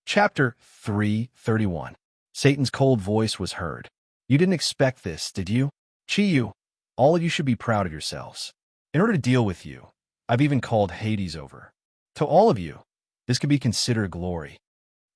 Chapter 331. Satan's cold voice was heard. You didn't expect this, did you? Chi-Yu, all of you should be proud of yourselves. In order to deal with you, I've even called Hades over. To all of you, this could be considered glory.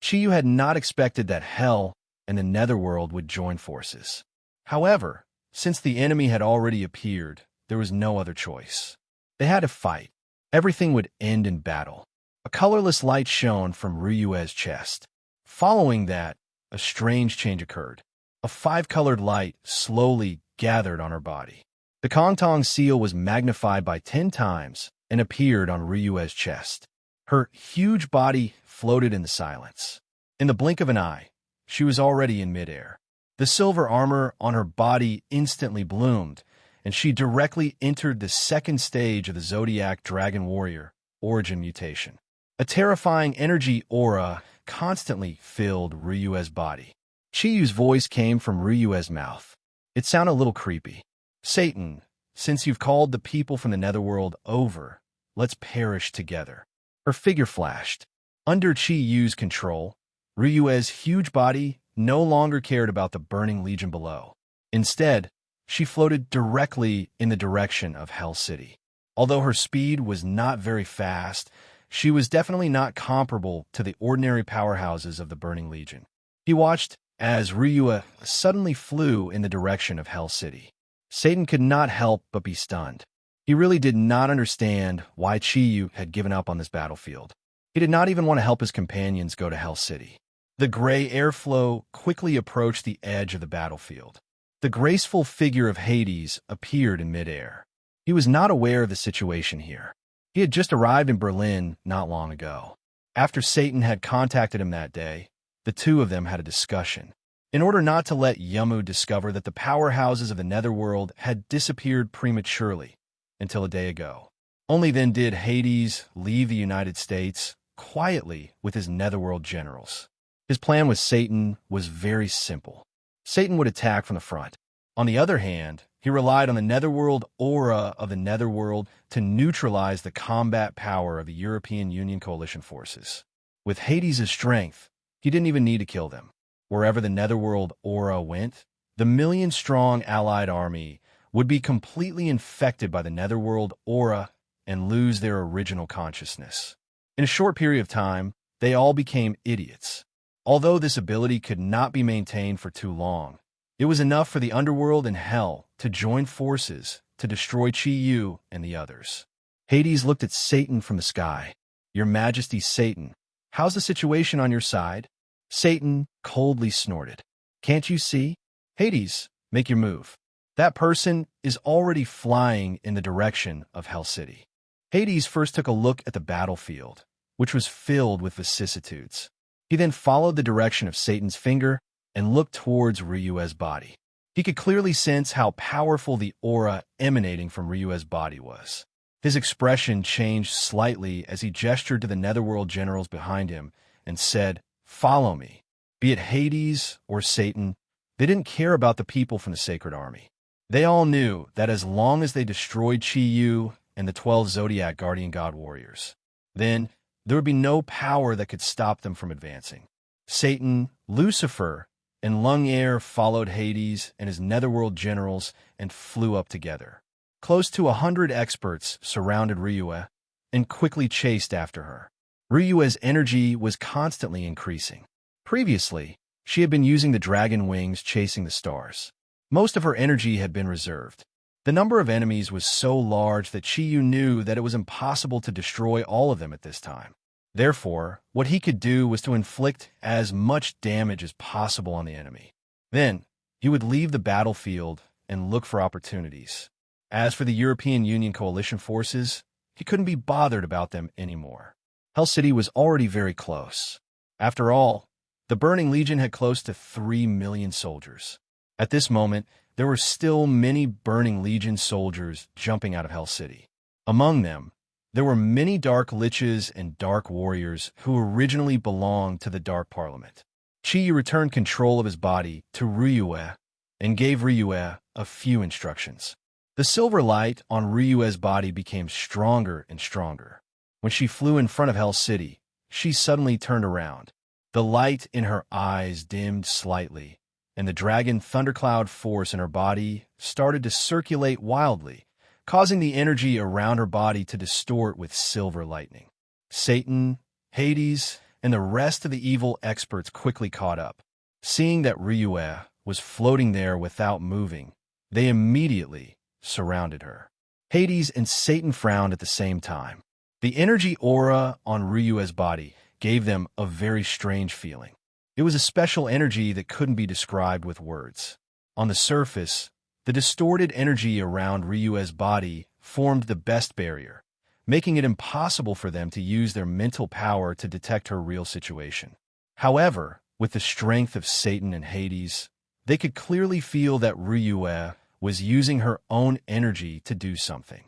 Chi-Yu had not expected that Hell and the Netherworld would join forces. However, since the enemy had already appeared, there was no other choice. They had to fight. Everything would end in battle. A colorless light shone from Ryue's chest. Following that, a strange change occurred. A five-colored light slowly gathered on her body. The Kongtong seal was magnified by 10 times and appeared on Ryue's chest. Her huge body floated in the silence. In the blink of an eye, she was already in midair. The silver armor on her body instantly bloomed, and she directly entered the second stage of the Zodiac Dragon Warrior origin mutation. A terrifying energy aura constantly filled Ryue's body. Chi-Yu's voice came from Ryue's mouth. It sounded a little creepy. Satan, since you've called the people from the Netherworld over, let's perish together. Her figure flashed. Under Chi-Yu's control, Ryue's huge body no longer cared about the burning legion below. Instead, she floated directly in the direction of Hell City. Although her speed was not very fast, she was definitely not comparable to the ordinary powerhouses of the Burning Legion. He watched as Ryue suddenly flew in the direction of Hell City. Satan could not help but be stunned. He really did not understand why Chi-Yu had given up on this battlefield. He did not even want to help his companions go to Hell City. The gray airflow quickly approached the edge of the battlefield. The graceful figure of Hades appeared in midair. He was not aware of the situation here. He had just arrived in Berlin not long ago. After Satan had contacted him that day, the two of them had a discussion. In order not to let Yamu discover that the powerhouses of the Netherworld had disappeared prematurely until a day ago. Only then did Hades leave the United States quietly with his Netherworld generals. His plan with Satan was very simple. Satan would attack from the front. On the other hand, he relied on the Netherworld aura of the Netherworld to neutralize the combat power of the European Union coalition forces. With Hades' strength, he didn't even need to kill them. Wherever the Netherworld aura went, the million-strong Allied army would be completely infected by the Netherworld aura and lose their original consciousness. In a short period of time, they all became idiots. Although this ability could not be maintained for too long, it was enough for the underworld and hell to join forces to destroy Chi-Yu and the others. Hades looked at Satan from the sky. Your Majesty Satan, how's the situation on your side? Satan coldly snorted. Can't you see? Hades, make your move. That person is already flying in the direction of Hell City. Hades first took a look at the battlefield, which was filled with vicissitudes. He then followed the direction of Satan's finger and looked towards Ryue's body. He could clearly sense how powerful the aura emanating from Ryue's body was. His expression changed slightly as he gestured to the Netherworld generals behind him and said, "Follow me." Be it Hades or Satan, they didn't care about the people from the Sacred Army. They all knew that as long as they destroyed Chi-Yu and the 12 Zodiac Guardian God Warriors, then there would be no power that could stop them from advancing. Satan, Lucifer, and Lungair followed Hades and his Netherworld generals and flew up together. Close to 100 experts surrounded Ryue and quickly chased after her. Ryue's energy was constantly increasing. Previously, she had been using the dragon wings chasing the stars. Most of her energy had been reserved. The number of enemies was so large that Chi-Yu knew that it was impossible to destroy all of them at this time. Therefore, what he could do was to inflict as much damage as possible on the enemy. Then, he would leave the battlefield and look for opportunities. As for the European Union coalition forces, he couldn't be bothered about them anymore. Hell City was already very close. After all, the Burning Legion had close to 3 million soldiers. At this moment, there were still many Burning Legion soldiers jumping out of Hell City. Among them, there were many Dark Liches and Dark Warriors who originally belonged to the Dark Parliament. Chi-Yu returned control of his body to Ryue and gave Ryue a few instructions. The silver light on Ryue's body became stronger and stronger. When she flew in front of Hell City, she suddenly turned around. The light in her eyes dimmed slightly, and the dragon thundercloud force in her body started to circulate wildly, causing the energy around her body to distort with silver lightning. Satan, Hades, and the rest of the evil experts quickly caught up. Seeing that Ryue was floating there without moving, they immediately surrounded her. Hades and Satan frowned at the same time. The energy aura on Ryue's body gave them a very strange feeling. It was a special energy that couldn't be described with words. On the surface, the distorted energy around Ryue's body formed the best barrier, making it impossible for them to use their mental power to detect her real situation. However, with the strength of Satan and Hades, they could clearly feel that Ryue was using her own energy to do something.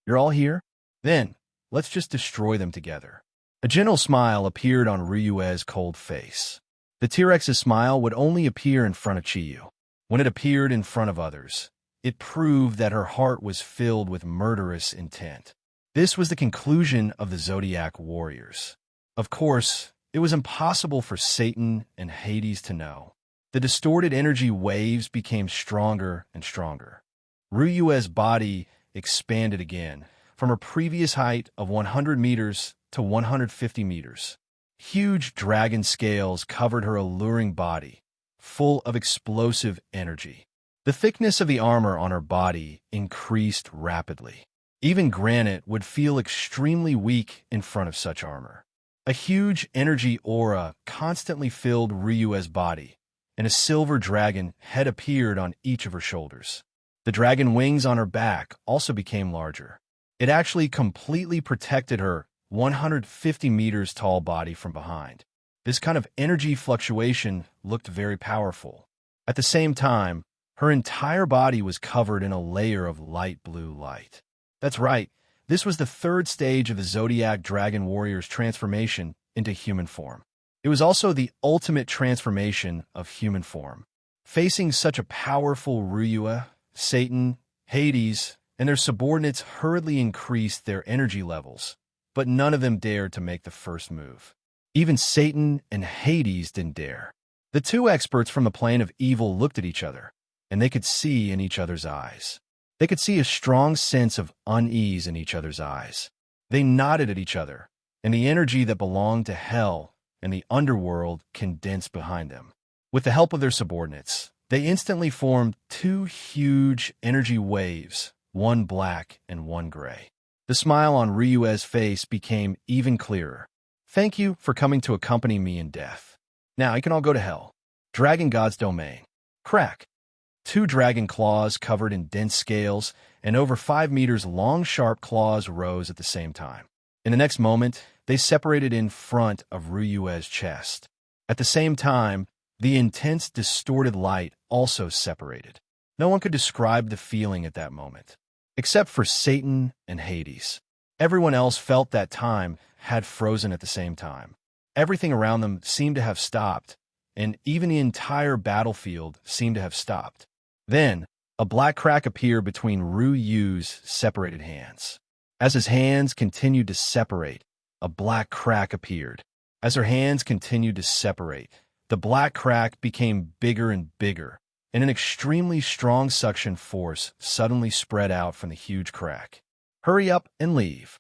You're all here? Then, let's just destroy them together. A gentle smile appeared on Ryue's cold face. The T-Rex's smile would only appear in front of Chiyu. When it appeared in front of others, it proved that her heart was filled with murderous intent. This was the conclusion of the Zodiac warriors. Of course, it was impossible for Satan and Hades to know. The distorted energy waves became stronger and stronger. Ryue's body expanded again, from her previous height of 100 meters to 150 meters. Huge dragon scales covered her alluring body, full of explosive energy. The thickness of the armor on her body increased rapidly. Even granite would feel extremely weak in front of such armor. A huge energy aura constantly filled Ryue's body, and a silver dragon head appeared on each of her shoulders. The dragon wings on her back also became larger. It actually completely protected her 150 meters tall body from behind. This kind of energy fluctuation looked very powerful. At the same time, her entire body was covered in a layer of light blue light. That's right, this was the third stage of the Zodiac Dragon Warrior's transformation into human form. It was also the ultimate transformation of human form. Facing such a powerful Ryue, Satan, Hades, and their subordinates hurriedly increased their energy levels, but none of them dared to make the first move. Even Satan and Hades didn't dare. The two experts from the plane of evil looked at each other, and they could see in each other's eyes. They could see a strong sense of unease in each other's eyes. They nodded at each other, and the energy that belonged to hell and the underworld condensed behind them. With the help of their subordinates, they instantly formed two huge energy waves, one black and one gray. The smile on Ryue's face became even clearer. Thank you for coming to accompany me in death. Now you can all go to hell. Dragon God's domain. Crack. Two dragon claws covered in dense scales and over 5 meters long sharp claws rose at the same time. In the next moment, they separated in front of Ryue's chest. At the same time, the intense distorted light also separated. No one could describe the feeling at that moment, except for Satan and Hades. Everyone else felt that time had frozen at the same time. Everything around them seemed to have stopped, and even the entire battlefield seemed to have stopped. Then, a black crack appeared between Ryu's separated hands. As his hands continued to separate, a black crack appeared. As her hands continued to separate, the black crack became bigger and bigger, and an extremely strong suction force suddenly spread out from the huge crack. Hurry up and leave.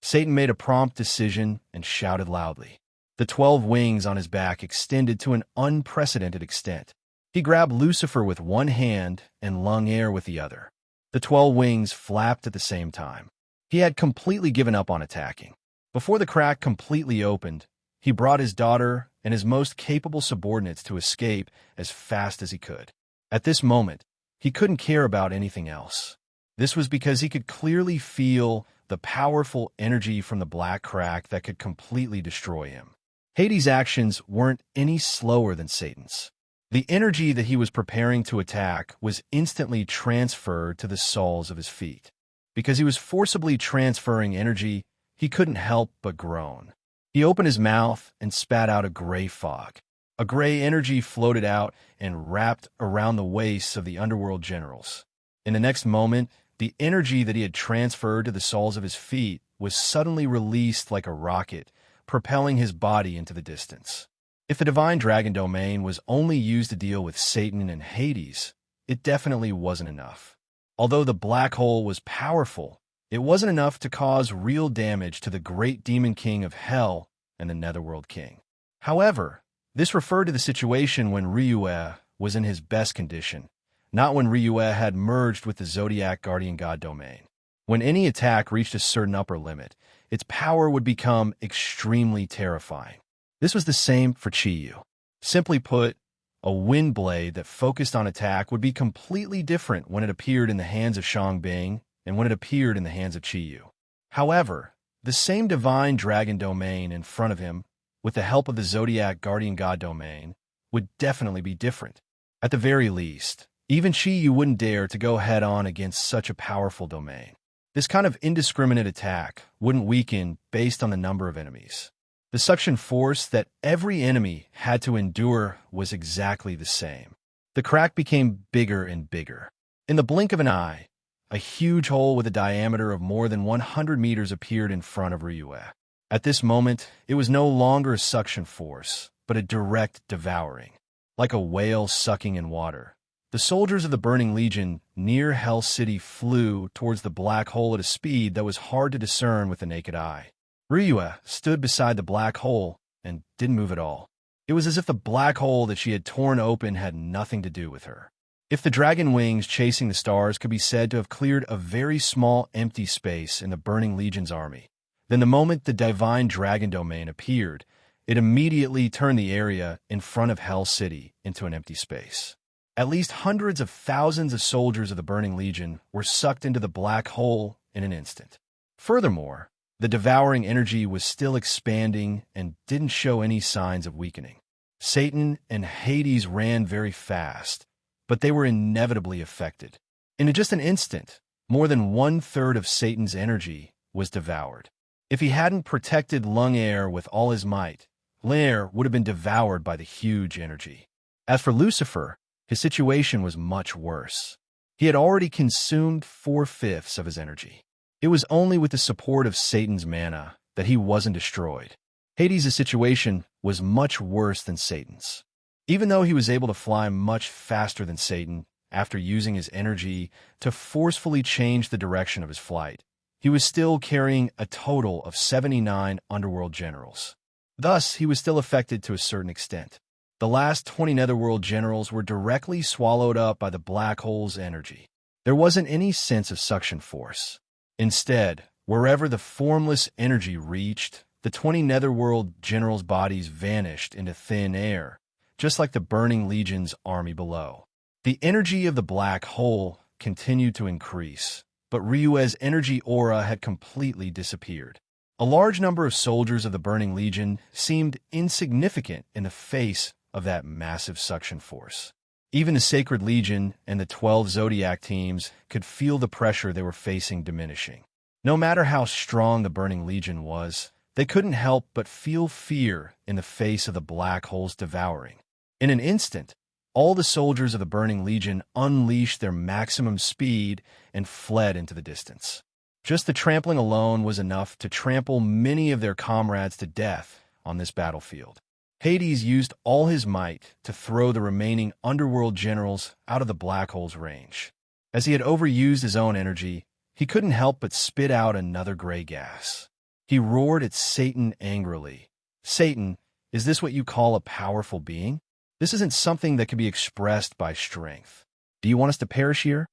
Satan made a prompt decision and shouted loudly. The 12 wings on his back extended to an unprecedented extent. He grabbed Lucifer with one hand and lung air with the other. The 12 wings flapped at the same time. He had completely given up on attacking. Before the crack completely opened, he brought his daughter and his most capable subordinates to escape as fast as he could. At this moment, he couldn't care about anything else. This was because he could clearly feel the powerful energy from the black crack that could completely destroy him. Hades' actions weren't any slower than Satan's. The energy that he was preparing to attack was instantly transferred to the soles of his feet. Because he was forcibly transferring energy, he couldn't help but groan. He opened his mouth and spat out a gray fog. A gray energy floated out and wrapped around the waists of the underworld generals. In the next moment, the energy that he had transferred to the soles of his feet was suddenly released like a rocket, propelling his body into the distance. If the divine dragon domain was only used to deal with Satan and Hades, it definitely wasn't enough. Although the black hole was powerful, it wasn't enough to cause real damage to the great demon king of hell and the netherworld king. However, this referred to the situation when Ryue was in his best condition, not when Ryue had merged with the Zodiac guardian god domain. When any attack reached a certain upper limit, its power would become extremely terrifying. This was the same for Chiyu. Simply put, a wind blade that focused on attack would be completely different when it appeared in the hands of Shangbing and when it appeared in the hands of Chiyu. However, the same divine dragon domain in front of him, with the help of the Zodiac guardian god domain, would definitely be different. At the very least, even Chiyu wouldn't dare to go head-on against such a powerful domain. This kind of indiscriminate attack wouldn't weaken based on the number of enemies. The suction force that every enemy had to endure was exactly the same. The crack became bigger and bigger. In the blink of an eye, a huge hole with a diameter of more than 100 meters appeared in front of Ryue. At this moment, it was no longer a suction force, but a direct devouring. Like a whale sucking in water, the soldiers of the Burning Legion near Hell City flew towards the black hole at a speed that was hard to discern with the naked eye. Ryue stood beside the black hole and didn't move at all. It was as if the black hole that she had torn open had nothing to do with her. If the dragon wings chasing the stars could be said to have cleared a very small empty space in the Burning Legion's army, then the moment the divine dragon domain appeared, it immediately turned the area in front of Hell City into an empty space. At least hundreds of thousands of soldiers of the Burning Legion were sucked into the black hole in an instant. Furthermore, the devouring energy was still expanding and didn't show any signs of weakening. Satan and Hades ran very fast, but they were inevitably affected. In just an instant, more than 1/3 of Satan's energy was devoured. If he hadn't protected Lung Air with all his might, Lair would have been devoured by the huge energy. As for Lucifer, his situation was much worse. He had already consumed 4/5 of his energy. It was only with the support of Satan's mana that he wasn't destroyed. Hades' situation was much worse than Satan's. Even though he was able to fly much faster than Satan after using his energy to forcefully change the direction of his flight, he was still carrying a total of 79 underworld generals. Thus, he was still affected to a certain extent. The last 20 netherworld generals were directly swallowed up by the black hole's energy. There wasn't any sense of suction force. Instead, wherever the formless energy reached, the 20 netherworld generals' bodies vanished into thin air, just like the Burning Legion's army below. The energy of the black hole continued to increase, but Ryue's energy aura had completely disappeared. A large number of soldiers of the Burning Legion seemed insignificant in the face of that massive suction force. Even the Sacred Legion and the 12 Zodiac teams could feel the pressure they were facing diminishing. No matter how strong the Burning Legion was, they couldn't help but feel fear in the face of the black hole's devouring. In an instant, all the soldiers of the Burning Legion unleashed their maximum speed and fled into the distance. Just the trampling alone was enough to trample many of their comrades to death on this battlefield. Hades used all his might to throw the remaining underworld generals out of the black hole's range. As he had overused his own energy, he couldn't help but spit out another gray gas. He roared at Satan angrily. "Satan, is this what you call a powerful being? This isn't something that can be expressed by strength. Do you want us to perish here?"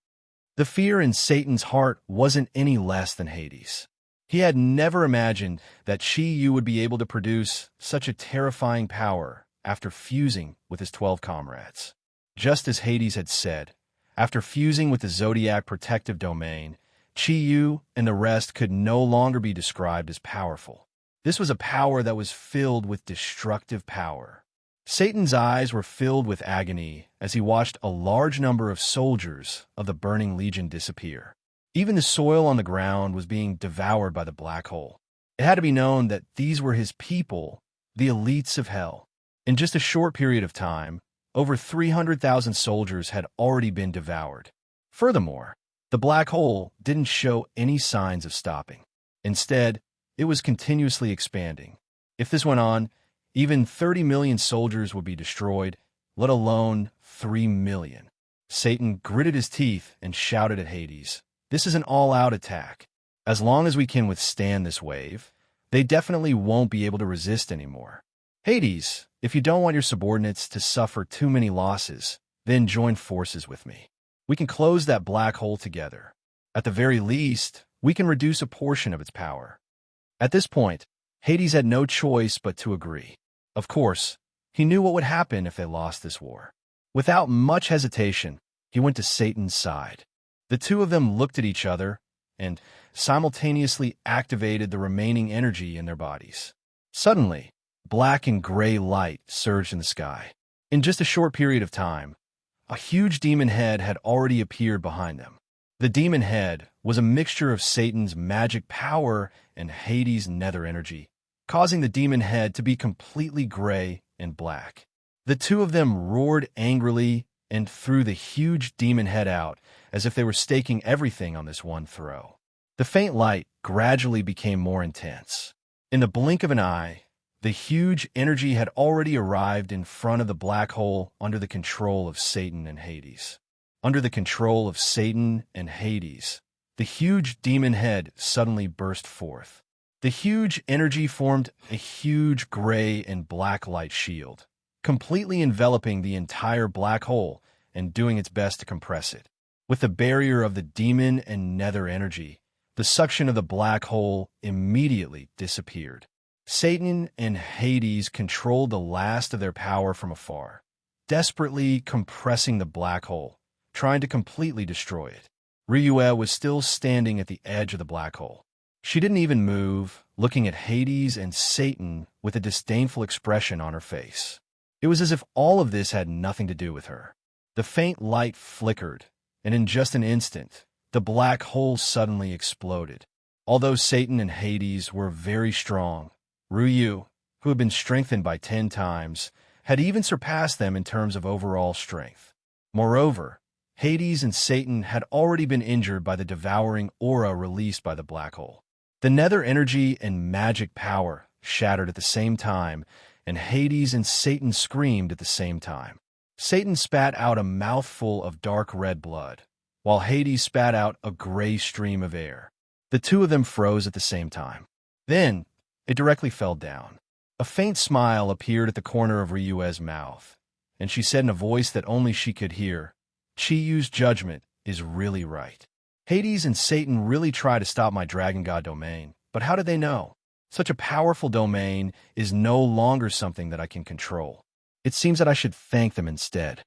The fear in Satan's heart wasn't any less than Hades'. He had never imagined that Chiyu would be able to produce such a terrifying power after fusing with his 12 comrades. Just as Hades had said, after fusing with the Zodiac protective domain, Chiyu and the rest could no longer be described as powerful. This was a power that was filled with destructive power. Satan's eyes were filled with agony as he watched a large number of soldiers of the Burning Legion disappear. Even the soil on the ground was being devoured by the black hole. It had to be known that these were his people, the elites of hell. In just a short period of time, over 300,000 soldiers had already been devoured. Furthermore, the black hole didn't show any signs of stopping. Instead, it was continuously expanding. If this went on, Even 30 million soldiers would be destroyed, let alone 3 million. Satan gritted his teeth and shouted at Hades, "This is an all-out attack. As long as we can withstand this wave, they definitely won't be able to resist anymore. Hades, if you don't want your subordinates to suffer too many losses, then join forces with me. We can close that black hole together. At the very least, we can reduce a portion of its power." At this point, Hades had no choice but to agree. Of course, he knew what would happen if they lost this war. Without much hesitation, he went to Satan's side. The two of them looked at each other and simultaneously activated the remaining energy in their bodies. Suddenly, black and gray light surged in the sky. In just a short period of time, a huge demon head had already appeared behind them. The demon head was a mixture of Satan's magic power and Hades' nether energy, causing the demon head to be completely gray and black. The two of them roared angrily and threw the huge demon head out as if they were staking everything on this one throw. The faint light gradually became more intense. In the blink of an eye, the huge energy had already arrived in front of the black hole under the control of Satan and Hades. Under the control of Satan and Hades, the huge demon head suddenly burst forth. The huge energy formed a huge gray and black light shield, completely enveloping the entire black hole and doing its best to compress it. With the barrier of the demon and nether energy, the suction of the black hole immediately disappeared. Satan and Hades controlled the last of their power from afar, desperately compressing the black hole, trying to completely destroy it. Ryue was still standing at the edge of the black hole. She didn't even move, looking at Hades and Satan with a disdainful expression on her face. It was as if all of this had nothing to do with her. The faint light flickered, and in just an instant, the black hole suddenly exploded. Although Satan and Hades were very strong, Ryue, who had been strengthened by 10 times, had even surpassed them in terms of overall strength. Moreover, Hades and Satan had already been injured by the devouring aura released by the black hole. The nether energy and magic power shattered at the same time, and Hades and Satan screamed at the same time. Satan spat out a mouthful of dark red blood, while Hades spat out a gray stream of air. The two of them froze at the same time. Then, it directly fell down. A faint smile appeared at the corner of Ryue's mouth, and she said in a voice that only she could hear, "Chiyu's judgment is really right. Hades and Satan really tried to stop my dragon god domain, but how did they know? Such a powerful domain is no longer something that I can control. It seems that I should thank them instead."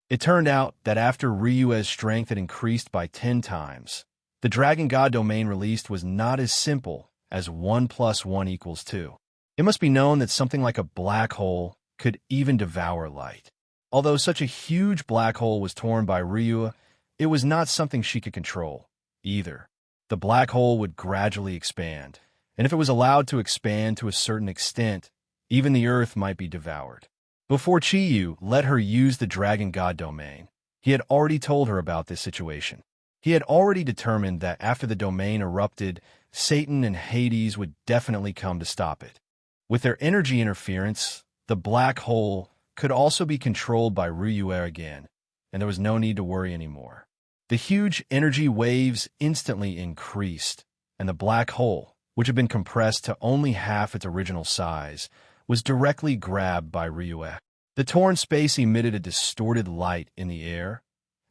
It turned out that after Ryue's strength had increased by 10 times, the dragon god domain released was not as simple as 1 + 1 = 2. It must be known that something like a black hole could even devour light. Although such a huge black hole was torn by Ryue, it was not something she could control, either. The black hole would gradually expand, and if it was allowed to expand to a certain extent, even the Earth might be devoured. Before Chiyu let her use the dragon god domain, he had already told her about this situation. He had already determined that after the domain erupted, Satan and Hades would definitely come to stop it. With their energy interference, the black hole could also be controlled by Ryue again, and there was no need to worry anymore. The huge energy waves instantly increased, and the black hole, which had been compressed to only half its original size, was directly grabbed by Ryue. The torn space emitted a distorted light in the air,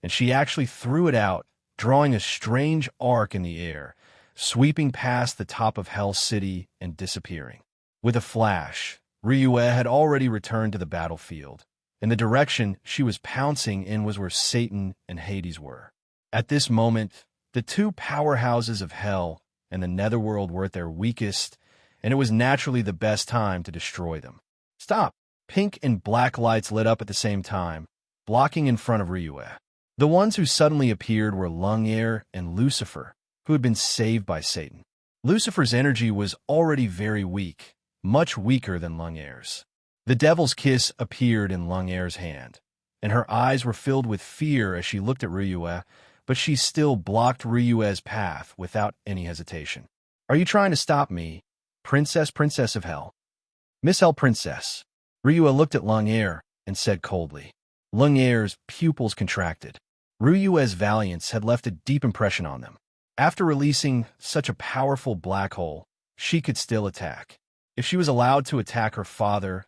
and she actually threw it out, drawing a strange arc in the air, sweeping past the top of Hell City and disappearing. With a flash, Ryue had already returned to the battlefield, and the direction she was pouncing in was where Satan and Hades were. At this moment, the two powerhouses of Hell and the Netherworld were at their weakest, and it was naturally the best time to destroy them. Stop! Pink and black lights lit up at the same time, blocking in front of Ryue. The ones who suddenly appeared were Lungair and Lucifer, who had been saved by Satan. Lucifer's energy was already very weak, much weaker than Lungair's. The Devil's Kiss appeared in Lungair's hand, and her eyes were filled with fear as she looked at Ryue, but she still blocked Ryue's path without any hesitation. "Are you trying to stop me, Princess of Hell?" Miss L Princess. Ryua looked at Lung'er and said coldly. Lung'er's pupils contracted. Ryua's valiance had left a deep impression on them. After releasing such a powerful black hole, she could still attack. If she was allowed to attack her father,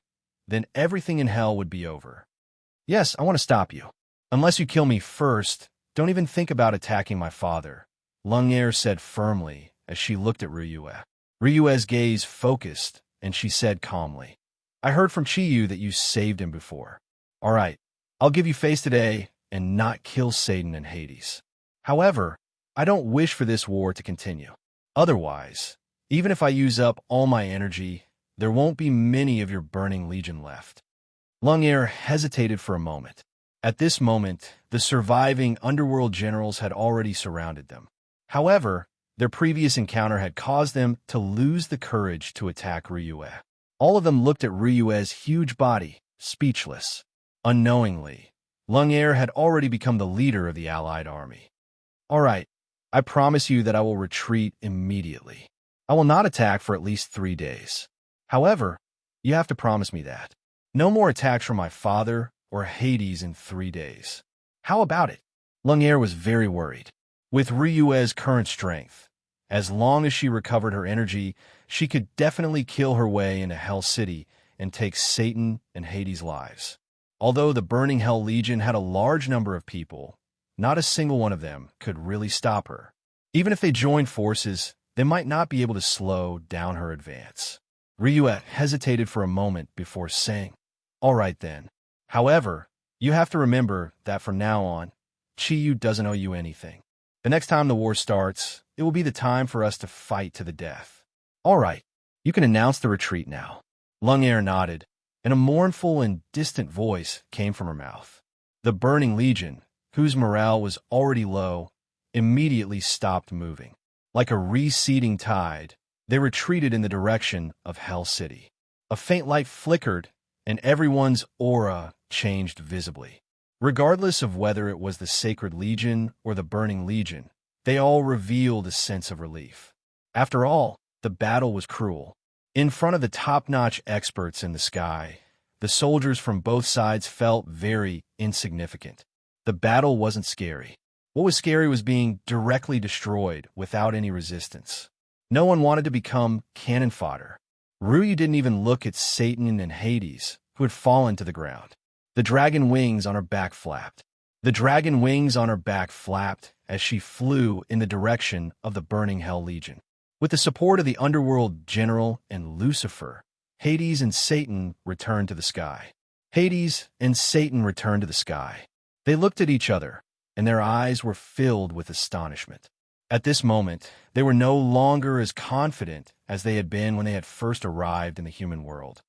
then everything in hell would be over. Yes, I want to stop you. Unless you kill me first, don't even think about attacking my father, Lung'er said firmly as she looked at Ryua. Ryua's gaze focused, and she said calmly, I heard from Chiyu that you saved him before. All right, I'll give you face today and not kill Satan and Hades. However, I don't wish for this war to continue. Otherwise, even if I use up all my energy, there won't be many of your burning legion left. Lung'er hesitated for a moment. At this moment, the surviving underworld generals had already surrounded them. However, their previous encounter had caused them to lose the courage to attack Ryua. All of them looked at Ryua's huge body, speechless. Unknowingly, Lung'er had already become the leader of the allied army. All right, I promise you that I will retreat immediately. I will not attack for at least 3 days. However, you have to promise me that. No more attacks from my father or Hades in 3 days. How about it? Lung'er was very worried. With Ryua's current strength, as long as she recovered her energy, she could definitely kill her way into Hell City and take Satan and Hades' lives. Although the Burning Hell Legion had a large number of people, not a single one of them could really stop her. Even if they joined forces, they might not be able to slow down her advance. Ryua hesitated for a moment before saying, All right then. However, you have to remember that from now on, Chiyu doesn't owe you anything. The next time the war starts, it will be the time for us to fight to the death. All right, you can announce the retreat now. Lung'er nodded, and a mournful and distant voice came from her mouth. The Burning Legion, whose morale was already low, immediately stopped moving. Like a receding tide, they retreated in the direction of Hell City. A faint light flickered, and everyone's aura changed visibly. Regardless of whether it was the Sacred Legion or the Burning Legion, they all revealed a sense of relief. After all, the battle was cruel. In front of the top-notch experts in the sky, the soldiers from both sides felt very insignificant. The battle wasn't scary. What was scary was being directly destroyed without any resistance. No one wanted to become cannon fodder. Ryu didn't even look at Satan and Hades, who had fallen to the ground. The dragon wings on her back flapped. The dragon wings on her back flapped as she flew in the direction of the Burning Hell Legion. With the support of the Underworld General and Lucifer, Hades and Satan returned to the sky. Hades and Satan returned to the sky. They looked at each other, and their eyes were filled with astonishment. At this moment, they were no longer as confident as they had been when they had first arrived in the human world.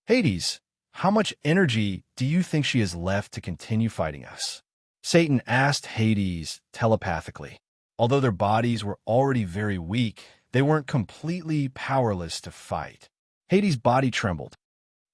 Hades, how much energy do you think she has left to continue fighting us? Satan asked Hades telepathically. Although their bodies were already very weak, they weren't completely powerless to fight. Hades' body trembled.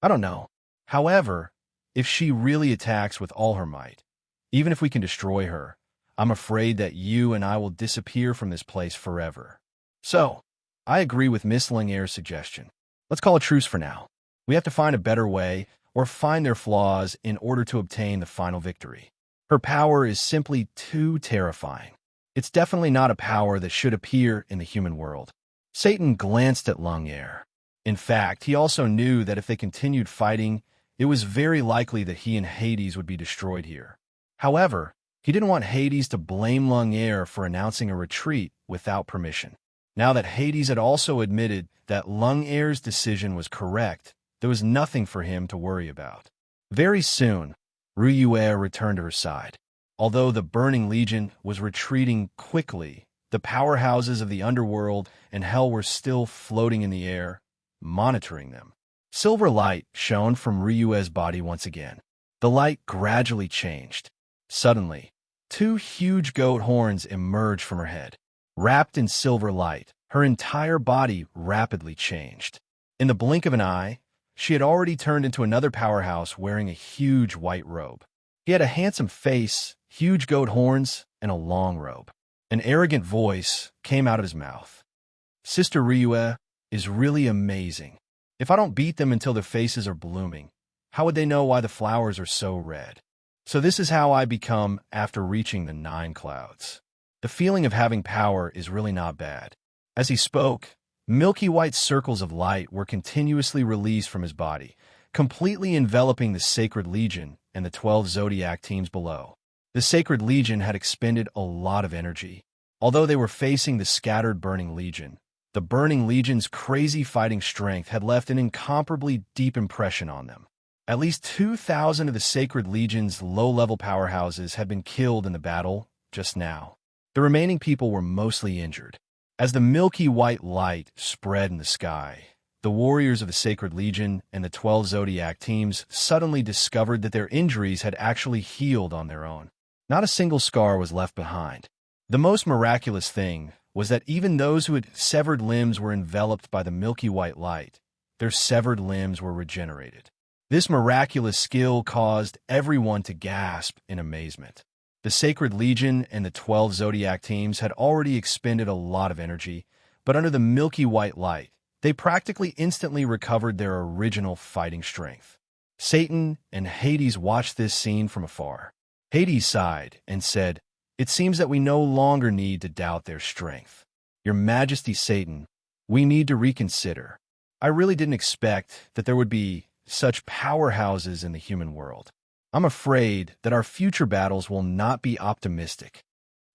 I don't know. However, if she really attacks with all her might, even if we can destroy her, I'm afraid that you and I will disappear from this place forever. So, I agree with Miss Lung'er's suggestion. Let's call a truce for now. We have to find a better way or find their flaws in order to obtain the final victory. Her power is simply too terrifying. It's definitely not a power that should appear in the human world. Satan glanced at Lung'er. In fact, he also knew that if they continued fighting, it was very likely that he and Hades would be destroyed here. However, he didn't want Hades to blame Lung'er for announcing a retreat without permission. Now that Hades had also admitted that Lung'er's decision was correct, there was nothing for him to worry about. Very soon, Ryua returned to her side. Although the Burning Legion was retreating quickly, the powerhouses of the underworld and hell were still floating in the air, monitoring them. Silver light shone from Ryua's body once again. The light gradually changed. Suddenly, 2 huge goat horns emerged from her head. Wrapped in silver light, her entire body rapidly changed. In the blink of an eye, she had already turned into another powerhouse wearing a huge white robe. He had a handsome face, huge goat horns, and a long robe. An arrogant voice came out of his mouth. Sister Ryua is really amazing. If I don't beat them until their faces are blooming, how would they know why the flowers are so red? So this is how I become after reaching the 9 clouds. The feeling of having power is really not bad. As he spoke, milky white circles of light were continuously released from his body, completely enveloping the Sacred Legion and the 12 Zodiac teams below. The Sacred Legion had expended a lot of energy. Although they were facing the scattered Burning Legion, the Burning Legion's crazy fighting strength had left an incomparably deep impression on them. At least 2,000 of the Sacred Legion's low-level powerhouses had been killed in the battle just now. The remaining people were mostly injured. As the milky white light spread in the sky, the warriors of the Sacred Legion and the 12 Zodiac teams suddenly discovered that their injuries had actually healed on their own. Not a single scar was left behind. The most miraculous thing was that even those who had severed limbs were enveloped by the milky white light. Their severed limbs were regenerated. This miraculous skill caused everyone to gasp in amazement. The Sacred Legion and the 12 Zodiac teams had already expended a lot of energy, but under the milky white light, they practically instantly recovered their original fighting strength. Satan and Hades watched this scene from afar. Hades sighed and said, "It seems that we no longer need to doubt their strength. Your Majesty Satan, we need to reconsider. I really didn't expect that there would be such powerhouses in the human world. I'm afraid that our future battles will not be optimistic."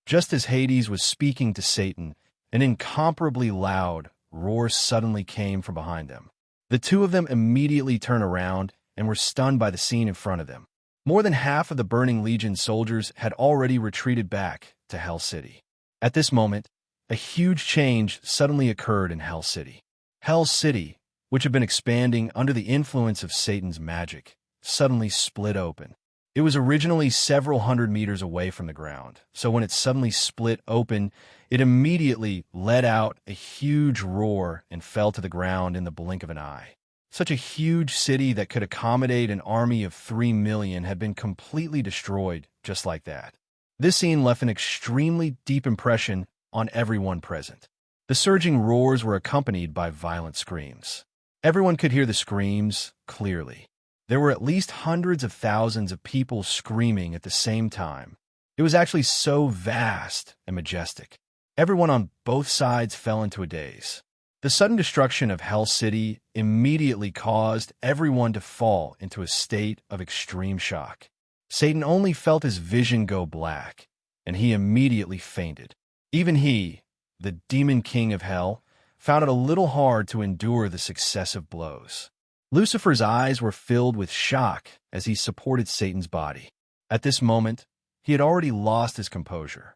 Just as Hades was speaking to Satan, an incomparably loud roar suddenly came from behind them. The two of them immediately turned around and were stunned by the scene in front of them. More than half of the Burning Legion soldiers had already retreated back to Hell City. At this moment, a huge change suddenly occurred in Hell City. Hell City, which had been expanding under the influence of Satan's magic, suddenly split open. It was originally several hundred meters away from the ground, so when it suddenly split open, it immediately let out a huge roar and fell to the ground in the blink of an eye. Such a huge city that could accommodate an army of 3 million had been completely destroyed just like that. This scene left an extremely deep impression on everyone present. The surging roars were accompanied by violent screams. Everyone could hear the screams clearly. There were at least hundreds of thousands of people screaming at the same time. It was actually so vast and majestic. Everyone on both sides fell into a daze. The sudden destruction of Hell City immediately caused everyone to fall into a state of extreme shock. Satan only felt his vision go black, and he immediately fainted. Even he, the demon king of hell, found it a little hard to endure the successive blows. Lucifer's eyes were filled with shock as he supported Satan's body. At this moment, he had already lost his composure.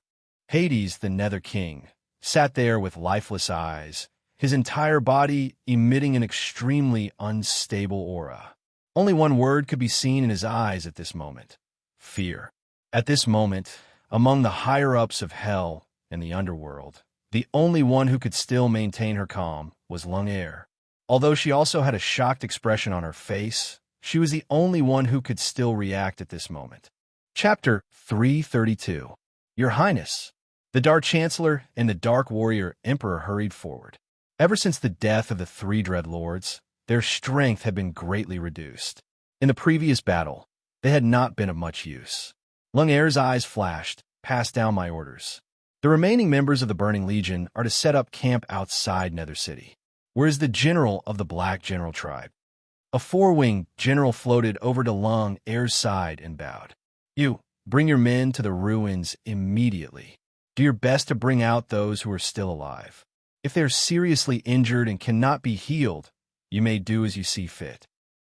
Hades, the Nether King, sat there with lifeless eyes, his entire body emitting an extremely unstable aura. Only one word could be seen in his eyes at this moment: fear. At this moment, among the higher-ups of hell and the underworld, the only one who could still maintain her calm was Lungair. Although she also had a shocked expression on her face, she was the only one who could still react at this moment. Chapter 332. Your Highness. The Dark Chancellor and the Dark Warrior Emperor hurried forward. Ever since the death of the 3 Dread Lords, their strength had been greatly reduced. In the previous battle, they had not been of much use. Lungair's eyes flashed, "Pass down my orders. The remaining members of the Burning Legion are to set up camp outside Nether City. Where is the general of the Black General tribe?" A 4-winged general floated over to Lungair's side and bowed. "You, bring your men to the ruins immediately. Do your best to bring out those who are still alive. If they are seriously injured and cannot be healed, you may do as you see fit."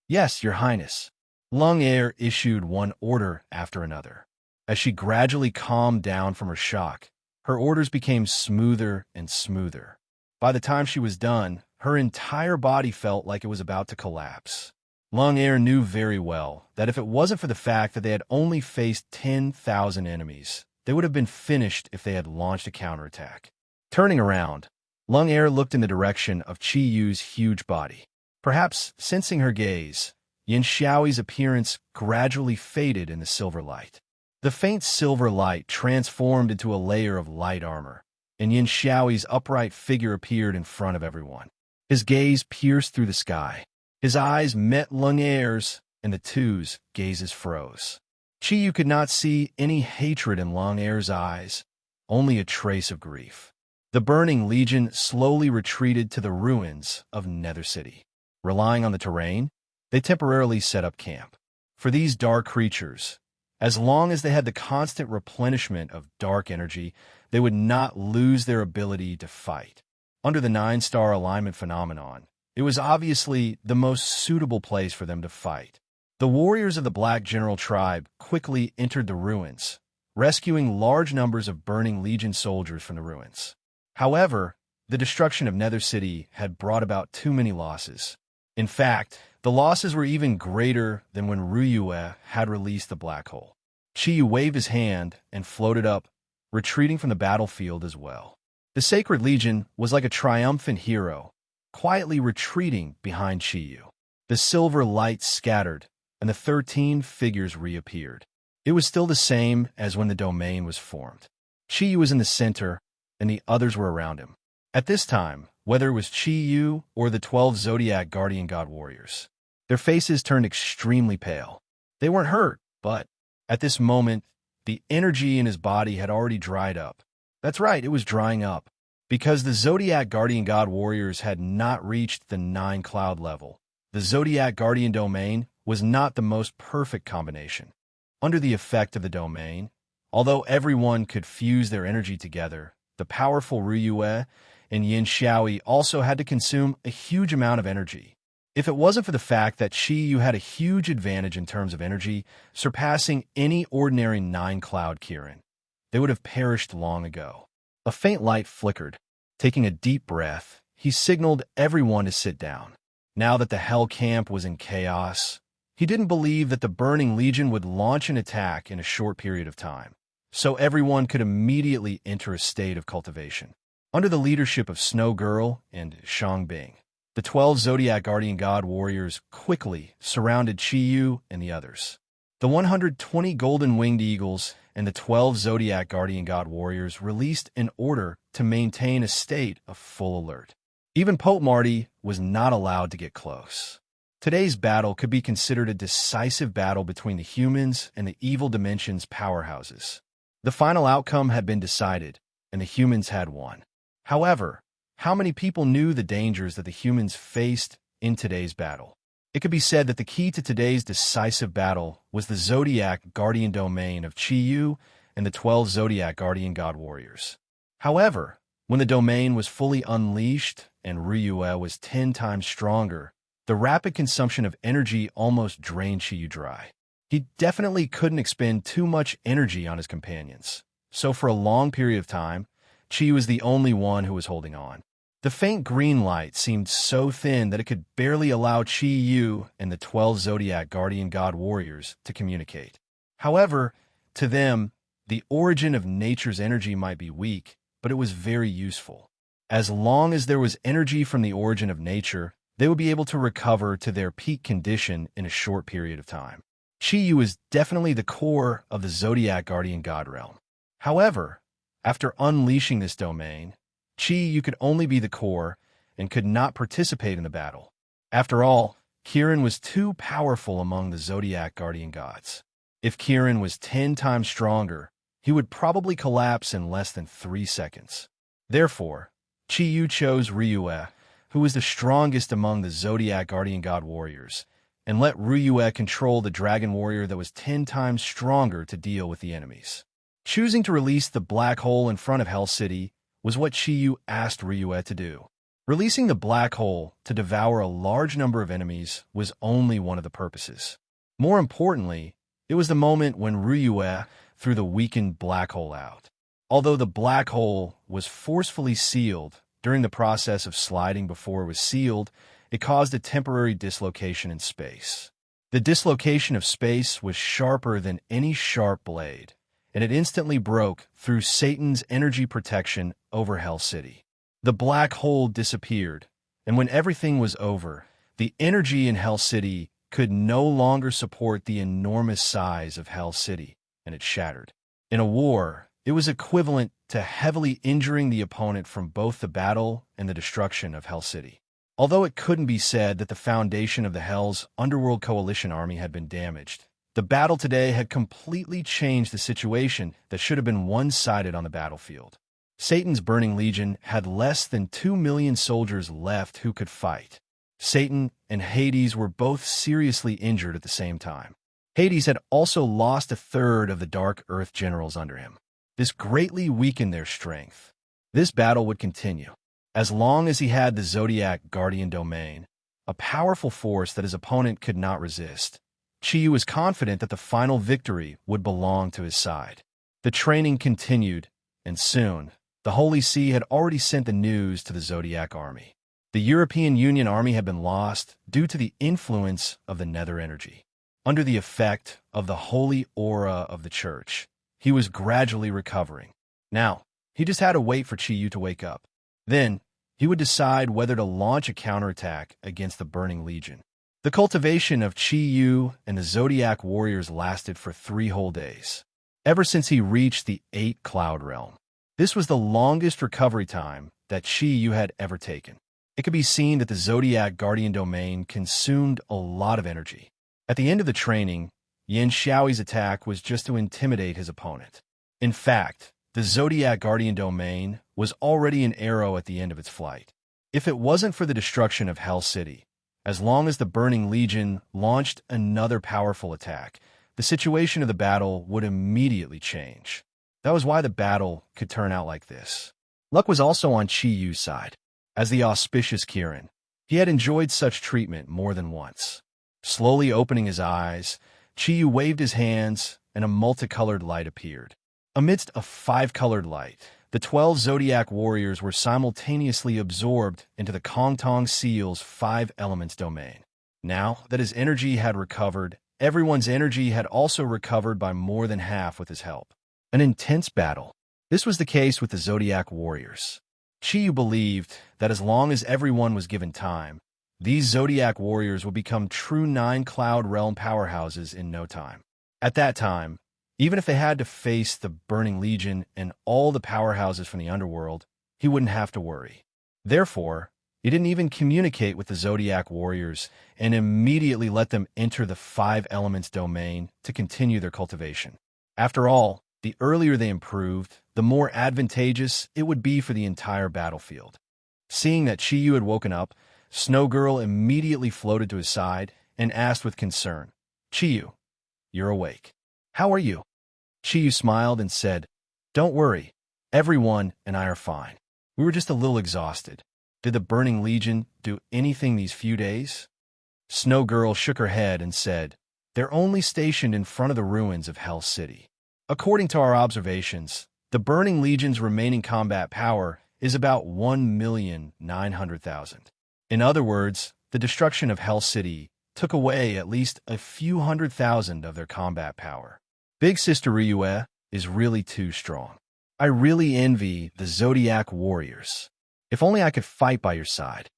"Yes, Your Highness." Lungair issued one order after another. As she gradually calmed down from her shock, her orders became smoother and smoother. By the time she was done, her entire body felt like it was about to collapse. Lungair knew very well that if it wasn't for the fact that they had only faced 10,000 enemies, they would have been finished if they had launched a counterattack. Turning around, Lungair looked in the direction of Chi Yu's huge body. Perhaps sensing her gaze, Yin Xiaoi's appearance gradually faded in the silver light. The faint silver light transformed into a layer of light armor, and Yin Xiaoi's upright figure appeared in front of everyone. His gaze pierced through the sky. His eyes met Lungaire's, and the two's gazes froze. Chiyu could not see any hatred in Lungaire's eyes, only a trace of grief. The burning legion slowly retreated to the ruins of Nether City. Relying on the terrain, they temporarily set up camp. For these dark creatures, as long as they had the constant replenishment of dark energy, they would not lose their ability to fight. Under the 9-star alignment phenomenon, it was obviously the most suitable place for them to fight. The warriors of the Black General tribe quickly entered the ruins, rescuing large numbers of burning Legion soldiers from the ruins. However, the destruction of Nether City had brought about too many losses. In fact, the losses were even greater than when Ryue had released the black hole. Chiyu waved his hand and floated up, retreating from the battlefield as well. The Sacred Legion was like a triumphant hero, quietly retreating behind Chiyu. The silver light scattered, and the 13 figures reappeared. It was still the same as when the domain was formed. Chiyu was in the center, and the others were around him. At this time, whether it was Chiyu or the 12 Zodiac Guardian God Warriors, their faces turned extremely pale. They weren't hurt, but at this moment, the energy in his body had already dried up. That's right, it was drying up, because the Zodiac Guardian God Warriors had not reached the 9-cloud level. The Zodiac Guardian domain was not the most perfect combination. Under the effect of the domain, although everyone could fuse their energy together, the powerful Ryue and Yin Xiaoyi also had to consume a huge amount of energy. If it wasn't for the fact that Chiyu had a huge advantage in terms of energy, surpassing any ordinary 9-cloud Kirin, they would have perished long ago. A faint light flickered. Taking a deep breath, he signaled everyone to sit down. Now that the Hell Camp was in chaos, he didn't believe that the Burning Legion would launch an attack in a short period of time, so everyone could immediately enter a state of cultivation. Under the leadership of Snow Girl and Shangbing, the 12 Zodiac Guardian God Warriors quickly surrounded Chiyu and the others. The 120 Golden Winged Eagles and the 12 Zodiac Guardian God Warriors released an order to maintain a state of full alert. Even Pope Marty was not allowed to get close. Today's battle could be considered a decisive battle between the humans and the evil dimension's powerhouses. The final outcome had been decided, and the humans had won. However, how many people knew the dangers that the humans faced in today's battle? It could be said that the key to today's decisive battle was the Zodiac Guardian domain of Chiyu and the 12 Zodiac Guardian God Warriors. However, when the domain was fully unleashed and Ryue was 10 times stronger, the rapid consumption of energy almost drained Chiyu dry. He definitely couldn't expend too much energy on his companions, so for a long period of time, Chiyu was the only one who was holding on. The faint green light seemed so thin that it could barely allow Chiyu and the 12 Zodiac Guardian God Warriors to communicate. However, to them, the origin of nature's energy might be weak, but it was very useful. As long as there was energy from the origin of nature, they would be able to recover to their peak condition in a short period of time. Chiyu is definitely the core of the Zodiac Guardian God realm. However, after unleashing this domain, Chiyu could only be the core and could not participate in the battle. After all, Kirin was too powerful among the Zodiac Guardian gods. If Kirin was 10 times stronger, he would probably collapse in less than 3 seconds. Therefore, Chiyu chose Ryue, who was the strongest among the Zodiac Guardian God Warriors, and let Ryue control the Dragon Warrior that was 10 times stronger to deal with the enemies. Choosing to release the black hole in front of Hell City was what Chiyu asked Ryue to do. Releasing the black hole to devour a large number of enemies was only one of the purposes. More importantly, it was the moment when Ryue threw the weakened black hole out. Although the black hole was forcefully sealed, during the process of sliding before it was sealed, it caused a temporary dislocation in space. The dislocation of space was sharper than any sharp blade, and it instantly broke through Satan's energy protection over Hell City. The black hole disappeared, and when everything was over, the energy in Hell City could no longer support the enormous size of Hell City, and it shattered. In a war, it was equivalent to heavily injuring the opponent from both the battle and the destruction of Hell City. Although it couldn't be said that the foundation of the Hell's Underworld Coalition army had been damaged, the battle today had completely changed the situation that should have been one-sided on the battlefield. Satan's Burning Legion had less than 2 million soldiers left who could fight. Satan and Hades were both seriously injured at the same time. Hades had also lost a third of the Dark Earth generals under him. This greatly weakened their strength. This battle would continue. As long as he had the Zodiac Guardian Domain, a powerful force that his opponent could not resist, Chi-Yu was confident that the final victory would belong to his side. The training continued, and soon, the Holy See had already sent the news to the Zodiac army. The European Union army had been lost due to the influence of the nether energy. Under the effect of the holy aura of the church, he was gradually recovering. Now, he just had to wait for Chi-Yu to wake up. Then, he would decide whether to launch a counterattack against the Burning Legion. The cultivation of Chi-Yu and the Zodiac warriors lasted for 3 whole days, ever since he reached the 8 Cloud Realm. This was the longest recovery time that Chi-Yu had ever taken. It could be seen that the Zodiac Guardian Domain consumed a lot of energy. At the end of the training, Yan Xiaoyi's attack was just to intimidate his opponent. In fact, the Zodiac Guardian Domain was already an arrow at the end of its flight. If it wasn't for the destruction of Hell City, as long as the Burning Legion launched another powerful attack, the situation of the battle would immediately change. That was why the battle could turn out like this. Luck was also on Chi-Yu's side. As the auspicious Kirin, he had enjoyed such treatment more than once. Slowly opening his eyes, Chi-Yu waved his hands, and a multicolored light appeared. Amidst a 5-colored light, the 12 Zodiac warriors were simultaneously absorbed into the Kong Tong Seal's 5 elements domain. Now that his energy had recovered, everyone's energy had also recovered by more than half with his help. An intense battle. This was the case with the Zodiac warriors. Chi-Yu believed that as long as everyone was given time, these Zodiac warriors would become true 9 Cloud Realm powerhouses in no time. At that time, even if they had to face the Burning Legion and all the powerhouses from the underworld, he wouldn't have to worry. Therefore, he didn't even communicate with the Zodiac warriors and immediately let them enter the 5 elements domain to continue their cultivation. After all, the earlier they improved, the more advantageous it would be for the entire battlefield. Seeing that Chi-Yu had woken up, Snow Girl immediately floated to his side and asked with concern, "Chi-Yu, you're awake. How are you?" Chi-Yu smiled and said, "Don't worry. Everyone and I are fine. We were just a little exhausted. Did the Burning Legion do anything these few days?" Snow Girl shook her head and said, "They're only stationed in front of the ruins of Hell City. According to our observations, the Burning Legion's remaining combat power is about 1,900,000. In other words, the destruction of Hell City took away at least a few 100,000 of their combat power. Big Sister Ryue is really too strong. I really envy the Zodiac warriors. If only I could fight by your side."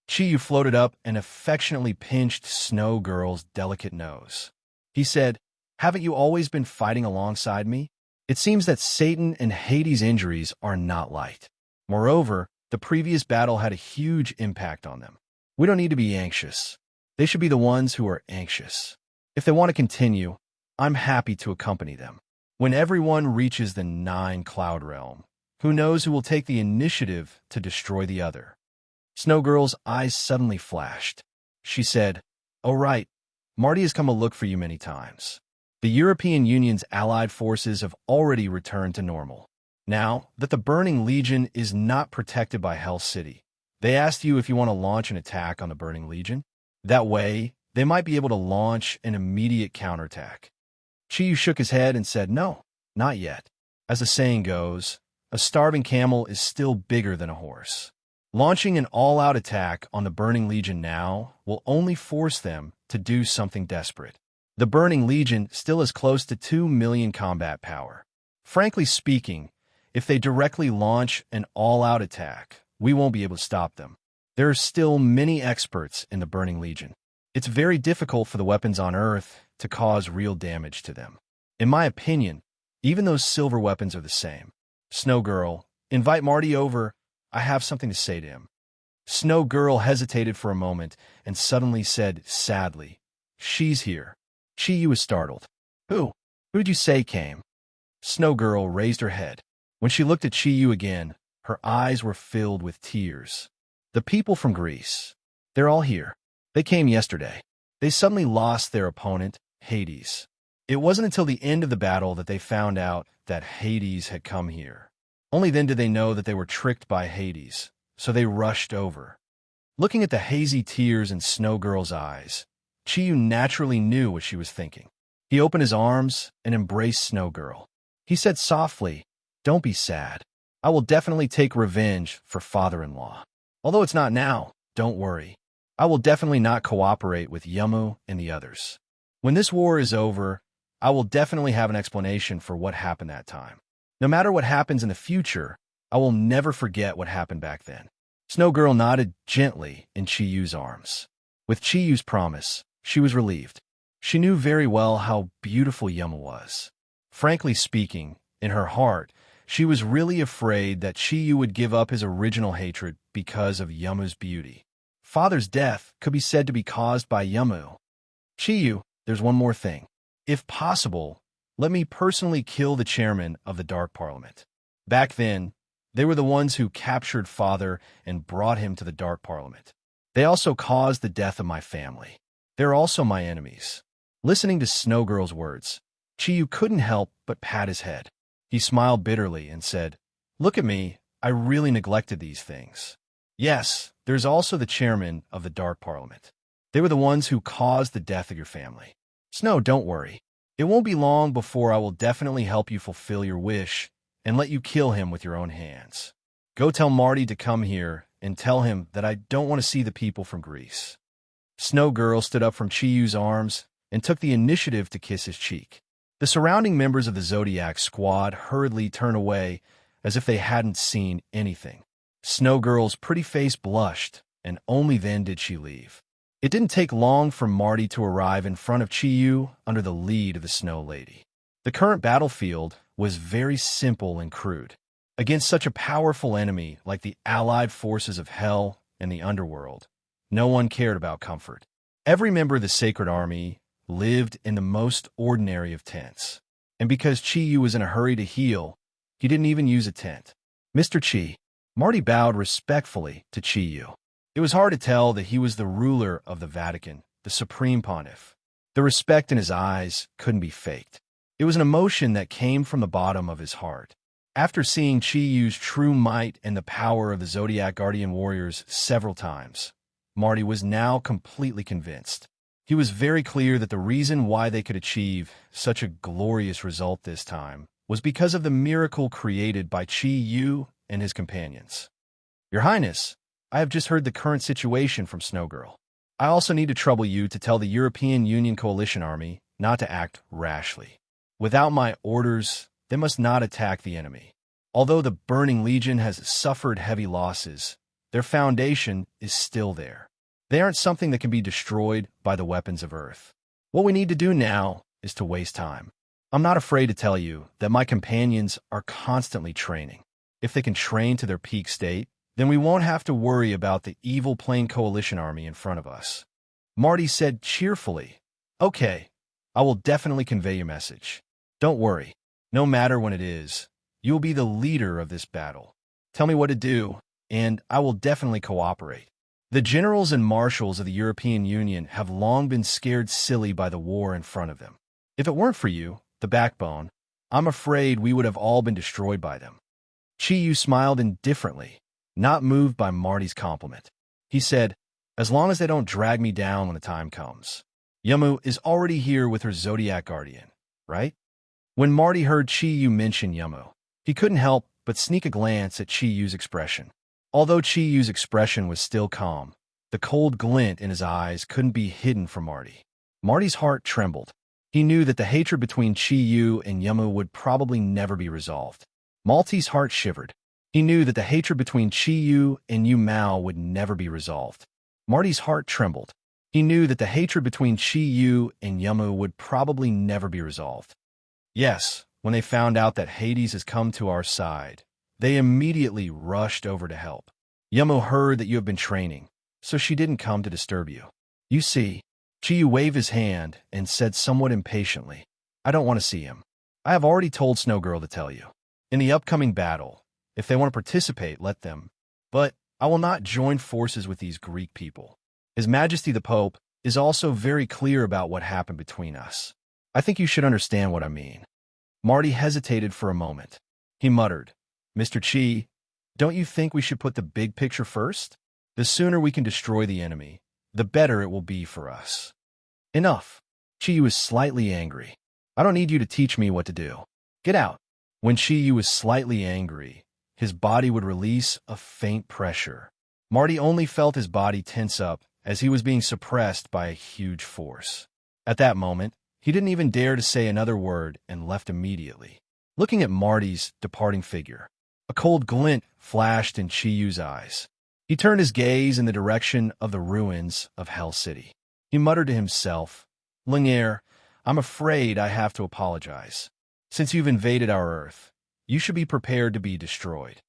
Chi-Yu floated up and affectionately pinched Snow Girl's delicate nose. He said, "Haven't you always been fighting alongside me? It seems that Satan and Hades' injuries are not light. Moreover, the previous battle had a huge impact on them. We don't need to be anxious. They should be the ones who are anxious. If they want to continue, I'm happy to accompany them. When everyone reaches the 9 Cloud Realm, who knows who will take the initiative to destroy the other?" Snow Girl's eyes suddenly flashed. She said, "Oh right, Marty has come to look for you many times. The European Union's allied forces have already returned to normal. Now that the Burning Legion is not protected by Hell City, they asked you if you want to launch an attack on the Burning Legion. That way, they might be able to launch an immediate counterattack." Chi-Yu shook his head and said, "No, not yet. As the saying goes, a starving camel is still bigger than a horse. Launching an all-out attack on the Burning Legion now will only force them to do something desperate. The Burning Legion still has close to 2 million combat power. Frankly speaking, if they directly launch an all-out attack, we won't be able to stop them. There are still many experts in the Burning Legion. It's very difficult for the weapons on Earth to cause real damage to them. In my opinion, even those silver weapons are the same. Snow Girl, invite Marty over. I have something to say to him." Snow Girl hesitated for a moment and suddenly said sadly, "She's here." Chi-Yu was startled. Who? Who did you say came? Snow Girl raised her head. When she looked at Chi-Yu again, her eyes were filled with tears. The people from Greece. They're all here. They came yesterday. They suddenly lost their opponent, Hades. It wasn't until the end of the battle that they found out that Hades had come here. Only then did they know that they were tricked by Hades, so they rushed over. Looking at the hazy tears in Snow Girl's eyes, Chi-Yu naturally knew what she was thinking. He opened his arms and embraced Snow Girl. He said softly, "Don't be sad. I will definitely take revenge for father-in-law. Although it's not now, don't worry. I will definitely not cooperate with Yamu and the others. When this war is over, I will definitely have an explanation for what happened that time. No matter what happens in the future, I will never forget what happened back then." Snow Girl nodded gently in Chi-Yu's arms. With Chi-Yu's promise, she was relieved. She knew very well how beautiful Yamu was. Frankly speaking, in her heart, she was really afraid that Chi-Yu would give up his original hatred because of Yamu's beauty. Father's death could be said to be caused by Yamu. Chi-Yu, there's one more thing. If possible, let me personally kill the chairman of the Dark Parliament. Back then, they were the ones who captured Father and brought him to the Dark Parliament. They also caused the death of my family. They're also my enemies. Listening to Snow Girl's words, Chi-Yu couldn't help but pat his head. He smiled bitterly and said, "Look at me, I really neglected these things. Yes, there's also the chairman of the Dark Parliament. They were the ones who caused the death of your family. Snow, don't worry. It won't be long before I will definitely help you fulfill your wish and let you kill him with your own hands. Go tell Marty to come here and tell him that I don't want to see the people from Greece." Snow Girl stood up from Chi-Yu's arms and took the initiative to kiss his cheek. The surrounding members of the Zodiac squad hurriedly turned away as if they hadn't seen anything. Snow Girl's pretty face blushed, and only then did she leave. It didn't take long for Marty to arrive in front of Chi-Yu under the lead of the Snow Lady. The current battlefield was very simple and crude. Against such a powerful enemy like the allied forces of Hell and the Underworld, no one cared about comfort. Every member of the Sacred Army lived in the most ordinary of tents. And because Chi-Yu was in a hurry to heal, he didn't even use a tent. "Mr. Chi," Marty bowed respectfully to Chi-Yu. It was hard to tell that he was the ruler of the Vatican, the Supreme Pontiff. The respect in his eyes couldn't be faked. It was an emotion that came from the bottom of his heart. After seeing Chi-Yu's true might and the power of the Zodiac Guardian Warriors several times, Marty was now completely convinced. He was very clear that the reason why they could achieve such a glorious result this time was because of the miracle created by Chi-Yu and his companions. "Your Highness, I have just heard the current situation from Snow Girl. I also need to trouble you to tell the European Union Coalition Army not to act rashly. Without my orders, they must not attack the enemy. Although the Burning Legion has suffered heavy losses, their foundation is still there. They aren't something that can be destroyed by the weapons of Earth. What we need to do now is to waste time. I'm not afraid to tell you that my companions are constantly training. If they can train to their peak state, then we won't have to worry about the evil Plain Coalition Army in front of us." Marty said cheerfully, "Okay, I will definitely convey your message. Don't worry, no matter when it is, you will be the leader of this battle. Tell me what to do, and I will definitely cooperate. The generals and marshals of the European Union have long been scared silly by the war in front of them. If it weren't for you, the backbone, I'm afraid we would have all been destroyed by them." Chi-Yu smiled indifferently, not moved by Marty's compliment. He said, "As long as they don't drag me down when the time comes. Yamu is already here with her Zodiac Guardian, right?" When Marty heard Chi-Yu mention Yamu, he couldn't help but sneak a glance at Chi-Yu's expression. Although Chi-Yu's expression was still calm, the cold glint in his eyes couldn't be hidden from Marty. Marty's heart trembled. He knew that the hatred between Chi-Yu and Yamu would probably never be resolved. Malty's heart shivered. He knew that the hatred between Chi-Yu and Yu Mao would never be resolved. Marty's heart trembled. He knew that the hatred between Chi-Yu and Yamu would probably never be resolved. Yes, when they found out that Hades has come to our side, they immediately rushed over to help. Yumo heard that you have been training, so she didn't come to disturb you. You see, Chiyu waved his hand and said somewhat impatiently, I don't want to see him. I have already told Snow Girl to tell you. In the upcoming battle, if they want to participate, let them. But I will not join forces with these Greek people. His Majesty the Pope is also very clear about what happened between us. I think you should understand what I mean. Marty hesitated for a moment. He muttered, Mr. Chi, don't you think we should put the big picture first? The sooner we can destroy the enemy, the better it will be for us. Enough. Chi was slightly angry. I don't need you to teach me what to do. Get out. When Chi was slightly angry, his body would release a faint pressure. Marty only felt his body tense up as he was being suppressed by a huge force. At that moment, he didn't even dare to say another word and left immediately. Looking at Marty's departing figure, a cold glint flashed in Chiyu's eyes. He turned his gaze in the direction of the ruins of Hell City. He muttered to himself, Ling'er, I'm afraid I have to apologize. Since you've invaded our Earth, you should be prepared to be destroyed.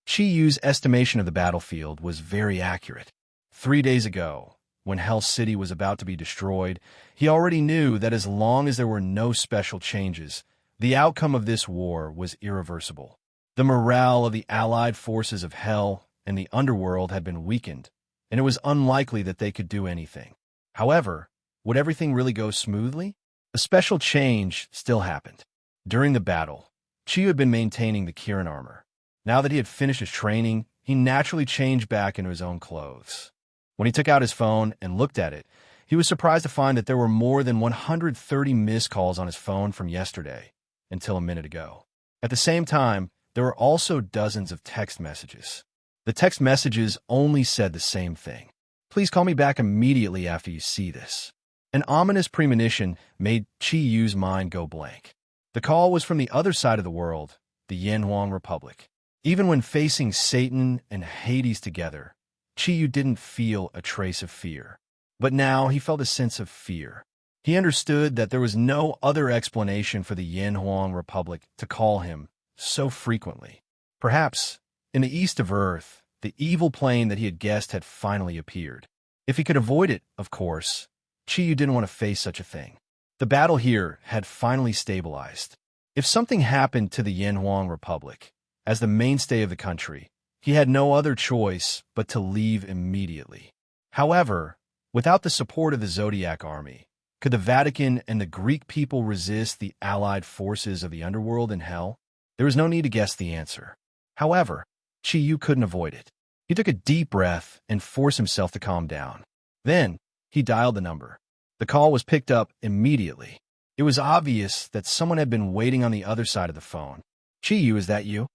Chiyu's estimation of the battlefield was very accurate. 3 days ago, when Hell City was about to be destroyed, he already knew that as long as there were no special changes, the outcome of this war was irreversible. The morale of the allied forces of Hell and the underworld had been weakened, and it was unlikely that they could do anything. However, would everything really go smoothly? A special change still happened. During the battle, Chiyu had been maintaining the Kirin armor. Now that he had finished his training, he naturally changed back into his own clothes. When he took out his phone and looked at it, he was surprised to find that there were more than 130 missed calls on his phone from yesterday until a minute ago. At the same time, there were also dozens of text messages. The text messages only said the same thing. Please call me back immediately after you see this. An ominous premonition made Chiyu's mind go blank. The call was from the other side of the world, the Yanhuang Republic. Even when facing Satan and Hades together, Chiyu didn't feel a trace of fear. But now he felt a sense of fear. He understood that there was no other explanation for the Yanhuang Republic to call him so frequently. Perhaps, in the east of Earth, the evil plane that he had guessed had finally appeared. If he could avoid it, of course, Chiyu didn't want to face such a thing. The battle here had finally stabilized. If something happened to the Yanhuang Republic, as the mainstay of the country, he had no other choice but to leave immediately. However, without the support of the Zodiac army, could the Vatican and the Greek people resist the allied forces of the underworld and hell? There was no need to guess the answer. However, Chiyu couldn't avoid it. He took a deep breath and forced himself to calm down. Then, he dialed the number. The call was picked up immediately. It was obvious that someone had been waiting on the other side of the phone. Chiyu, is that you?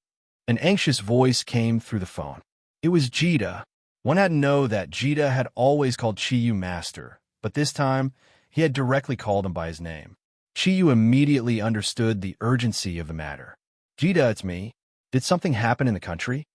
An anxious voice came through the phone. It was Jita. One had to know that Jita had always called Chiyu Master, but this time, he had directly called him by his name. Chiyu immediately understood the urgency of the matter. Jita, it's me. Did something happen in the country?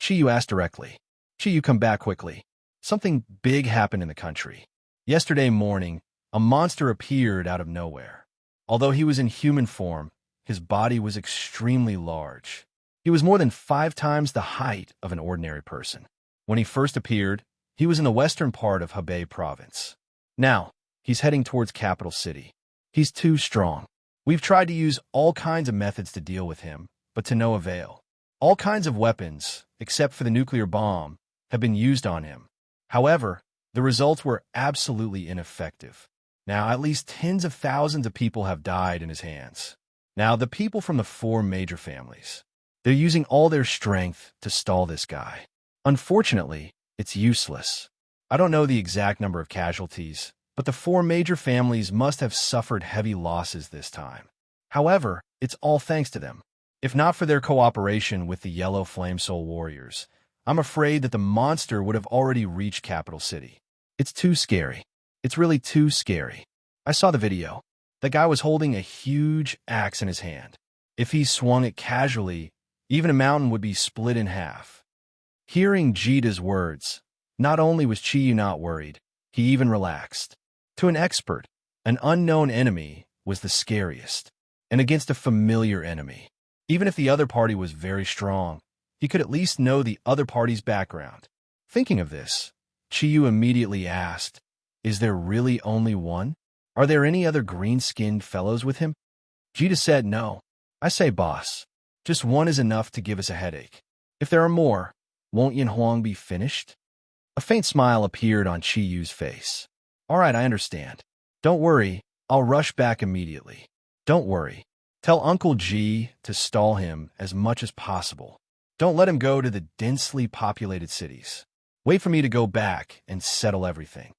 Chiyu asked directly. Chiyu, come back quickly. Something big happened in the country. Yesterday morning, a monster appeared out of nowhere. Although he was in human form, his body was extremely large. He was more than 5 times the height of an ordinary person. When he first appeared, he was in the western part of Hebei province. Now, he's heading towards capital city. He's too strong. We've tried to use all kinds of methods to deal with him, but to no avail. All kinds of weapons, except for the nuclear bomb, have been used on him. However, the results were absolutely ineffective. Now, at least tens of thousands of people have died in his hands. Now, the people from the 4 major families, they're using all their strength to stall this guy. Unfortunately, it's useless. I don't know the exact number of casualties, but the 4 major families must have suffered heavy losses this time. However, it's all thanks to them. If not for their cooperation with the Yellow Flame Soul Warriors, I'm afraid that the monster would have already reached Capital City. It's too scary. It's really too scary. I saw the video. The guy was holding a huge axe in his hand. If he swung it casually, even a mountain would be split in half. Hearing Jita's words, not only was Chiyu not worried, he even relaxed. To an expert, an unknown enemy was the scariest, and against a familiar enemy. Even if the other party was very strong, he could at least know the other party's background. Thinking of this, Chiyu immediately asked, "Is there really only one? Are there any other green-skinned fellows with him?" Jita said, "No. I say, boss, just one is enough to give us a headache. If there are more, won't Yin Huang be finished?" A faint smile appeared on Chiyu's face. "All right, I understand. Don't worry, I'll rush back immediately. Don't worry. Tell Uncle G to stall him as much as possible. Don't let him go to the densely populated cities. Wait for me to go back and settle everything."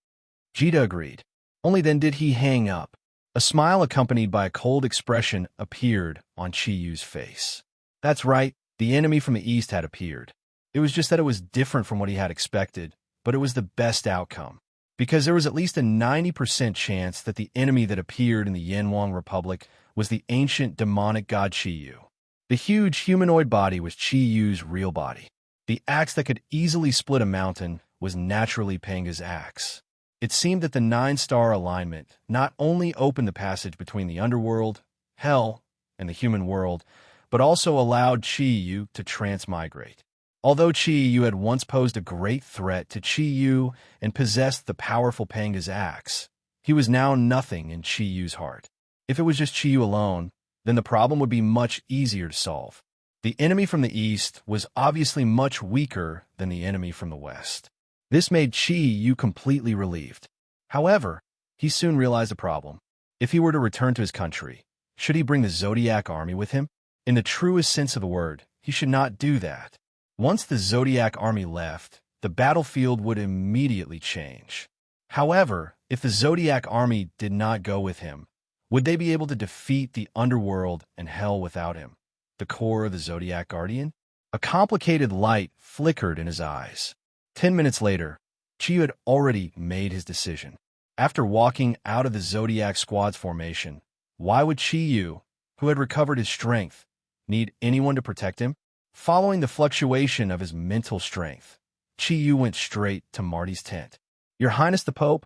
Jita agreed. Only then did he hang up. A smile accompanied by a cold expression appeared on Chiyu's face. That's right, the enemy from the east had appeared. It was just that it was different from what he had expected, but it was the best outcome, because there was at least a 90% chance that the enemy that appeared in the Yanwang Republic was the ancient demonic god Chiyu. The huge humanoid body was Chiyu's real body. The axe that could easily split a mountain was naturally Panga's axe. It seemed that the 9-star alignment not only opened the passage between the underworld, hell, and the human world, but also allowed Chiyu to transmigrate. Although Chiyu had once posed a great threat to Chiyu and possessed the powerful Panga's axe, he was now nothing in Chiyu's heart. If it was just Chiyu alone, then the problem would be much easier to solve. The enemy from the east was obviously much weaker than the enemy from the west. This made Chiyu completely relieved. However, he soon realized the problem. If he were to return to his country, should he bring the Zodiac army with him? In the truest sense of the word, he should not do that. Once the Zodiac army left, the battlefield would immediately change. However, if the Zodiac army did not go with him, would they be able to defeat the underworld and hell without him? The core of the Zodiac Guardian? A complicated light flickered in his eyes. 10 minutes later, Chiyu had already made his decision. After walking out of the Zodiac squad's formation, why would Chiyu, who had recovered his strength, need anyone to protect him? Following the fluctuation of his mental strength, Chiyu went straight to Marty's tent. "Your Highness the Pope,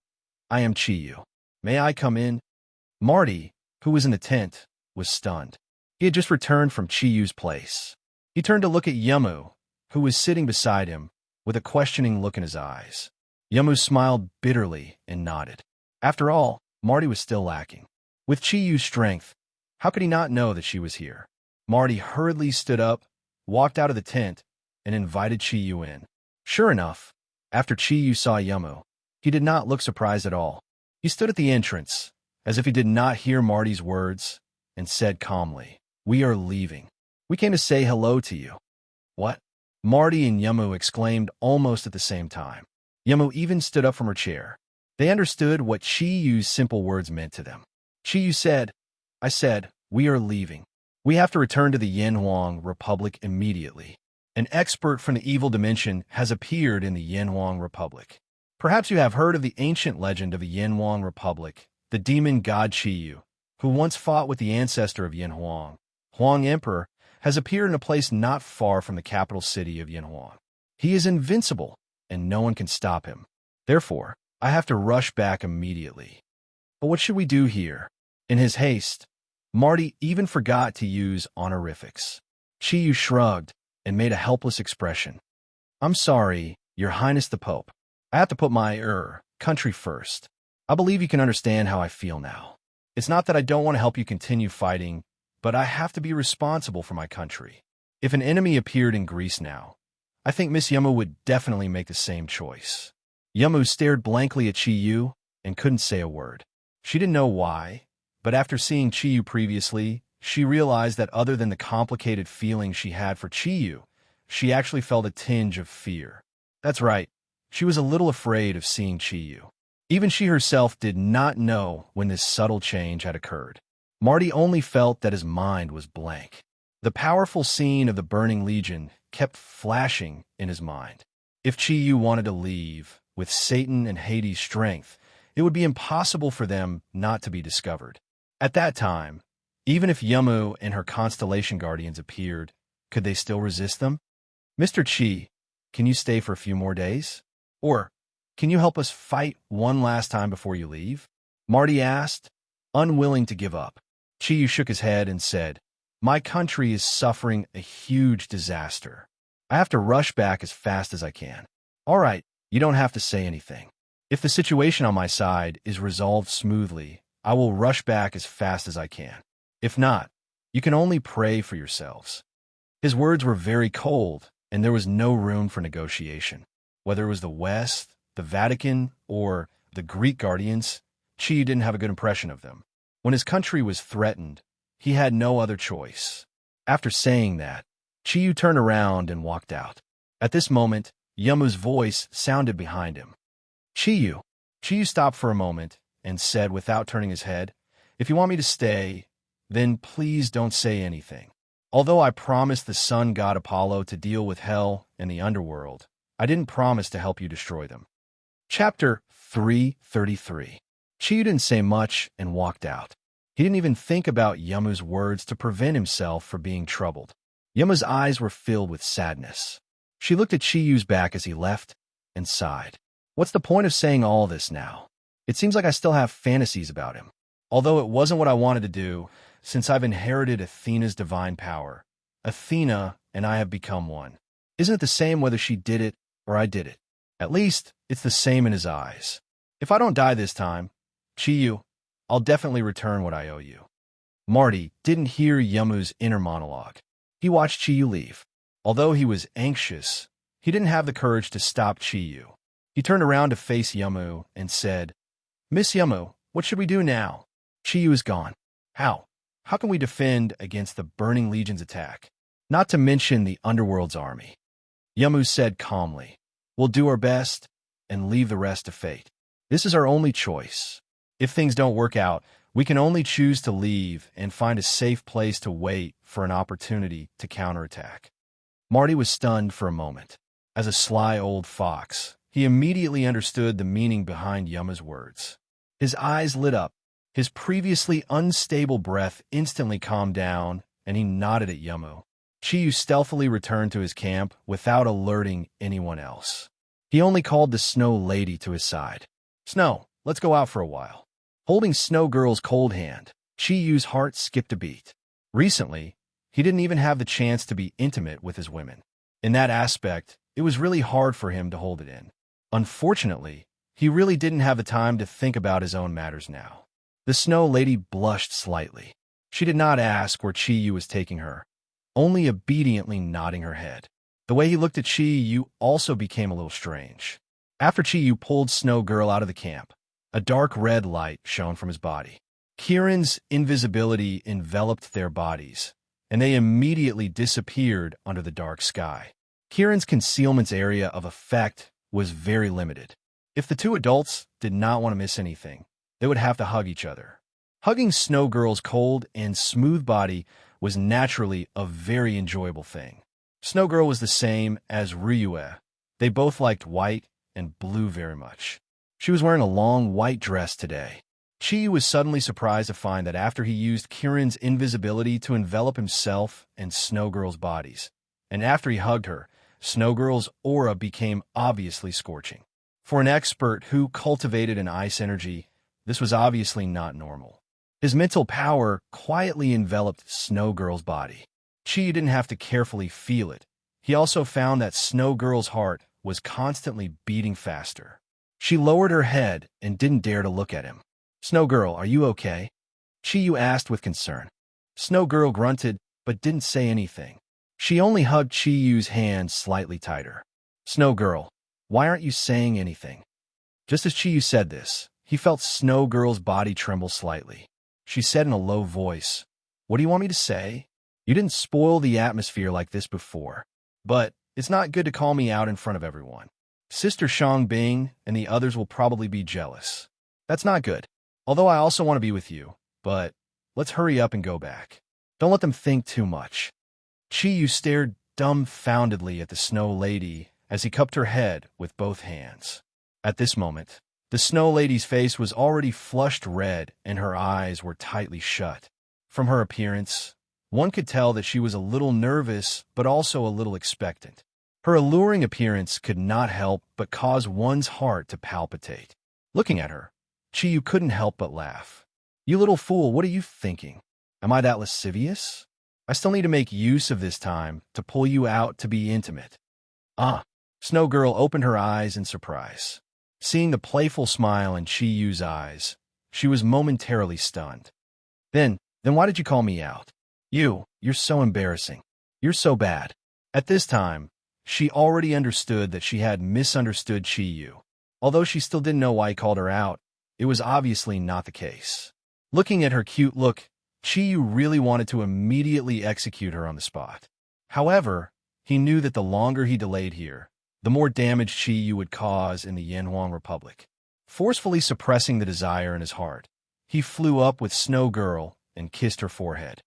I am Chiyu. May I come in?" Marty, who was in the tent, was stunned. He had just returned from Chiyu's place. He turned to look at Yamu, who was sitting beside him, with a questioning look in his eyes. Yamu smiled bitterly and nodded. After all, Marty was still lacking. With Chiyu's strength, how could he not know that she was here? Marty hurriedly stood up, walked out of the tent, and invited Chiyu in. Sure enough, after Chiyu saw Yamu, he did not look surprised at all. He stood at the entrance, as if he did not hear Marty's words, and said calmly, "We are leaving. We came to say hello to you." "What?" Marty and Yamu exclaimed almost at the same time. Yamu even stood up from her chair. They understood what Chiyu's simple words meant to them. Chiyu said, "I said, we are leaving. We have to return to the Yanhuang Republic immediately. An expert from the evil dimension has appeared in the Yanhuang Republic. Perhaps you have heard of the ancient legend of the Yanhuang Republic, the demon god Chiyu, who once fought with the ancestor of Yanhuang, Huang Emperor, has appeared in a place not far from the capital city of Yanhuang. He is invincible, and no one can stop him. Therefore, I have to rush back immediately. But what should we do here?" In his haste, Marty even forgot to use honorifics. Chiyu shrugged and made a helpless expression. "I'm sorry, Your Highness the Pope. I have to put my, country first. I believe you can understand how I feel now. It's not that I don't want to help you continue fighting, but I have to be responsible for my country. If an enemy appeared in Greece now, I think Miss Yamu would definitely make the same choice." Yamu stared blankly at Chiyu and couldn't say a word. She didn't know why, but after seeing Chiyu previously, she realized that other than the complicated feeling she had for Chiyu, she actually felt a tinge of fear. That's right, she was a little afraid of seeing Chiyu. Even she herself did not know when this subtle change had occurred. Marty only felt that his mind was blank. The powerful scene of the Burning Legion kept flashing in his mind. If Chiyu wanted to leave, with Satan and Hades' strength, it would be impossible for them not to be discovered. At that time, even if Yamu and her constellation guardians appeared, could they still resist them? "Mr. Chi, can you stay for a few more days? Or can you help us fight one last time before you leave?" Marty asked, unwilling to give up. Chiyu shook his head and said, "My country is suffering a huge disaster. I have to rush back as fast as I can. All right, you don't have to say anything. If the situation on my side is resolved smoothly, I will rush back as fast as I can. If not, you can only pray for yourselves. His words were very cold, and there was no room for negotiation. Whether it was the West, the Vatican, or the Greek guardians, Chi didn't have a good impression of them. When his country was threatened, he had no other choice. After saying that, Chi turned around and walked out. At this moment, Yamu's voice sounded behind him. Chi stopped for a moment and said without turning his head, "If you want me to stay, then please don't say anything. Although I promised the sun god Apollo to deal with hell and the underworld, I didn't promise to help you destroy them." Chapter 333. Chi didn't say much and walked out. He didn't even think about Yamu's words to prevent himself from being troubled. Yamu's eyes were filled with sadness. She looked at Chiyu's back as he left and sighed. What's the point of saying all this now? It seems like I still have fantasies about him. Although it wasn't what I wanted to do, since I've inherited Athena's divine power. Athena and I have become one. Isn't it the same whether she did it or I did it? At least, it's the same in his eyes. If I don't die this time, Chiyu, I'll definitely return what I owe you. Marty didn't hear Yamu's inner monologue. He watched Chiyu leave. Although he was anxious, he didn't have the courage to stop Chiyu. He turned around to face Yamu and said, "Miss Yamu, what should we do now? Chiyu is gone. How? How can we defend against the Burning Legion's attack? Not to mention the Underworld's army." Yamu said calmly, "We'll do our best and leave the rest to fate. This is our only choice. If things don't work out, we can only choose to leave and find a safe place to wait for an opportunity to counterattack." Marty was stunned for a moment. As a sly old fox, he immediately understood the meaning behind Yamu's words. His eyes lit up. His previously unstable breath instantly calmed down, and he nodded at Yamu. Chiyu stealthily returned to his camp without alerting anyone else. He only called the Snow Lady to his side. "Snow, let's go out for a while." Holding Snow Girl's cold hand, Chiyu's heart skipped a beat. Recently, he didn't even have the chance to be intimate with his women. In that aspect, it was really hard for him to hold it in. Unfortunately, he really didn't have the time to think about his own matters now. The Snow Lady blushed slightly. She did not ask where Chiyu was taking her, only obediently nodding her head. The way he looked at Chiyu also became a little strange. After Chiyu pulled Snow Girl out of the camp, a dark red light shone from his body. Kieran's invisibility enveloped their bodies, and they immediately disappeared under the dark sky. Kieran's concealment's area of effect was very limited. If the two adults did not want to miss anything, they would have to hug each other. Hugging Snow Girl's cold and smooth body was naturally a very enjoyable thing. Snow Girl was the same as Ryue. They both liked white and blue very much. She was wearing a long white dress today. Chi was suddenly surprised to find that after he used Kieran's invisibility to envelop himself and Snow Girl's bodies, and after he hugged her, Snow Girl's aura became obviously scorching. For an expert who cultivated an ice energy, this was obviously not normal. His mental power quietly enveloped Snow Girl's body. Chi didn't have to carefully feel it. He also found that Snow Girl's heart was constantly beating faster. She lowered her head and didn't dare to look at him. "Snow Girl, are you okay?" Chiyu asked with concern. Snow Girl grunted, but didn't say anything. She only hugged Chiyu's hand slightly tighter. "Snow Girl, why aren't you saying anything?" Just as Chiyu said this, he felt Snow Girl's body tremble slightly. She said in a low voice, "What do you want me to say? You didn't spoil the atmosphere like this before. But it's not good to call me out in front of everyone. Sister Bing and the others will probably be jealous. That's not good. Although I also want to be with you, but let's hurry up and go back. Don't let them think too much." Chiyu stared dumbfoundedly at the Snow Lady as he cupped her head with both hands. At this moment, the Snow Lady's face was already flushed red and her eyes were tightly shut. From her appearance, one could tell that she was a little nervous but also a little expectant. Her alluring appearance could not help but cause one's heart to palpitate. Looking at her, Chiyu couldn't help but laugh. "You little fool, what are you thinking? Am I that lascivious? I still need to make use of this time to pull you out to be intimate. Ah. Snow Girl opened her eyes in surprise. Seeing the playful smile in Chi Yu's eyes, she was momentarily stunned. Then why did you call me out? You're so embarrassing. You're so bad. At this time, she already understood that she had misunderstood Chi Yu. Although she still didn't know why he called her out, it was obviously not the case. Looking at her cute look, Chi Yu really wanted to immediately execute her on the spot. However, he knew that the longer he delayed here, the more damage Chi Yu would cause in the Yanhuang Republic. Forcefully suppressing the desire in his heart, he flew up with Snow Girl and kissed her forehead.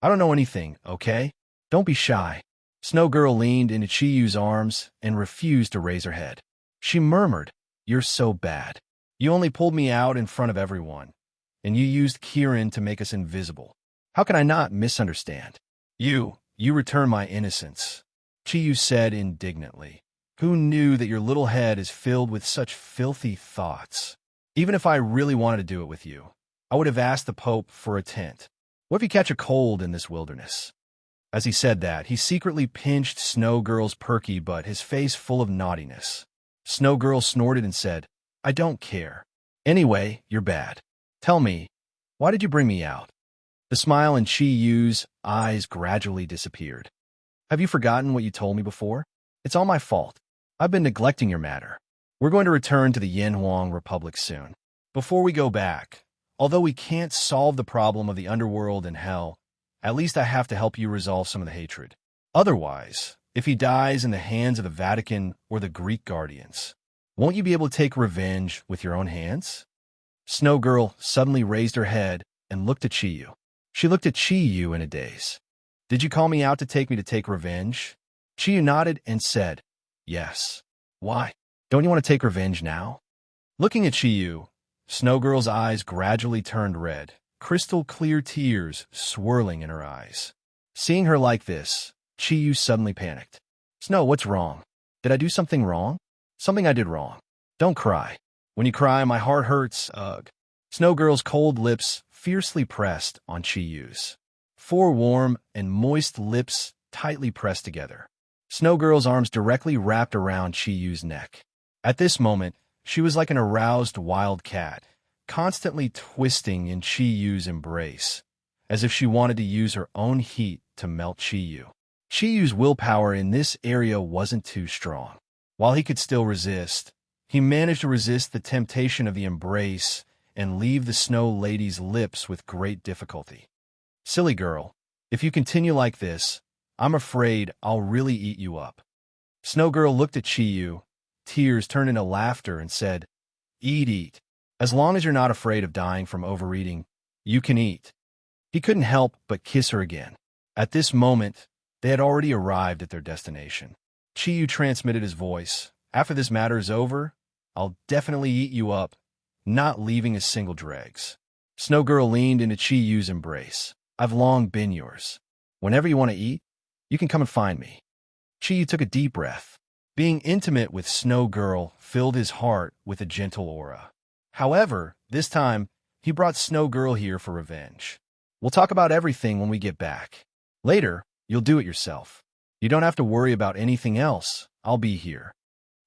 I don't know anything, okay? Don't be shy. Snow Girl leaned into Chi Yu's arms and refused to raise her head. She murmured, You're so bad. You only pulled me out in front of everyone, and you used Kirin to make us invisible. How can I not misunderstand? You return my innocence, Chi Yu said indignantly. Who knew that your little head is filled with such filthy thoughts? Even if I really wanted to do it with you, I would have asked the Pope for a tent. What if you catch a cold in this wilderness? As he said that, he secretly pinched Snow Girl's perky butt, his face full of naughtiness. Snow Girl snorted and said, I don't care. Anyway, you're bad. Tell me, why did you bring me out? The smile in Chi Yu's eyes gradually disappeared. Have you forgotten what you told me before? It's all my fault. I've been neglecting your matter. We're going to return to the Yanhuang Republic soon. Before we go back, although we can't solve the problem of the underworld and hell, at least I have to help you resolve some of the hatred. Otherwise, if he dies in the hands of the Vatican or the Greek guardians, won't you be able to take revenge with your own hands? Snow Girl suddenly raised her head and looked at Chi Yu. She looked at Chi Yu in a daze. Did you call me out to take revenge? Chi Yu nodded and said, Yes. Why? Don't you want to take revenge now? Looking at Chi Yu, Snow Girl's eyes gradually turned red, crystal clear tears swirling in her eyes. Seeing her like this, Chi Yu suddenly panicked. Snow, what's wrong? Did I do something wrong? Something I did wrong. Don't cry. When you cry, my heart hurts, ugh. Snow Girl's cold lips fiercely pressed on Chi Yu's. Four warm and moist lips tightly pressed together. Snow Girl's arms directly wrapped around Chi Yu's neck. At this moment, she was like an aroused wild cat, constantly twisting in Chi Yu's embrace, as if she wanted to use her own heat to melt Chi Yu. Chi Yu's willpower in this area wasn't too strong. While he could still resist, he managed to resist the temptation of the embrace and leave the Snow Lady's lips with great difficulty. Silly girl, if you continue like this, I'm afraid I'll really eat you up. Snow Girl looked at Chi Yu, tears turned into laughter, and said, Eat. As long as you're not afraid of dying from overeating, you can eat. He couldn't help but kiss her again. At this moment, they had already arrived at their destination. Chi Yu transmitted his voice. After this matter is over, I'll definitely eat you up, not leaving a single dregs. Snow Girl leaned into Chi Yu's embrace. I've long been yours. Whenever you want to eat, you can come and find me. Chi Yu took a deep breath. Being intimate with Snow Girl filled his heart with a gentle aura. However, this time, he brought Snow Girl here for revenge. We'll talk about everything when we get back. Later, you'll do it yourself. You don't have to worry about anything else. I'll be here.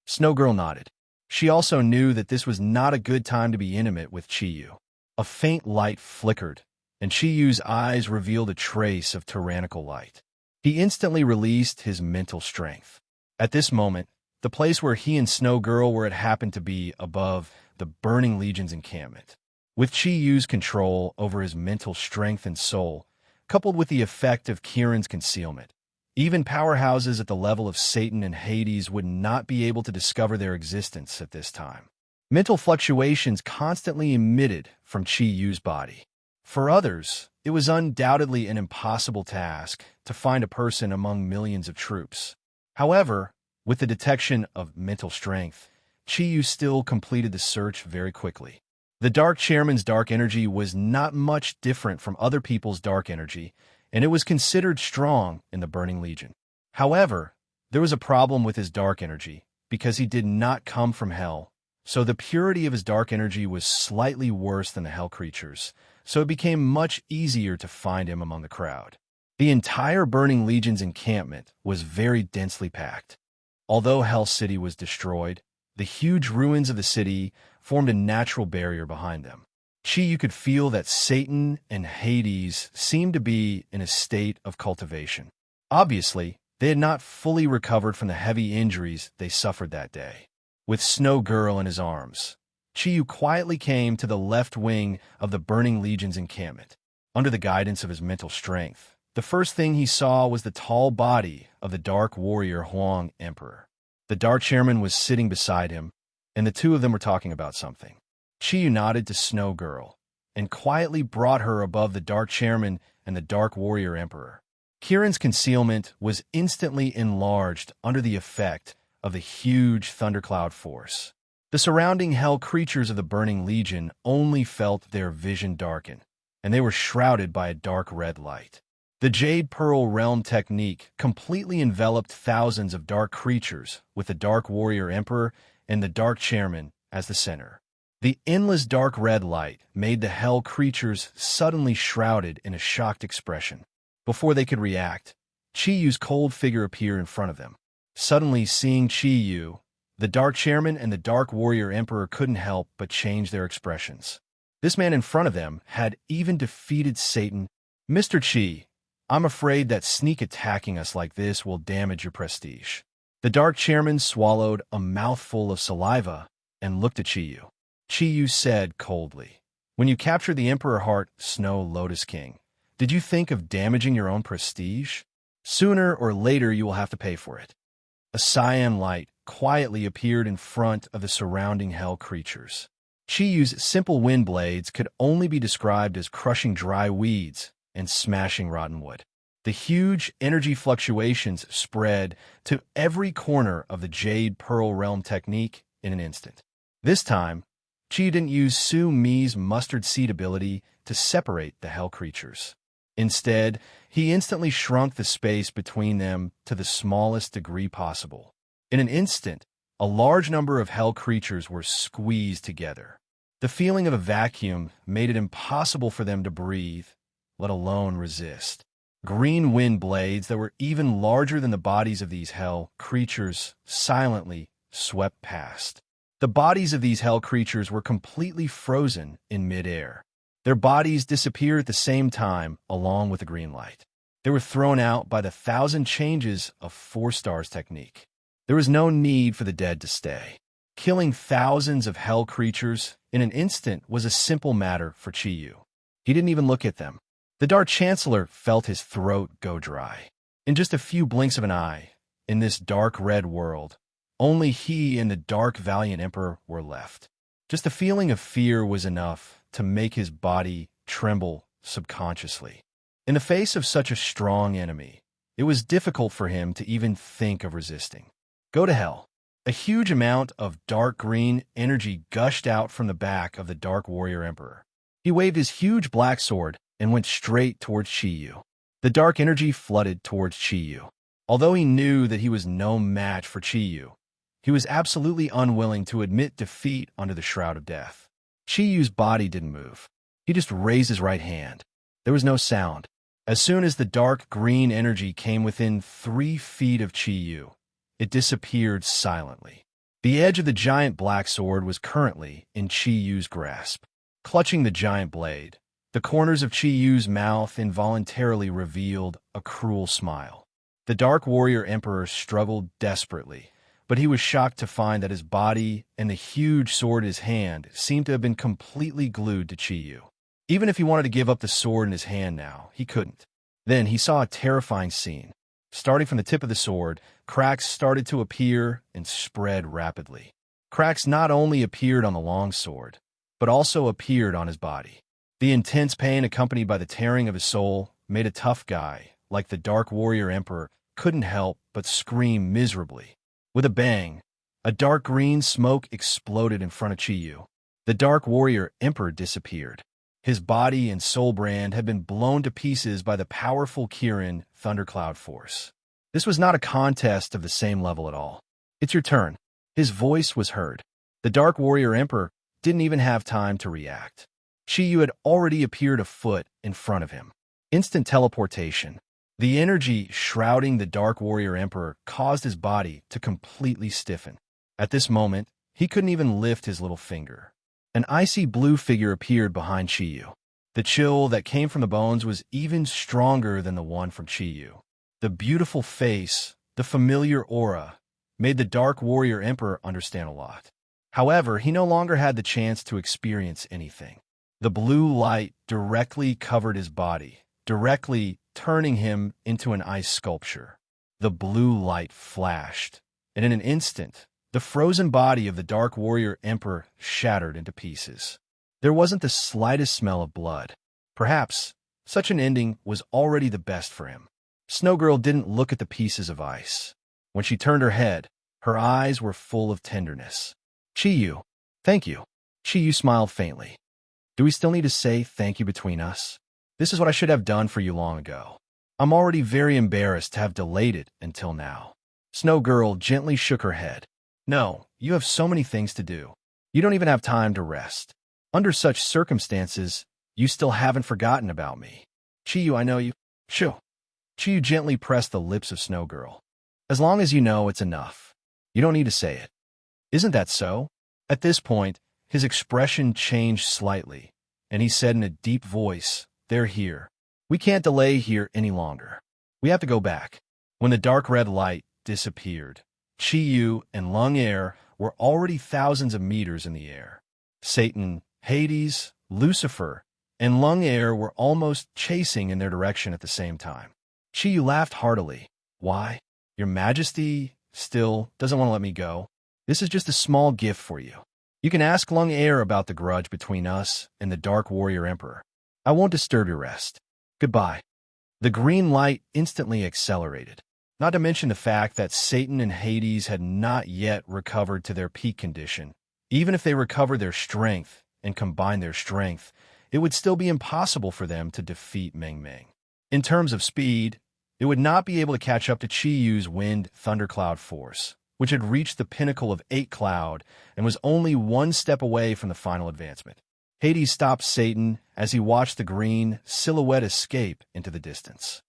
Snow Girl nodded. She also knew that this was not a good time to be intimate with Chi Yu. A faint light flickered, and Chi Yu's eyes revealed a trace of tyrannical light. He instantly released his mental strength. At this moment, the place where he and Snow Girl were happened to be above the Burning Legion's encampment. With Chi Yu's control over his mental strength and soul, coupled with the effect of Kirin's concealment, even powerhouses at the level of Satan and Hades would not be able to discover their existence at this time. Mental fluctuations constantly emitted from Chi Yu's body. For others, it was undoubtedly an impossible task to find a person among millions of troops. However, with the detection of mental strength, Chi Yu still completed the search very quickly. The Dark Chairman's dark energy was not much different from other people's dark energy, and it was considered strong in the Burning Legion. However, there was a problem with his dark energy, because he did not come from hell, so the purity of his dark energy was slightly worse than the hell creatures, so it became much easier to find him among the crowd. The entire Burning Legion's encampment was very densely packed. Although Hell City was destroyed, the huge ruins of the city formed a natural barrier behind them. You could feel that Satan and Hades seemed to be in a state of cultivation. Obviously, they had not fully recovered from the heavy injuries they suffered that day. With Snow Girl in his arms, Chiyu quietly came to the left wing of the Burning Legion's encampment. Under the guidance of his mental strength, the first thing he saw was the tall body of the Dark Warrior Huang Emperor. The Dark Chairman was sitting beside him, and the two of them were talking about something. Chiyu nodded to Snow Girl and quietly brought her above the Dark Chairman and the Dark Warrior Emperor. Kirin's concealment was instantly enlarged under the effect of the huge thundercloud force. The surrounding hell creatures of the Burning Legion only felt their vision darken, and they were shrouded by a dark red light. The Jade Pearl Realm technique completely enveloped thousands of dark creatures with the Dark Warrior Emperor and the Dark Chairman as the center. The endless dark red light made the hell creatures suddenly shrouded in a shocked expression. Before they could react, Chiyu's cold figure appeared in front of them. Suddenly seeing Chiyu, the Dark Chairman and the Dark Warrior Emperor couldn't help but change their expressions. This man in front of them had even defeated Satan. "Mr. Chi, I'm afraid that sneak attacking us like this will damage your prestige." The Dark Chairman swallowed a mouthful of saliva and looked at Chiyu. Chiyu said coldly, "When you captured the Emperor Heart, Snow Lotus King, did you think of damaging your own prestige? Sooner or later you will have to pay for it." A cyan light quietly appeared in front of the surrounding hell creatures. Chiyu's simple wind blades could only be described as crushing dry weeds and smashing rotten wood. The huge energy fluctuations spread to every corner of the Jade Pearl Realm technique in an instant. This time, Chiyu didn't use Su Mi's mustard seed ability to separate the hell creatures. Instead, he instantly shrunk the space between them to the smallest degree possible. In an instant, a large number of hell creatures were squeezed together. The feeling of a vacuum made it impossible for them to breathe, let alone resist. Green wind blades that were even larger than the bodies of these hell creatures silently swept past. The bodies of these hell creatures were completely frozen in midair. Their bodies disappeared at the same time, along with the green light. They were thrown out by the 1,000 changes of 4 stars technique. There was no need for the dead to stay. Killing thousands of hell creatures in an instant was a simple matter for Chiyu. He didn't even look at them. The Dark Chancellor felt his throat go dry. In just a few blinks of an eye, in this dark red world, only he and the Dark Valiant Emperor were left. Just the feeling of fear was enough to make his body tremble subconsciously. In the face of such a strong enemy, it was difficult for him to even think of resisting. Go to hell. A huge amount of dark green energy gushed out from the back of the Dark Warrior Emperor. He waved his huge black sword and went straight towards Chiyu. The dark energy flooded towards Chiyu. Although he knew that he was no match for Chiyu, he was absolutely unwilling to admit defeat under the Shroud of Death. Chiyu's body didn't move. He just raised his right hand. There was no sound. As soon as the dark green energy came within 3 feet of Chiyu, it disappeared silently. The edge of the giant black sword was currently in Chiyu's grasp. Clutching the giant blade, the corners of Chiyu's mouth involuntarily revealed a cruel smile. The Dark Warrior Emperor struggled desperately, but he was shocked to find that his body and the huge sword in his hand seemed to have been completely glued to Chiyu. Even if he wanted to give up the sword in his hand now, he couldn't. Then he saw a terrifying scene. Starting from the tip of the sword, cracks started to appear and spread rapidly. Cracks not only appeared on the long sword, but also appeared on his body. The intense pain accompanied by the tearing of his soul made a tough guy, like the Dark Warrior Emperor, couldn't help but scream miserably. With a bang, a dark green smoke exploded in front of Chiyu. The Dark Warrior Emperor disappeared. His body and soul brand had been blown to pieces by the powerful Kirin thundercloud force. This was not a contest of the same level at all. "It's your turn." His voice was heard. The Dark Warrior Emperor didn't even have time to react. Chiyu had already appeared a foot in front of him. Instant teleportation. The energy shrouding the Dark Warrior Emperor caused his body to completely stiffen. At this moment, he couldn't even lift his little finger. An icy blue figure appeared behind Chiyu. The chill that came from the bones was even stronger than the one from Chiyu. The beautiful face, the familiar aura, made the Dark Warrior Emperor understand a lot. However, he no longer had the chance to experience anything. The blue light directly covered his body, directly turning him into an ice sculpture. The blue light flashed, and in an instant, the frozen body of the Dark Warrior Emperor shattered into pieces. There wasn't the slightest smell of blood. Perhaps such an ending was already the best for him. Snowgirl didn't look at the pieces of ice. When she turned her head, her eyes were full of tenderness. Chiyu, thank you. Chiyu smiled faintly. Do we still need to say thank you between us? This is what I should have done for you long ago. I'm already very embarrassed to have delayed it until now. Snowgirl gently shook her head. No, you have so many things to do. You don't even have time to rest. Under such circumstances, you still haven't forgotten about me. Chiyu, I know you. Shoo. Chiyu gently pressed the lips of Snowgirl. As long as you know, it's enough. You don't need to say it. Isn't that so? At this point, his expression changed slightly, and he said in a deep voice, They're here. We can't delay here any longer. We have to go back. When the dark red light disappeared, Chiyu and Lung Air were already thousands of meters in the air. Satan, Hades, Lucifer, and Lung Air were almost chasing in their direction at the same time. Chiyu laughed heartily. Why? Your Majesty still doesn't want to let me go? This is just a small gift for you. You can ask Lung Air about the grudge between us and the Dark Warrior Emperor. I won't disturb your rest. Goodbye. The green light instantly accelerated, not to mention the fact that Satan and Hades had not yet recovered to their peak condition. Even if they recovered their strength and combined their strength, it would still be impossible for them to defeat Meng Meng. In terms of speed, it would not be able to catch up to Chiyu's wind thundercloud force, which had reached the pinnacle of 8 Cloud and was only one step away from the final advancement. Hades stopped Satan as he watched the green silhouette escape into the distance.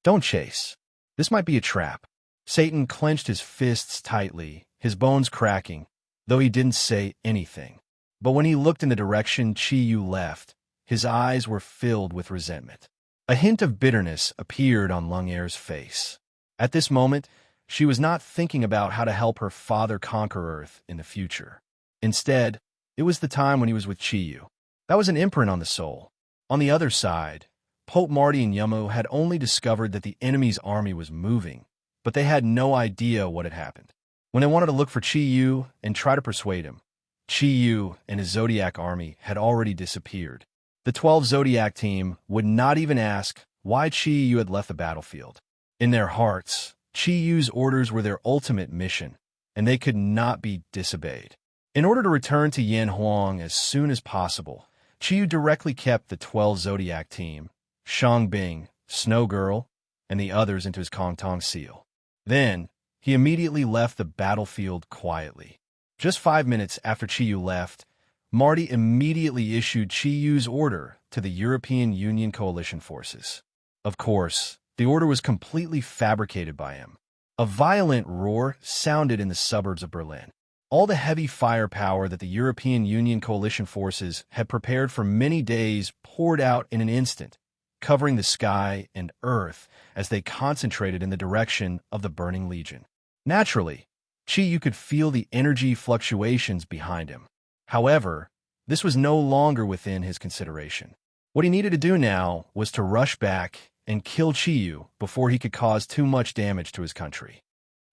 Don't chase. This might be a trap. Satan clenched his fists tightly, his bones cracking, though he didn't say anything. But when he looked in the direction Chiyu left, his eyes were filled with resentment. A hint of bitterness appeared on Lung Air's face. At this moment, she was not thinking about how to help her father conquer Earth in the future. Instead, it was the time when he was with Chiyu. That was an imprint on the soul. On the other side, Pope Marty and Yumu had only discovered that the enemy's army was moving, but they had no idea what had happened. When they wanted to look for Chiyu and try to persuade him, Chiyu and his Zodiac army had already disappeared. The 12 Zodiac team would not even ask why Chiyu had left the battlefield. In their hearts, Chiyu's orders were their ultimate mission, and they could not be disobeyed. In order to return to Yanhuang as soon as possible, Chiyu directly kept the 12 Zodiac team, Shangbing, Snowgirl, and the others into his Kongtong seal. Then, he immediately left the battlefield quietly. Just 5 minutes after Chiyu left, Marty immediately issued Chiyu's order to the European Union coalition forces. Of course, the order was completely fabricated by him. A violent roar sounded in the suburbs of Berlin. All the heavy firepower that the European Union coalition forces had prepared for many days poured out in an instant, covering the sky and earth as they concentrated in the direction of the burning legion. Naturally, Chiyu could feel the energy fluctuations behind him. However, this was no longer within his consideration. What he needed to do now was to rush back and kill Chiyu before he could cause too much damage to his country.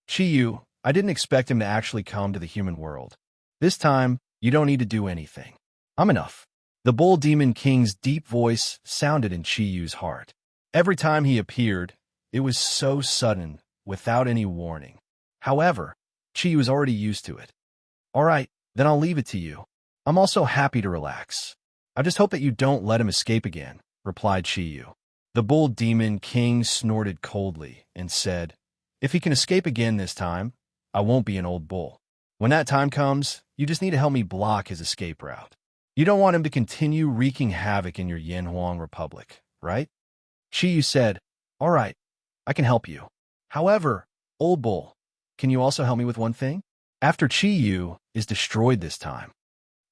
Chiyu, I didn't expect him to actually come to the human world. This time, you don't need to do anything. I'm enough. The Bull Demon King's deep voice sounded in Chiyu's heart. Every time he appeared, it was so sudden, without any warning. However, Chiyu was already used to it. All right, then I'll leave it to you. I'm also happy to relax. I just hope that you don't let him escape again, replied Chiyu. The Bull Demon King snorted coldly and said, If he can escape again this time, I won't be an old bull. When that time comes, you just need to help me block his escape route. You don't want him to continue wreaking havoc in your Yanhuang Republic, right? Chiyu said, All right, I can help you. However, old bull, can you also help me with one thing? After Chi Yu is destroyed this time.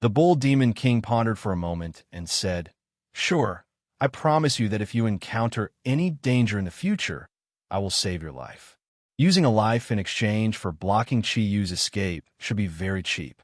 The bull demon king pondered for a moment and said, Sure, I promise you that if you encounter any danger in the future, I will save your life. Using a life in exchange for blocking Chi Yu's escape should be very cheap.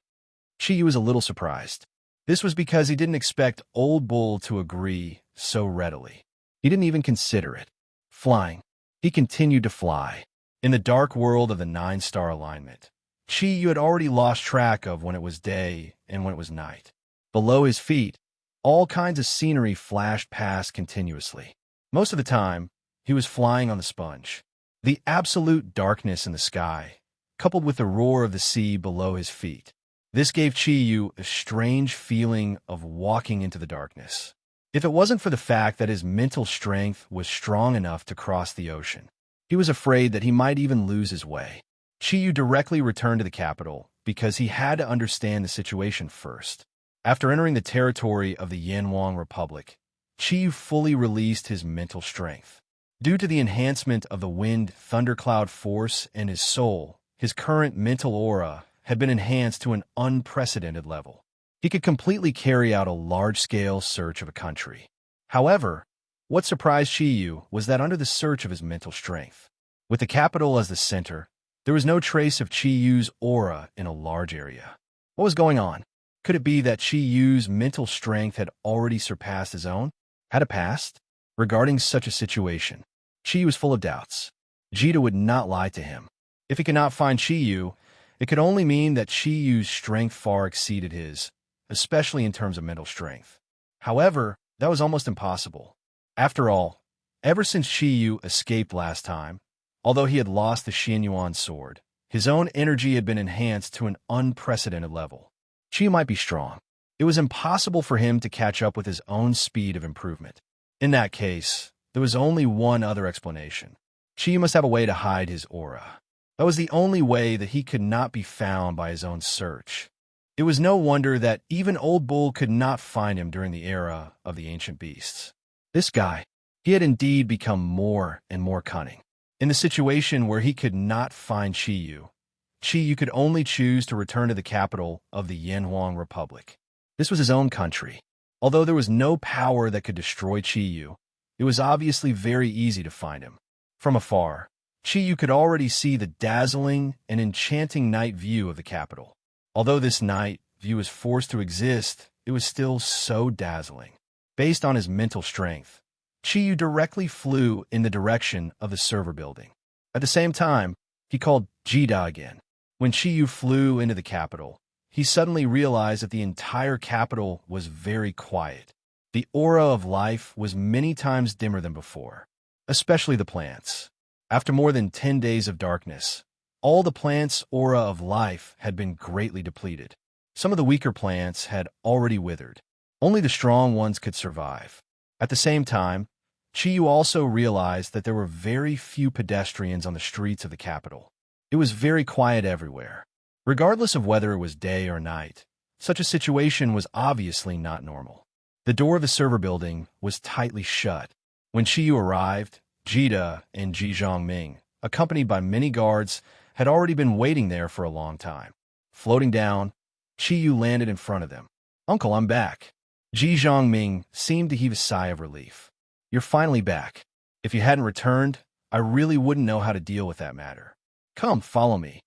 Chi Yu was a little surprised. This was because he didn't expect Old Bull to agree so readily. He didn't even consider it. Flying. He continued to fly. In the dark world of the 9-star alignment, Chi Yu had already lost track of when it was day and when it was night. Below his feet, all kinds of scenery flashed past continuously. Most of the time, he was flying on the sponge. The absolute darkness in the sky, coupled with the roar of the sea below his feet. This gave Chi Yu a strange feeling of walking into the darkness. If it wasn't for the fact that his mental strength was strong enough to cross the ocean, he was afraid that he might even lose his way. Chi Yu directly returned to the capital because he had to understand the situation first. After entering the territory of the Yanhuang Republic, Chi Yu fully released his mental strength. Due to the enhancement of the wind thundercloud force in his soul, his current mental aura had been enhanced to an unprecedented level. He could completely carry out a large-scale search of a country. However, what surprised Chi Yu was that under the search of his mental strength, with the capital as the center, there was no trace of Chi Yu's aura in a large area. What was going on? Could it be that Chi Yu's mental strength had already surpassed his own? Had it passed? Regarding such a situation, Chi Yu was full of doubts. Jita would not lie to him. If he could not find Chi Yu, it could only mean that Chi Yu's strength far exceeded his, especially in terms of mental strength. However, that was almost impossible. After all, ever since Chi Yu escaped last time, although he had lost the Xianyuan sword, his own energy had been enhanced to an unprecedented level. Chi Yu might be strong. It was impossible for him to catch up with his own speed of improvement. In that case, there was only one other explanation. Chi Yu must have a way to hide his aura. That was the only way that he could not be found by his own search. It was no wonder that even Old Bull could not find him during the era of the ancient beasts. This guy, he had indeed become more and more cunning. In the situation where he could not find Chi Yu could only choose to return to the capital of the Yanhuang Republic. This was his own country. Although there was no power that could destroy Chi Yu, it was obviously very easy to find him. From afar, Chi Yu could already see the dazzling and enchanting night view of the capital. Although this night view was forced to exist, it was still so dazzling. Based on his mental strength, Chi Yu directly flew in the direction of the server building. At the same time, he called Jida again. When Chi Yu flew into the capital, he suddenly realized that the entire capital was very quiet. The aura of life was many times dimmer than before, especially the plants. After more than 10 days of darkness, all the plants' aura of life had been greatly depleted. Some of the weaker plants had already withered. Only the strong ones could survive. At the same time, Chi Yu also realized that there were very few pedestrians on the streets of the capital. It was very quiet everywhere. Regardless of whether it was day or night, such a situation was obviously not normal. The door of the server building was tightly shut. When Chi Yu arrived, Jita and Ji Zhongming, accompanied by many guards, had already been waiting there for a long time. Floating down, Chi Yu landed in front of them. "Uncle, I'm back." Ji Zhongming seemed to heave a sigh of relief. "You're finally back. If you hadn't returned, I really wouldn't know how to deal with that matter. Come, follow me."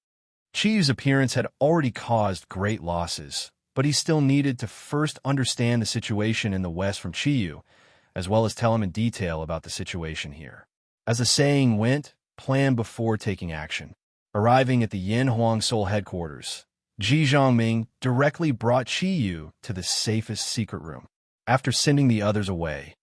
Chi Yu's appearance had already caused great losses, but he still needed to first understand the situation in the West from Chi Yu, as well as tell him in detail about the situation here. As the saying went, plan before taking action. Arriving at the Yanhuang Seoul headquarters, Ji Zhongming directly brought Chi Yu to the safest secret room. After sending the others away,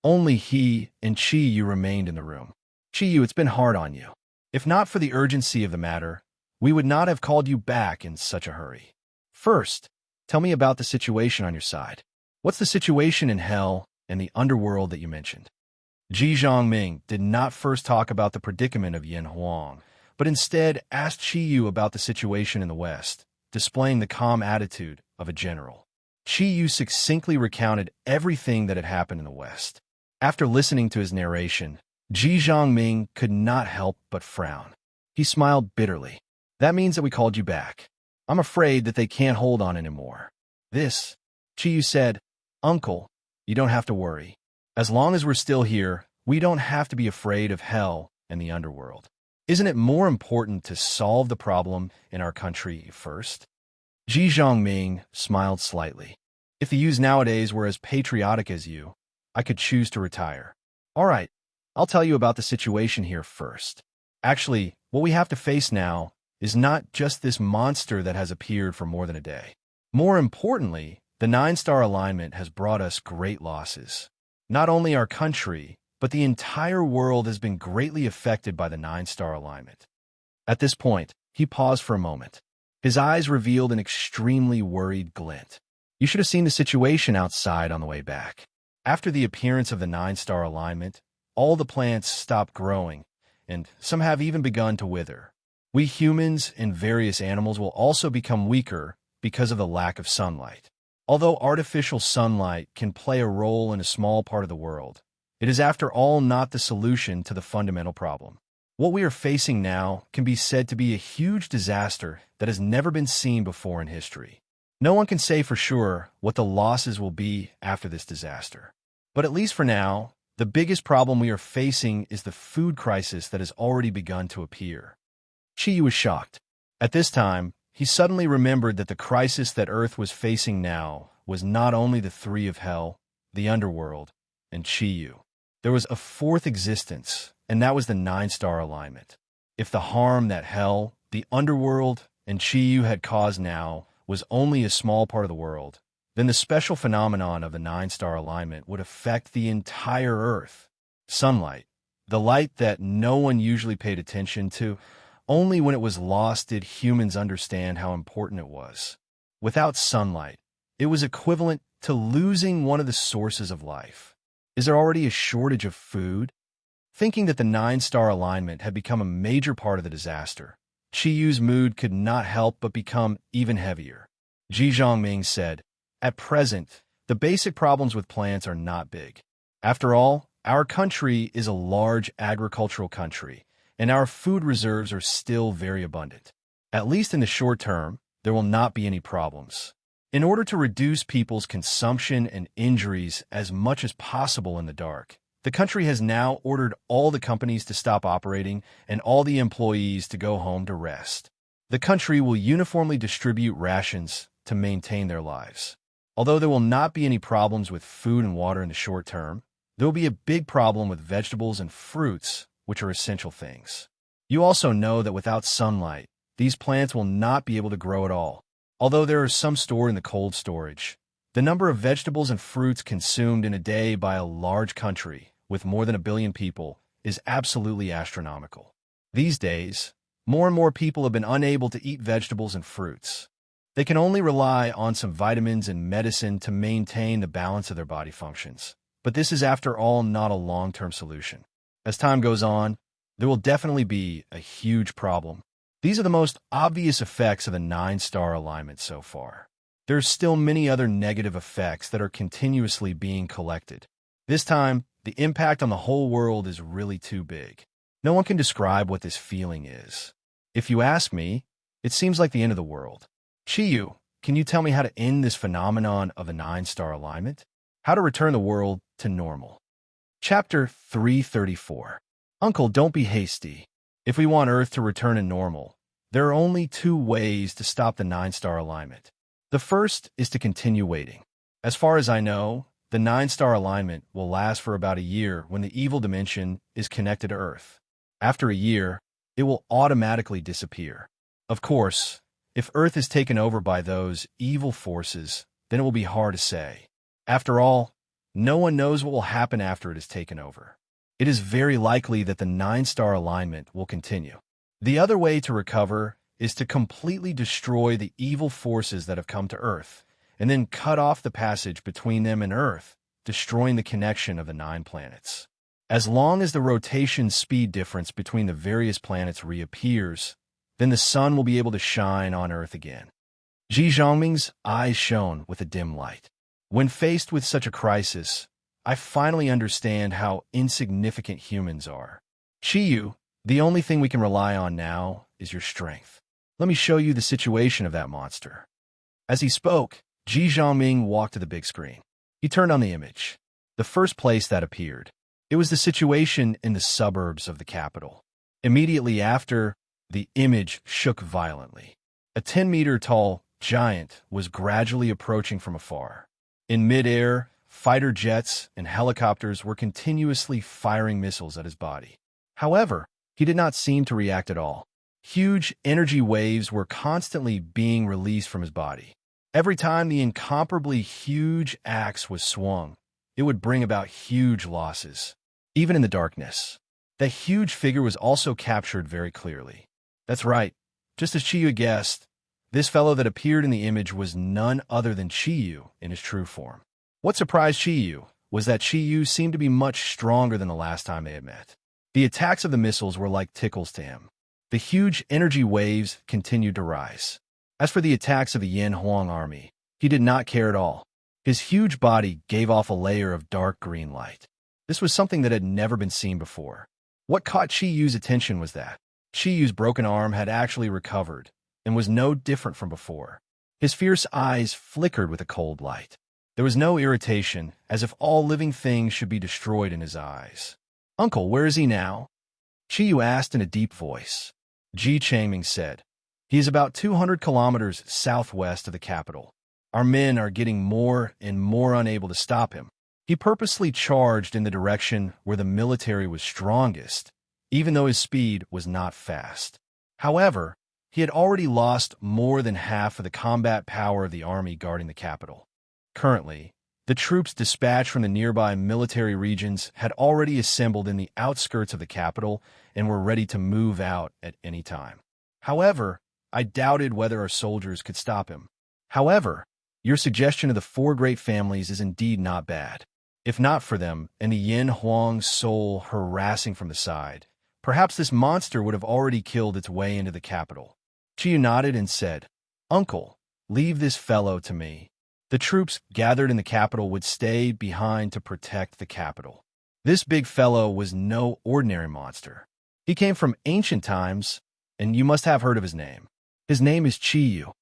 only he and Chi Yu remained in the room. "Chi Yu, it's been hard on you. If not for the urgency of the matter, we would not have called you back in such a hurry. First, tell me about the situation on your side. What's the situation in hell and the underworld that you mentioned?" Ji Zhongming did not first talk about the predicament of Yanhuang, but instead asked Chi Yu about the situation in the West, displaying the calm attitude of a general. Chi Yu succinctly recounted everything that had happened in the West. After listening to his narration, Ji Zhongming could not help but frown. He smiled bitterly. That means that we called you back. I'm afraid that they can't hold on anymore. This, Chiyu said, Uncle, you don't have to worry. As long as we're still here, we don't have to be afraid of hell and the underworld. Isn't it more important to solve the problem in our country first? Ji Zhongming smiled slightly. If the youths nowadays were as patriotic as you, I could choose to retire. All right, I'll tell you about the situation here first. Actually, what we have to face now is not just this monster that has appeared for more than a day. More importantly, the 9-star alignment has brought us great losses. Not only our country, but the entire world has been greatly affected by the 9-star alignment. At this point, he paused for a moment. His eyes revealed an extremely worried glint. You should have seen the situation outside on the way back. After the appearance of the 9-star alignment, all the plants stopped growing, and some have even begun to wither. We humans and various animals will also become weaker because of the lack of sunlight. Although artificial sunlight can play a role in a small part of the world, it is after all not the solution to the fundamental problem. What we are facing now can be said to be a huge disaster that has never been seen before in history. No one can say for sure what the losses will be after this disaster. But at least for now, the biggest problem we are facing is the food crisis that has already begun to appear. Chiyu was shocked. At this time, he suddenly remembered that the crisis that Earth was facing now was not only the three of hell, the underworld, and Chiyu. There was a fourth existence, and that was the 9-star alignment. If the harm that hell, the underworld, and Chiyu had caused now was only a small part of the world, then the special phenomenon of the 9-star alignment would affect the entire Earth. Sunlight, the light that no one usually paid attention to, only when it was lost did humans understand how important it was. Without sunlight, it was equivalent to losing one of the sources of life. Is there already a shortage of food? Thinking that the 9-star alignment had become a major part of the disaster, Chiyu's mood could not help but become even heavier. Ji Zhongming said, "At present, the basic problems with plants are not big. After all, our country is a large agricultural country, and our food reserves are still very abundant. At least in the short term, there will not be any problems. In order to reduce people's consumption and injuries as much as possible in the dark, the country has now ordered all the companies to stop operating and all the employees to go home to rest. The country will uniformly distribute rations to maintain their lives. Although there will not be any problems with food and water in the short term, there will be a big problem with vegetables and fruits, which are essential things. You also know that without sunlight, these plants will not be able to grow at all. Although there are some stored in the cold storage, the number of vegetables and fruits consumed in a day by a large country with more than 1 billion people is absolutely astronomical. These days, more and more people have been unable to eat vegetables and fruits. They can only rely on some vitamins and medicine to maintain the balance of their body functions. But this is, after all, not a long-term solution. As time goes on, there will definitely be a huge problem. These are the most obvious effects of the 9-star alignment so far. There are still many other negative effects that are continuously being collected. This time, the impact on the whole world is really too big. No one can describe what this feeling is. If you ask me, it seems like the end of the world. Chiyu, can you tell me how to end this phenomenon of the 9-star alignment? How to return the world to normal? Chapter 334. Uncle, don't be hasty. If we want Earth to return to normal, there are only 2 ways to stop the 9-star alignment. The first is to continue waiting. As far as I know, the 9-star alignment will last for about a year when the evil dimension is connected to Earth. After a year, it will automatically disappear. Of course, if Earth is taken over by those evil forces, then it will be hard to say. After all, no one knows what will happen after it is taken over. It is very likely that the 9-star alignment will continue. The other way to recover is to completely destroy the evil forces that have come to Earth, and then cut off the passage between them and Earth, destroying the connection of the 9 planets. As long as the rotation speed difference between the various planets reappears, then the sun will be able to shine on Earth again. Ji Zhongming's eyes shone with a dim light. When faced with such a crisis, I finally understand how insignificant humans are. Chiyu, the only thing we can rely on now is your strength. Let me show you the situation of that monster." As he spoke, Ji Zhongming walked to the big screen. He turned on the image. The first place that appeared. It was the situation in the suburbs of the capital. Immediately after, the image shook violently. A 10-meter-tall giant was gradually approaching from afar. In midair, fighter jets and helicopters were continuously firing missiles at his body. However, he did not seem to react at all. Huge energy waves were constantly being released from his body. Every time the incomparably huge axe was swung, it would bring about huge losses. Even in the darkness, the huge figure was also captured very clearly. That's right, just as Chiyu guessed, this fellow that appeared in the image was none other than Chiyu in his true form. What surprised Chiyu was that Chiyu seemed to be much stronger than the last time they had met. The attacks of the missiles were like tickles to him. The huge energy waves continued to rise. As for the attacks of the Yin Huang army, he did not care at all. His huge body gave off a layer of dark green light. This was something that had never been seen before. What caught Chiyu's attention was that Chiyu's broken arm had actually recovered and was no different from before. His fierce eyes flickered with a cold light. There was no irritation, as if all living things should be destroyed in his eyes. "Uncle, where is he now?" Chiyu asked in a deep voice. Ji Changming said, "He is about 200 kilometers southwest of the capital. Our men are getting more and more unable to stop him. He purposely charged in the direction where the military was strongest, even though his speed was not fast. However, he had already lost more than half of the combat power of the army guarding the capital. Currently, the troops dispatched from the nearby military regions had already assembled in the outskirts of the capital and were ready to move out at any time. However, I doubted whether our soldiers could stop him. However, your suggestion of the 4 great families is indeed not bad. If not for them and the Yin Huang soul harassing from the side, perhaps this monster would have already killed its way into the capital." Chiyu nodded and said, "Uncle, leave this fellow to me." The troops gathered in the capital would stay behind to protect the capital. This big fellow was no ordinary monster. He came from ancient times, and you must have heard of his name. His name is Chiyu.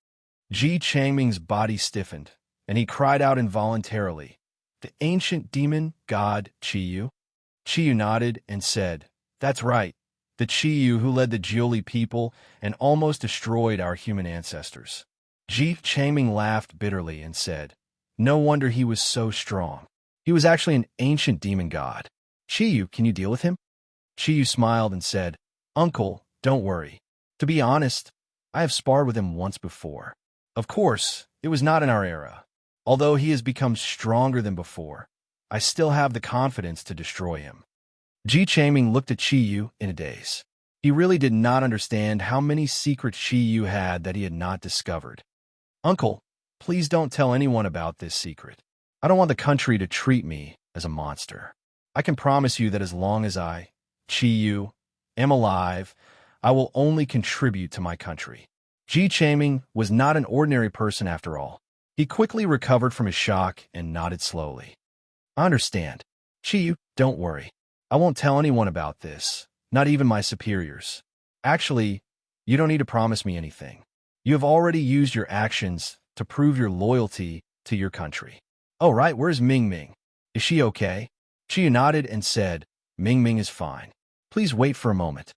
Ji Changming's body stiffened, and he cried out involuntarily, "The ancient demon god Chiyu?" Chiyu nodded and said, "That's right, the Chiyu who led the Jiuli people and almost destroyed our human ancestors." Ji Changming laughed bitterly and said, "No wonder he was so strong. He was actually an ancient demon god. Chiyu, can you deal with him?" Chiyu smiled and said, "Uncle, don't worry. To be honest, I have sparred with him once before. Of course, it was not in our era. Although he has become stronger than before, I still have the confidence to destroy him." Ji Changming looked at Chiyu in a daze. He really did not understand how many secrets Chiyu had that he had not discovered. "Uncle, please don't tell anyone about this secret. I don't want the country to treat me as a monster. I can promise you that as long as I, Chiyu, am alive, I will only contribute to my country." Ji Changming was not an ordinary person after all. He quickly recovered from his shock and nodded slowly. "I understand. Chiyu, don't worry. I won't tell anyone about this, not even my superiors. Actually, you don't need to promise me anything. You have already used your actions to prove your loyalty to your country." "Oh, right, where's Ming Ming? Is she okay?" Chiyu nodded and said, "Ming Ming is fine. Please wait for a moment."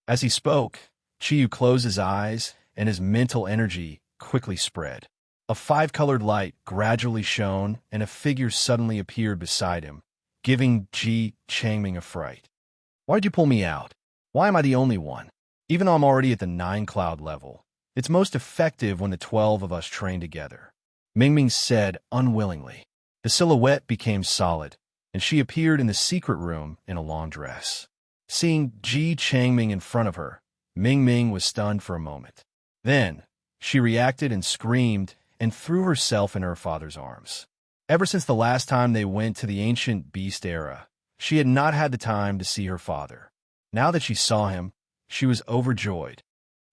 As he spoke, Chiyu closed his eyes and his mental energy quickly spread. A 5-colored light gradually shone and a figure suddenly appeared beside him, giving Ji Changming a fright. "Why did you pull me out? Why am I the only one? Even though I'm already at the 9-cloud level, it's most effective when the 12 of us train together," Ming Ming said unwillingly. The silhouette became solid, and she appeared in the secret room in a long dress. Seeing Ji Changming in front of her, Ming Ming was stunned for a moment. Then, she reacted and screamed and threw herself in her father's arms. Ever since the last time they went to the ancient beast era, she had not had the time to see her father. Now that she saw him, she was overjoyed.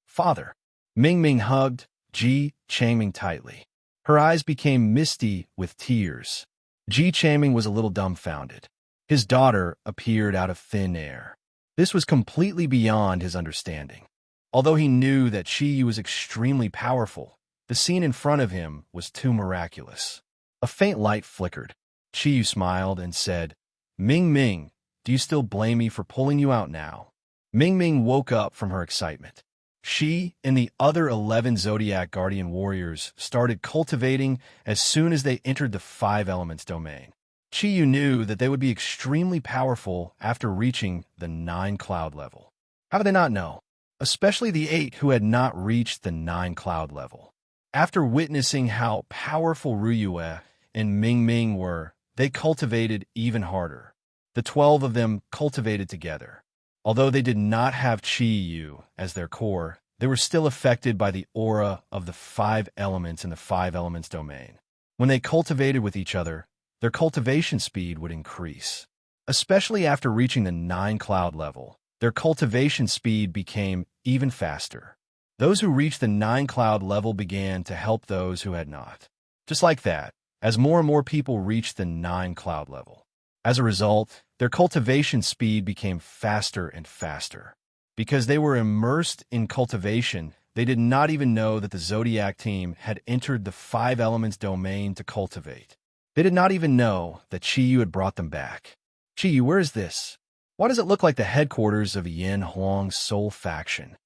"Father!" Ming Ming hugged Ji Changming tightly. Her eyes became misty with tears. Ji Chaming was a little dumbfounded. His daughter appeared out of thin air. This was completely beyond his understanding. Although he knew that Chi was extremely powerful, the scene in front of him was too miraculous. A faint light flickered. Chi smiled and said, "Ming Ming, do you still blame me for pulling you out now?" Ming Ming woke up from her excitement. She and the other 11 Zodiac Guardian Warriors started cultivating as soon as they entered the 5 Elements domain. Chi knew that they would be extremely powerful after reaching the 9 Cloud level. How did they not know? Especially the 8 who had not reached the 9 Cloud level. After witnessing how powerful Ruyue and Ming Ming were, they cultivated even harder. The 12 of them cultivated together. Although they did not have Chi as their core, they were still affected by the aura of the 5 elements in the 5 elements domain. When they cultivated with each other, their cultivation speed would increase. Especially after reaching the 9 cloud level, their cultivation speed became even faster. Those who reached the 9 cloud level began to help those who had not. Just like that, as more and more people reached the 9 cloud level. As a result, their cultivation speed became faster and faster. Because they were immersed in cultivation, they did not even know that the Zodiac team had entered the 5 elements domain to cultivate. They did not even know that Chi had brought them back. Chi, where is this? Why does it look like the headquarters of Yin Huang's soul faction?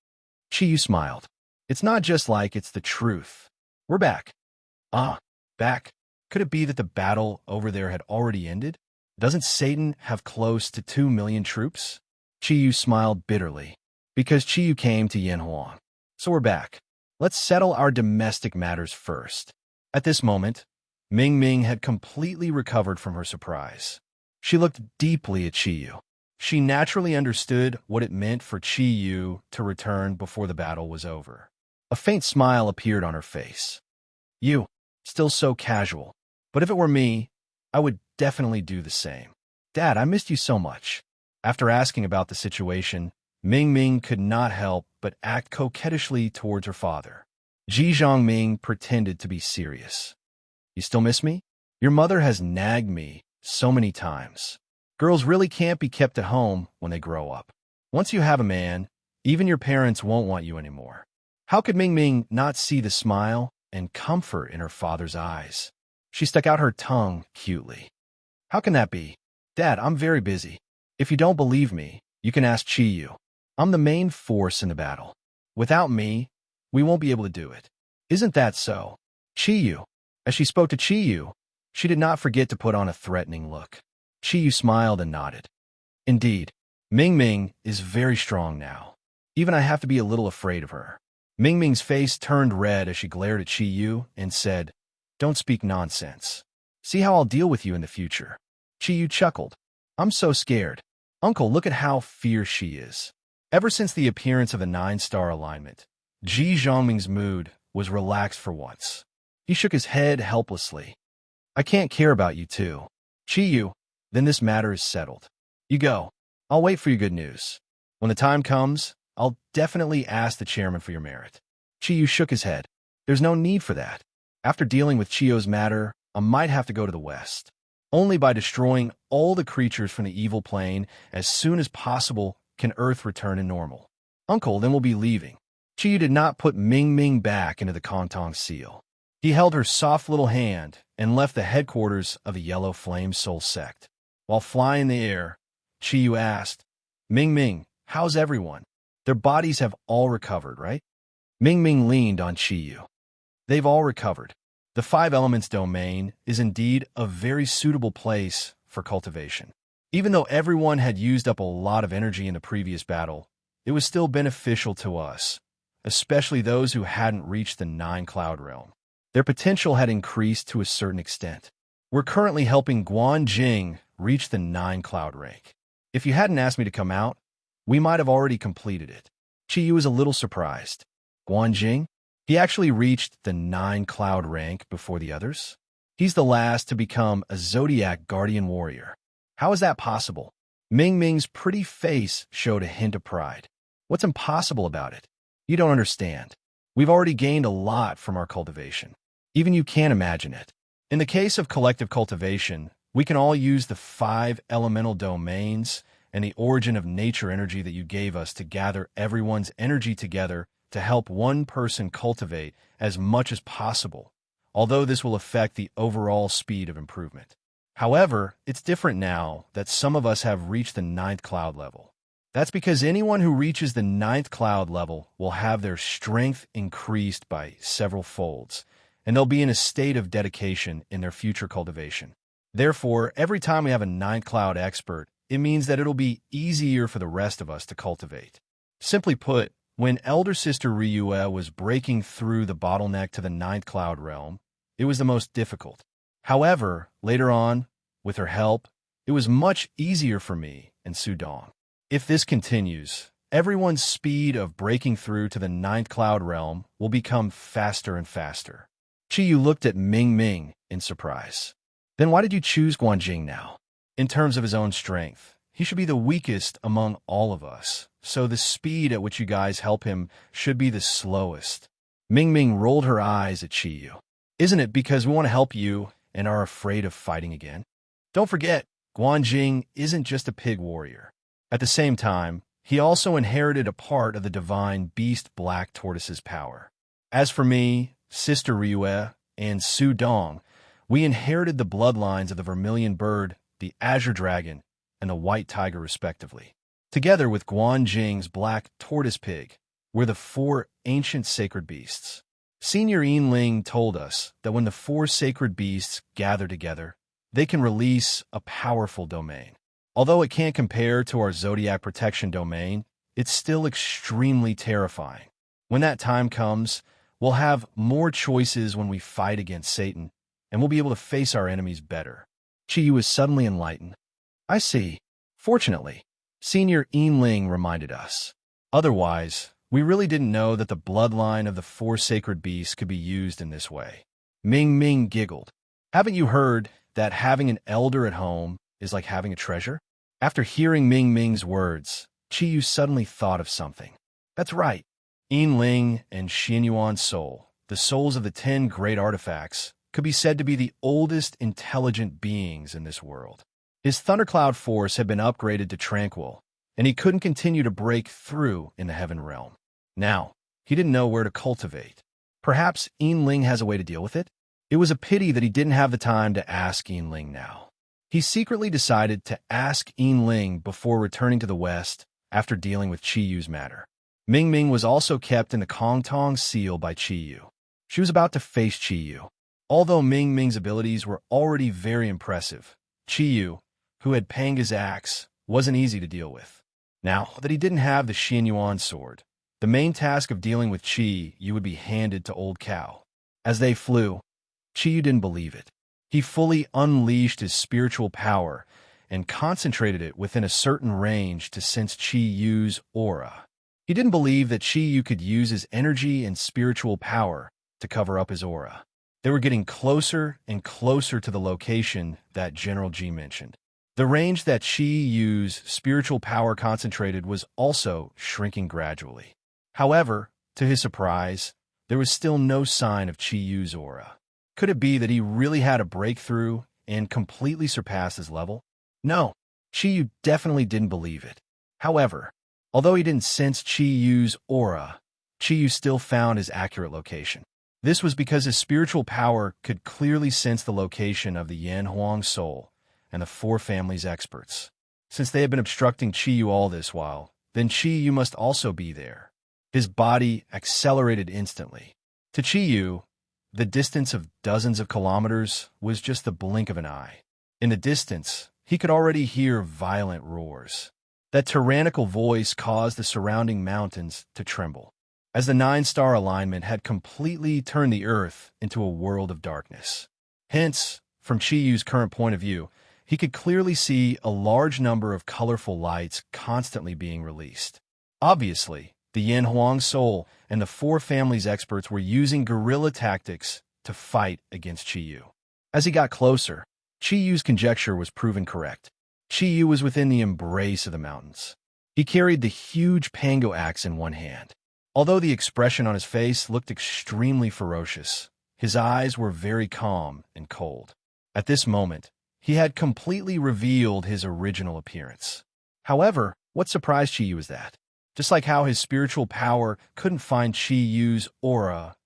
Chi smiled. It's not just like it's the truth. We're back. Back? Could it be that the battle over there had already ended? Doesn't Satan have close to 2 million troops? Chi smiled bitterly. Because Chi came to Yin Huang. So we're back. Let's settle our domestic matters first. At this moment, Ming Ming had completely recovered from her surprise. She looked deeply at Chi. She naturally understood what it meant for Chi to return before the battle was over. A faint smile appeared on her face. You, still so casual. But if it were me, I would definitely do the same. Dad, I missed you so much. After asking about the situation, Ming Ming could not help but act coquettishly towards her father. Ji Zhongming pretended to be serious. You still miss me? Your mother has nagged me so many times. Girls really can't be kept at home when they grow up. Once you have a man, even your parents won't want you anymore. How could Ming Ming not see the smile and comfort in her father's eyes? She stuck out her tongue cutely. How can that be? Dad, I'm very busy. If you don't believe me, you can ask Chi. I'm the main force in the battle. Without me, we won't be able to do it. Isn't that so? Chi. As she spoke to Chi, she did not forget to put on a threatening look. Chi smiled and nodded. Indeed, Ming Ming is very strong now. Even I have to be a little afraid of her. Ming Ming's face turned red as she glared at Chi and said, Don't speak nonsense. See how I'll deal with you in the future. Chi chuckled. I'm so scared. Uncle, look at how fierce she is. Ever since the appearance of the 9-star alignment, Ji Zhongming's mood was relaxed for once. He shook his head helplessly. I can't care about you too. Chi, then this matter is settled. You go. I'll wait for your good news. When the time comes, I'll definitely ask the chairman for your merit. Chi shook his head. There's no need for that. After dealing with Chio's matter, I might have to go to the west. Only by destroying all the creatures from the evil plane as soon as possible can Earth return to normal. Uncle, then we'll be leaving. Chi did not put Ming Ming back into the Kontong seal. He held her soft little hand and left the headquarters of the Yellow Flame Soul Sect. While flying in the air, Chi asked, Ming Ming, how's everyone? Their bodies have all recovered, right? Ming Ming leaned on Chi. They've all recovered. The 5 elements domain is indeed a very suitable place for cultivation. Even though everyone had used up a lot of energy in the previous battle, it was still beneficial to us, especially those who hadn't reached the 9 cloud realm. Their potential had increased to a certain extent. We're currently helping Guan Jing reach the 9 cloud rank. If you hadn't asked me to come out, we might have already completed it. Chi was a little surprised. Guan Jing? He actually reached the 9 cloud rank before the others? He's the last to become a Zodiac Guardian Warrior. How is that possible? Ming Ming's pretty face showed a hint of pride. What's impossible about it? You don't understand. We've already gained a lot from our cultivation. Even you can't imagine it. In the case of collective cultivation, we can all use the 5 elemental domains and the origin of nature energy that you gave us to gather everyone's energy together to help one person cultivate as much as possible, although this will affect the overall speed of improvement. However, it's different now that some of us have reached the 9th cloud level. That's because anyone who reaches the 9th cloud level will have their strength increased by several folds, and they'll be in a state of dedication in their future cultivation. Therefore, every time we have a 9th cloud expert, it means that it'll be easier for the rest of us to cultivate. Simply put, when Elder Sister Ryue was breaking through the bottleneck to the 9th cloud realm, it was the most difficult. However, later on, with her help, it was much easier for me and Sudong. If this continues, everyone's speed of breaking through to the 9th cloud realm will become faster and faster. Qiyu looked at Ming Ming in surprise. Then why did you choose Guanjing now? In terms of his own strength, he should be the weakest among all of us, so the speed at which you guys help him should be the slowest. Ming Ming rolled her eyes at Qiyu. Isn't it because we want to help you and are afraid of fighting again? Don't forget, Guanjing isn't just a pig warrior. At the same time, he also inherited a part of the divine beast Black Tortoise's power. As for me, Sister Ryue, and Sudong, we inherited the bloodlines of the vermilion bird, the azure dragon, and the white tiger respectively. Together with Guanjing's black tortoise pig, we're the 4 ancient sacred beasts. Senior Yinling told us that when the 4 sacred beasts gather together, they can release a powerful domain. Although it can't compare to our Zodiac protection domain, it's still extremely terrifying. When that time comes, we'll have more choices when we fight against Satan, and we'll be able to face our enemies better. Qiyu was suddenly enlightened. I see. Fortunately, Senior Yinling reminded us. Otherwise, we really didn't know that the bloodline of the 4 sacred beasts could be used in this way. Ming Ming giggled. Haven't you heard that having an elder at home is like having a treasure? After hearing Ming Ming's words, Qiyu suddenly thought of something. That's right. Yinling and Xinyuan's soul, the souls of the 10 great artifacts, could be said to be the oldest intelligent beings in this world. His thundercloud force had been upgraded to tranquil, and he couldn't continue to break through in the heaven realm. Now, he didn't know where to cultivate. Perhaps Yinling has a way to deal with it? It was a pity that he didn't have the time to ask Yinling now. He secretly decided to ask Yinling before returning to the west after dealing with Qiyu's matter. Ming Ming was also kept in the Kongtong seal by Qiyu. She was about to face Qiyu. Although Ming Ming's abilities were already very impressive, Qiyu, who had Panga's axe, wasn't easy to deal with. Now that he didn't have the Xinyuan sword, the main task of dealing with Qiyu would be handed to Old Cow. As they flew, Qiyu didn't believe it. He fully unleashed his spiritual power and concentrated it within a certain range to sense Qiyu's aura. He didn't believe that Qiyu could use his energy and spiritual power to cover up his aura. They were getting closer and closer to the location that General G mentioned. The range that Qiyu's spiritual power concentrated was also shrinking gradually. However, to his surprise, there was still no sign of Qiyu's aura. Could it be that he really had a breakthrough and completely surpassed his level? No, Qiyu definitely didn't believe it. However, although he didn't sense Qiyu's aura, Qiyu still found his accurate location. This was because his spiritual power could clearly sense the location of the Yan Huang soul and the 4 families' experts. Since they had been obstructing Qiyu all this while, then Qiyu must also be there. His body accelerated instantly. To Qiyu, the distance of dozens of kilometers was just the blink of an eye. In the distance, he could already hear violent roars. That tyrannical voice caused the surrounding mountains to tremble, as the 9-star alignment had completely turned the earth into a world of darkness. Hence, from Qiyu's current point of view, he could clearly see a large number of colorful lights constantly being released. Obviously, the Yan Huang soul and the 4 families' experts were using guerrilla tactics to fight against Qiyu. As he got closer, Qiyu's conjecture was proven correct. Qiyu was within the embrace of the mountains. He carried the huge Pango axe in one hand. Although the expression on his face looked extremely ferocious, His eyes were very calm and cold. At this moment, he had completely revealed his original appearance. However, what surprised Chi Yu was that, just like how his spiritual power couldn't find Chi Yu's aura,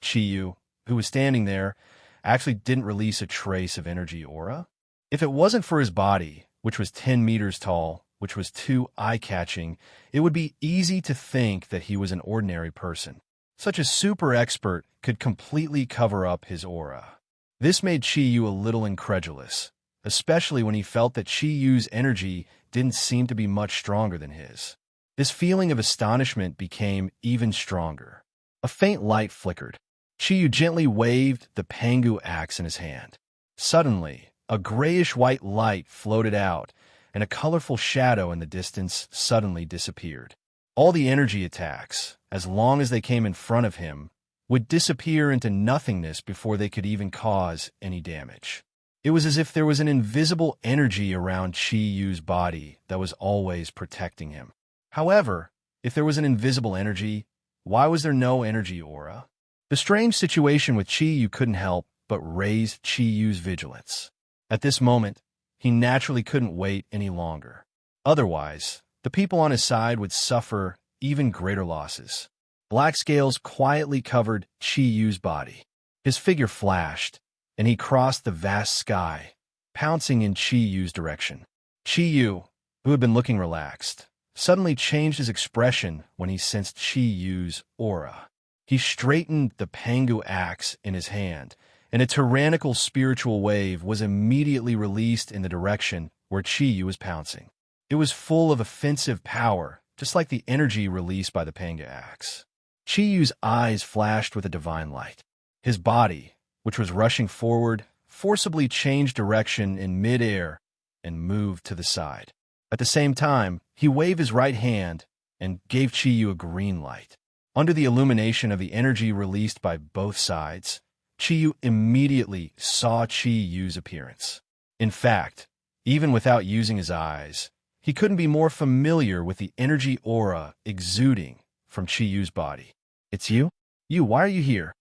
Chi Yu, who was standing there, actually didn't release a trace of energy aura. If it wasn't for his body, which was 10 meters tall, which was too eye-catching, it would be easy to think that he was an ordinary person. Such a super expert could completely cover up his aura. This made Chi Yu a little incredulous, especially when he felt that Chi Yu's energy didn't seem to be much stronger than his. This feeling of astonishment became even stronger. A faint light flickered. Chi Yu gently waved the Pangu axe in his hand. Suddenly, a grayish-white light floated out, and a colorful shadow in the distance suddenly disappeared. All the energy attacks, as long as they came in front of him, would disappear into nothingness before they could even cause any damage. It was as if there was an invisible energy around Chi Yu's body that was always protecting him. However, if there was an invisible energy, why was there no energy aura? The strange situation with Chi Yu couldn't help but raise Chi Yu's vigilance. At this moment, he naturally couldn't wait any longer. Otherwise, the people on his side would suffer even greater losses. Black scales quietly covered Chi Yu's body. His figure flashed, and he crossed the vast sky, pouncing in Chi Yu's direction. Chi Yu, who had been looking relaxed, suddenly changed his expression when he sensed Chi Yu's aura. He straightened the Pangu axe in his hand, and a tyrannical spiritual wave was immediately released in the direction where Chi Yu was pouncing. It was full of offensive power, just like the energy released by the Pangu axe. Chi Yu's eyes flashed with a divine light. His body, which was rushing forward, forcibly changed direction in midair and moved to the side. At the same time, he waved his right hand and gave Chi Yu a green light. Under the illumination of the energy released by both sides, Chi Yu immediately saw Chi Yu's appearance. In fact, even without using his eyes, he couldn't be more familiar with the energy aura exuding from Chi Yu's body. "It's you? You, why are you here?"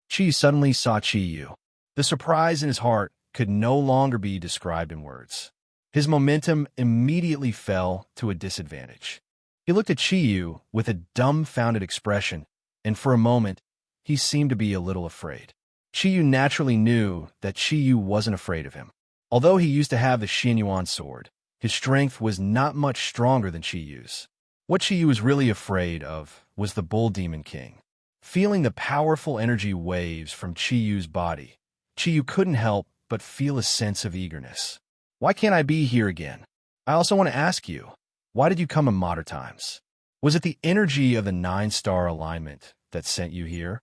Chi suddenly saw Chi Yu. The surprise in his heart could no longer be described in words. His momentum immediately fell to a disadvantage. He looked at Chi Yu with a dumbfounded expression, and for a moment, he seemed to be a little afraid. Chi Yu naturally knew that Chi Yu wasn't afraid of him. Although he used to have the Xianyuan sword, his strength was not much stronger than Chi Yu's. What Chi Yu was really afraid of was the Bull Demon King. Feeling the powerful energy waves from Chi Yu's body, Chi Yu couldn't help but feel a sense of eagerness. "Why can't I be here again? I also want to ask you, why did you come in modern times? Was it the energy of the 9-star alignment that sent you here?"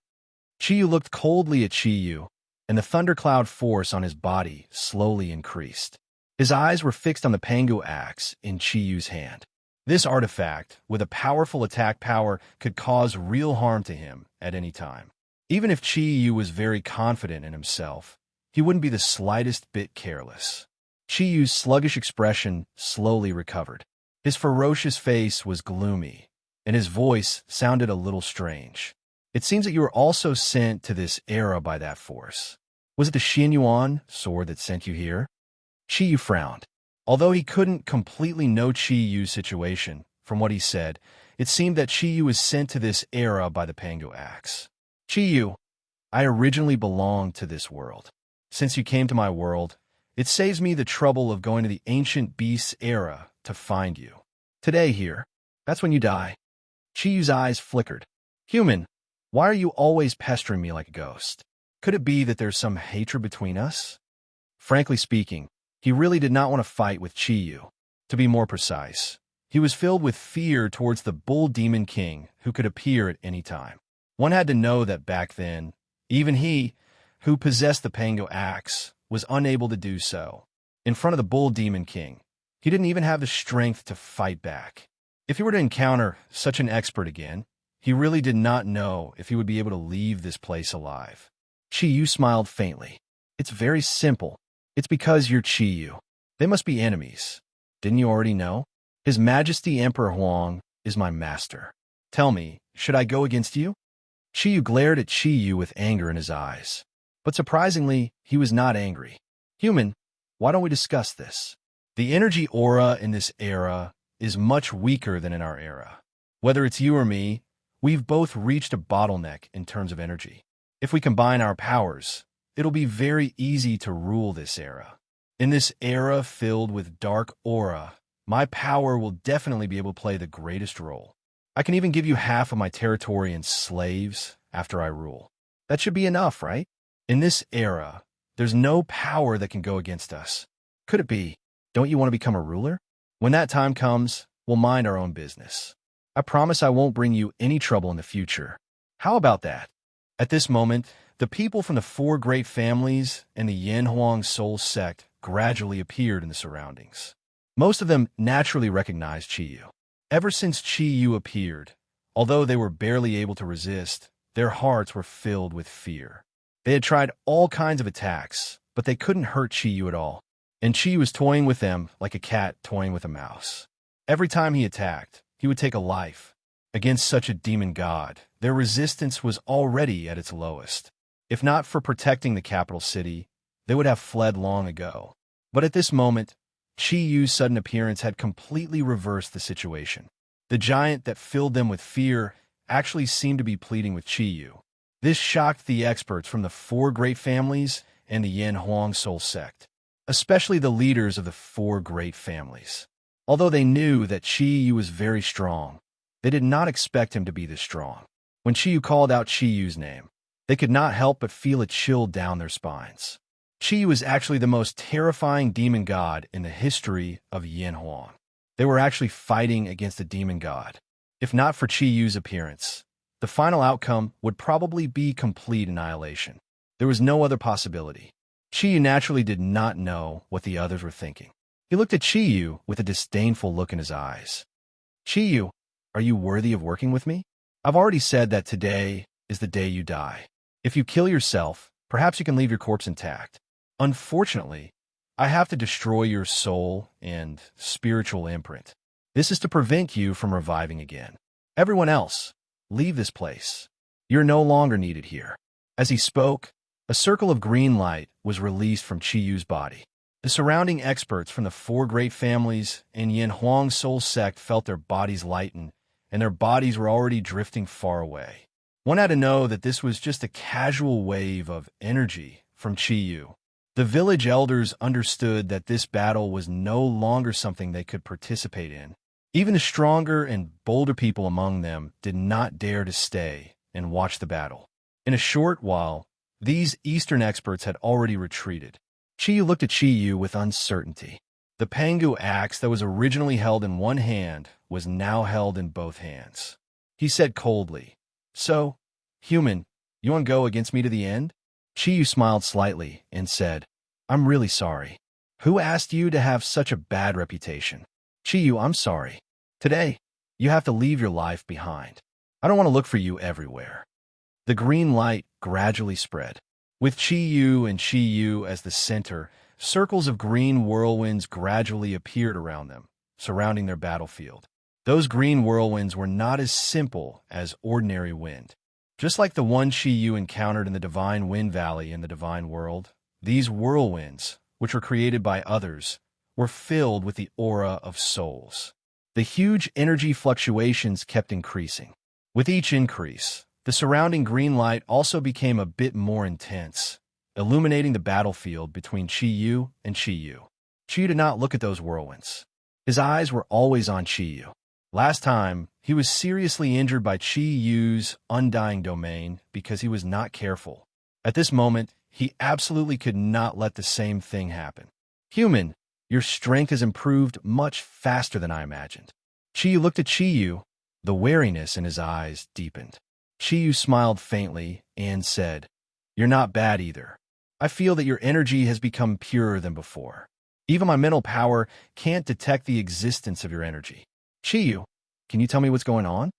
Chi Yu looked coldly at Chi Yu, and the thundercloud force on his body slowly increased. His eyes were fixed on the Pangu axe in Chi Yu's hand. This artifact, with a powerful attack power, could cause real harm to him at any time. Even if Chi Yu was very confident in himself, he wouldn't be the slightest bit careless. Chi Yu's sluggish expression slowly recovered. His ferocious face was gloomy, and his voice sounded a little strange. "It seems that you were also sent to this era by that force. Was it the Xianyuan sword that sent you here?" Chi Yu frowned. Although he couldn't completely know Chi Yu's situation, from what he said, it seemed that Chi Yu was sent to this era by the Pangu axe. "Chi Yu, I originally belonged to this world. Since you came to my world, it saves me the trouble of going to the ancient beasts era to find you. Today here, that's when you die." Chi Yu's eyes flickered. "Human, why are you always pestering me like a ghost? Could it be that there's some hatred between us?" Frankly speaking, he really did not want to fight with Chi Yu. To be more precise, he was filled with fear towards the Bull Demon King who could appear at any time. One had to know that back then, even he, who possessed the Pangu axe, was unable to do so. In front of the Bull Demon King, he didn't even have the strength to fight back. If he were to encounter such an expert again, he really did not know if he would be able to leave this place alive. Chi Yu smiled faintly. "It's very simple. It's because you're Chi Yu. They must be enemies. Didn't you already know? His Majesty Emperor Huang is my master. Tell me, should I go against you?" Chi Yu glared at Chi Yu with anger in his eyes. But surprisingly, he was not angry. Human, why don't we discuss this? The energy aura in this era is much weaker than in our era. Whether it's you or me, we've both reached a bottleneck in terms of energy. If we combine our powers, it'll be very easy to rule this era. In this era filled with dark aura, my power will definitely be able to play the greatest role. I can even give you half of my territory and slaves after I rule. That should be enough, right? In this era, there's no power that can go against us. Could it be? Don't you want to become a ruler? When that time comes, we'll mind our own business. I promise I won't bring you any trouble in the future. How about that? At this moment, the people from the four great families and the Yanhuang Soul sect gradually appeared in the surroundings. Most of them naturally recognized Qiyu. Ever since Qiyu appeared, although they were barely able to resist, their hearts were filled with fear. They had tried all kinds of attacks, but they couldn't hurt Qiyu at all. And Qiyu was toying with them like a cat toying with a mouse. Every time he attacked, he would take a life. Against such a demon god, their resistance was already at its lowest. If not for protecting the capital city, they would have fled long ago. But at this moment, Qiyu's sudden appearance had completely reversed the situation. The giant that filled them with fear actually seemed to be pleading with Qiyu. This shocked the experts from the four great families and the Yanhuang Soul sect, especially the leaders of the four great families. Although they knew that Qiyu was very strong, they did not expect him to be this strong. When Qiyu called out Qiyu's name, they could not help but feel a chill down their spines. Qiyu is actually the most terrifying demon god in the history of Yanhuang. They were actually fighting against a demon god. If not for Qiyu's appearance, the final outcome would probably be complete annihilation. There was no other possibility. Qiyu naturally did not know what the others were thinking. He looked at Qiyu with a disdainful look in his eyes. Qiyu, are you worthy of working with me? I've already said that today is the day you die. If you kill yourself, perhaps you can leave your corpse intact. Unfortunately, I have to destroy your soul and spiritual imprint. This is to prevent you from reviving again. Everyone else, leave this place. You're no longer needed here. As he spoke, a circle of green light was released from Qiyu's body. The surrounding experts from the four great families and Yanhuang Soul sect felt their bodies lighten, and their bodies were already drifting far away. One had to know that this was just a casual wave of energy from Qiyu. The village elders understood that this battle was no longer something they could participate in. Even the stronger and bolder people among them did not dare to stay and watch the battle. In a short while, these Eastern experts had already retreated. Qiyu looked at Qiyu with uncertainty. The Pangu axe that was originally held in one hand was now held in both hands. He said coldly, "So, human, you want to go against me to the end?" Qiyu smiled slightly and said, "I'm really sorry. Who asked you to have such a bad reputation? Qiyu, I'm sorry. Today, you have to leave your life behind. I don't want to look for you everywhere." The green light gradually spread. With Qiyu and Qiyu as the center, circles of green whirlwinds gradually appeared around them, surrounding their battlefield. Those green whirlwinds were not as simple as ordinary wind. Just like the one Qiyu encountered in the Divine Wind Valley in the Divine World, these whirlwinds, which were created by others, were filled with the aura of souls. The huge energy fluctuations kept increasing. With each increase, the surrounding green light also became a bit more intense, illuminating the battlefield between Qiyu and Qiyu. Qiyu did not look at those whirlwinds. His eyes were always on Qiyu. Last time, he was seriously injured by Qiyu's undying domain because he was not careful. At this moment, he absolutely could not let the same thing happen. "Human, your strength has improved much faster than I imagined." Qiyu looked at Qiyu. The wariness in his eyes deepened. Qiyu smiled faintly and said, "You're not bad either. I feel that your energy has become purer than before. Even my mental power can't detect the existence of your energy. Qiyu, can you tell me what's going on?"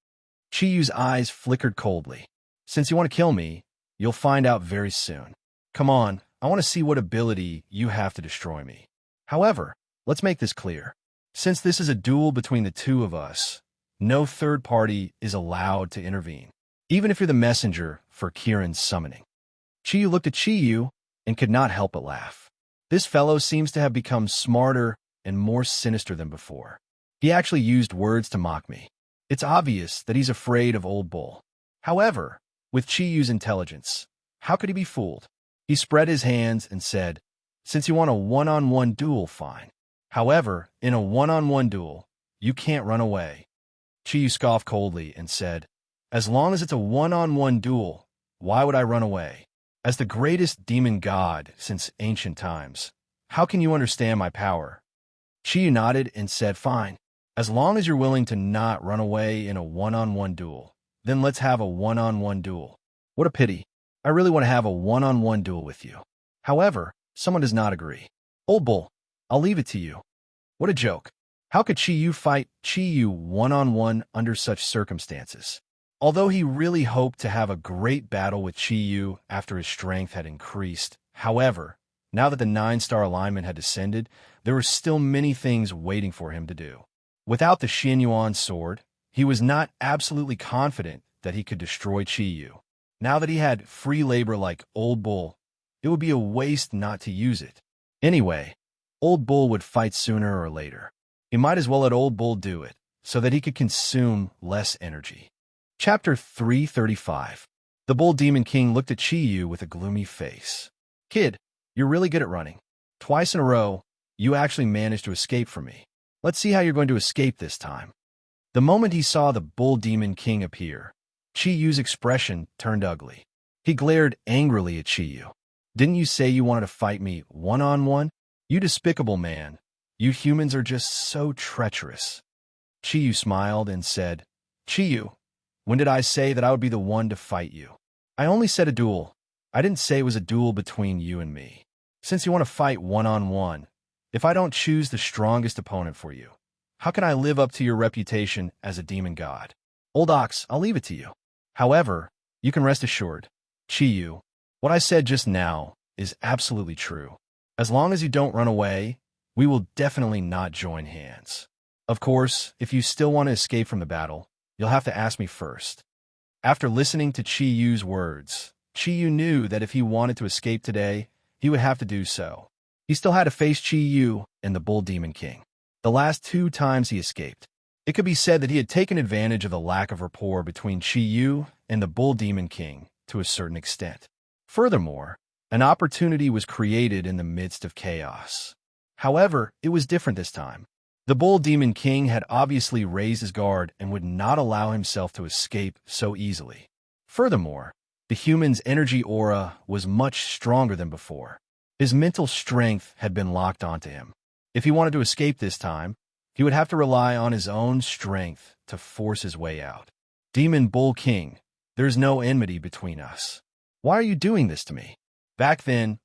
Qiyu's eyes flickered coldly. "Since you want to kill me, you'll find out very soon. Come on, I want to see what ability you have to destroy me. However, let's make this clear. Since this is a duel between the two of us, no third party is allowed to intervene, even if you're the messenger for Kirin's summoning." Chiyu looked at Chiyu and could not help but laugh. This fellow seems to have become smarter and more sinister than before. He actually used words to mock me. It's obvious that he's afraid of Old Bull. However, with Chiyu's intelligence, how could he be fooled? He spread his hands and said, "Since you want a one-on-one duel, fine. However, in a one-on-one duel, you can't run away." Chiyu scoffed coldly and said, "As long as it's a one-on-one duel, why would I run away? As the greatest demon god since ancient times, how can you understand my power?" Chiyu nodded and said, "Fine. As long as you're willing to not run away in a one-on-one duel, then let's have a one-on-one duel." What a pity. I really want to have a one-on-one duel with you. However, someone does not agree. Old Bull, I'll leave it to you. What a joke. How could Chiyu fight Chiyu one-on-one under such circumstances? Although he really hoped to have a great battle with Chiyu after his strength had increased, however, now that the 9-star alignment had descended, there were still many things waiting for him to do. Without the Xianyuan sword, he was not absolutely confident that he could destroy Chiyu. Now that he had free labor like Old Bull, it would be a waste not to use it. Anyway, Old Bull would fight sooner or later. He might as well let Old Bull do it, so that he could consume less energy. Chapter 335. The Bull Demon King looked at Chiyu with a gloomy face. "Kid, you're really good at running. Twice in a row, you actually managed to escape from me. Let's see how you're going to escape this time." The moment he saw the Bull Demon King appear, Chiyu's expression turned ugly. He glared angrily at Chiyu. "Didn't you say you wanted to fight me one-on-one? You despicable man. You humans are just so treacherous." Chiyu smiled and said, "Chiyu, when did I say that I would be the one to fight you? I only said a duel. I didn't say it was a duel between you and me. Since you want to fight one-on-one, if I don't choose the strongest opponent for you, how can I live up to your reputation as a demon god? Old Ox, I'll leave it to you. However, you can rest assured, Chiyu, what I said just now is absolutely true. As long as you don't run away, we will definitely not join hands. Of course, if you still want to escape from the battle, you'll have to ask me first." After listening to Chiyu's words, Chiyu knew that if he wanted to escape today, he would have to do so. He still had to face Chiyu and the Bull Demon King. The last 2 times he escaped, it could be said that he had taken advantage of the lack of rapport between Chiyu and the Bull Demon King to a certain extent. Furthermore, an opportunity was created in the midst of chaos. However, it was different this time. The Bull Demon King had obviously raised his guard and would not allow himself to escape so easily. Furthermore, the human's energy aura was much stronger than before. His mental strength had been locked onto him. If he wanted to escape this time, he would have to rely on his own strength to force his way out. "Demon Bull King, there's no enmity between us. Why are you doing this to me? Back then,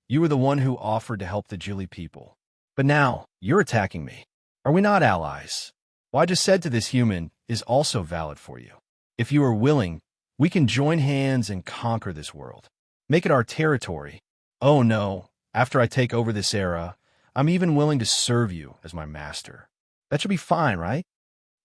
you were the one who offered to help the Jilly people. But now, you're attacking me. Are we not allies? What I just said to this human is also valid for you. If you are willing, we can join hands and conquer this world. Make it our territory. Oh no, after I take over this era, I'm even willing to serve you as my master. That should be fine, right?"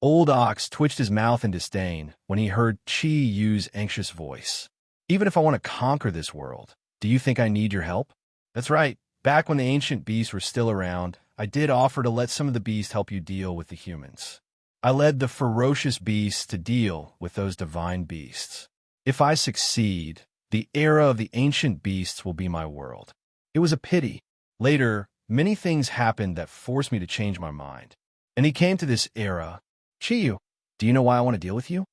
Old Ox twitched his mouth in disdain when he heard Chiyu's anxious voice. "Even if I want to conquer this world, do you think I need your help?" "That's right. Back when the ancient beasts were still around, I did offer to let some of the beasts help you deal with the humans. I led the ferocious beasts to deal with those divine beasts. If I succeed, the era of the ancient beasts will be my world. It was a pity. Later, many things happened that forced me to change my mind. And he came to this era. Chiyu, do you know why I want to deal with you?"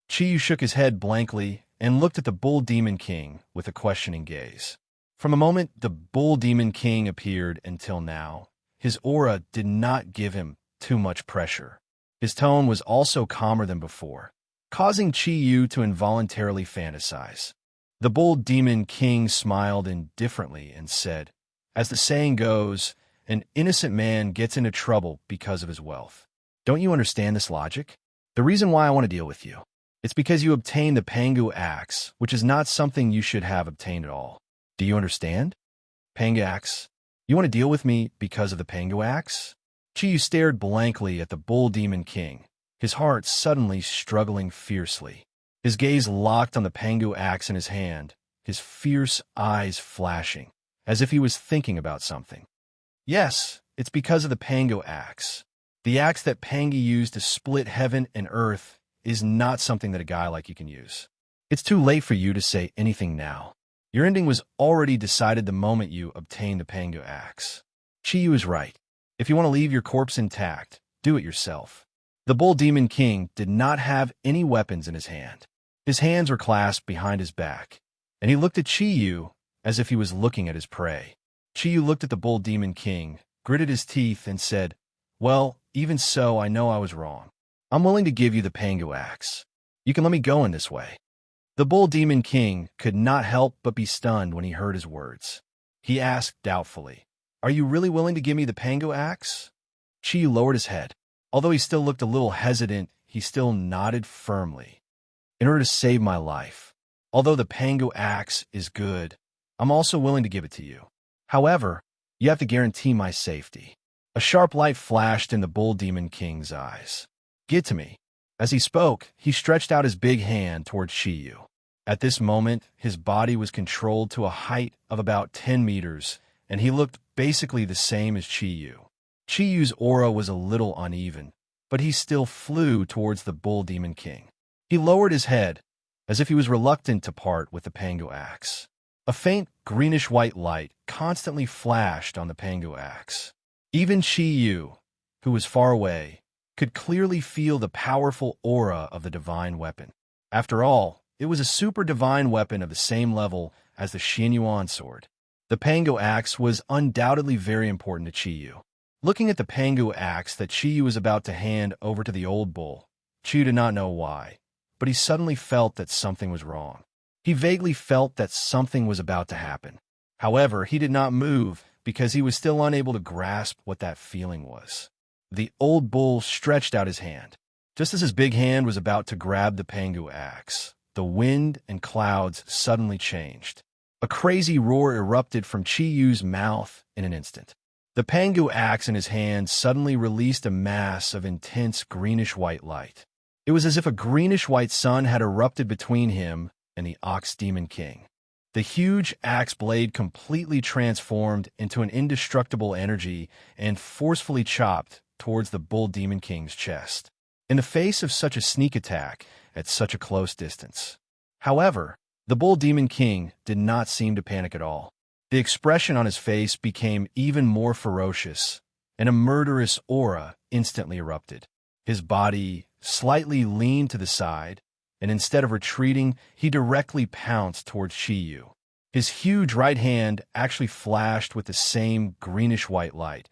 Chiyu shook his head blankly and looked at the Bull Demon King with a questioning gaze. From the moment the Bull Demon King appeared until now, his aura did not give him too much pressure. His tone was also calmer than before, causing Chiyu to involuntarily fantasize. The Bull Demon King smiled indifferently and said, "As the saying goes, an innocent man gets into trouble because of his wealth. Don't you understand this logic? The reason why I want to deal with you, it's because you obtained the Pangu axe, which is not something you should have obtained at all. Do you understand? Pangu axe? You want to deal with me because of the Pangu axe?" Chiyu stared blankly at the Bull Demon King, his heart suddenly struggling fiercely. His gaze locked on the Pangu axe in his hand, his fierce eyes flashing, as if he was thinking about something. Yes, it's because of the Pango axe. The axe that Pangi used to split heaven and earth is not something that a guy like you can use. It's too late for you to say anything now. Your ending was already decided the moment you obtained the Pango axe. Chiyu is right. If you want to leave your corpse intact, do it yourself. The Bull Demon King did not have any weapons in his hand. His hands were clasped behind his back, and he looked at Chiyu as if he was looking at his prey. Chiyu looked at the Bull Demon King, gritted his teeth, and said, "Well, even so, I know I was wrong. I'm willing to give you the Pango axe. You can let me go in this way." The Bull Demon King could not help but be stunned when he heard his words. He asked doubtfully, "Are you really willing to give me the Pango axe?" Chiyu lowered his head. Although he still looked a little hesitant, he still nodded firmly. "In order to save my life. Although the Pango axe is good, I'm also willing to give it to you. However, you have to guarantee my safety." A sharp light flashed in the Bull Demon King's eyes. "Get to me." As he spoke, he stretched out his big hand towards Chiyu. At this moment, his body was controlled to a height of about 10 meters, and he looked basically the same as Chiyu. Chiyu's aura was a little uneven, but he still flew towards the Bull Demon King. He lowered his head, as if he was reluctant to part with the Pango axe. A faint greenish-white light constantly flashed on the Pango axe. Even Chiyu, who was far away, could clearly feel the powerful aura of the divine weapon. After all, it was a super divine weapon of the same level as the Xianyuan sword. The Pango axe was undoubtedly very important to Chiyu. Looking at the Pango axe that Chiyu was about to hand over to the old bull, Chiyu did not know why, but he suddenly felt that something was wrong. He vaguely felt that something was about to happen. However, he did not move because he was still unable to grasp what that feeling was. The old bull stretched out his hand. Just as his big hand was about to grab the Pango axe, the wind and clouds suddenly changed. A crazy roar erupted from Chiyu's mouth in an instant. The Pango axe in his hand suddenly released a mass of intense greenish-white light. It was as if a greenish-white sun had erupted between him and the Ox Demon King. The huge axe blade completely transformed into an indestructible energy and forcefully chopped towards the Bull Demon King's chest. In the face of such a sneak attack at such a close distance. However, the Bull Demon King did not seem to panic at all. The expression on his face became even more ferocious, and a murderous aura instantly erupted. His body slightly leaned to the side, and instead of retreating, he directly pounced towards Chiyu. His huge right hand actually flashed with the same greenish-white light,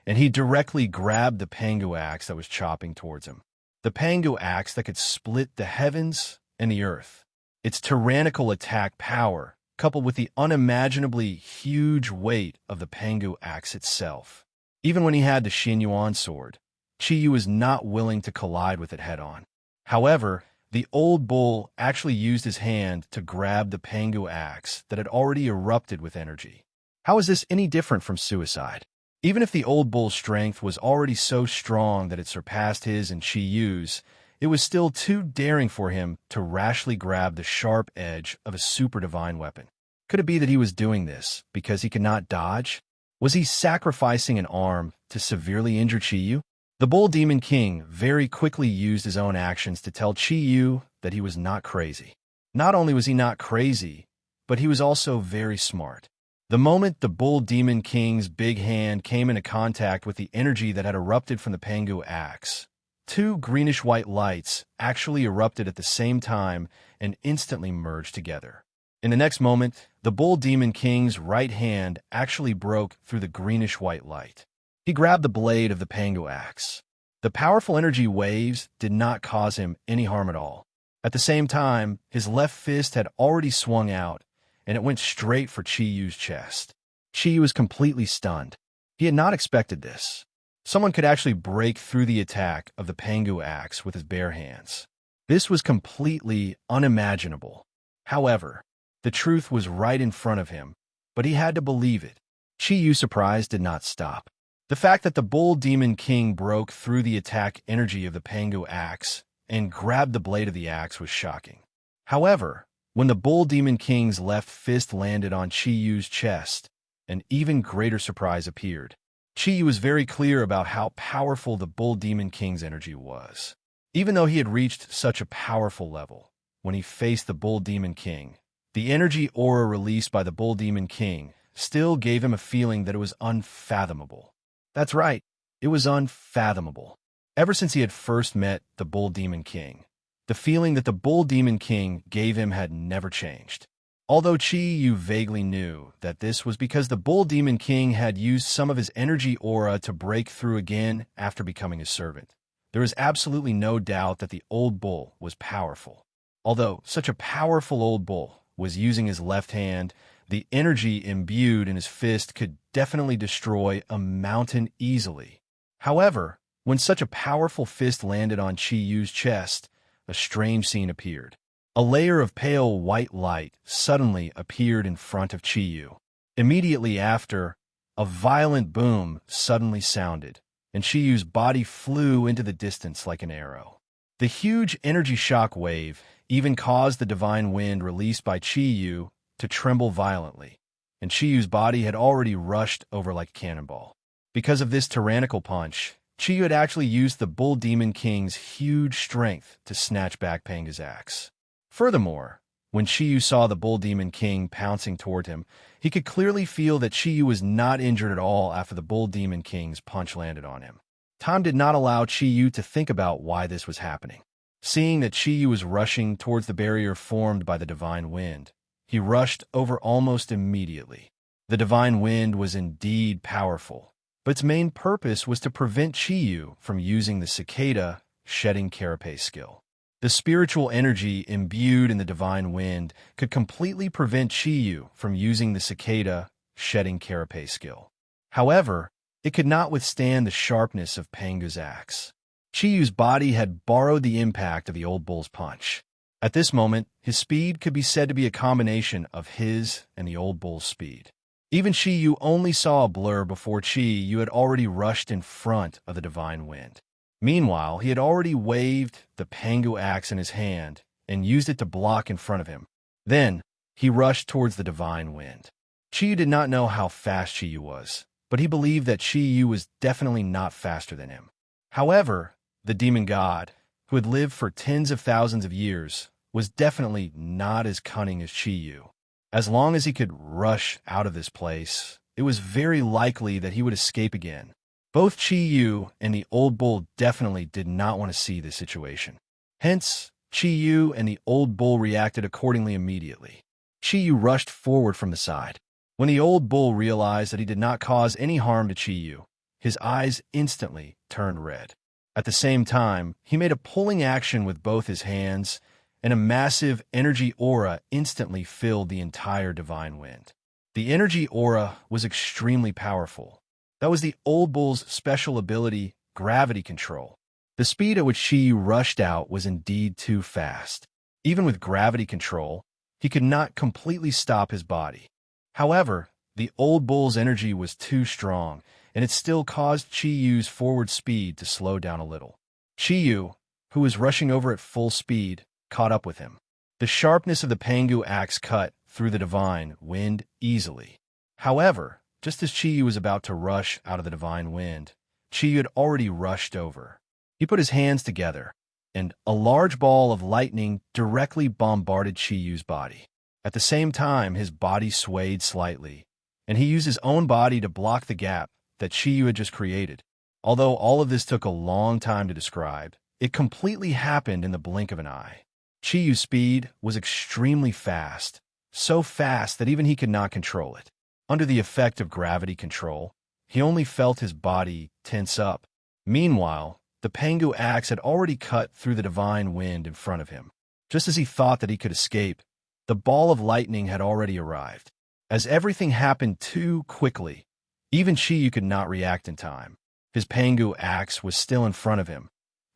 and he directly grabbed the Pango axe that was chopping towards him. The Pango axe that could split the heavens and the earth. Its tyrannical attack power, coupled with the unimaginably huge weight of the Pango axe itself. Even when he had the Xianyuan sword, Chiyu was not willing to collide with it head-on. However, the old bull actually used his hand to grab the Pango axe that had already erupted with energy. How is this any different from suicide? Even if the old bull's strength was already so strong that it surpassed his and Chiyu's, it was still too daring for him to rashly grab the sharp edge of a super divine weapon. Could it be that he was doing this because he could not dodge? Was he sacrificing an arm to severely injure Chiyu? The Bull Demon King very quickly used his own actions to tell Chiyu that he was not crazy. Not only was he not crazy, but he was also very smart. The moment the Bull Demon King's big hand came into contact with the energy that had erupted from the Pango axe, two greenish-white lights actually erupted at the same time and instantly merged together. In the next moment, the Bull Demon King's right hand actually broke through the greenish-white light. He grabbed the blade of the Pango axe. The powerful energy waves did not cause him any harm at all. At the same time, his left fist had already swung out, and it went straight for Chiyu's chest. Chiyu was completely stunned. He had not expected this. Someone could actually break through the attack of the Pango axe with his bare hands. This was completely unimaginable. However, the truth was right in front of him, but he had to believe it. Chiyu's surprise did not stop. The fact that the Bull Demon King broke through the attack energy of the Pango axe and grabbed the blade of the axe was shocking. However, When the Bull Demon King's left fist landed on Chi Yu's chest, an even greater surprise appeared. Chi Yu was very clear about how powerful the Bull Demon King's energy was. Even though he had reached such a powerful level, when he faced the Bull Demon King, the energy aura released by the Bull Demon King still gave him a feeling that it was unfathomable. That's right, it was unfathomable. Ever since he had first met the Bull Demon King, the feeling that the Bull Demon King gave him had never changed. Although Chi Yu vaguely knew that this was because the Bull Demon King had used some of his energy aura to break through again after becoming his servant, there is absolutely no doubt that the old bull was powerful. Although such a powerful old bull was using his left hand, the energy imbued in his fist could definitely destroy a mountain easily. However, when such a powerful fist landed on Chi Yu's chest, a strange scene appeared. A layer of pale white light suddenly appeared in front of Chi Yu. Immediately after, a violent boom suddenly sounded, and Chi Yu's body flew into the distance like an arrow. The huge energy shock wave even caused the divine wind released by Chi Yu to tremble violently, and Chi Yu's body had already rushed over like a cannonball. Because of this tyrannical punch, Chi Yu had actually used the Bull Demon King's huge strength to snatch back Panga's axe. Furthermore, when Chi Yu saw the Bull Demon King pouncing toward him, he could clearly feel that Chi Yu was not injured at all after the Bull Demon King's punch landed on him. Time did not allow Chi Yu to think about why this was happening. Seeing that Chi Yu was rushing towards the barrier formed by the divine wind, he rushed over almost immediately. The divine wind was indeed powerful, but its main purpose was to prevent Chi Yu from using the cicada shedding carapace skill. The spiritual energy imbued in the divine wind could completely prevent Chi Yu from using the cicada shedding carapace skill. However, it could not withstand the sharpness of Panga's axe. Chi Yu's body had borrowed the impact of the old bull's punch. At this moment, his speed could be said to be a combination of his and the old bull's speed. Even Chi Yu only saw a blur before Chi Yu had already rushed in front of the divine wind. Meanwhile, he had already waved the Pangu axe in his hand and used it to block in front of him. Then, he rushed towards the divine wind. Chi Yu did not know how fast Chi Yu was, but he believed that Chi Yu was definitely not faster than him. However, the demon god, who had lived for tens of thousands of years, was definitely not as cunning as Chi Yu. As long as he could rush out of this place, it was very likely that he would escape again. Both Chi Yu and the old bull definitely did not want to see this situation. Hence, Chi Yu and the old bull reacted accordingly immediately. Chi Yu rushed forward from the side. When the old bull realized that he did not cause any harm to Chi Yu, his eyes instantly turned red. At the same time, he made a pulling action with both his hands, and a massive energy aura instantly filled the entire divine wind. The energy aura was extremely powerful. That was the old bull's special ability, gravity control. The speed at which Chi Yu rushed out was indeed too fast. Even with gravity control, he could not completely stop his body. However, the old bull's energy was too strong, and it still caused Chi Yu's forward speed to slow down a little. Chi Yu, who was rushing over at full speed, caught up with him. The sharpness of the Pangu axe cut through the divine wind easily. However, just as Chi Yu was about to rush out of the divine wind, Chi Yu had already rushed over. He put his hands together, and a large ball of lightning directly bombarded Chi Yu's body. At the same time, his body swayed slightly, and he used his own body to block the gap that Chi Yu had just created. Although all of this took a long time to describe, it completely happened in the blink of an eye. Chi Yu's speed was extremely fast, so fast that even he could not control it. Under the effect of gravity control, he only felt his body tense up. Meanwhile, the Pangu axe had already cut through the divine wind in front of him. Just as he thought that he could escape, the ball of lightning had already arrived. As everything happened too quickly, even Chi Yu could not react in time. His Pangu axe was still in front of him,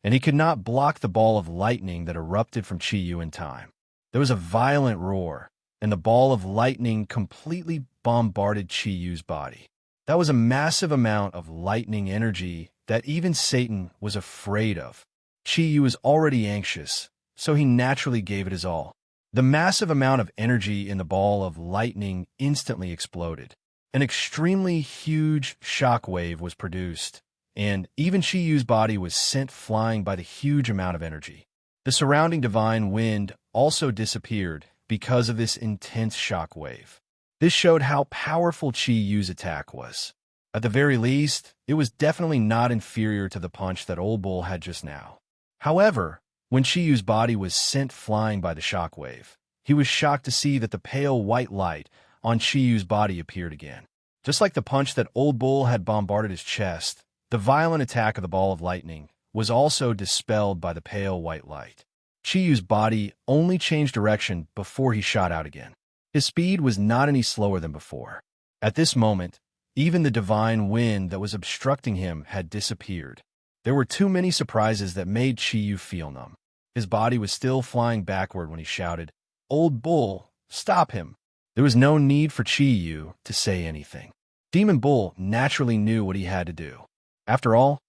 and he could not block the ball of lightning that erupted from Chi Yu in time. There was a violent roar, and the ball of lightning completely bombarded Chi Yu's body. That was a massive amount of lightning energy that even Satan was afraid of. Chi Yu was already anxious, so he naturally gave it his all. The massive amount of energy in the ball of lightning instantly exploded. An extremely huge shock wave was produced, and even Chi-Yu's body was sent flying by the huge amount of energy. The surrounding divine wind also disappeared because of this intense shock wave. This showed how powerful Chi-Yu's attack was. At the very least, it was definitely not inferior to the punch that Old Bull had just now. However, when Chi-Yu's body was sent flying by the shock wave, he was shocked to see that the pale white light on Chi-Yu's body appeared again. Just like the punch that Old Bull had bombarded his chest, the violent attack of the ball of lightning was also dispelled by the pale white light. Chi-Yu's body only changed direction before he shot out again. His speed was not any slower than before. At this moment, even the divine wind that was obstructing him had disappeared. There were too many surprises that made Chi-Yu feel numb. His body was still flying backward when he shouted, "Old Bull, stop him!" There was no need for Chi-Yu to say anything. Demon Bull naturally knew what he had to do. After all,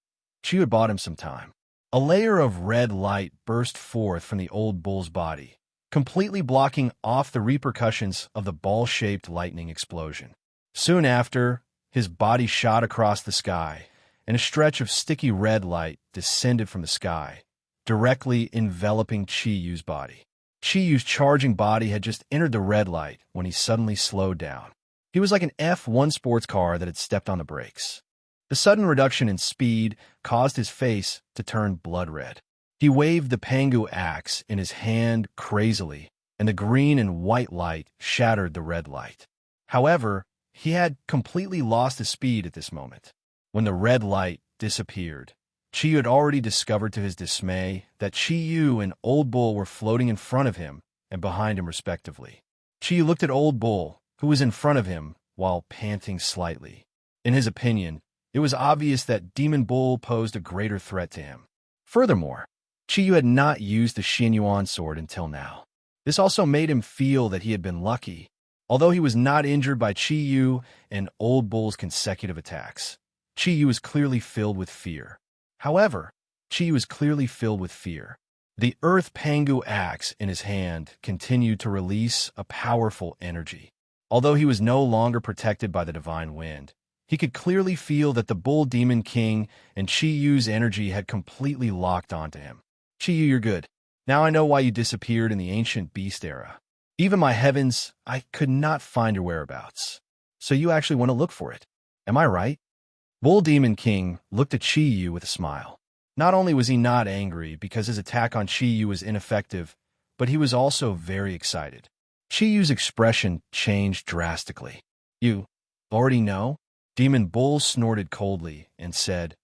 Chi-Yu had bought him some time. A layer of red light burst forth from the Old Bull's body, completely blocking off the repercussions of the ball-shaped lightning explosion. Soon after, his body shot across the sky, and a stretch of sticky red light descended from the sky, directly enveloping Chi-Yu's body. Chi-Yu's charging body had just entered the red light when he suddenly slowed down. He was like an F1 sports car that had stepped on the brakes. The sudden reduction in speed caused his face to turn blood red. He waved the Pangu axe in his hand crazily, and the green and white light shattered the red light. However, he had completely lost his speed at this moment. When the red light disappeared, Chi-Yu had already discovered to his dismay that Chi-Yu and Old Bull were floating in front of him and behind him respectively. Chi-Yu looked at Old Bull, who was in front of him, while panting slightly. In his opinion, it was obvious that Demon Bull posed a greater threat to him. Furthermore, Chi-Yu had not used the Xianyuan sword until now. This also made him feel that he had been lucky. Although he was not injured by Chi-Yu and Old Bull's consecutive attacks, Chi-Yu was clearly filled with fear. However, Chi-Yu was clearly filled with fear. The Earth Pangu axe in his hand continued to release a powerful energy. Although he was no longer protected by the divine wind, he could clearly feel that the Bull Demon King and Chi-Yu's energy had completely locked onto him. Chi-Yu, you're good. Now I know why you disappeared in the ancient beast era. Even my heavens, I could not find your whereabouts. So you actually want to look for it. Am I right? Bull Demon King looked at Chi-Yu with a smile. Not only was he not angry because his attack on Chi-Yu was ineffective, but he was also very excited. Chi-Yu's expression changed drastically. You already know? Demon Bull snorted coldly and said,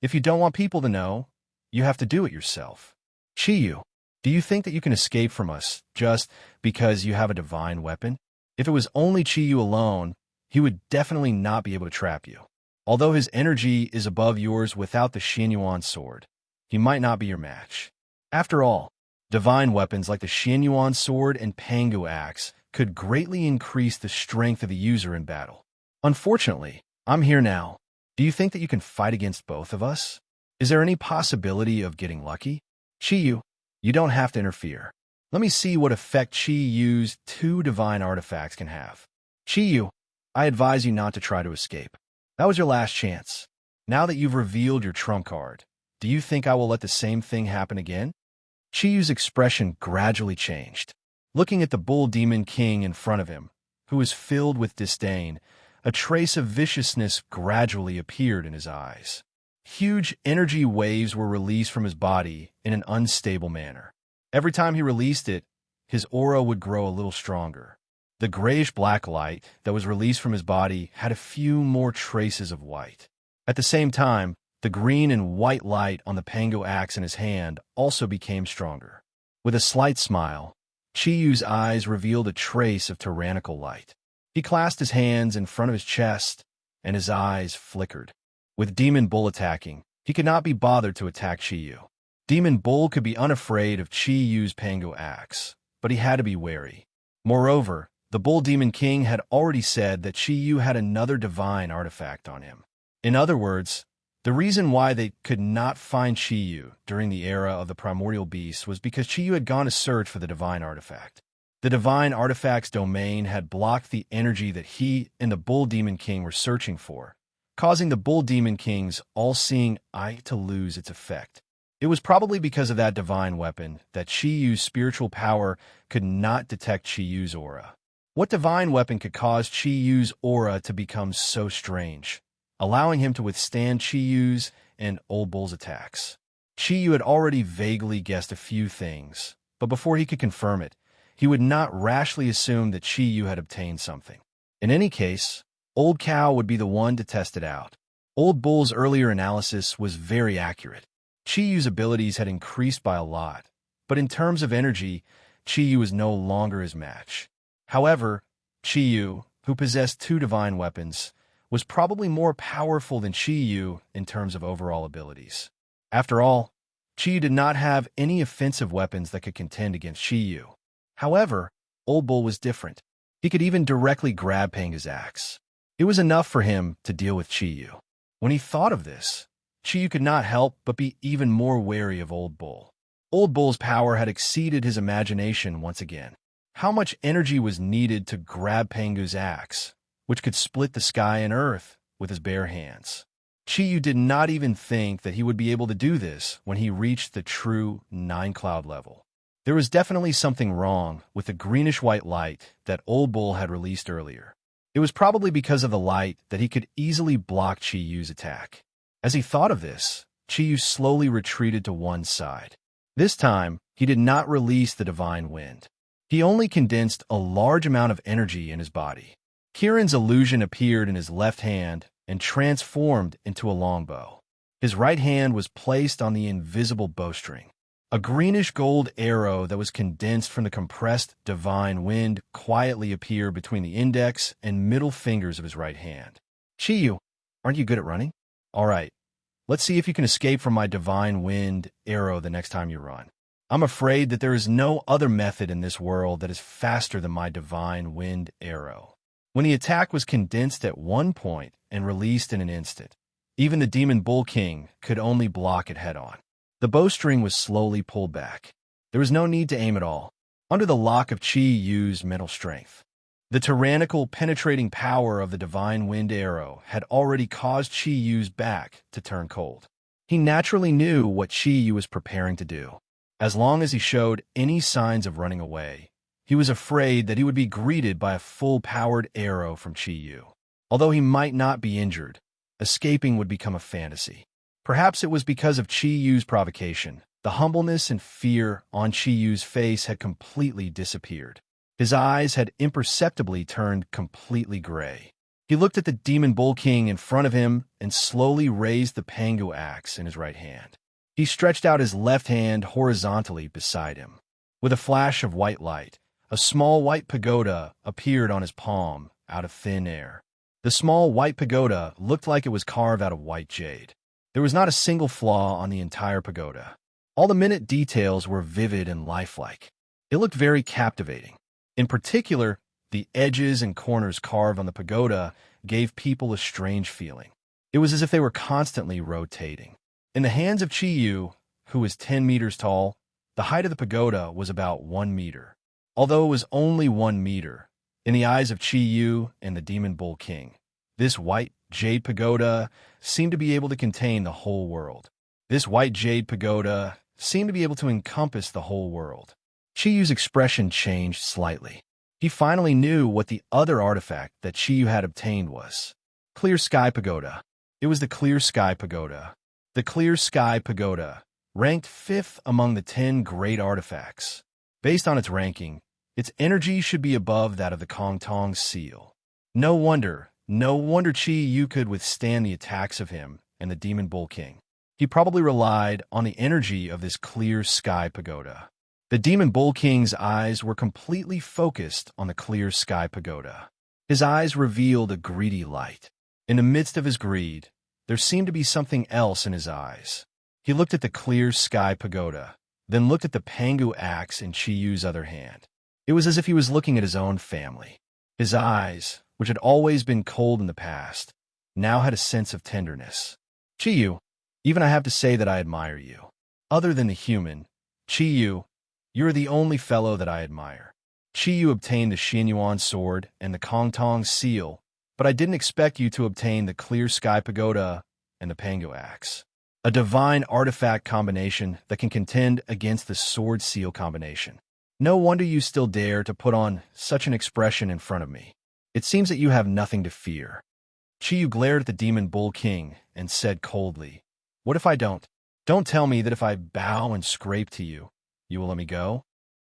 "If you don't want people to know, you have to do it yourself. Chi-Yu, do you think that you can escape from us just because you have a divine weapon? If it was only Chi-Yu alone, he would definitely not be able to trap you. Although his energy is above yours without the Xianyuan sword, he might not be your match. After all, divine weapons like the Xianyuan sword and Pangu axe could greatly increase the strength of the user in battle. Unfortunately, I'm here now. Do you think that you can fight against both of us? Is there any possibility of getting lucky? Chi-Yu, you don't have to interfere. Let me see what effect Chi-Yu's 2 divine artifacts can have. Chi-Yu, I advise you not to try to escape. That was your last chance. Now that you've revealed your trump card, do you think I will let the same thing happen again?" Chi-Yu's expression gradually changed. Looking at the Bull Demon King in front of him, who was filled with disdain, a trace of viciousness gradually appeared in his eyes. Huge energy waves were released from his body in an unstable manner. Every time he released it, his aura would grow a little stronger. The grayish-black light that was released from his body had a few more traces of white. At the same time, the green and white light on the Pangu axe in his hand also became stronger. With a slight smile, Chi-Yu's eyes revealed a trace of tyrannical light. He clasped his hands in front of his chest, and his eyes flickered. With Demon Bull attacking, he could not be bothered to attack Chi-Yu. Demon Bull could be unafraid of Chi-Yu's Pangu axe, but he had to be wary. Moreover, the Bull Demon King had already said that Chi-Yu had another divine artifact on him. In other words, the reason why they could not find Chi-Yu during the era of the primordial beast was because Chi-Yu had gone to search for the divine artifact. The divine artifact's domain had blocked the energy that he and the Bull Demon King were searching for, causing the Bull Demon King's all-seeing eye to lose its effect. It was probably because of that divine weapon that Chi-Yu's spiritual power could not detect Chi-Yu's aura. What divine weapon could cause Chi-Yu's aura to become so strange, allowing him to withstand Chi-Yu's and Old Bull's attacks? Chi-Yu had already vaguely guessed a few things, but before he could confirm it, he would not rashly assume that Chi-Yu had obtained something. In any case, Old Cow would be the one to test it out. Old Bull's earlier analysis was very accurate. Chi-Yu's abilities had increased by a lot, but in terms of energy, Chi-Yu was no longer his match. However, Chi-Yu, who possessed two divine weapons, was probably more powerful than Chi-Yu in terms of overall abilities. After all, Chi-Yu did not have any offensive weapons that could contend against Chi-Yu. However, Old Bull was different. He could even directly grab Panga's axe. It was enough for him to deal with Chi-Yu. When he thought of this, Chi-Yu could not help but be even more wary of Old Bull. Old Bull's power had exceeded his imagination once again. How much energy was needed to grab Panga's axe, which could split the sky and earth with his bare hands? Chi-Yu did not even think that he would be able to do this when he reached the true 9-cloud level. There was definitely something wrong with the greenish-white light that Old Bull had released earlier. It was probably because of the light that he could easily block Chi-Yu's attack. As he thought of this, Chi-Yu slowly retreated to one side. This time, he did not release the divine wind. He only condensed a large amount of energy in his body. Kirin's illusion appeared in his left hand and transformed into a longbow. His right hand was placed on the invisible bowstring. A greenish-gold arrow that was condensed from the compressed divine wind quietly appeared between the index and middle fingers of his right hand. Chi-Yu, aren't you good at running? All right, let's see if you can escape from my divine wind arrow the next time you run. I'm afraid that there is no other method in this world that is faster than my divine wind arrow. When the attack was condensed at one point and released in an instant, even the Demon Bull King could only block it head-on. The bowstring was slowly pulled back. There was no need to aim at all, under the lock of Chi-Yu's mental strength. The tyrannical, penetrating power of the divine wind arrow had already caused Chi-Yu's back to turn cold. He naturally knew what Chi-Yu was preparing to do. As long as he showed any signs of running away, he was afraid that he would be greeted by a full-powered arrow from Chi-Yu. Although he might not be injured, escaping would become a fantasy. Perhaps it was because of Chi-Yu's provocation. The humbleness and fear on Chi-Yu's face had completely disappeared. His eyes had imperceptibly turned completely gray. He looked at the Demon Bull King in front of him and slowly raised the Pangu axe in his right hand. He stretched out his left hand horizontally beside him. With a flash of white light, a small white pagoda appeared on his palm out of thin air. The small white pagoda looked like it was carved out of white jade. There was not a single flaw on the entire pagoda. All the minute details were vivid and lifelike. It looked very captivating. In particular, the edges and corners carved on the pagoda gave people a strange feeling. It was as if they were constantly rotating. In the hands of Chi-Yu, who was 10 meters tall, the height of the pagoda was about 1 meter. Although it was only 1 meter, in the eyes of Chi-Yu and the Demon Bull King, this white jade pagoda seemed to be able to contain the whole world. This white jade pagoda seemed to be able to encompass the whole world. Chi-Yu's expression changed slightly. He finally knew what the other artifact that Chi-Yu had obtained was. Clear Sky Pagoda. It was the Clear Sky Pagoda. The Clear Sky Pagoda ranked 5th among the 10 great artifacts. Based on its ranking, its energy should be above that of the Kong Tong Seal. No wonder Chi-Yu could withstand the attacks of him and the Demon Bull King. He probably relied on the energy of this Clear Sky Pagoda. The Demon Bull King's eyes were completely focused on the Clear Sky Pagoda. His eyes revealed a greedy light. In the midst of his greed, there seemed to be something else in his eyes. He looked at the Clear Sky Pagoda, then looked at the Pangu axe in Chi-Yu's other hand. It was as if he was looking at his own family. His eyes, which had always been cold in the past, now had a sense of tenderness. Chi-Yu, even I have to say that I admire you. Other than the human, Chi-Yu, you're the only fellow that I admire. Yu obtained the Xianyuan sword and the Kongtong seal, but I didn't expect you to obtain the Clear Sky Pagoda and the Pangu axe. A divine artifact combination that can contend against the sword seal combination. No wonder you still dare to put on such an expression in front of me. It seems that you have nothing to fear. Yu glared at the demon bull king and said coldly, "What if I don't? Don't tell me that if I bow and scrape to you, you will let me go?"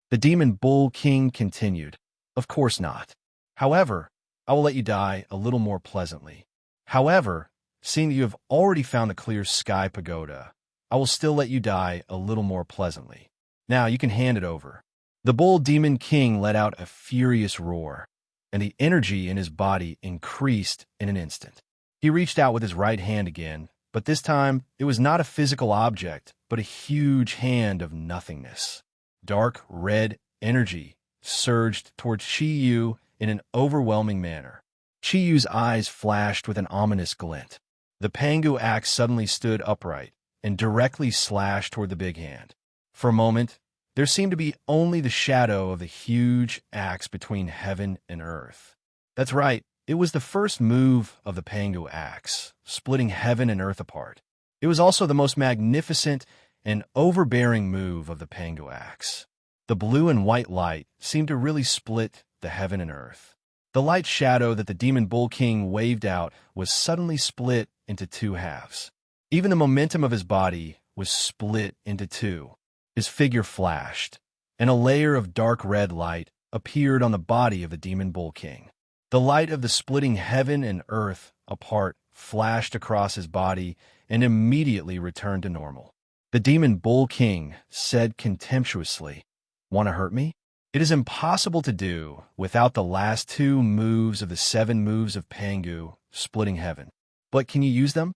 The demon bull king continued, "Of course not. However, I will let you die a little more pleasantly. However, seeing that you have already found the Clear Sky Pagoda, I will still let you die a little more pleasantly. Now you can hand it over." The bull demon king let out a furious roar, and the energy in his body increased in an instant. He reached out with his right hand again, but this time it was not a physical object, but a huge hand of nothingness. Dark red energy surged toward Yu in an overwhelming manner. Yu's eyes flashed with an ominous glint. The Pangu axe suddenly stood upright and directly slashed toward the big hand. For a moment, there seemed to be only the shadow of the huge axe between heaven and earth. That's right, it was the first move of the Pangu axe, splitting heaven and earth apart. It was also the most magnificent and overbearing move of the Pangu axe. The blue and white light seemed to really split the heaven and earth. The light shadow that the demon bull king waved out was suddenly split into two halves. Even the momentum of his body was split into two. His figure flashed, and a layer of dark red light appeared on the body of the demon bull king. The light of the splitting heaven and earth apart flashed across his body and immediately returned to normal. The demon bull king said contemptuously, "Want to hurt me? It is impossible to do without the last two moves of the 7 moves of Pangu, splitting heaven. But can you use them?"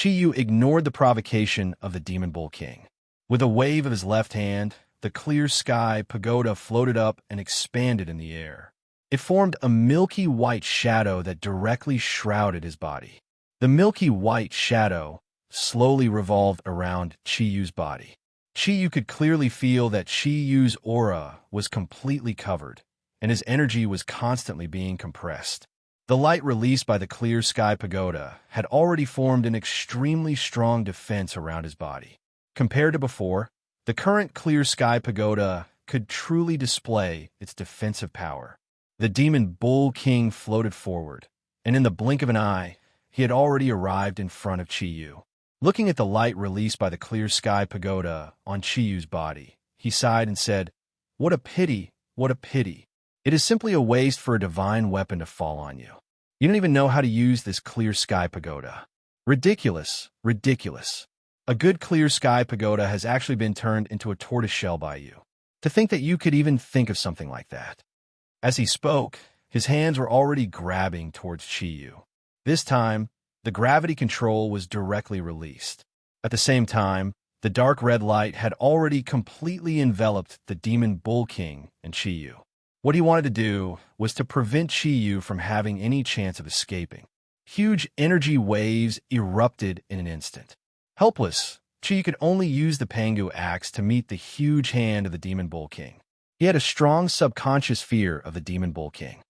Yu ignored the provocation of the demon bull king. With a wave of his left hand, the Clear Sky Pagoda floated up and expanded in the air. It formed a milky white shadow that directly shrouded his body. The milky white shadow slowly revolved around Yu's body. Yu could clearly feel that Yu's aura was completely covered, and his energy was constantly being compressed. The light released by the Clear Sky Pagoda had already formed an extremely strong defense around his body. Compared to before, the current Clear Sky Pagoda could truly display its defensive power. The demon bull king floated forward, and in the blink of an eye, he had already arrived in front of Yu. Looking at the light released by the Clear Sky Pagoda on Yu's body, he sighed and said, "What a pity, what a pity. It is simply a waste for a divine weapon to fall on you. You don't even know how to use this Clear Sky Pagoda. Ridiculous, ridiculous. A good Clear Sky Pagoda has actually been turned into a tortoiseshell by you. To think that you could even think of something like that." As he spoke, his hands were already grabbing towards Yu. This time, the gravity control was directly released. At the same time, the dark red light had already completely enveloped the demon bull king and Yu. What he wanted to do was to prevent Yu from having any chance of escaping. Huge energy waves erupted in an instant. Helpless, Yu could only use the Pangu axe to meet the huge hand of the demon bull king. He had a strong subconscious fear of the demon bull king.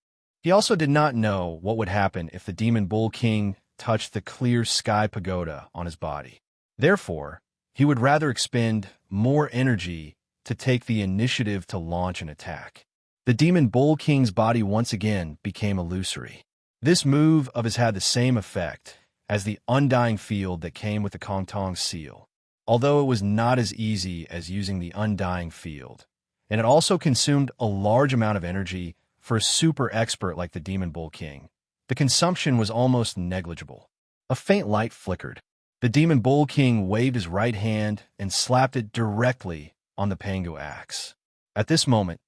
He also did not know what would happen if the demon bull king touched the Clear Sky Pagoda on his body. Therefore, he would rather expend more energy to take the initiative to launch an attack. The demon bull king's body once again became illusory. This move of his had the same effect as the undying field that came with the Kongtong seal, although it was not as easy as using the undying field, and it also consumed a large amount of energy for a super expert like the demon bull king. The consumption was almost negligible. A faint light flickered. The demon bull king waved his right hand and slapped it directly on the Pangu axe. At this moment,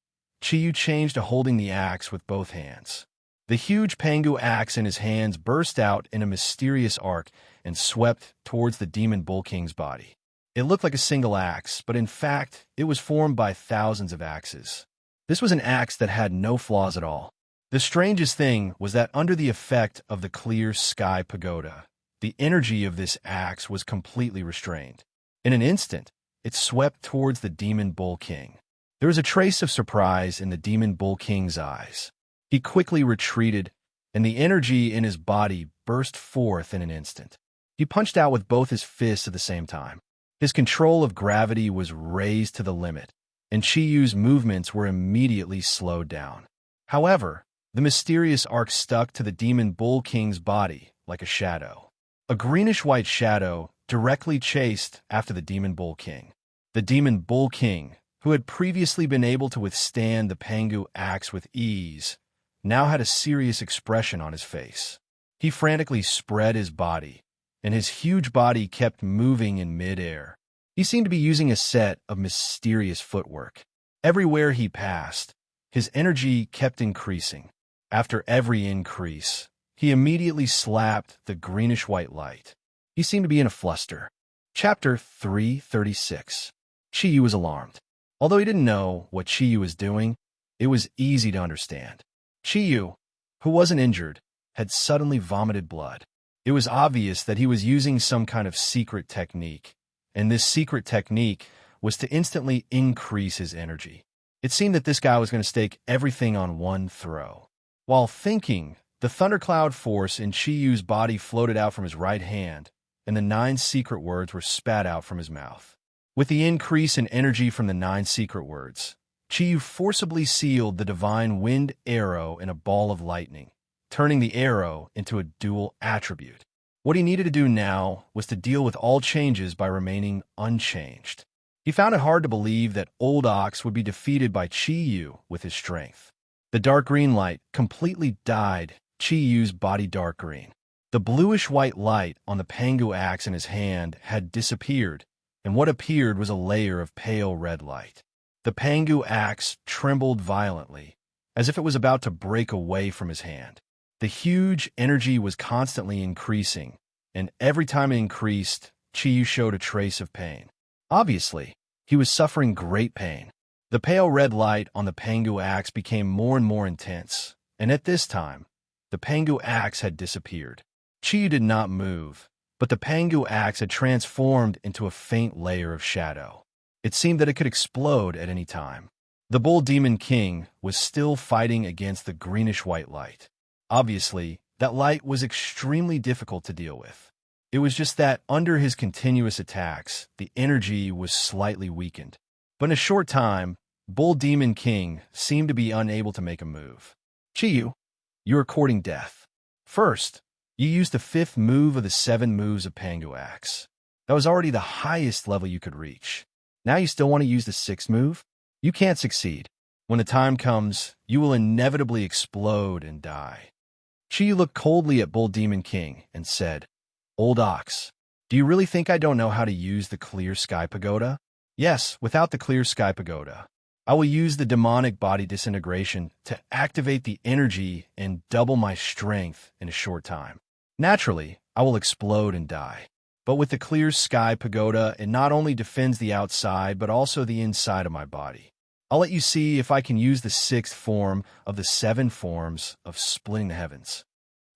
Yu changed to holding the axe with both hands. The huge Pangu axe in his hands burst out in a mysterious arc and swept towards the demon bull king's body. It looked like a single axe, but in fact, it was formed by thousands of axes. This was an axe that had no flaws at all. The strangest thing was that under the effect of the Clear Sky Pagoda, the energy of this axe was completely restrained. In an instant, it swept towards the demon bull king. There was a trace of surprise in the Demon Bull King's eyes. He quickly retreated, and the energy in his body burst forth in an instant. He punched out with both his fists at the same time. His control of gravity was raised to the limit, and Chiyu's movements were immediately slowed down. However, the mysterious arc stuck to the Demon Bull King's body like a shadow. A greenish-white shadow directly chased after the Demon Bull King. The Demon Bull King, who had previously been able to withstand the Pangu axe with ease, now had a serious expression on his face. He frantically spread his body, and his huge body kept moving in mid-air. He seemed to be using a set of mysterious footwork. Everywhere he passed, his energy kept increasing. After every increase, he immediately slapped the greenish-white light. He seemed to be in a fluster. Chapter 336. Chiyu was alarmed. Although he didn't know what Chiyu was doing, it was easy to understand. Chiyu, who wasn't injured, had suddenly vomited blood. It was obvious that he was using some kind of secret technique, and this secret technique was to instantly increase his energy. It seemed that this guy was going to stake everything on one throw. While thinking, the thundercloud force in Chiyu's body floated out from his right hand, and the 9 secret words were spat out from his mouth. With the increase in energy from the 9 secret words, Chiyu forcibly sealed the divine wind arrow in a ball of lightning, turning the arrow into a dual attribute. What he needed to do now was to deal with all changes by remaining unchanged. He found it hard to believe that Old Ox would be defeated by Chiyu with his strength. The dark green light completely dyed Chiyu's body dark green. The bluish-white light on the Pangu axe in his hand had disappeared, and what appeared was a layer of pale red light. The Pangu axe trembled violently, as if it was about to break away from his hand. The huge energy was constantly increasing, and every time it increased, Chiyu showed a trace of pain. Obviously, he was suffering great pain. The pale red light on the Pangu axe became more and more intense, and at this time, the Pangu axe had disappeared. Chiyu did not move, but the Pangu axe had transformed into a faint layer of shadow. It seemed that it could explode at any time. The Bull Demon King was still fighting against the greenish-white light. Obviously, that light was extremely difficult to deal with. It was just that, under his continuous attacks, the energy was slightly weakened. But in a short time, Bull Demon King seemed to be unable to make a move. Chiyu, you are courting death. First, you used the 5th move of the 7 moves of Pangu Axe. That was already the highest level you could reach. Now you still want to use the 6th move? You can't succeed. When the time comes, you will inevitably explode and die. Chiyu looked coldly at Bull Demon King and said, Old Ox, do you really think I don't know how to use the Clear Sky Pagoda? Yes, without the Clear Sky Pagoda. I will use the demonic body disintegration to activate the energy and double my strength in a short time. Naturally, I will explode and die. But with the Clear Sky Pagoda, it not only defends the outside, but also the inside of my body. I'll let you see if I can use the 6th form of the 7 forms of splitting the heavens.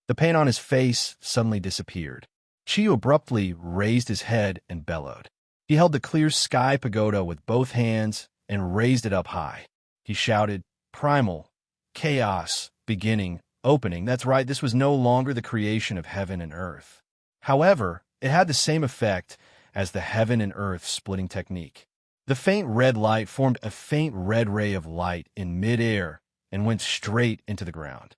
The pain on his face suddenly disappeared. Chiyu abruptly raised his head and bellowed. He held the Clear Sky Pagoda with both hands and raised it up high. He shouted, Primal, Chaos, Beginning, Opening. That's right, this was no longer the creation of heaven and earth. However, it had the same effect as the heaven and earth splitting technique. The faint red light formed a faint red ray of light in mid-air and went straight into the ground.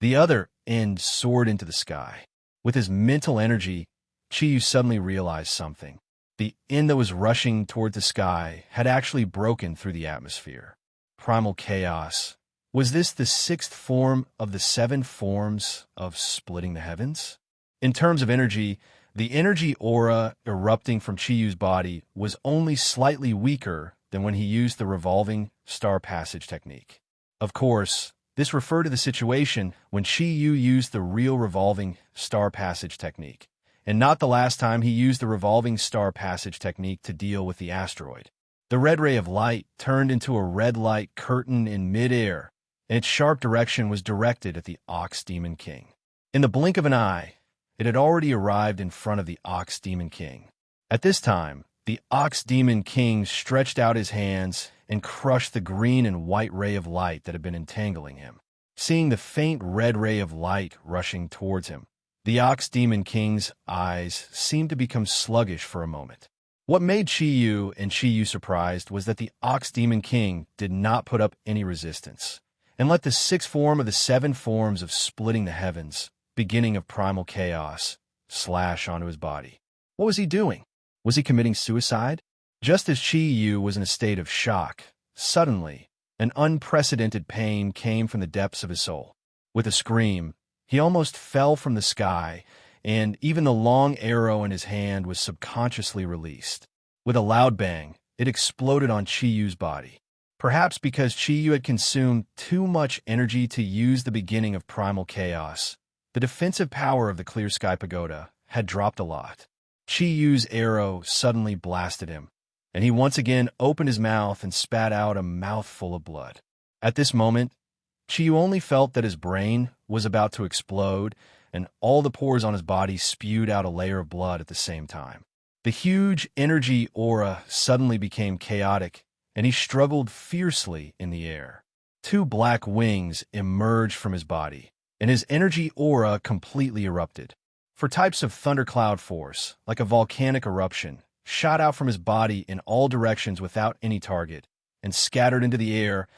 The other end soared into the sky. With his mental energy, Chiyu suddenly realized something. The end that was rushing toward the sky had actually broken through the atmosphere. Primal Chaos. Was this the 6th form of the 7 forms of splitting the heavens? In terms of energy, the energy aura erupting from Chiyu's body was only slightly weaker than when he used the revolving star passage technique. Of course, this referred to the situation when Chiyu used the real revolving star passage technique, and not the last time he used the revolving star passage technique to deal with the asteroid. The red ray of light turned into a red light curtain in mid-air, and its sharp direction was directed at the Ox Demon King. In the blink of an eye, it had already arrived in front of the Ox Demon King. At this time, the Ox Demon King stretched out his hands and crushed the green and white ray of light that had been entangling him. Seeing the faint red ray of light rushing towards him, the Ox Demon King's eyes seemed to become sluggish for a moment. What made Chi-Yu and Chi-Yu surprised was that the Ox Demon King did not put up any resistance, and let the sixth form of the seven forms of splitting the heavens, beginning of primal chaos, slash onto his body. What was he doing? Was he committing suicide? Just as Chi-Yu was in a state of shock, suddenly, an unprecedented pain came from the depths of his soul. With a scream, he almost fell from the sky, and even the long arrow in his hand was subconsciously released. With a loud bang, it exploded on Chi-Yu's body. Perhaps because Chi-Yu had consumed too much energy to use the beginning of primal chaos, the defensive power of the Clear Sky Pagoda had dropped a lot. Chi-Yu's arrow suddenly blasted him, and he once again opened his mouth and spat out a mouthful of blood. At this moment, Chi-Yu only felt that his brain was about to explode, and all the pores on his body spewed out a layer of blood at the same time. The huge energy aura suddenly became chaotic, and he struggled fiercely in the air. Two black wings emerged from his body, and his energy aura completely erupted. For types of thundercloud force, like a volcanic eruption, shot out from his body in all directions without any target, and scattered into the air,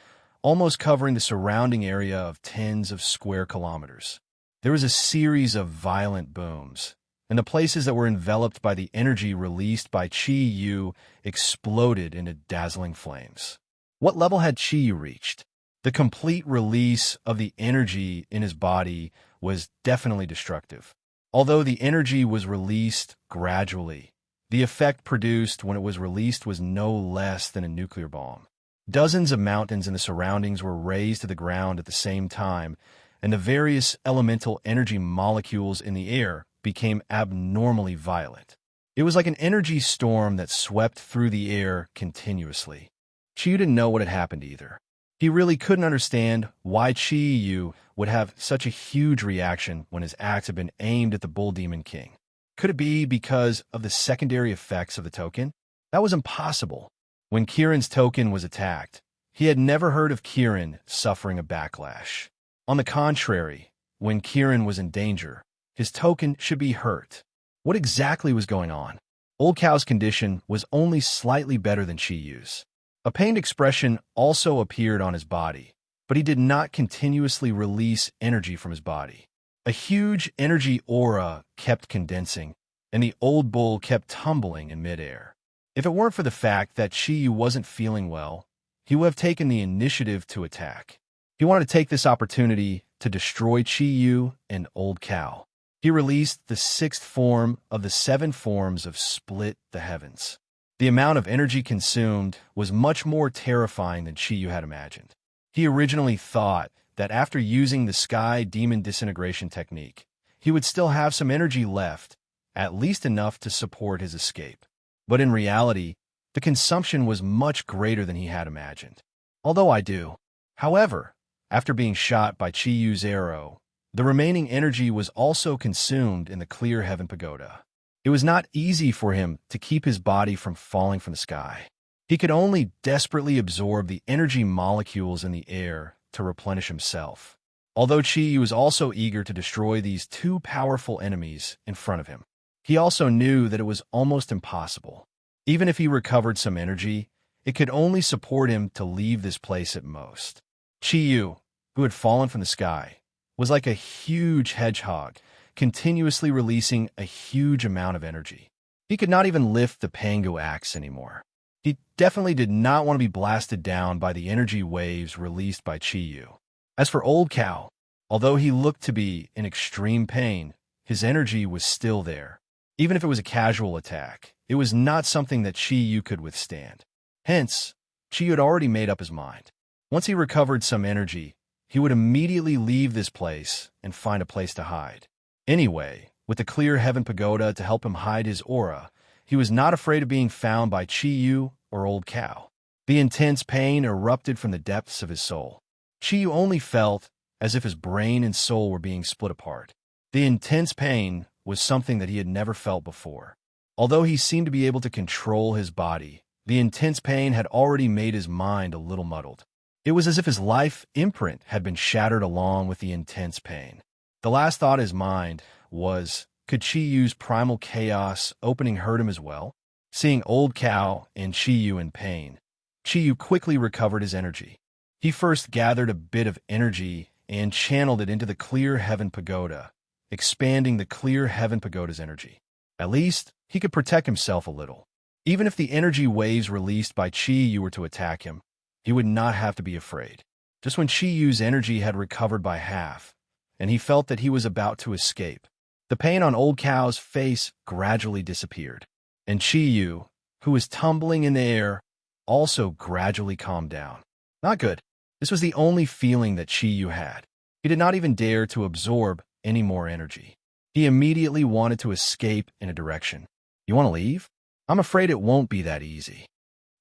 almost covering the surrounding area of tens of square kilometers. There was a series of violent booms, and the places that were enveloped by the energy released by Chi-Yu exploded into dazzling flames. What level had Chi-Yu reached? The complete release of the energy in his body was definitely destructive. Although the energy was released gradually, the effect produced when it was released was no less than a nuclear bomb. Dozens of mountains in the surroundings were razed to the ground at the same time, and the various elemental energy molecules in the air became abnormally violent. It was like an energy storm that swept through the air continuously. Chi-Yu didn't know what had happened either. He really couldn't understand why Chi-Yu would have such a huge reaction when his axe had been aimed at the Bull Demon King. Could it be because of the secondary effects of the token? That was impossible. When Kirin's token was attacked, he had never heard of Kirin suffering a backlash. On the contrary, when Kirin was in danger, his token should be hurt. What exactly was going on? Old Cow's condition was only slightly better than Chi-Yu's. A pained expression also appeared on his body, but he did not continuously release energy from his body. A huge energy aura kept condensing, and the old bull kept tumbling in midair. If it weren't for the fact that Chi-Yu wasn't feeling well, he would have taken the initiative to attack. He wanted to take this opportunity to destroy Chi-Yu and Old Cow. He released the sixth form of the seven forms of Split the Heavens. The amount of energy consumed was much more terrifying than Chi-Yu had imagined. He originally thought that after using the Sky Demon Disintegration technique, he would still have some energy left, at least enough to support his escape. But in reality, the consumption was much greater than he had imagined. Although I do. However, after being shot by Chi-Yu's arrow, the remaining energy was also consumed in the Clear Heaven Pagoda. It was not easy for him to keep his body from falling from the sky. He could only desperately absorb the energy molecules in the air to replenish himself, although Chi was also eager to destroy these two powerful enemies in front of him. He also knew that it was almost impossible. Even if he recovered some energy, it could only support him to leave this place at most. Chi-Yu, who had fallen from the sky, was like a huge hedgehog, continuously releasing a huge amount of energy. He could not even lift the Pangu axe anymore. He definitely did not want to be blasted down by the energy waves released by Chi-Yu. As for Old Cow, although he looked to be in extreme pain, his energy was still there. Even if it was a casual attack, it was not something that Chi-Yu could withstand. Hence, Chi-Yu had already made up his mind. Once he recovered some energy, he would immediately leave this place and find a place to hide. Anyway, with the Clear Heaven Pagoda to help him hide his aura, he was not afraid of being found by Chi-Yu or Old Cow. The intense pain erupted from the depths of his soul. Chi-Yu only felt as if his brain and soul were being split apart. The intense pain was something that he had never felt before. Although he seemed to be able to control his body, The intense pain had already made his mind a little muddled. It was as if his life imprint had been shattered along with the intense pain. The last thought in his mind was, could Chi Yu's primal chaos opening hurt him as well? Seeing Old Cow and Chi Yu in pain, Chi Yu quickly recovered his energy. He first gathered a bit of energy and channeled it into the Clear Heaven Pagoda, expanding the Clear Heaven Pagoda's energy. At least, he could protect himself a little. Even if the energy waves released by Chi Yu were to attack him, he would not have to be afraid. Just when Chi Yu's energy had recovered by half, and he felt that he was about to escape, the pain on Old Cow's face gradually disappeared, and Chi Yu, who was tumbling in the air, also gradually calmed down. Not good. This was the only feeling that Chi Yu had. He did not even dare to absorb any more energy. He immediately wanted to escape in a direction. You want to leave? I'm afraid it won't be that easy.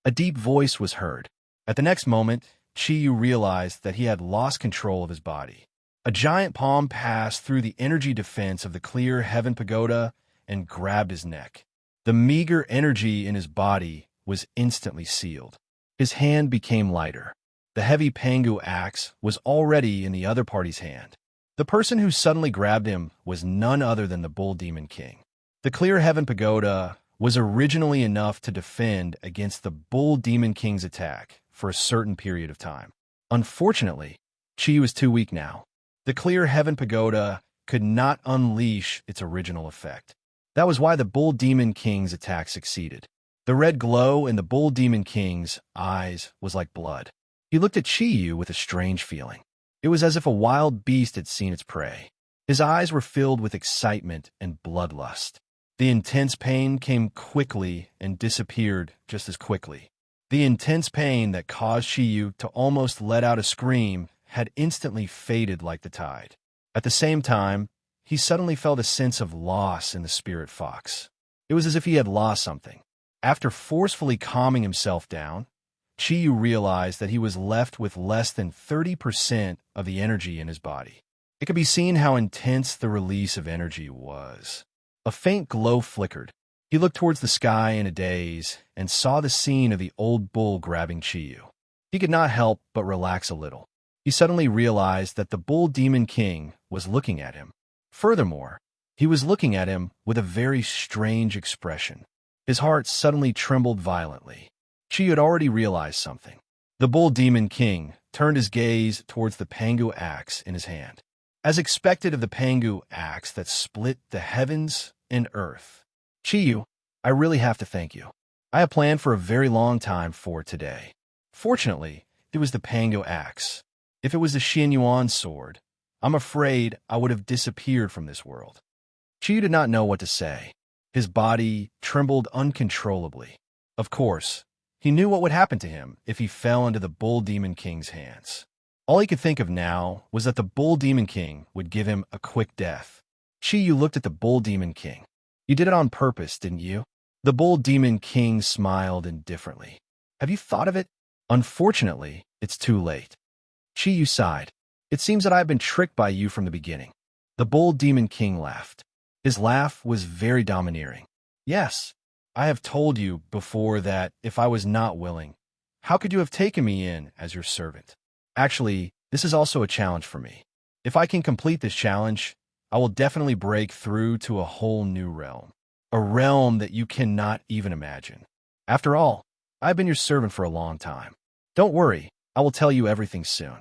A deep voice was heard. At the next moment, Chi Yu realized that he had lost control of his body. A giant palm passed through the energy defense of the Clear Heaven Pagoda and grabbed his neck. The meager energy in his body was instantly sealed. His hand became lighter. The heavy Pangu axe was already in the other party's hand. The person who suddenly grabbed him was none other than the Bull Demon King. The Clear Heaven Pagoda was originally enough to defend against the Bull Demon King's attack for a certain period of time. Unfortunately, Chi was too weak now. The Clear Heaven Pagoda could not unleash its original effect. That was why the Bull Demon King's attack succeeded. The red glow in the Bull Demon King's eyes was like blood. He looked at Chi Yu with a strange feeling. It was as if a wild beast had seen its prey. His eyes were filled with excitement and bloodlust. The intense pain came quickly and disappeared just as quickly. The intense pain that caused Chi Yu to almost let out a scream had instantly faded like the tide. At the same time, he suddenly felt a sense of loss in the spirit fox. It was as if he had lost something. After forcefully calming himself down, Chi Yu realized that he was left with less than 30% of the energy in his body. It could be seen how intense the release of energy was. A faint glow flickered. He looked towards the sky in a daze and saw the scene of the old bull grabbing Chi Yu. He could not help but relax a little. He suddenly realized that the Bull Demon King was looking at him. Furthermore, he was looking at him with a very strange expression. His heart suddenly trembled violently. Chi had already realized something. The Bull Demon King turned his gaze towards the Pangu axe in his hand. As expected of the Pangu axe that split the heavens and earth. Chi, I really have to thank you. I have planned for a very long time for today. Fortunately, it was the Pangu axe. If it was the Xianyuan sword, I'm afraid I would have disappeared from this world. Chi did not know what to say. His body trembled uncontrollably. Of course, he knew what would happen to him if he fell into the Bull Demon King's hands. All he could think of now was that the Bull Demon King would give him a quick death. Chi Yu looked at the Bull Demon King. You did it on purpose, didn't you? The Bull Demon King smiled indifferently. Have you thought of it? Unfortunately, it's too late. Chi Yu sighed. It seems that I have been tricked by you from the beginning. The Bull Demon King laughed. His laugh was very domineering. Yes, I have told you before that if I was not willing, how could you have taken me in as your servant? Actually, this is also a challenge for me. If I can complete this challenge, I will definitely break through to a whole new realm. A realm that you cannot even imagine. After all, I've been your servant for a long time. Don't worry, I will tell you everything soon.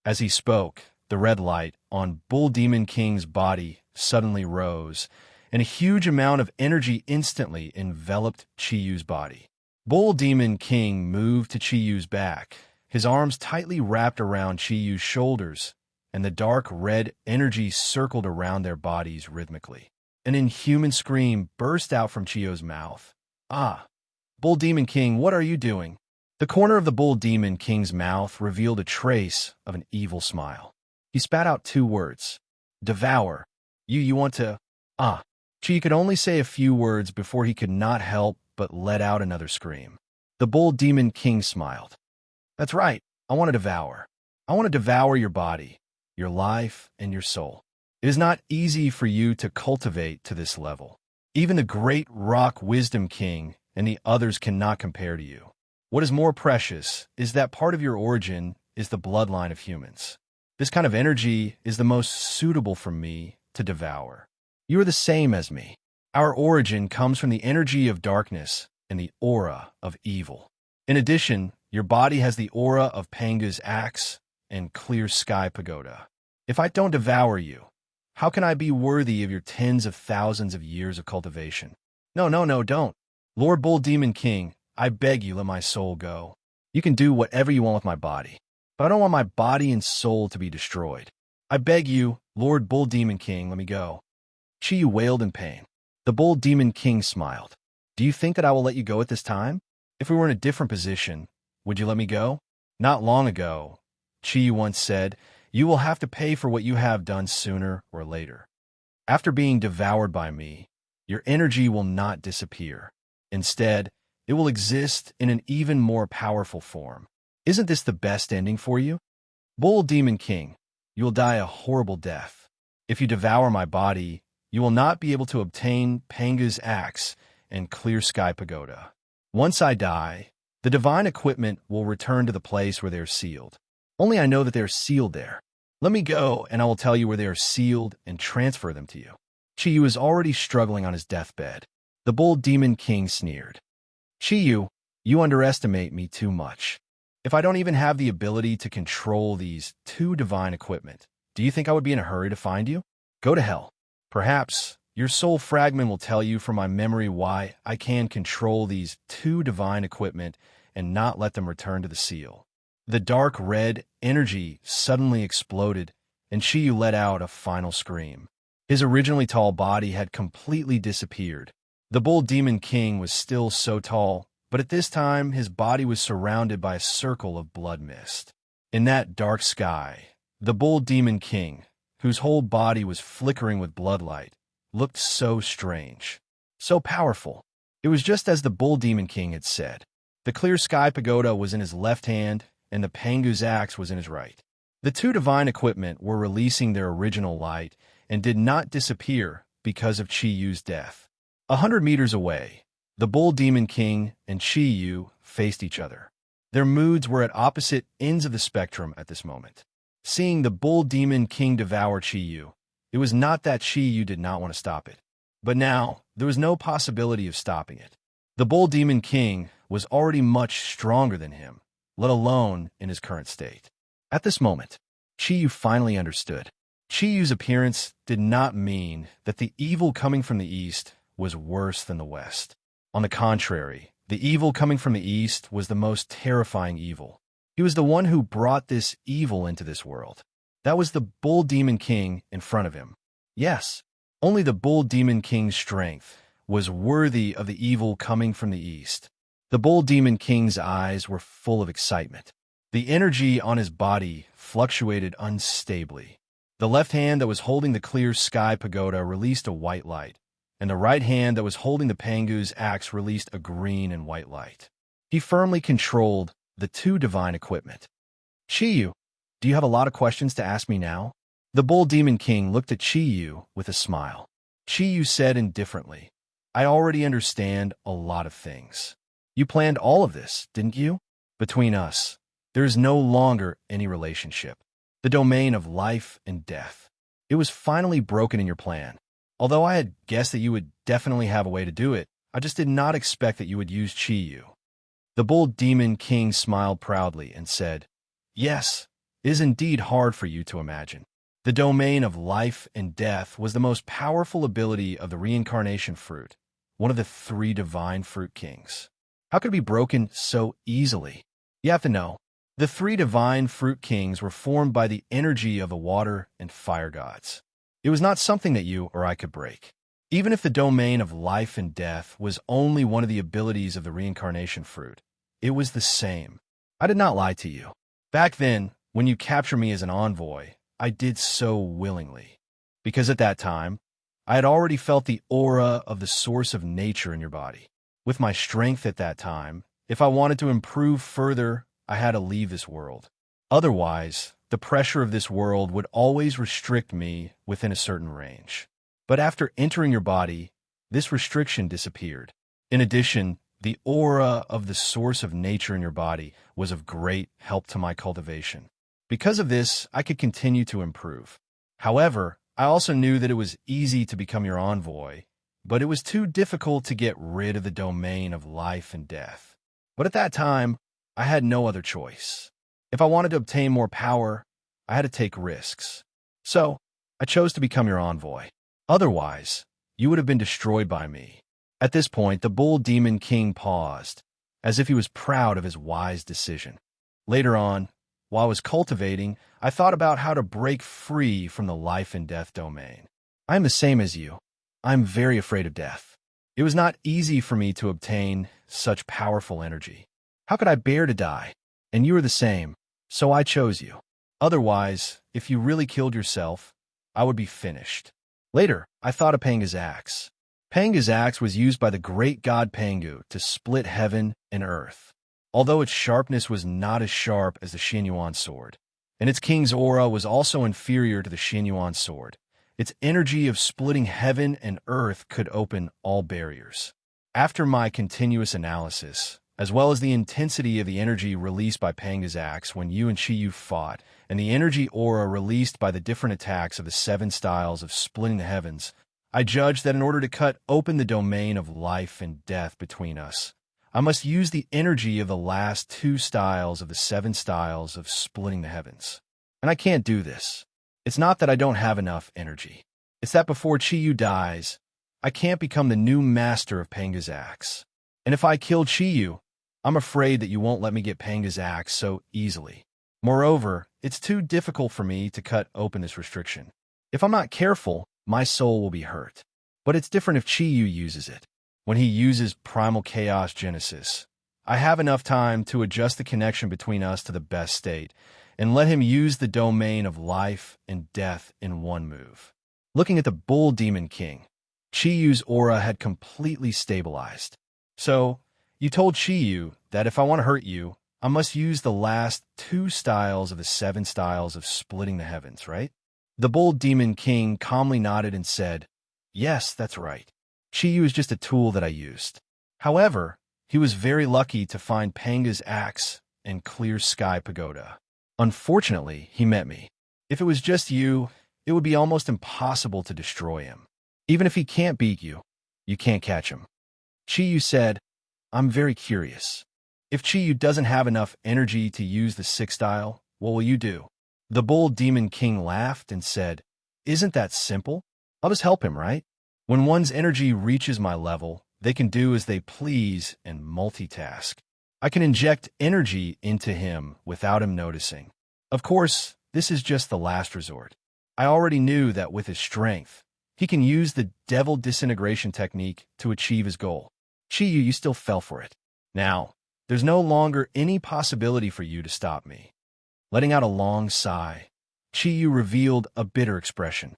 As he spoke, the red light on Bull Demon King's body suddenly rose, and a huge amount of energy instantly enveloped Chi Yu's body. Bull Demon King moved to Chi Yu's back, his arms tightly wrapped around Chi Yu's shoulders, and the dark red energy circled around their bodies rhythmically. An inhuman scream burst out from Chi Yu's mouth. Ah! Bull Demon King, what are you doing? The corner of the Bull Demon King's mouth revealed a trace of an evil smile. He spat out 2 words. Devour. You want to... Ah. Chi could only say a few words before he could not help but let out another scream. The Bull Demon King smiled. That's right. I want to devour. I want to devour your body, your life, and your soul. It is not easy for you to cultivate to this level. Even the great Rock Wisdom King and the others cannot compare to you. What is more precious is that part of your origin is the bloodline of humans. This kind of energy is the most suitable for me to devour. You are the same as me. Our origin comes from the energy of darkness and the aura of evil. In addition, your body has the aura of Panga's axe and clear sky pagoda. If I don't devour you, how can I be worthy of your tens of thousands of years of cultivation? No, no, no, don't. Lord Bull Demon King, I beg you, let my soul go. You can do whatever you want with my body, but I don't want my body and soul to be destroyed. I beg you, Lord Bull Demon King, let me go. Chiyu wailed in pain. The Bull Demon King smiled. Do you think that I will let you go at this time? If we were in a different position, would you let me go? Not long ago, Chiyu once said, you will have to pay for what you have done sooner or later. After being devoured by me, your energy will not disappear. Instead, it will exist in an even more powerful form. Isn't this the best ending for you? Bull Demon King, you will die a horrible death. If you devour my body, you will not be able to obtain Panga's axe and clear sky pagoda. Once I die, the divine equipment will return to the place where they are sealed. Only I know that they are sealed there. Let me go, and I will tell you where they are sealed and transfer them to you. Chiyu is already struggling on his deathbed. The Bull Demon King sneered. Chiyu, you underestimate me too much. If I don't even have the ability to control these two divine equipment, do you think I would be in a hurry to find you? Go to hell. Perhaps your soul fragment will tell you from my memory why I can control these two divine equipment and not let them return to the seal. The dark red energy suddenly exploded, and Chiyu let out a final scream. His originally tall body had completely disappeared. The Bull Demon King was still so tall, but at this time his body was surrounded by a circle of blood mist. In that dark sky, the Bull Demon King, whose whole body was flickering with bloodlight, looked so strange, so powerful. It was just as the Bull Demon King had said. The clear sky pagoda was in his left hand, and the Pangu's axe was in his right. The two divine equipment were releasing their original light and did not disappear because of Chiyu's death. 100 meters away, the Bull Demon King and Chiyu faced each other. Their moods were at opposite ends of the spectrum at this moment. Seeing the Bull Demon King devour Chiyu, it was not that Chiyu did not want to stop it. But now, there was no possibility of stopping it. The Bull Demon King was already much stronger than him, let alone in his current state. At this moment, Chiyu finally understood. Chiyu's appearance did not mean that the evil coming from the east was worse than the west. On the contrary, the evil coming from the east was the most terrifying evil. He was the one who brought this evil into this world. That was the Bull Demon King in front of him. Yes, only the Bull Demon King's strength was worthy of the evil coming from the east. The Bull Demon King's eyes were full of excitement. The energy on his body fluctuated unstably. The left hand that was holding the clear sky pagoda released a white light, and the right hand that was holding the Pangu's axe released a green and white light. He firmly controlled the two divine equipment. Chiyu, do you have a lot of questions to ask me now? The Bull Demon King looked at Chiyu with a smile. Chiyu said indifferently, I already understand a lot of things. You planned all of this, didn't you? Between us, there is no longer any relationship. The domain of life and death. It was finally broken in your plan. Although I had guessed that you would definitely have a way to do it, I just did not expect that you would use Chiyu. The Bull Demon King smiled proudly and said, Yes, it is indeed hard for you to imagine. The domain of life and death was the most powerful ability of the reincarnation fruit, one of the 3 divine fruit kings. How could it be broken so easily? You have to know, the 3 divine fruit kings were formed by the energy of the water and fire gods. It was not something that you or I could break. Even if the domain of life and death was only one of the abilities of the reincarnation fruit, it was the same. I did not lie to you. Back then, when you captured me as an envoy, I did so willingly. Because at that time, I had already felt the aura of the source of nature in your body. With my strength at that time, if I wanted to improve further, I had to leave this world. Otherwise, the pressure of this world would always restrict me within a certain range. But after entering your body, this restriction disappeared. In addition, The aura of the source of nature in your body was of great help to my cultivation. Because of this, I could continue to improve. However, I also knew that it was easy to become your envoy, but it was too difficult to get rid of the domain of life and death. But at that time, I had no other choice. If I wanted to obtain more power, I had to take risks. So, I chose to become your envoy. Otherwise, you would have been destroyed by me. At this point, the bull demon king paused, as if he was proud of his wise decision. Later on, while I was cultivating, I thought about how to break free from the life and death domain. I am the same as you. I am very afraid of death. It was not easy for me to obtain such powerful energy. How could I bear to die? And you are the same, so I chose you. Otherwise, if you really killed yourself, I would be finished. Later, I thought of Panga's axe. Panga's axe was used by the great god Pangu to split heaven and earth. Although its sharpness was not as sharp as the Xianyuan sword, and its king's aura was also inferior to the Xianyuan sword, its energy of splitting heaven and earth could open all barriers. After my continuous analysis, as well as the intensity of the energy released by Panga's axe when you and Chiyu fought, and the energy aura released by the different attacks of the 7 styles of splitting the heavens, I judged that in order to cut open the domain of life and death between us, I must use the energy of the last 2 styles of the 7 styles of splitting the heavens. And I can't do this. It's not that I don't have enough energy. It's that before Chiyu dies, I can't become the new master of Panga's axe. And if I kill Chiyu, I'm afraid that you won't let me get Panga's axe so easily. Moreover, it's too difficult for me to cut open this restriction. If I'm not careful, my soul will be hurt. But it's different if Chiyu uses it. When he uses Primal Chaos Genesis, I have enough time to adjust the connection between us to the best state, and let him use the domain of life and death in one move. Looking at the Bull Demon King, Chiyu's aura had completely stabilized. So, you told Chiyu that if I want to hurt you, I must use the last 2 styles of the 7 styles of splitting the heavens, right? The Bull Demon King calmly nodded and said, "Yes, that's right. Chiyu is just a tool that I used." However, he was very lucky to find Panga's axe and Clear Sky Pagoda. Unfortunately, he met me. If it was just you, it would be almost impossible to destroy him. Even if he can't beat you, you can't catch him. Chiyu said, "I'm very curious. If Chiyu doesn't have enough energy to use the 6 style, what will you do?" The Bull Demon King laughed and said, "Isn't that simple? I'll just help him, right? When one's energy reaches my level, they can do as they please and multitask. I can inject energy into him without him noticing. Of course, this is just the last resort. I already knew that with his strength, he can use the devil disintegration technique to achieve his goal. Chiyu, you still fell for it. Now, there's no longer any possibility for you to stop me." Letting out a long sigh, Chiyu revealed a bitter expression.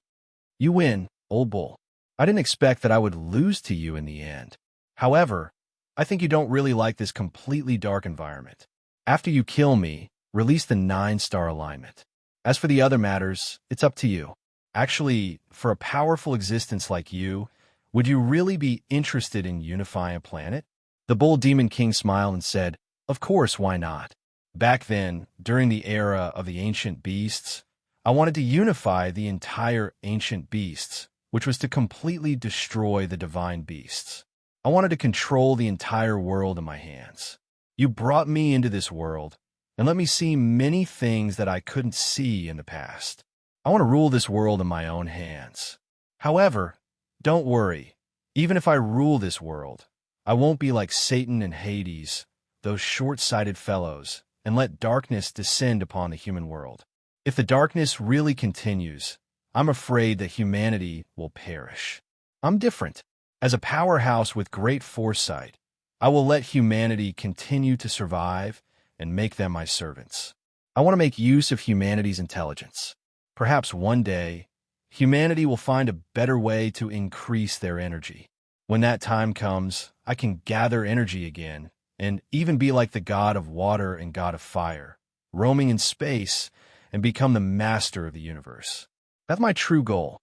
"You win, old bull. I didn't expect that I would lose to you in the end. However, I think you don't really like this completely dark environment. After you kill me, release the 9-star alignment. As for the other matters, it's up to you. Actually, for a powerful existence like you, would you really be interested in unifying a planet?" The Bull Demon King smiled and said, "Of course, why not? Back then, during the era of the ancient beasts, I wanted to unify the entire ancient beasts, which was to completely destroy the divine beasts. I wanted to control the entire world in my hands. You brought me into this world and let me see many things that I couldn't see in the past. I want to rule this world in my own hands. However, don't worry. Even if I rule this world, I won't be like Satan and Hades, those short-sighted fellows, and let darkness descend upon the human world. If the darkness really continues, I'm afraid that humanity will perish. I'm different. As a powerhouse with great foresight, I will let humanity continue to survive and make them my servants. I want to make use of humanity's intelligence. Perhaps one day, humanity will find a better way to increase their energy. When that time comes, I can gather energy again and even be like the god of water and god of fire, roaming in space and become the master of the universe. That's my true goal."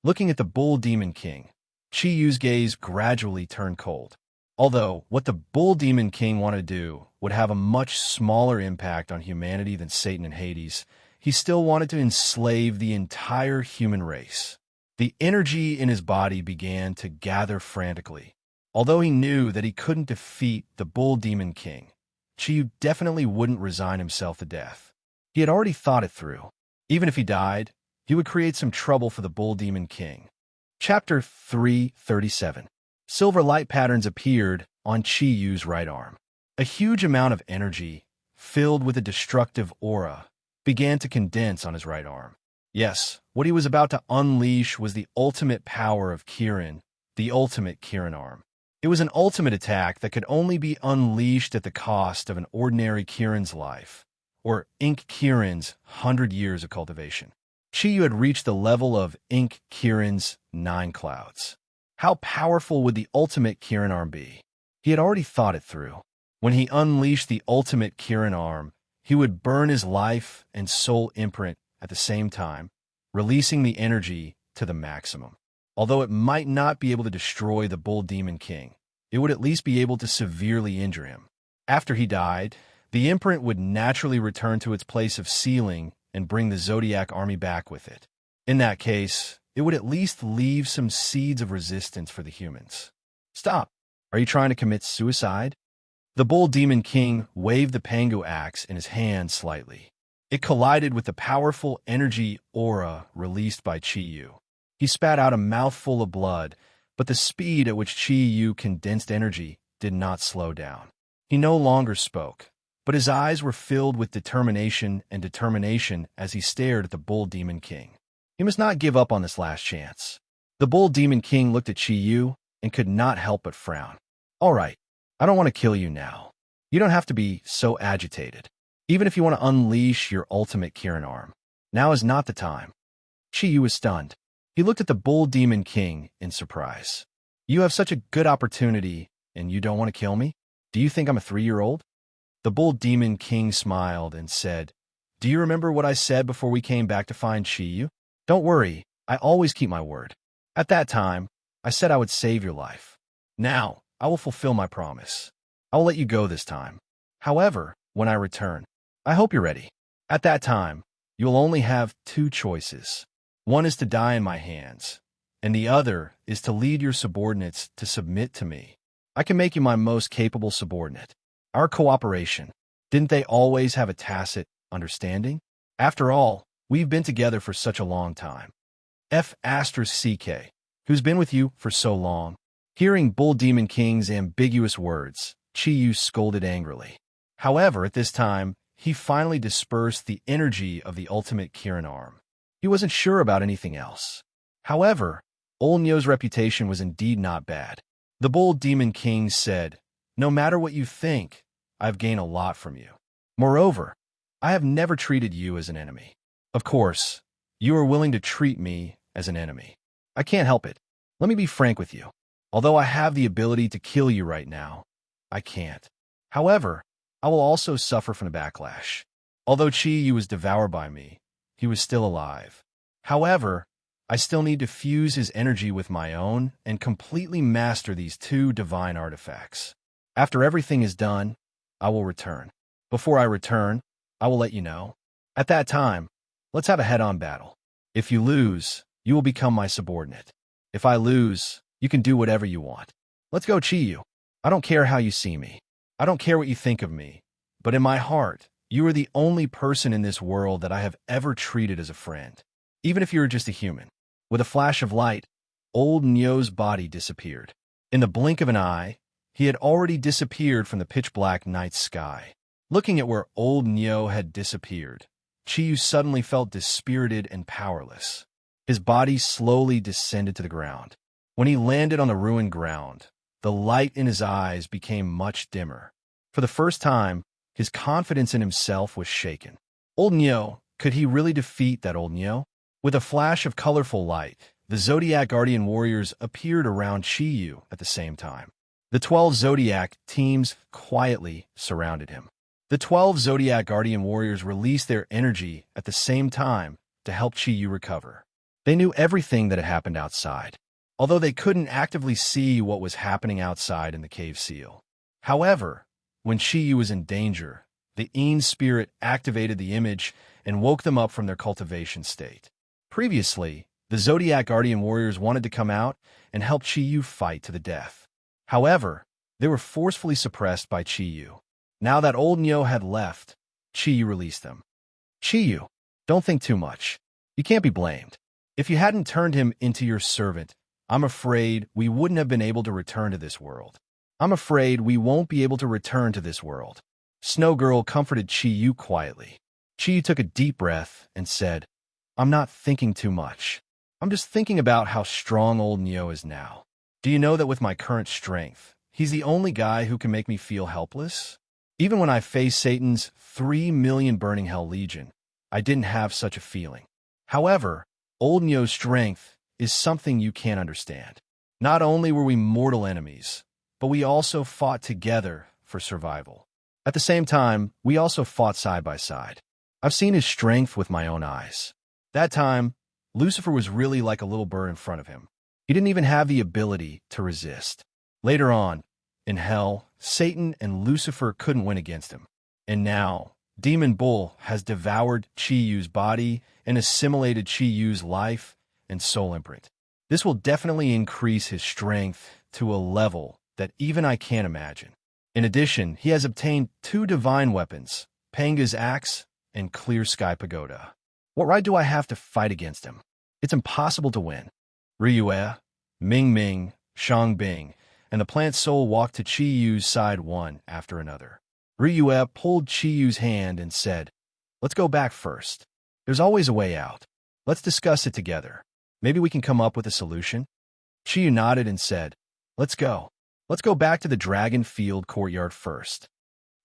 Looking at the Bull Demon King, Chiyu's gaze gradually turned cold. Although, what the Bull Demon King wanted to do would have a much smaller impact on humanity than Satan and Hades, he still wanted to enslave the entire human race. The energy in his body began to gather frantically. Although he knew that he couldn't defeat the Bull Demon King, Chiyu definitely wouldn't resign himself to death. He had already thought it through. Even if he died, he would create some trouble for the Bull Demon King. Chapter 337. Silver light patterns appeared on Chiyu's right arm. A huge amount of energy, filled with a destructive aura, began to condense on his right arm. Yes, what he was about to unleash was the ultimate power of Kirin, the ultimate Kirin arm. It was an ultimate attack that could only be unleashed at the cost of an ordinary Kirin's life, or Ink Kirin's 100 years of cultivation. Chiyu had reached the level of Ink Kirin's 9 clouds. How powerful would the ultimate Kirin arm be? He had already thought it through. When he unleashed the ultimate Kirin arm, he would burn his life and soul imprint at the same time, releasing the energy to the maximum. Although it might not be able to destroy the Bull Demon King, it would at least be able to severely injure him. After he died, the imprint would naturally return to its place of sealing and bring the Zodiac army back with it. In that case, it would at least leave some seeds of resistance for the humans. Stop! Are you trying to commit suicide? The Bull Demon King waved the Pangu axe in his hand slightly. It collided with the powerful energy aura released by Chiyu. He spat out a mouthful of blood, but the speed at which Chiyu condensed energy did not slow down. He no longer spoke, but his eyes were filled with determination as he stared at the Bull Demon King. He must not give up on this last chance. The Bull Demon King looked at Chiyu and could not help but frown. All right, I don't want to kill you now. You don't have to be so agitated. Even if you want to unleash your ultimate Kirin arm, now is not the time. Chiyu was stunned. He looked at the Bull Demon King in surprise. You have such a good opportunity, and you don't want to kill me? Do you think I'm a 3-year-old? The Bull Demon King smiled and said, Do you remember what I said before we came back to find Chiyu? Don't worry, I always keep my word. At that time, I said I would save your life. Now, I will fulfill my promise. I will let you go this time. However, when I return, I hope you're ready. At that time, you'll only have 2 choices. One is to die in my hands, and the other is to lead your subordinates to submit to me. I can make you my most capable subordinate. Our cooperation, didn't they always have a tacit understanding? After all, we've been together for such a long time. F***CK, who's been with you for so long? Hearing Bull Demon King's ambiguous words, Chiyu scolded angrily. However, at this time, he finally dispersed the energy of the ultimate Kirin arm. He wasn't sure about anything else. However, Old Nyo's reputation was indeed not bad. The Bull Demon King said, No matter what you think, I've gained a lot from you. Moreover, I have never treated you as an enemy. Of course, you are willing to treat me as an enemy. I can't help it. Let me be frank with you. Although I have the ability to kill you right now, I can't. However, I will also suffer from the backlash. Although Chiyu was devoured by me, he was still alive. However, I still need to fuse his energy with my own and completely master these 2 divine artifacts. After everything is done, I will return. Before I return, I will let you know. At that time, let's have a head-on battle. If you lose, you will become my subordinate. If I lose, you can do whatever you want. Let's go, Chiyu. I don't care how you see me. I don't care what you think of me. But in my heart, you are the only person in this world that I have ever treated as a friend. Even if you are just a human. With a flash of light, Old Nyo's body disappeared. In the blink of an eye, he had already disappeared from the pitch-black night sky. Looking at where Old Nyo had disappeared, Chiyu suddenly felt dispirited and powerless. His body slowly descended to the ground. When he landed on the ruined ground, the light in his eyes became much dimmer. For the first time, his confidence in himself was shaken. Old Nyo, could he really defeat that Old Nyo? With a flash of colorful light, the Zodiac Guardian Warriors appeared around Chiyu at the same time. The 12 Zodiac teams quietly surrounded him. The 12 Zodiac Guardian Warriors released their energy at the same time to help Chiyu recover. They knew everything that had happened outside. although they couldn't actively see what was happening outside in the cave seal. However, when Chiyu was in danger, the Een spirit activated the image and woke them up from their cultivation state. Previously, the Zodiac Guardian warriors wanted to come out and help Chiyu fight to the death. However, they were forcefully suppressed by Chiyu. Now that old Nyo had left, Chiyu released them. Chiyu, don't think too much. You can't be blamed. If you hadn't turned him into your servant, I'm afraid we wouldn't have been able to return to this world. I'm afraid we won't be able to return to this world. Snow Girl comforted Chiyu quietly. Chiyu took a deep breath and said, I'm not thinking too much. I'm just thinking about how strong old Neo is now. Do you know that with my current strength, he's the only guy who can make me feel helpless? Even when I faced Satan's 3 million Burning Hell Legion, I didn't have such a feeling. However, old Neo's strength is something you can't understand. Not only were we mortal enemies, but we also fought together for survival. At the same time, we also fought side by side. I've seen his strength with my own eyes. That time, Lucifer was really like a little bird in front of him. He didn't even have the ability to resist. Later on, in hell, Satan and Lucifer couldn't win against him. And now, Demon Bull has devoured Chiyu's body and assimilated Chiyu's life and soul imprint. This will definitely increase his strength to a level that even I can't imagine. In addition, he has obtained 2 divine weapons, Panga's Axe and Clear Sky Pagoda. What right do I have to fight against him? It's impossible to win. Ryue, Ming Ming, Shang Bing, and the plant soul walked to Chiyu's side one after another. Ryue pulled Chiyu's hand and said, Let's go back first. There's always a way out. Let's discuss it together. Maybe we can come up with a solution? Chiyu nodded and said, Let's go. Let's go back to the Dragon Field courtyard first.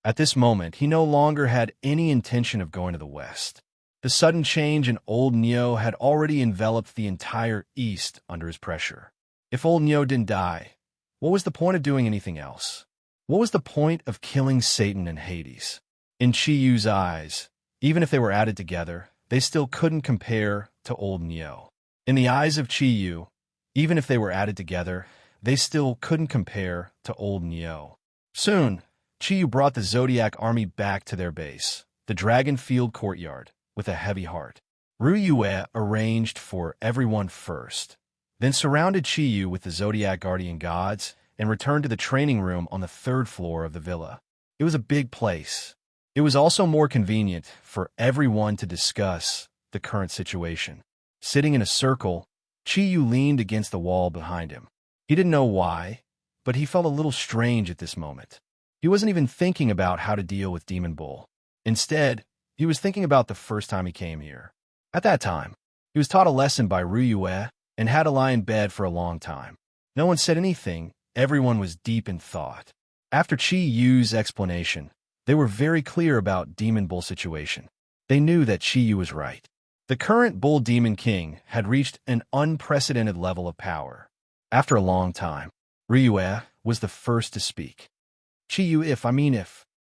At this moment, he no longer had any intention of going to the west. The sudden change in old Neo had already enveloped the entire east under his pressure. If old Neo didn't die, what was the point of doing anything else? What was the point of killing Satan and Hades? In Chiyu's eyes, even if they were added together, they still couldn't compare to old Neo. In the eyes of Chiyu, even if they were added together, they still couldn't compare to old Neo. Soon, Chiyu brought the Zodiac army back to their base, the Dragon Field courtyard, with a heavy heart. Ryue arranged for everyone first, then surrounded Chiyu with the Zodiac guardian gods and returned to the training room on the 3rd floor of the villa. It was a big place. It was also more convenient for everyone to discuss the current situation. Sitting in a circle, Chiyu leaned against the wall behind him. He didn't know why, but he felt a little strange at this moment. He wasn't even thinking about how to deal with Demon Bull. Instead, he was thinking about the first time he came here. At that time, he was taught a lesson by Ryue and had to lie in bed for a long time. No one said anything. Everyone was deep in thought. After Chiyu's explanation, they were very clear about Demon Bull's situation. They knew that Chiyu was right. The current Bull Demon King had reached an unprecedented level of power. After a long time, Ryue was the first to speak. Chiyu, if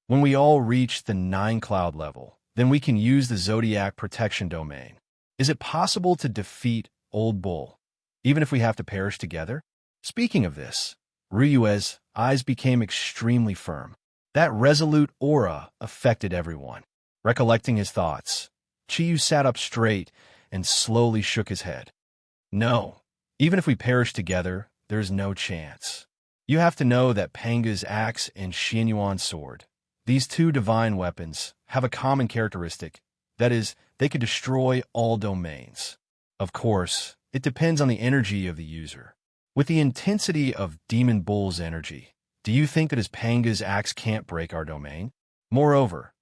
when we all reach the 9 cloud level, then we can use the Zodiac protection domain. Is it possible to defeat Old Bull, even if we have to perish together? Speaking of this, Ryue's eyes became extremely firm. That resolute aura affected everyone. Recollecting his thoughts, Chiyu sat up straight and slowly shook his head. No, even if we perish together, there's no chance. You have to know that Panga's axe and Xianyuan's sword, these 2 divine weapons, have a common characteristic. That is, they could destroy all domains. Of course, it depends on the energy of the user. With the intensity of Demon Bull's energy, do you think that his Panga's axe can't break our domain? Moreover,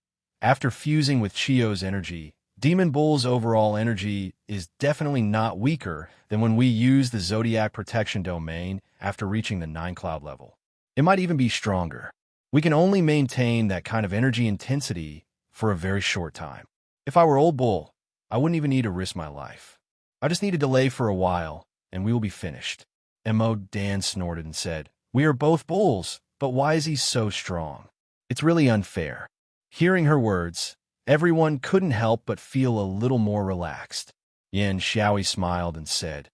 after fusing with Chio's energy, Demon Bull's overall energy is definitely not weaker than when we use the Zodiac protection domain after reaching the 9 cloud level. It might even be stronger. We can only maintain that kind of energy intensity for a very short time. If I were Old Bull, I wouldn't even need to risk my life. I just need to delay for a while, and we will be finished. Mo Dan snorted and said, We are both bulls, but why is he so strong? It's really unfair. Hearing her words, everyone couldn't help but feel a little more relaxed. Yan Xiaoi smiled and said,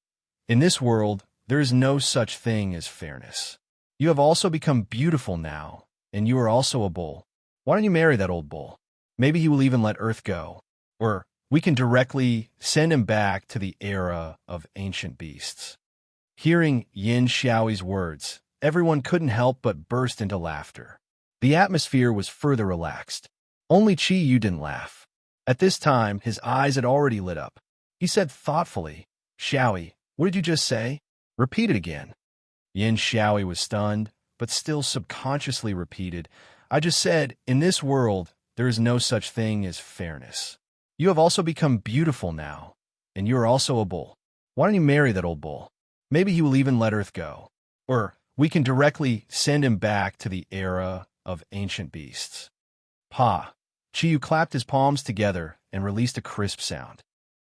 In this world, there is no such thing as fairness. You have also become beautiful now, and you are also a bull. Why don't you marry that old bull? Maybe he will even let Earth go. Or we can directly send him back to the era of ancient beasts. Hearing Yin Xiaoyi's words, everyone couldn't help but burst into laughter. The atmosphere was further relaxed. Only Qi Yu didn't laugh. At this time, his eyes had already lit up. He said thoughtfully, "Xiaoyi, what did you just say? Repeat it again." Yin Xiaoyi was stunned, but still subconsciously repeated, "I just said, in this world, there is no such thing as fairness. You have also become beautiful now, and you are also a bull. Why don't you marry that old bull? Maybe he will even let Earth go. Or we can directly send him back to the era of ancient beasts." Pa. Chiyu clapped his palms together and released a crisp sound.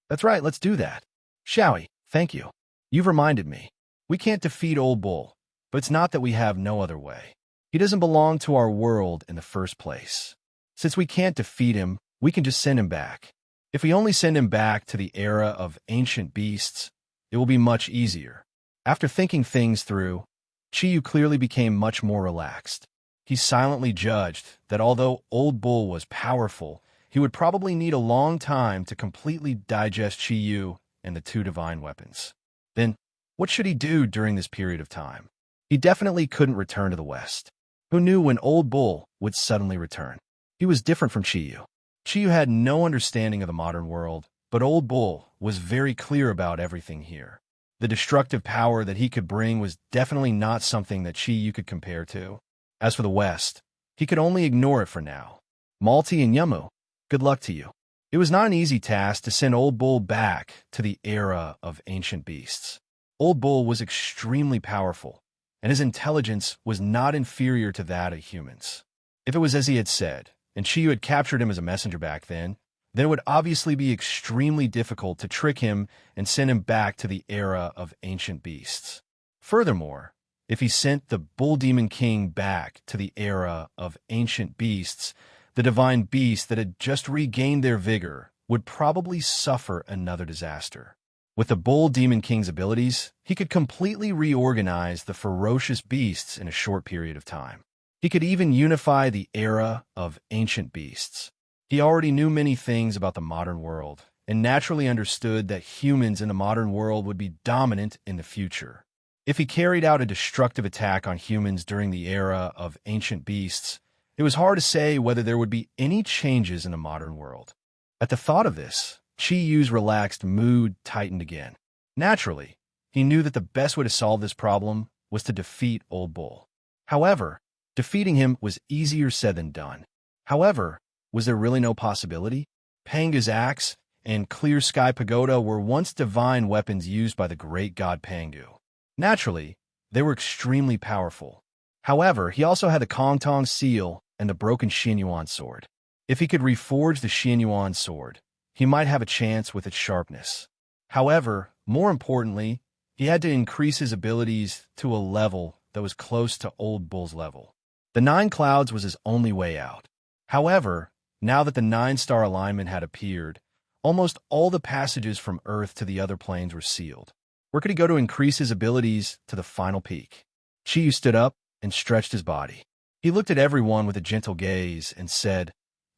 "That's right, let's do that. Xiaoyi, thank you. You've reminded me. We can't defeat Old Bull, but it's not that we have no other way. He doesn't belong to our world in the first place. Since we can't defeat him, we can just send him back. If we only send him back to the era of ancient beasts, it will be much easier." After thinking things through, Chiyu clearly became much more relaxed. He silently judged that although Old Bull was powerful, he would probably need a long time to completely digest Chiyu and the two divine weapons. Then, what should he do during this period of time? He definitely couldn't return to the West. Who knew when Old Bull would suddenly return? He was different from Chiyu. Chiyu had no understanding of the modern world, but Old Bull was very clear about everything here. The destructive power that he could bring was definitely not something that Chiyu could compare to. As for the West, he could only ignore it for now. Malti and Yamu, good luck to you. It was not an easy task to send Old Bull back to the era of ancient beasts. Old Bull was extremely powerful, and his intelligence was not inferior to that of humans. If it was as he had said, and Chiyu had captured him as a messenger back then it would obviously be extremely difficult to trick him and send him back to the era of ancient beasts. Furthermore, if he sent the Bull Demon King back to the era of ancient beasts, the divine beasts that had just regained their vigor would probably suffer another disaster. With the Bull Demon King's abilities, he could completely reorganize the ferocious beasts in a short period of time. He could even unify the era of ancient beasts. He already knew many things about the modern world, and naturally understood that humans in the modern world would be dominant in the future. If he carried out a destructive attack on humans during the era of ancient beasts, it was hard to say whether there would be any changes in the modern world. At the thought of this, Qi Yu's relaxed mood tightened again. Naturally, he knew that the best way to solve this problem was to defeat Old Bull. However, defeating him was easier said than done. However, was there really no possibility? Panga's axe and Clear Sky Pagoda were once divine weapons used by the great god Pangu. Naturally, they were extremely powerful. However, he also had the Kongtong seal and the broken Xianyuan sword. If he could reforge the Xianyuan sword, he might have a chance with its sharpness. However, more importantly, he had to increase his abilities to a level that was close to Old Bull's level. The 9 clouds was his only way out. However, now that the 9-star alignment had appeared, almost all the passages from Earth to the other planes were sealed. Where could he go to increase his abilities to the final peak? Chiyu stood up and stretched his body. He looked at everyone with a gentle gaze and said,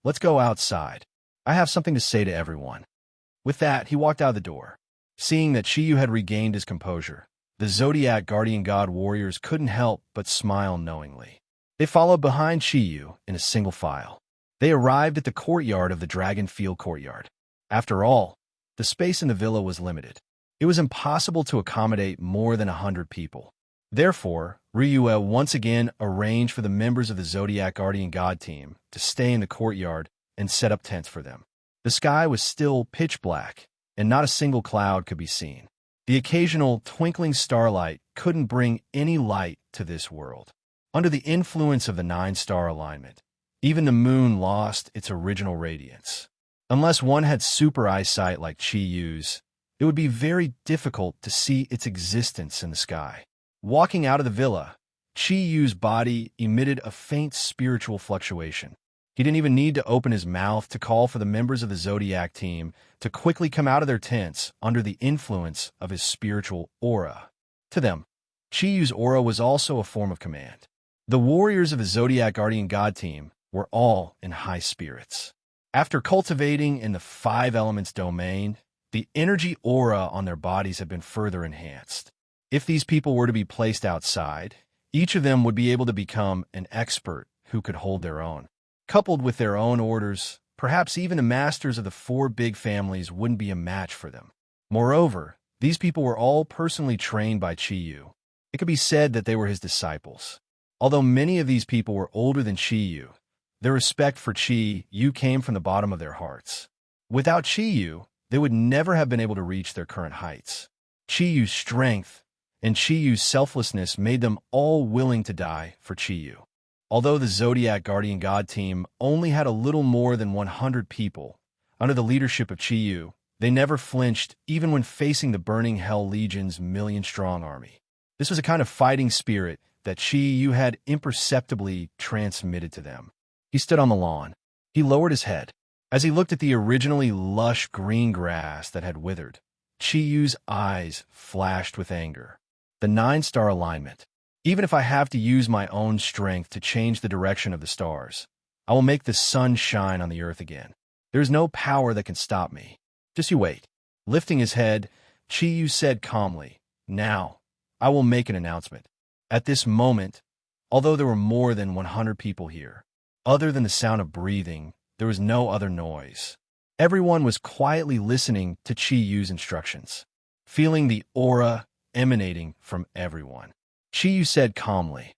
"Let's go outside. I have something to say to everyone." With that, he walked out the door. Seeing that Chiyu had regained his composure, the Zodiac Guardian God warriors couldn't help but smile knowingly. They followed behind Chiyu in a single file. They arrived at the courtyard of the Dragon Field Courtyard. After all, the space in the villa was limited. It was impossible to accommodate more than 100 people. Therefore, Ryue once again arranged for the members of the Zodiac Guardian God team to stay in the courtyard and set up tents for them. The sky was still pitch black, and not a single cloud could be seen. The occasional twinkling starlight couldn't bring any light to this world. Under the influence of the 9-star alignment, even the moon lost its original radiance. Unless one had super eyesight like Qi Yu's, it would be very difficult to see its existence in the sky. Walking out of the villa, Qi Yu's body emitted a faint spiritual fluctuation. He didn't even need to open his mouth to call for the members of the Zodiac team to quickly come out of their tents under the influence of his spiritual aura. To them, Chi-Yu's aura was also a form of command. The warriors of the Zodiac Guardian God team were all in high spirits. After cultivating in the five elements domain, the energy aura on their bodies had been further enhanced. If these people were to be placed outside, each of them would be able to become an expert who could hold their own. Coupled with their own orders, perhaps even the masters of the four big families wouldn't be a match for them. Moreover, these people were all personally trained by Chi-Yu. It could be said that they were his disciples. Although many of these people were older than Chi-Yu, their respect for Chi-Yu came from the bottom of their hearts. Without Chi-Yu, they would never have been able to reach their current heights. Chi-Yu's strength and Chi-Yu's selflessness made them all willing to die for Chi-Yu. Although the Zodiac Guardian God team only had a little more than 100 people, under the leadership of Chi-Yu, they never flinched even when facing the Burning Hell Legion's million-strong army. This was a kind of fighting spirit that Chi-Yu had imperceptibly transmitted to them. He stood on the lawn. He lowered his head. As he looked at the originally lush green grass that had withered, Chi-Yu's eyes flashed with anger. The 9-star alignment. Even if I have to use my own strength to change the direction of the stars, I will make the sun shine on the earth again. There is no power that can stop me. Just you wait. Lifting his head, Chi-Yu said calmly, "Now, I will make an announcement." At this moment, although there were more than 100 people here, other than the sound of breathing, there was no other noise. Everyone was quietly listening to Chi-Yu's instructions, feeling the aura emanating from everyone. Chi-Yu said calmly,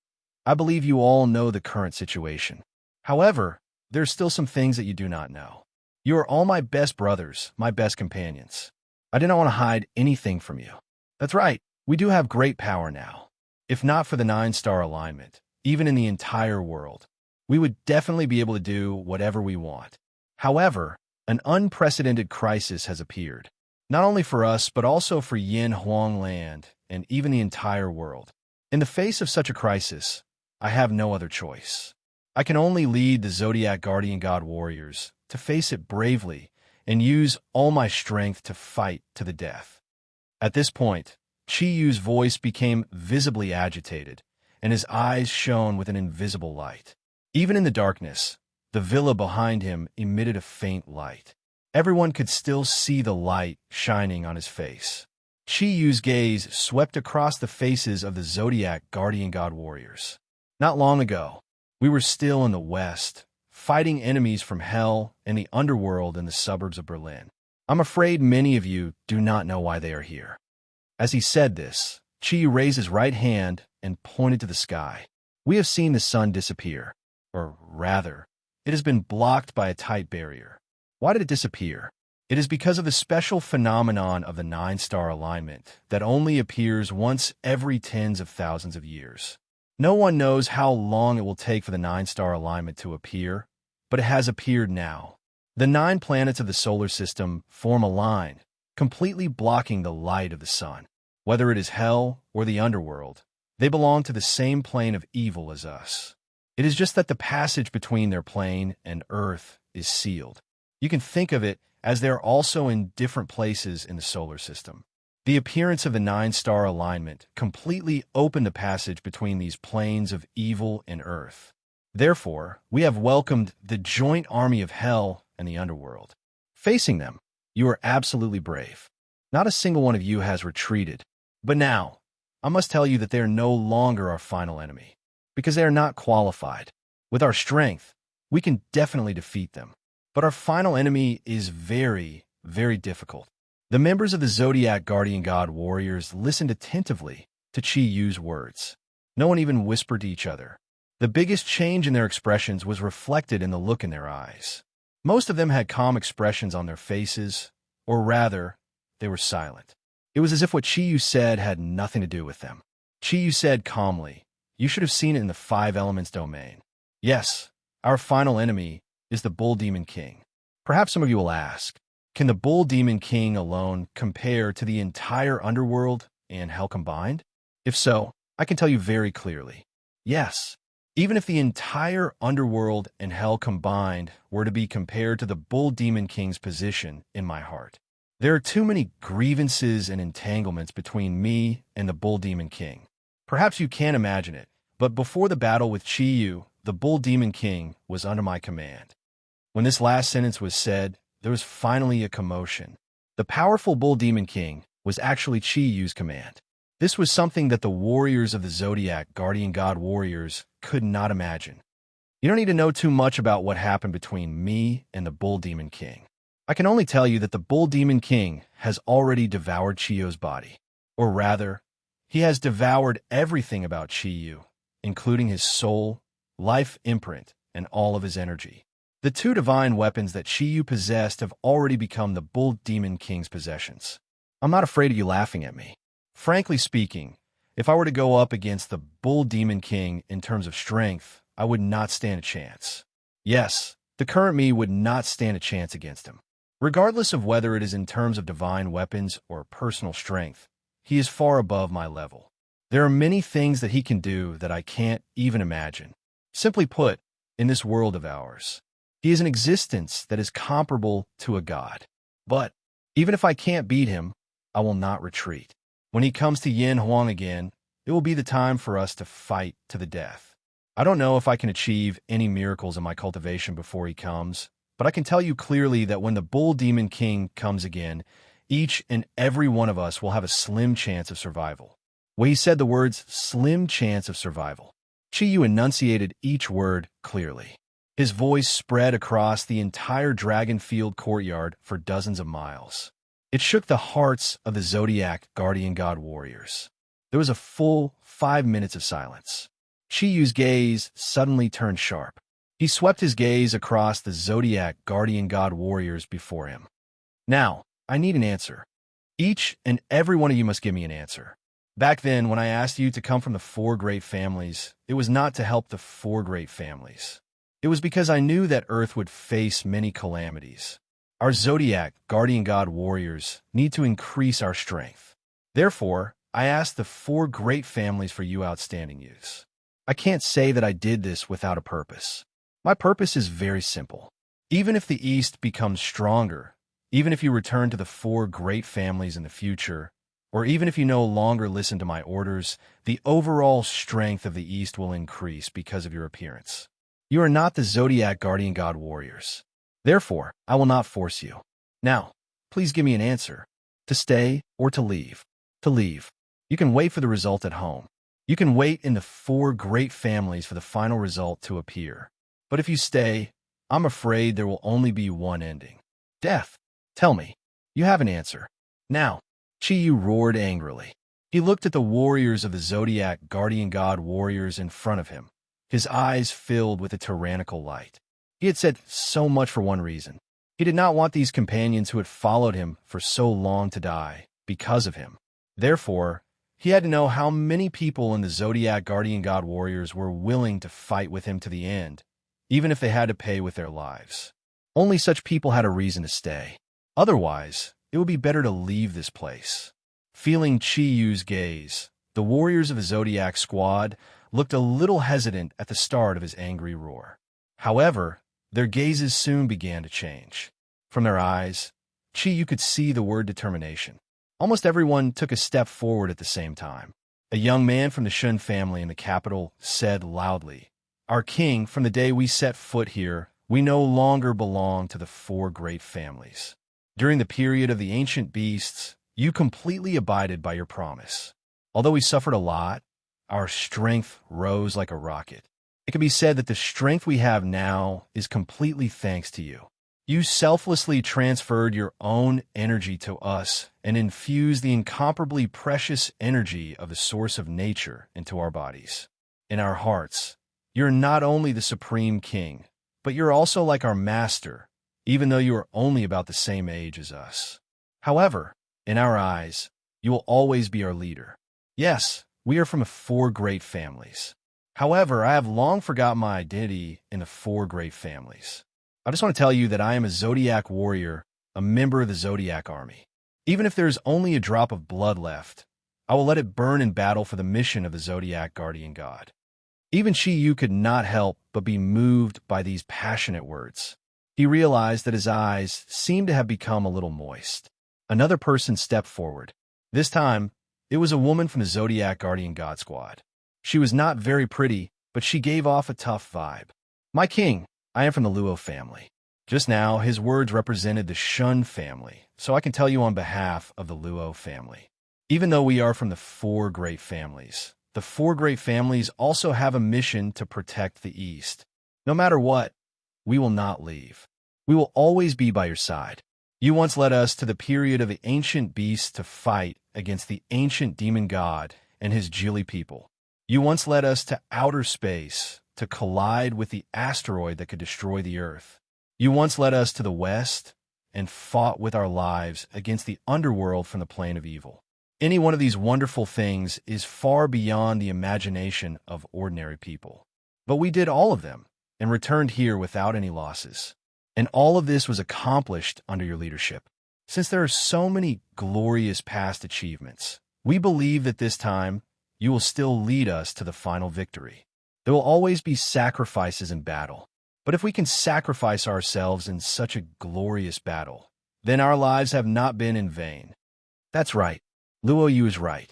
"I believe you all know the current situation. However, there are still some things that you do not know. You are all my best brothers, my best companions. I did not want to hide anything from you. That's right, we do have great power now. If not for the 9-star alignment, even in the entire world, we would definitely be able to do whatever we want. However, an unprecedented crisis has appeared, not only for us but also for Yin Huang land and even the entire world. In the face of such a crisis, I have no other choice. I can only lead the Zodiac Guardian God warriors to face it bravely and use all my strength to fight to the death." At this point, Chi-Yu's voice became visibly agitated, and his eyes shone with an invisible light. Even in the darkness, the villa behind him emitted a faint light. Everyone could still see the light shining on his face. Chi-Yu's gaze swept across the faces of the Zodiac Guardian God warriors. Not long ago, we were still in the West, fighting enemies from hell and the underworld in the suburbs of Berlin. I'm afraid many of you do not know why they are here. As he said this, Chi-Yu raised his right hand and pointed to the sky. We have seen the sun disappear, or rather, it has been blocked by a tight barrier. Why did it disappear? It is because of the special phenomenon of the 9-star alignment that only appears once every tens of thousands of years. No one knows how long it will take for the 9-star alignment to appear, but it has appeared now. The 9 planets of the solar system form a line, completely blocking the light of the sun. Whether it is hell or the underworld, they belong to the same plane of evil as us. It is just that the passage between their plane and Earth is sealed. You can think of it as they are also in different places in the solar system. The appearance of the 9-star alignment completely opened the passage between these planes of evil and Earth. Therefore, we have welcomed the joint army of hell and the underworld. Facing them, you are absolutely brave. Not a single one of you has retreated. But now, I must tell you that they are no longer our final enemy, because they are not qualified. With our strength, we can definitely defeat them. But our final enemy is very, very difficult. The members of the Zodiac Guardian God warriors listened attentively to Chi-Yu's words. No one even whispered to each other. The biggest change in their expressions was reflected in the look in their eyes. Most of them had calm expressions on their faces, or rather, they were silent. It was as if what Chi-Yu said had nothing to do with them. Chi-Yu said calmly, "You should have seen it in the 5 elements domain. Yes, our final enemy is the Bull Demon King. Perhaps some of you will ask, can the Bull Demon King alone compare to the entire underworld and hell combined? If so, I can tell you very clearly, yes. Even if the entire underworld and hell combined were to be compared to the Bull Demon King's position in my heart, There are too many grievances and entanglements between me and the Bull Demon King. Perhaps you can't imagine it, but before the battle with Chi-Yu, the Bull Demon King was under my command. When this last sentence was said, there was finally a commotion. The powerful Bull Demon King was actually Chi-Yu's command. This was something that the warriors of the Zodiac Guardian God warriors could not imagine. You don't need to know too much about what happened between me and the Bull Demon King. I can only tell you that the Bull Demon King has already devoured Chi-Yu's body. Or rather, he has devoured everything about Chi-Yu, including his soul, life imprint, and all of his energy. The two divine weapons that Chi-Yu possessed have already become the Bull Demon King's possessions. I'm not afraid of you laughing at me. Frankly speaking, if I were to go up against the Bull Demon King in terms of strength, I would not stand a chance. Yes, the current me would not stand a chance against him. Regardless of whether it is in terms of divine weapons or personal strength, he is far above my level. There are many things that he can do that I can't even imagine. Simply put, in this world of ours, he is an existence that is comparable to a god. But even if I can't beat him, I will not retreat. When he comes to Yin Huang again, it will be the time for us to fight to the death. I don't know if I can achieve any miracles in my cultivation before he comes, but I can tell you clearly that when the Bull Demon King comes again, each and every one of us will have a slim chance of survival. When he said the words, slim chance of survival, Chi-Yu enunciated each word clearly. His voice spread across the entire Dragonfield courtyard for dozens of miles. It shook the hearts of the Zodiac Guardian God warriors. There was a full 5 minutes of silence. Chi-Yu's gaze suddenly turned sharp. He swept his gaze across the Zodiac Guardian God warriors before him. Now, I need an answer. Each and every one of you must give me an answer. Back then, when I asked you to come from the 4 great families, it was not to help the 4 great families. It was because I knew that Earth would face many calamities. Our Zodiac Guardian God warriors need to increase our strength. Therefore, I asked the 4 great families for you outstanding youths. I can't say that I did this without a purpose. My purpose is very simple. Even if the East becomes stronger, even if you return to the 4 great families in the future, or even if you no longer listen to my orders, the overall strength of the East will increase because of your appearance. You are not the Zodiac Guardian God warriors. Therefore, I will not force you. Now, please give me an answer. To stay or to leave? To leave. You can wait for the result at home. You can wait in the 4 great families for the final result to appear. But if you stay, I'm afraid there will only be one ending. Death. Tell me. You have an answer. Now. Chi-Yu roared angrily. He looked at the warriors of the Zodiac Guardian God warriors in front of him, his eyes filled with a tyrannical light. He had said so much for one reason. He did not want these companions who had followed him for so long to die because of him. Therefore, he had to know how many people in the Zodiac Guardian God warriors were willing to fight with him to the end, even if they had to pay with their lives. Only such people had a reason to stay. Otherwise, it would be better to leave this place. Feeling Chi-Yu's gaze, the warriors of the Zodiac squad looked a little hesitant at the start of his angry roar. However, their gazes soon began to change. From their eyes, Chi-Yu could see the word determination. Almost everyone took a step forward at the same time. A young man from the Shun family in the capital said loudly, "Our king, from the day we set foot here, we no longer belong to the 4 great families. During the period of the ancient beasts, you completely abided by your promise. Although we suffered a lot, our strength rose like a rocket. It can be said that the strength we have now is completely thanks to you. You selflessly transferred your own energy to us and infused the incomparably precious energy of the source of nature into our bodies. In our hearts, you're not only the supreme king, but you're also like our master, even though you are only about the same age as us. However, in our eyes, you will always be our leader. Yes, we are from the 4 great families. However, I have long forgotten my identity in the 4 great families. I just want to tell you that I am a Zodiac warrior, a member of the Zodiac army. Even if there is only a drop of blood left, I will let it burn in battle for the mission of the Zodiac Guardian God." Even Chi-Yu could not help but be moved by these passionate words. He realized that his eyes seemed to have become a little moist. Another person stepped forward. This time, it was a woman from the Zodiac Guardian God Squad. She was not very pretty, but she gave off a tough vibe. My king, I am from the Luo family. Just now, his words represented the Shun family, so I can tell you on behalf of the Luo family. Even though we are from the four great families, the four great families also have a mission to protect the East. No matter what, we will not leave. We will always be by your side. You once led us to the period of the ancient beasts to fight against the ancient demon god and his Jili people. You once led us to outer space to collide with the asteroid that could destroy the Earth. You once led us to the west and fought with our lives against the underworld from the plane of evil. Any one of these wonderful things is far beyond the imagination of ordinary people. But we did all of them and returned here without any losses. And all of this was accomplished under your leadership. Since there are so many glorious past achievements, we believe that this time you will still lead us to the final victory. There will always be sacrifices in battle. But if we can sacrifice ourselves in such a glorious battle, then our lives have not been in vain. That's right. Luo Yu is right.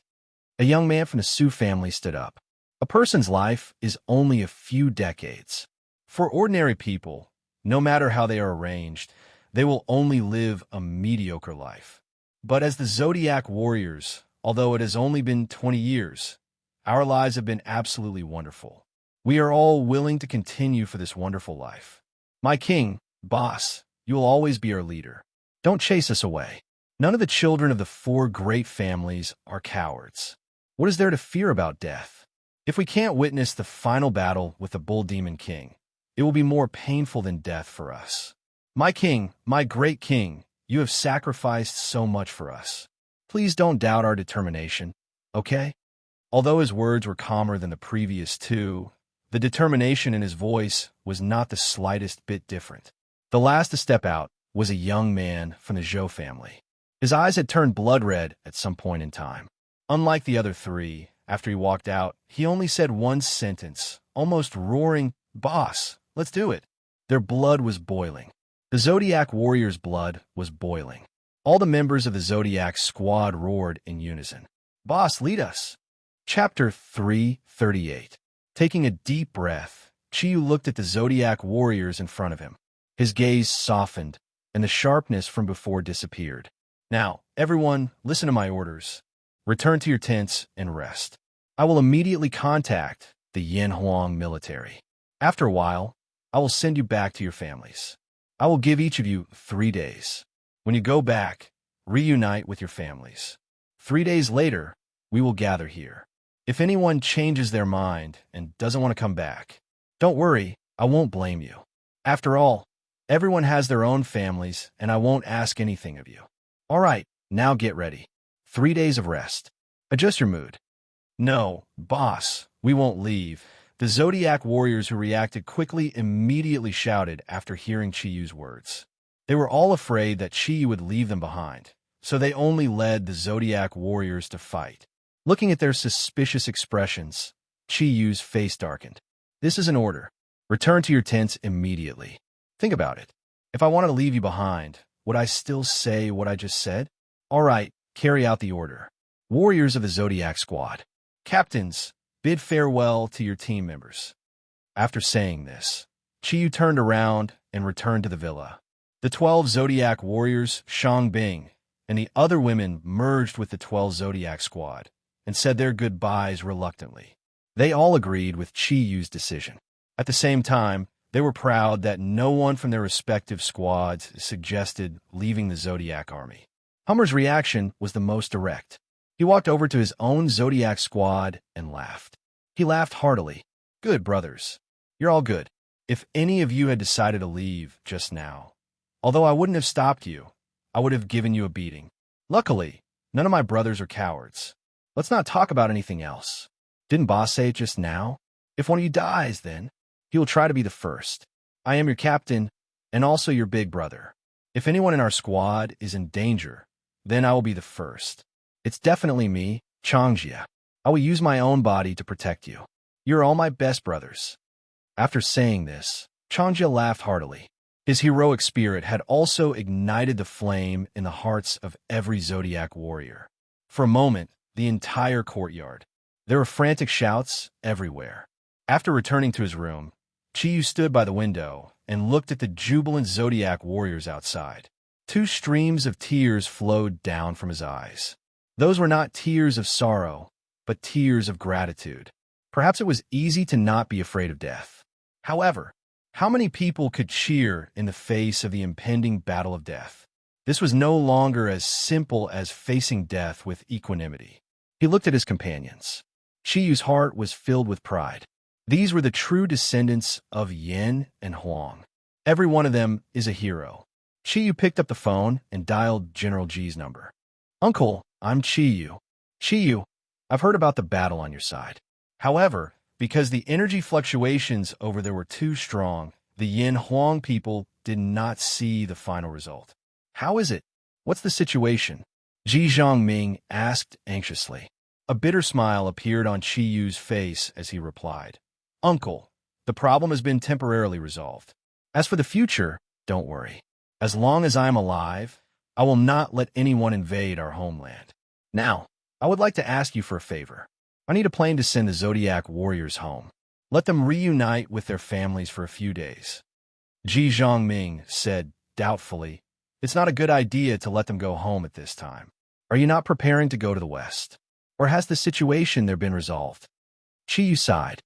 A young man from the Su family stood up. A person's life is only a few decades. For ordinary people, no matter how they are arranged, they will only live a mediocre life. But as the Zodiac warriors, although it has only been 20 years, our lives have been absolutely wonderful. We are all willing to continue for this wonderful life. My king, boss, you will always be our leader. Don't chase us away. None of the children of the four great families are cowards. What is there to fear about death? If we can't witness the final battle with the Bull Demon King, it will be more painful than death for us. My king, my great king, you have sacrificed so much for us. Please don't doubt our determination, okay? Although his words were calmer than the previous two, the determination in his voice was not the slightest bit different. The last to step out was a young man from the Zhou family. His eyes had turned blood red at some point in time. Unlike the other three, after he walked out, he only said one sentence, almost roaring, "Boss, let's do it." Their blood was boiling. The Zodiac warriors' blood was boiling. All the members of the Zodiac squad roared in unison. "Boss, lead us." Chapter 338. Taking a deep breath, Chiyu looked at the Zodiac warriors in front of him. His gaze softened, and the sharpness from before disappeared. "Now, everyone, listen to my orders. Return to your tents and rest. I will immediately contact the Yanhuang military. After a while, I will send you back to your families. I will give each of you 3 days. When you go back, reunite with your families. 3 days later, we will gather here. If anyone changes their mind and doesn't want to come back, don't worry, I won't blame you. After all, everyone has their own families, and I won't ask anything of you. All right, now get ready. 3 days of rest. Adjust your mood." "No, boss, we won't leave." The Zodiac warriors who reacted quickly immediately shouted after hearing Chiyu's words. They were all afraid that Chiyu would leave them behind, so they only led the Zodiac warriors to fight. Looking at their suspicious expressions, Chiyu's face darkened. "This is an order. Return to your tents immediately. Think about it. If I wanted to leave you behind, would I still say what I just said? All right, carry out the order. Warriors of the Zodiac squad. Captains, bid farewell to your team members." After saying this, Chiyu turned around and returned to the villa. The 12 Zodiac warriors, Shang Bing, and the other women merged with the 12 Zodiac squad and said their goodbyes reluctantly. They all agreed with Chiyu's decision. At the same time, they were proud that no one from their respective squads suggested leaving the Zodiac army. Hummer's reaction was the most direct. He walked over to his own Zodiac squad and laughed. He laughed heartily. "Good, brothers. You're all good. If any of you had decided to leave just now, although I wouldn't have stopped you, I would have given you a beating. Luckily, none of my brothers are cowards. Let's not talk about anything else. Didn't boss say it just now? If one of you dies, then he will try to be the first. I am your captain and also your big brother. If anyone in our squad is in danger, then I will be the first. It's definitely me, Changjia. I will use my own body to protect you. You're all my best brothers." After saying this, Changjia laughed heartily. His heroic spirit had also ignited the flame in the hearts of every Zodiac warrior. For a moment, the entire courtyard. There were frantic shouts everywhere. After returning to his room, Chiyu stood by the window and looked at the jubilant Zodiac warriors outside. Two streams of tears flowed down from his eyes. Those were not tears of sorrow, but tears of gratitude. Perhaps it was easy to not be afraid of death. However, how many people could cheer in the face of the impending battle of death? This was no longer as simple as facing death with equanimity. He looked at his companions. Chiyu's heart was filled with pride. These were the true descendants of Yin and Huang. Every one of them is a hero. Chiyu picked up the phone and dialed General G's number. "Uncle, I'm Chiyu. Chiyu, I've heard about the battle on your side. However, because the energy fluctuations over there were too strong, the Yin-Huang people did not see the final result. How is it? What's the situation?" Ji Zhongming asked anxiously. A bitter smile appeared on Chiyu's face as he replied, "Uncle, the problem has been temporarily resolved. As for the future, don't worry. As long as I am alive, I will not let anyone invade our homeland. Now, I would like to ask you for a favor. I need a plane to send the Zodiac warriors home. Let them reunite with their families for a few days." Ji Zhongming said doubtfully, "It's not a good idea to let them go home at this time. Are you not preparing to go to the West? Or has the situation there been resolved?" Chiyu sighed.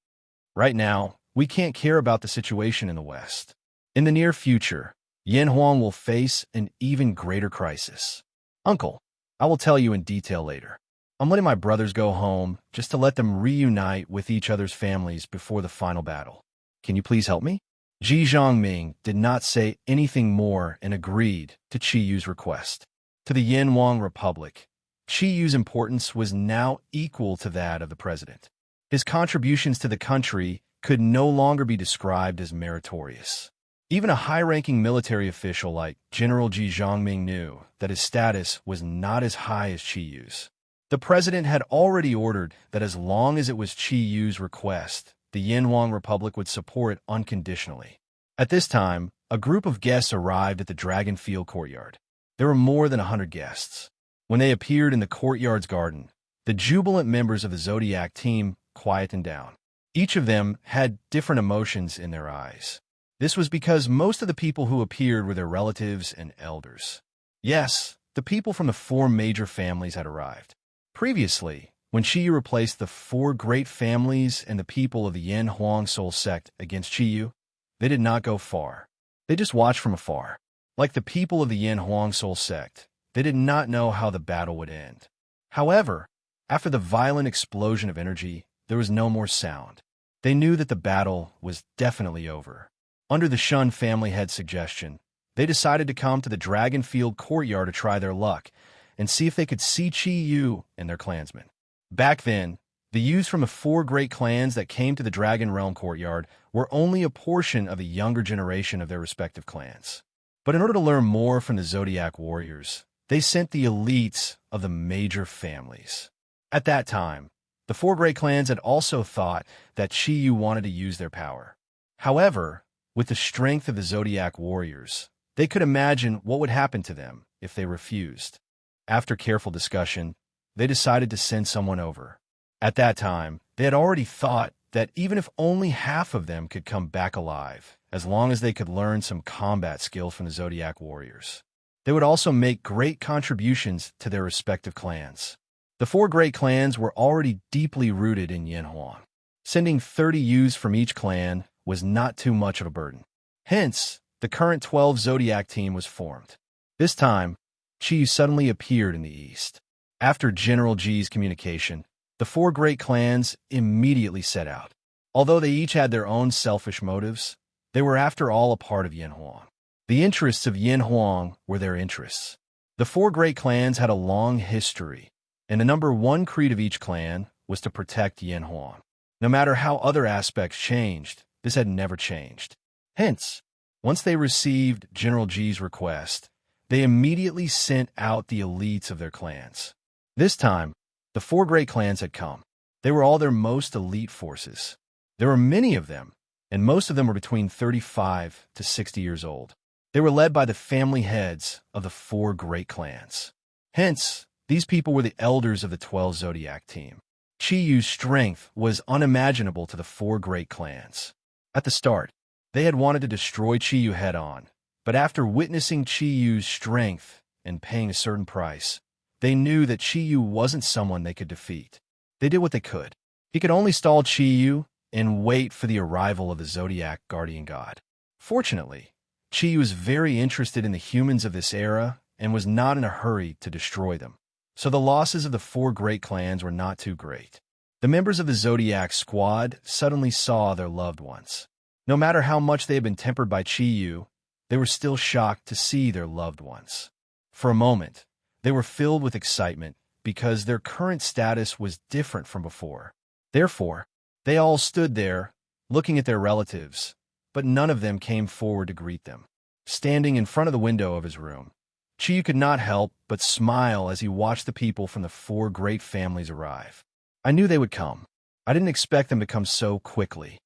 "Right now, we can't care about the situation in the West. In the near future, Yin Huang will face an even greater crisis. Uncle, I will tell you in detail later. I'm letting my brothers go home just to let them reunite with each other's families before the final battle. Can you please help me?" Ji Zhongming did not say anything more and agreed to Chiyu's request. To the Yin Huang Republic, Chiyu's importance was now equal to that of the president. His contributions to the country could no longer be described as meritorious. Even a high-ranking military official like General Ji Zhongming knew that his status was not as high as Chiyu's. The president had already ordered that as long as it was Chiyu's request, the Yin Huang Republic would support it unconditionally. At this time, a group of guests arrived at the Dragon Field courtyard. There were more than 100 guests. When they appeared in the courtyard's garden, the jubilant members of the Zodiac team quietened down. Each of them had different emotions in their eyes. This was because most of the people who appeared were their relatives and elders. Yes, the people from the 4 major families had arrived. Previously, when Chiyu replaced the 4 great families and the people of the Yin Huang Soul sect against Chiyu, they did not go far. They just watched from afar. Like the people of the Yin Huang Soul sect, they did not know how the battle would end. However, after the violent explosion of energy, there was no more sound. They knew that the battle was definitely over. Under the Shun family head's suggestion, they decided to come to the Dragon Field courtyard to try their luck and see if they could see Chiyu and their clansmen. Back then, the youths from the 4 great clans that came to the Dragon Realm courtyard were only a portion of the younger generation of their respective clans. But in order to learn more from the Zodiac warriors, they sent the elites of the major families. At that time, the 4 great clans had also thought that Chiyu wanted to use their power. However, with the strength of the Zodiac warriors, they could imagine what would happen to them if they refused. After careful discussion, they decided to send someone over. At that time, they had already thought that even if only half of them could come back alive, as long as they could learn some combat skills from the Zodiac warriors, they would also make great contributions to their respective clans. The 4 great clans were already deeply rooted in Yin Huang. Sending 30 youths from each clan was not too much of a burden. Hence, the current 12 Zodiac team was formed. This time, Chi suddenly appeared in the east. After General Ji's communication, the 4 great clans immediately set out. Although they each had their own selfish motives, they were after all a part of Yin Huang. The interests of Yin Huang were their interests. The 4 great clans had a long history, and the number 1 creed of each clan was to protect Yin Huang. No matter how other aspects changed, this had never changed. Hence, once they received General Ji's request, they immediately sent out the elites of their clans. This time, the 4 great clans had come. They were all their most elite forces. There were many of them, and most of them were between 35 to 60 years old. They were led by the family heads of the 4 great clans. Hence, these people were the elders of the 12 Zodiac team. Chi-Yu's strength was unimaginable to the 4 great clans. At the start, they had wanted to destroy Chi-Yu head-on, but after witnessing Chi-Yu's strength and paying a certain price, they knew that Chi-Yu wasn't someone they could defeat. They did what they could. He could only stall Chi-Yu and wait for the arrival of the Zodiac guardian god. Fortunately, Chi-Yu was very interested in the humans of this era and was not in a hurry to destroy them. So the losses of the 4 great clans were not too great. The members of the Zodiac squad suddenly saw their loved ones. No matter how much they had been tempered by Chi-Yu, they were still shocked to see their loved ones. For a moment, they were filled with excitement because their current status was different from before. Therefore, they all stood there, looking at their relatives, but none of them came forward to greet them. Standing in front of the window of his room, Chi-Yu could not help but smile as he watched the people from the 4 great families arrive. I knew they would come. I didn't expect them to come so quickly.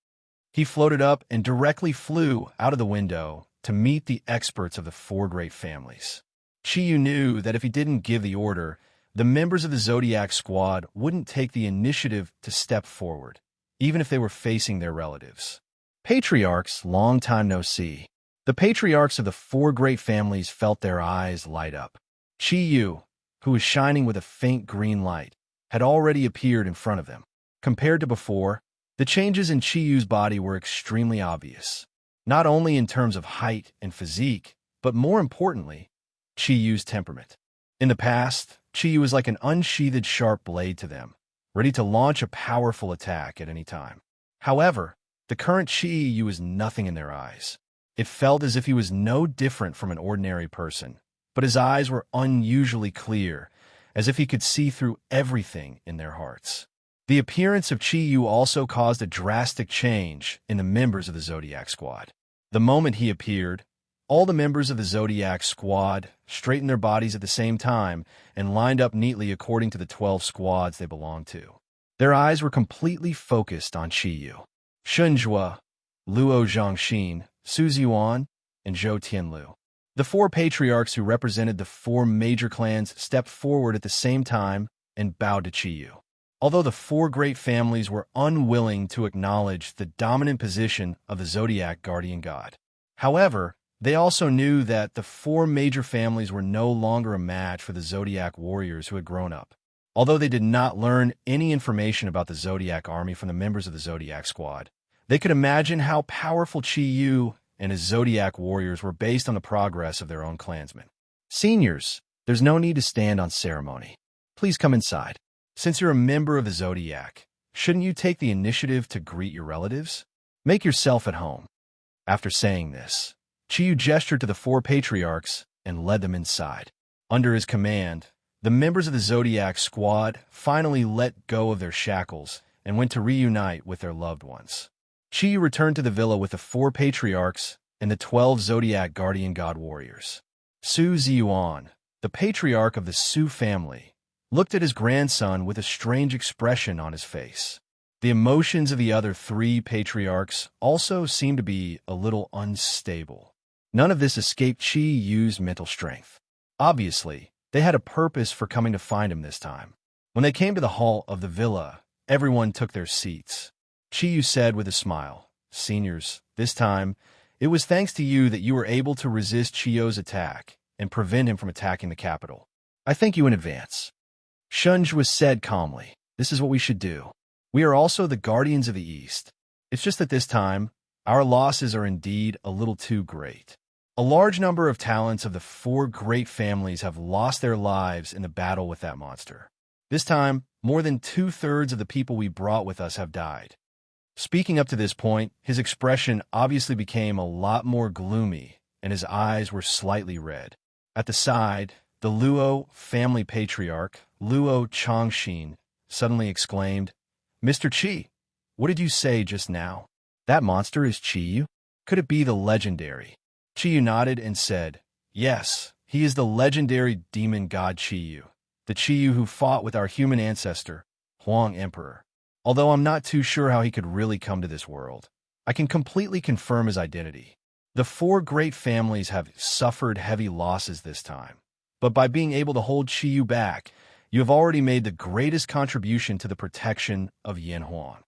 He floated up and directly flew out of the window to meet the experts of the 4 great families. Chi-Yu knew that if he didn't give the order, the members of the Zodiac squad wouldn't take the initiative to step forward, even if they were facing their relatives. Patriarchs, long time no see. The patriarchs of the 4 great families felt their eyes light up. Chi-Yu, who was shining with a faint green light, had already appeared in front of them. Compared to before, the changes in Chi-Yu's body were extremely obvious, not only in terms of height and physique, but more importantly, Chi-Yu's temperament. In the past, Chi-Yu was like an unsheathed sharp blade to them, ready to launch a powerful attack at any time. However, the current Chi-Yu was nothing in their eyes. It felt as if he was no different from an ordinary person, but his eyes were unusually clear, as if he could see through everything in their hearts. The appearance of Chi-Yu also caused a drastic change in the members of the Zodiac squad. The moment he appeared, all the members of the Zodiac squad straightened their bodies at the same time and lined up neatly according to the 12 squads they belonged to. Their eyes were completely focused on Chi-Yu. Shunjua, Luo Zhongxin, Su Ziyuan, and Zhou Tianlu. The 4 patriarchs who represented the 4 major clans stepped forward at the same time and bowed to Chi-Yu. Although the 4 great families were unwilling to acknowledge the dominant position of the Zodiac guardian god. However, they also knew that the 4 major families were no longer a match for the Zodiac warriors who had grown up. Although they did not learn any information about the Zodiac army from the members of the Zodiac squad, they could imagine how powerful Chi-Yu and his Zodiac warriors were based on the progress of their own clansmen. Seniors, there's no need to stand on ceremony. Please come inside. Since you're a member of the Zodiac, shouldn't you take the initiative to greet your relatives? Make yourself at home. After saying this, Chi-Yu gestured to the 4 patriarchs and led them inside. Under his command, the members of the Zodiac squad finally let go of their shackles and went to reunite with their loved ones. Chi-Yu returned to the villa with the 4 patriarchs and the 12 Zodiac guardian god warriors. Su Ziyuan, the patriarch of the Su family, looked at his grandson with a strange expression on his face. The emotions of the other 3 patriarchs also seemed to be a little unstable. None of this escaped Chi-Yu's mental strength. Obviously, they had a purpose for coming to find him this time. When they came to the hall of the villa, everyone took their seats. Chi-Yu said with a smile, "Seniors, this time, it was thanks to you that you were able to resist Chi-Yu's attack and prevent him from attacking the capital. I thank you in advance." Shunjua said calmly, "This is what we should do. We are also the guardians of the East. It's just that this time, our losses are indeed a little too great. A large number of talents of the 4 great families have lost their lives in the battle with that monster. This time, more than 2/3 of the people we brought with us have died." Speaking up to this point, his expression obviously became a lot more gloomy, and his eyes were slightly red. At the side, the Luo family patriarch, Luo Chongxin, suddenly exclaimed, "Mr. Qi, what did you say just now? That monster is Chi-Yu? Could it be the legendary?" Chi-Yu nodded and said, "Yes, he is the legendary demon god Chi-Yu, the Chi-Yu who fought with our human ancestor, Huang Emperor. Although I'm not too sure how he could really come to this world, I can completely confirm his identity. The four great families have suffered heavy losses this time, but by being able to hold Qiyu back, you have already made the greatest contribution to the protection of Yanhuan.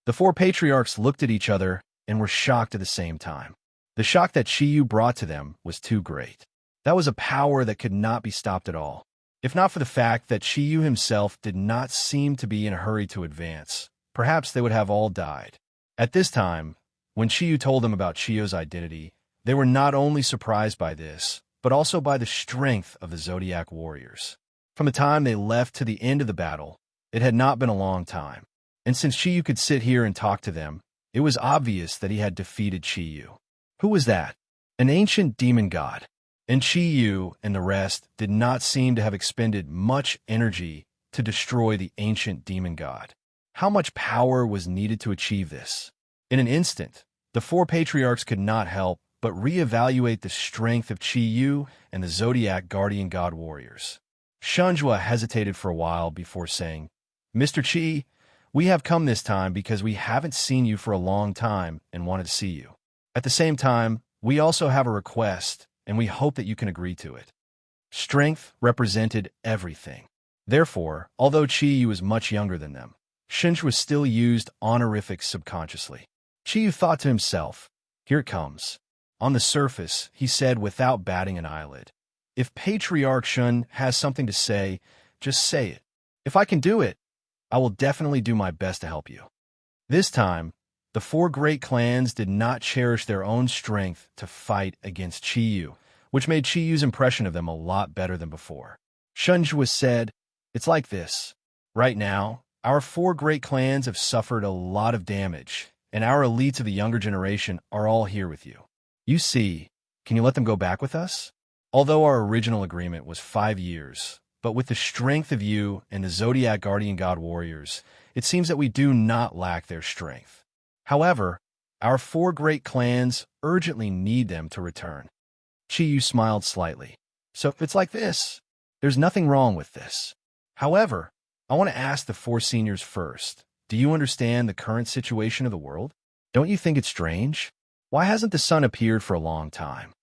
The four patriarchs looked at each other and were shocked at the same time. The shock that Qiyu brought to them was too great. That was a power that could not be stopped at all. If not for the fact that Qiyu himself did not seem to be in a hurry to advance, perhaps they would have all died. At this time, when Qiyu told them about Chiyu's identity, they were not only surprised by this, but also by the strength of the Zodiac warriors. From the time they left to the end of the battle, it had not been a long time. And since Qiyu could sit here and talk to them, it was obvious that he had defeated Qiyu. Who was that? An ancient demon god. And Qiyu and the rest did not seem to have expended much energy to destroy the ancient demon god. How much power was needed to achieve this? In an instant, the four patriarchs could not help but reevaluate the strength of Qiyu and the Zodiac guardian god warriors. Shunjua hesitated for a while before saying, "Mr. Qi, we have come this time because we haven't seen you for a long time and wanted to see you. At the same time, we also have a request, and we hope that you can agree to it." Strength represented everything. Therefore, although Qiyu was much younger than them, Shunjua still used honorifics subconsciously. Qiyu thought to himself, "Here it comes." On the surface, he said without batting an eyelid, "If Patriarch Shun has something to say, just say it. If I can do it, I will definitely do my best to help you." This time, the four great clans did not cherish their own strength to fight against Qiyu, which made Chiyu's impression of them a lot better than before. Shunjua said, "It's like this. Right now, our four great clans have suffered a lot of damage, and our elites of the younger generation are all here with you. You see, can you let them go back with us? Although our original agreement was 5 years, but with the strength of you and the Zodiac Guardian God Warriors, it seems that we do not lack their strength. However, our four great clans urgently need them to return." Qiyu smiled slightly. "So if it's like this, there's nothing wrong with this. However, I want to ask the four seniors first. Do you understand the current situation of the world? Don't you think it's strange? Why hasn't the sun appeared for a long time?"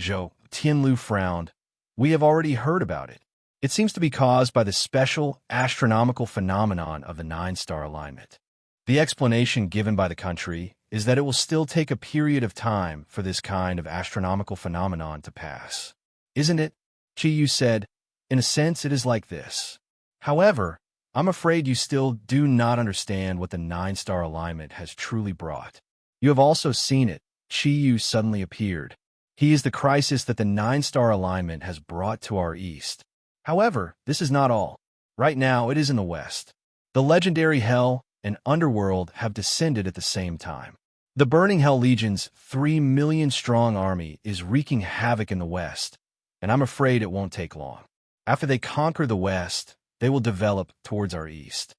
Zhou Tianlu frowned. "We have already heard about it. It seems to be caused by the special astronomical phenomenon of the 9-star alignment. The explanation given by the country is that it will still take a period of time for this kind of astronomical phenomenon to pass. Isn't it?" Qiyu said, "In a sense, it is like this. However, I'm afraid you still do not understand what the 9-star alignment has truly brought. You have also seen it." Qiyu suddenly appeared. "He is the crisis that the 9-star alignment has brought to our east. However, this is not all. Right now, it is in the west. The legendary Hell and Underworld have descended at the same time. The Burning Hell Legion's 3 million strong army is wreaking havoc in the west, and I'm afraid it won't take long. After they conquer the west, they will develop towards our east."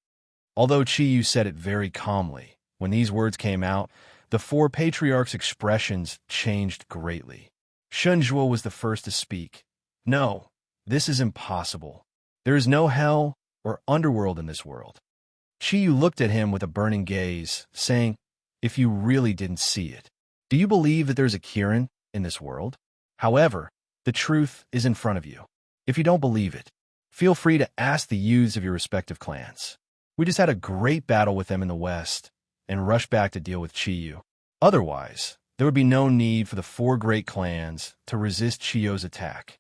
Although Qiyu said it very calmly, when these words came out, the four patriarchs' expressions changed greatly. Shunjua was the first to speak. "No, this is impossible. There is no hell or underworld in this world." Qiyu looked at him with a burning gaze, saying, "If you really didn't see it, do you believe that there's a Kirin in this world? However, the truth is in front of you. If you don't believe it, feel free to ask the youths of your respective clans. We just had a great battle with them in the west, and rushed back to deal with Qiyu. Otherwise, there would be no need for the four great clans to resist Qiyu's attack."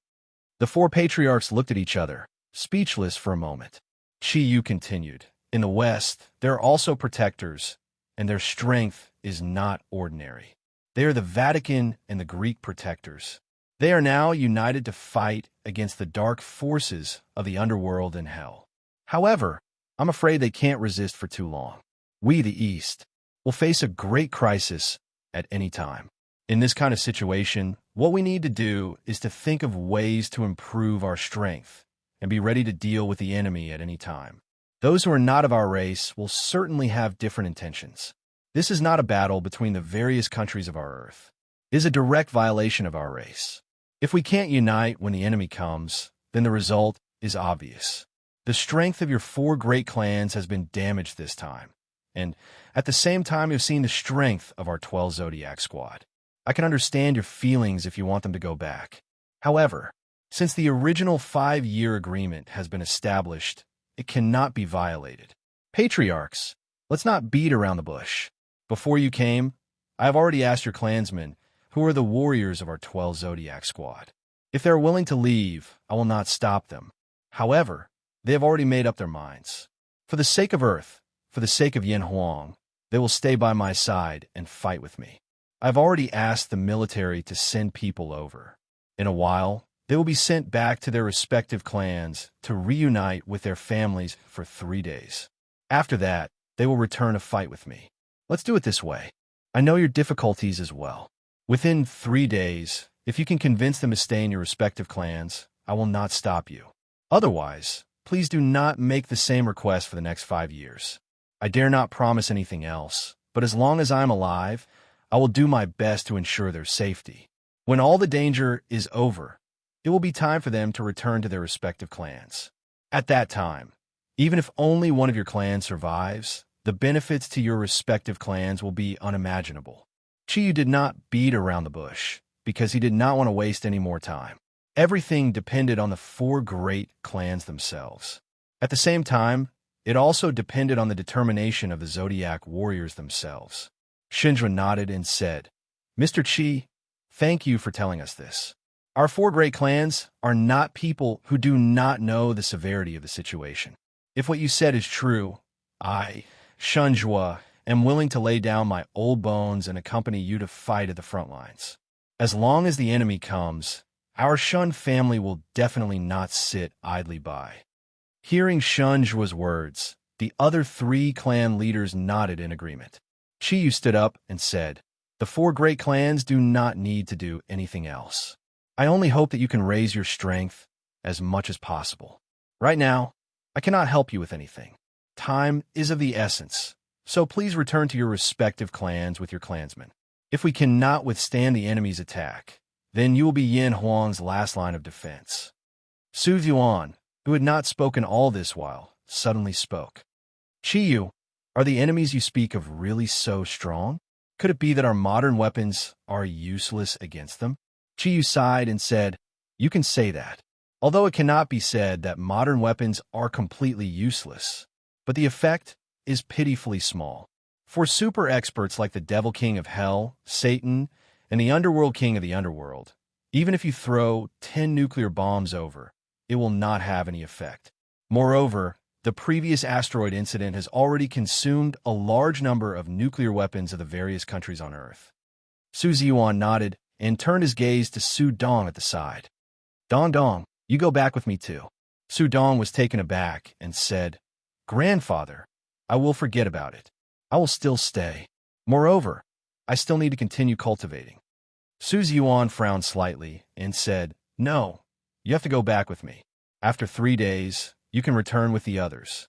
The four patriarchs looked at each other, speechless for a moment. Qiyu continued, "In the west, there are also protectors, and their strength is not ordinary. They are the Vatican and the Greek protectors. They are now united to fight against the dark forces of the underworld and hell. However, I'm afraid they can't resist for too long. We, the East, will face a great crisis at any time. In this kind of situation, what we need to do is to think of ways to improve our strength and be ready to deal with the enemy at any time. Those who are not of our race will certainly have different intentions. This is not a battle between the various countries of our Earth. It is a direct violation of our race. If we can't unite when the enemy comes, then the result is obvious. The strength of your four great clans has been damaged this time, and at the same time you've seen the strength of our 12 Zodiac squad. I can understand your feelings if you want them to go back. However, since the original 5-year agreement has been established, it cannot be violated. Patriarchs, let's not beat around the bush. Before you came, I have already asked your clansmen, who are the warriors of our 12 Zodiac squad. If they are willing to leave, I will not stop them. However, they have already made up their minds. For the sake of Earth, for the sake of Yin Huang, they will stay by my side and fight with me. I've already asked the military to send people over. In a while, they will be sent back to their respective clans to reunite with their families for 3 days. After that, they will return to fight with me. Let's do it this way. I know your difficulties as well. Within 3 days, if you can convince them to stay in your respective clans, I will not stop you. Otherwise, please do not make the same request for the next 5 years. I dare not promise anything else, but as long as I am alive, I will do my best to ensure their safety. When all the danger is over, it will be time for them to return to their respective clans. At that time, even if only one of your clans survives, the benefits to your respective clans will be unimaginable. Chiyu did not beat around the bush, because he did not want to waste any more time. Everything depended on the 4 great clans themselves. At the same time, it also depended on the determination of the Zodiac warriors themselves. Shinra nodded and said, Mr. Chi, thank you for telling us this. Our 4 great clans are not people who do not know the severity of the situation. If what you said is true, I, Shunjua, am willing to lay down my old bones and accompany you to fight at the front lines. As long as the enemy comes, our Shun family will definitely not sit idly by. Hearing Shunjua's words, the other 3 clan leaders nodded in agreement. Chiyu stood up and said, The 4 great clans do not need to do anything else. I only hope that you can raise your strength as much as possible. Right now, I cannot help you with anything. Time is of the essence, so please return to your respective clans with your clansmen. If we cannot withstand the enemy's attack, then you will be Yin Huang's last line of defense. Su Yuan, who had not spoken all this while, suddenly spoke. Chiyu, are the enemies you speak of really so strong? Could it be that our modern weapons are useless against them? Chiyu sighed and said, You can say that. Although it cannot be said that modern weapons are completely useless, but the effect is pitifully small. For super experts like the Devil King of Hell, Satan, and the Underworld King of the Underworld, even if you throw 10 nuclear bombs over, it will not have any effect. Moreover, the previous asteroid incident has already consumed a large number of nuclear weapons of the various countries on Earth. Su Ziyuan nodded and turned his gaze to Su Dong at the side. Dong Dong, you go back with me too. Su Dong was taken aback and said, Grandfather, I will forget about it. I will still stay. Moreover, I still need to continue cultivating. Su Ziyuan frowned slightly and said, No, you have to go back with me. After 3 days, you can return with the others.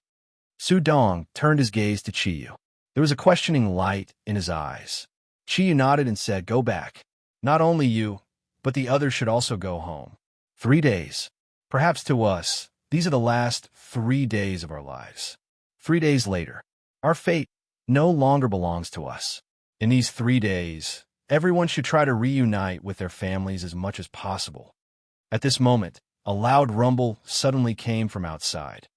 Su Dong turned his gaze to Chiyu. There was a questioning light in his eyes. Chiyu nodded and said, Go back. Not only you, but the others should also go home. 3 days. Perhaps to us, these are the last 3 days of our lives. 3 days later, our fate no longer belongs to us. In these 3 days, everyone should try to reunite with their families as much as possible. At this moment, a loud rumble suddenly came from outside.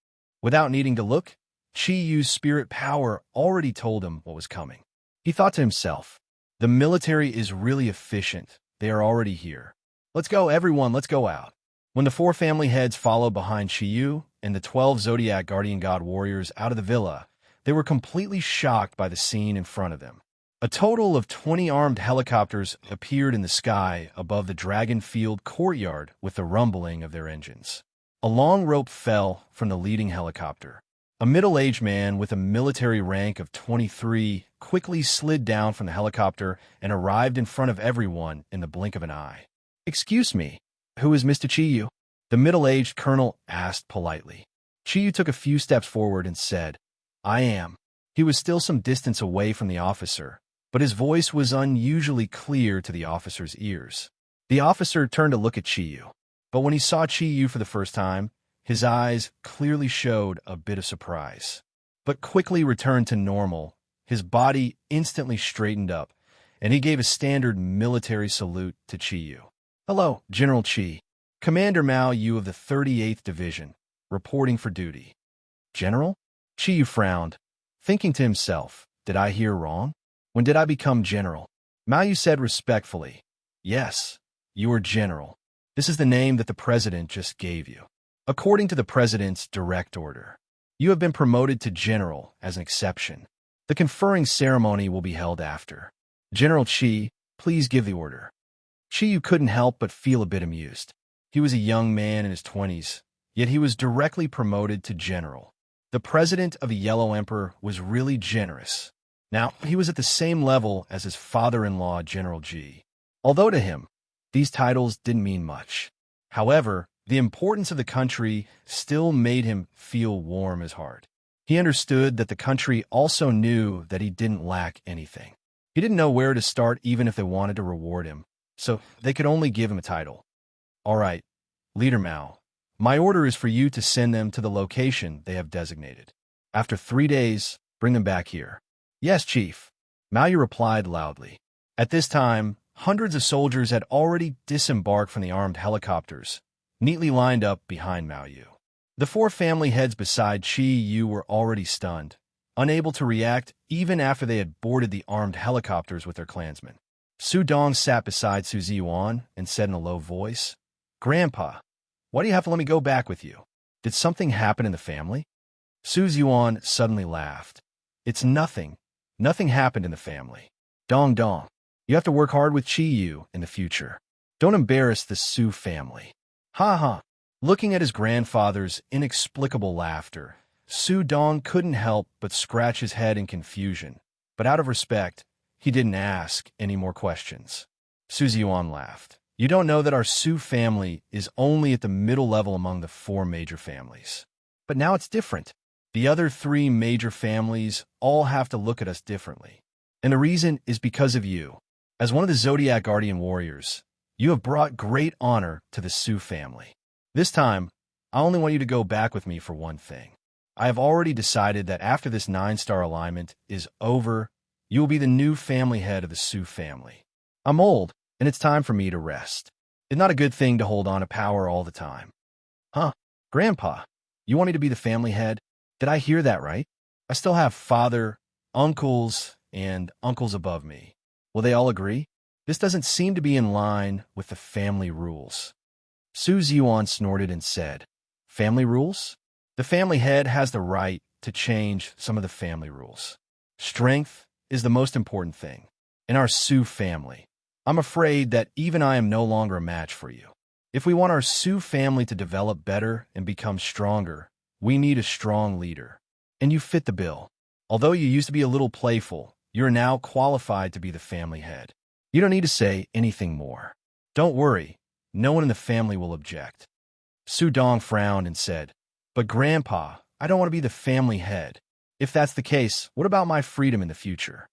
Without needing to look, Chiyu's spirit power already told him what was coming. He thought to himself, The military is really efficient. They are already here. Let's go, everyone, let's go out. When the 4 family heads followed behind Chiyu and the 12 Zodiac Guardian God warriors out of the villa, they were completely shocked by the scene in front of them. A total of 20 armed helicopters appeared in the sky above the Dragon Field courtyard with the rumbling of their engines. A long rope fell from the leading helicopter. A middle-aged man with a military rank of 23 quickly slid down from the helicopter and arrived in front of everyone in the blink of an eye. Excuse me, who is Mr. Chiyu? The middle-aged colonel asked politely. Chiyu took a few steps forward and said, I am. He was still some distance away from the officer, but his voice was unusually clear to the officer's ears. The officer turned to look at Chiyu, but when he saw Chiyu for the first time, his eyes clearly showed a bit of surprise, but quickly returned to normal. His body instantly straightened up, and he gave a standard military salute to Chi Yu. "Hello, General Chi. Commander Mao Yu of the 38th Division, reporting for duty." "General?" Chi Yu frowned, thinking to himself, "Did I hear wrong? When did I become general?" Mao Yu said respectfully, "Yes, you are general. This is the name that the president just gave you. According to the president's direct order, you have been promoted to general as an exception. The conferring ceremony will be held after. General Chi, please give the order." Chi Yu couldn't help but feel a bit amused. He was a young man in his 20s, yet he was directly promoted to general. The president of the Yellow Emperor was really generous. Now, he was at the same level as his father-in-law, General Ji. Although to him, these titles didn't mean much. However, the importance of the country still made him feel warm his heart. He understood that the country also knew that he didn't lack anything. He didn't know where to start even if they wanted to reward him, so they could only give him a title. "All right, Leader Mao, my order is for you to send them to the location they have designated. After 3 days, bring them back here." "Yes, Chief," Mao Yu replied loudly. At this time, hundreds of soldiers had already disembarked from the armed helicopters, neatly lined up behind Mao Yu. The 4 family heads beside Chi Yu were already stunned, unable to react even after they had boarded the armed helicopters with their clansmen. Su Dong sat beside Su Ziyuan and said in a low voice, "Grandpa, why do you have to let me go back with you? Did something happen in the family?" Su Ziyuan suddenly laughed. "It's nothing. Nothing happened in the family. Dong Dong, you have to work hard with Chi Yu in the future. Don't embarrass the Su family." "Ha ha." Looking at his grandfather's inexplicable laughter, Su Dong couldn't help but scratch his head in confusion, but out of respect, he didn't ask any more questions. Su Ziyuan laughed. "You don't know that our Su family is only at the middle level among the 4 major families. But now it's different. The other 3 major families all have to look at us differently. And the reason is because of you. As one of the Zodiac Guardian Warriors, you have brought great honor to the Su family. This time, I only want you to go back with me for one thing. I have already decided that after this 9-star alignment is over, you will be the new family head of the Su family. I'm old, and it's time for me to rest. It's not a good thing to hold on to power all the time." "Huh? Grandpa, you want me to be the family head? Did I hear that right? I still have father, uncles, and uncles above me. Will they all agree? This doesn't seem to be in line with the family rules." Su Ziyuan snorted and said, "Family rules? The family head has the right to change some of the family rules. Strength is the most important thing. In our Su family, I'm afraid that even I am no longer a match for you. If we want our Su family to develop better and become stronger, we need a strong leader. And you fit the bill. Although you used to be a little playful, you're now qualified to be the family head. You don't need to say anything more. Don't worry, no one in the family will object." Su Dong frowned and said, "But Grandpa, I don't want to be the family head. If that's the case, what about my freedom in the future?"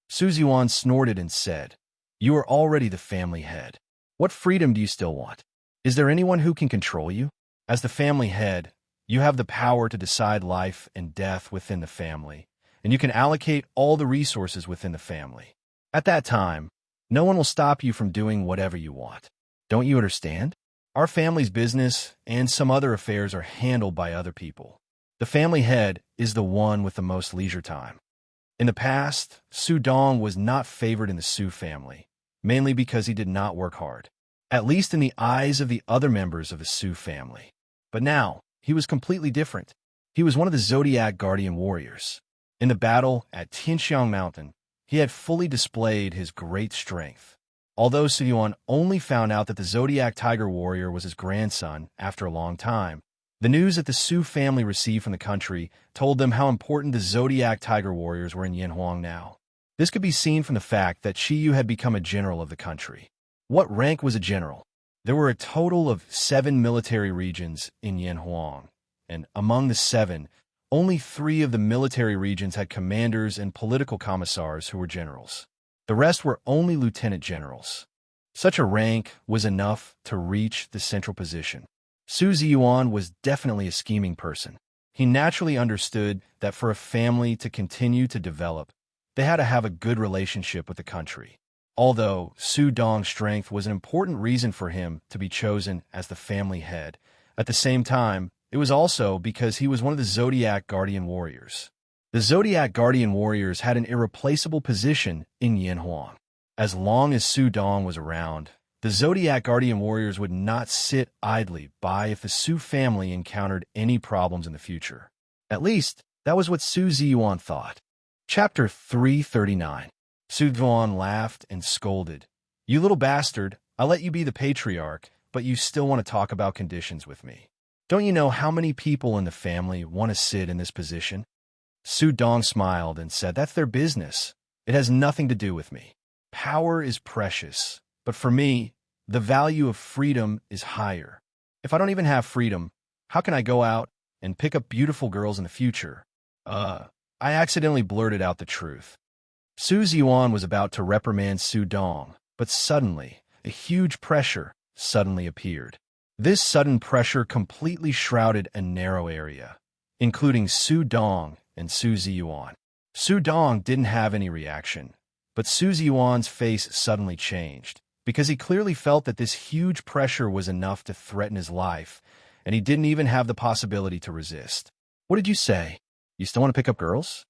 Su Ziyuan snorted and said, "You are already the family head. What freedom do you still want? Is there anyone who can control you? As the family head, you have the power to decide life and death within the family, and you can allocate all the resources within the family. At that time, no one will stop you from doing whatever you want. Don't you understand? Our family's business and some other affairs are handled by other people. The family head is the one with the most leisure time." In the past, Su Dong was not favored in the Su family, mainly because he did not work hard, at least in the eyes of the other members of the Su family. But now, he was completely different. He was one of the Zodiac Guardian Warriors. In the battle at Tianxiang Mountain, he had fully displayed his great strength. Although Su Yuan only found out that the Zodiac Tiger Warrior was his grandson after a long time, the news that the Su family received from the country told them how important the Zodiac Tiger Warriors were in Yanhuang now. This could be seen from the fact that Chi Yu had become a general of the country. What rank was a general? There were a total of 7 military regions in Yanhuang, and among the 7, only 3 of the military regions had commanders and political commissars who were generals. The rest were only lieutenant generals. Such a rank was enough to reach the central position. Su Ziyuan was definitely a scheming person. He naturally understood that for a family to continue to develop, they had to have a good relationship with the country. Although Su Dong's strength was an important reason for him to be chosen as the family head, at the same time, it was also because he was one of the Zodiac Guardian Warriors. The Zodiac Guardian Warriors had an irreplaceable position in Yanhuang. As long as Su Dong was around, the Zodiac Guardian Warriors would not sit idly by if the Su family encountered any problems in the future. At least, that was what Su Ziyuan thought. Chapter 339. Su Ziyuan laughed and scolded. "You little bastard, I let you be the patriarch, but you still want to talk about conditions with me. Don't you know how many people in the family want to sit in this position?" Su Dong smiled and said, "That's their business. It has nothing to do with me. Power is precious, but for me, the value of freedom is higher. If I don't even have freedom, how can I go out and pick up beautiful girls in the future?" I accidentally blurted out the truth. Su Ziyuan was about to reprimand Su Dong, but suddenly, a huge pressure suddenly appeared. This sudden pressure completely shrouded a narrow area, including Su Dong and Su Ziyuan. Su Dong didn't have any reaction, but Su Ziyuan's face suddenly changed, because he clearly felt that this huge pressure was enough to threaten his life, and he didn't even have the possibility to resist. "What did you say? You still want to pick up girls?"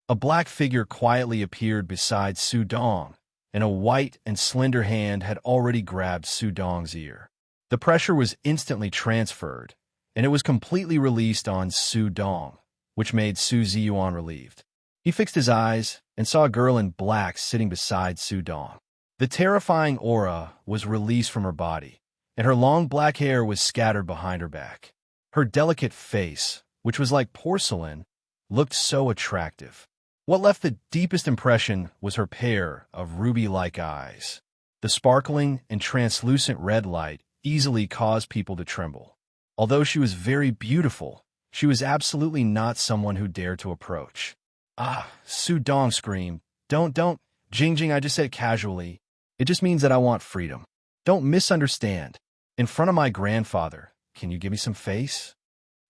A black figure quietly appeared beside Su Dong, and a white and slender hand had already grabbed Su Dong's ear. The pressure was instantly transferred, and it was completely released on Su Dong, which made Su Ziyuan relieved. He fixed his eyes and saw a girl in black sitting beside Su Dong. The terrifying aura was released from her body, and her long black hair was scattered behind her back. Her delicate face, which was like porcelain, looked so attractive. What left the deepest impression was her pair of ruby-like eyes. The sparkling and translucent red light easily caused people to tremble. Although she was very beautiful, she was absolutely not someone who dared to approach. "Ah," Su Dong screamed. Don't, Jing, I just said it casually. It just means that I want freedom. Don't misunderstand. In front of my grandfather, can you give me some face?"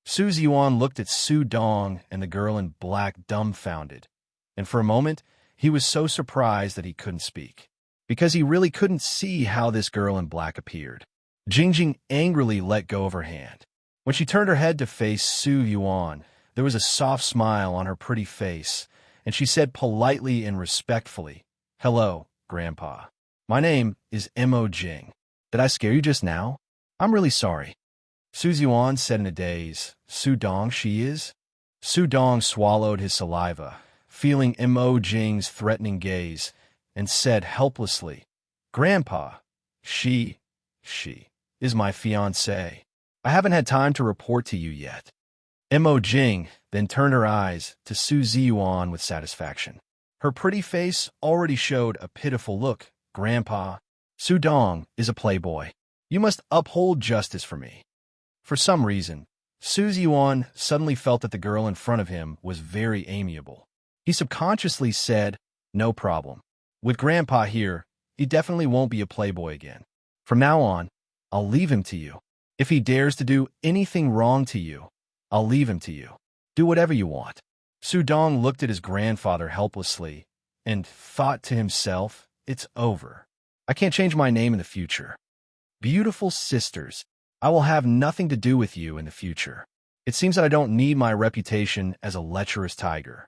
Su Ziyuan looked at Su Dong and the girl in black dumbfounded, and for a moment, he was so surprised that he couldn't speak, because he really couldn't see how this girl in black appeared. Jing angrily let go of her hand. When she turned her head to face Su Yuan, there was a soft smile on her pretty face, and she said politely and respectfully, "Hello, Grandpa. My name is Mo Jing. Did I scare you just now? I'm really sorry." Su Ziyuan said in a daze, "Su Dong, she is?" Su Dong swallowed his saliva, feeling Mo Jing's threatening gaze, and said helplessly, "Grandpa, she is my fiancée. I haven't had time to report to you yet." Mo Jing then turned her eyes to Su Ziyuan with satisfaction. Her pretty face already showed a pitiful look. "Grandpa, Su Dong is a playboy. You must uphold justice for me." For some reason, Su Ziyuan suddenly felt that the girl in front of him was very amiable. He subconsciously said, "No problem. With Grandpa here, he definitely won't be a playboy again. From now on, I'll leave him to you. If he dares to do anything wrong to you, I'll leave him to you. Do whatever you want." Su Dong looked at his grandfather helplessly and thought to himself, "It's over. I can't change my name in the future. Beautiful sisters, I will have nothing to do with you in the future. It seems that I don't need my reputation as a lecherous tiger."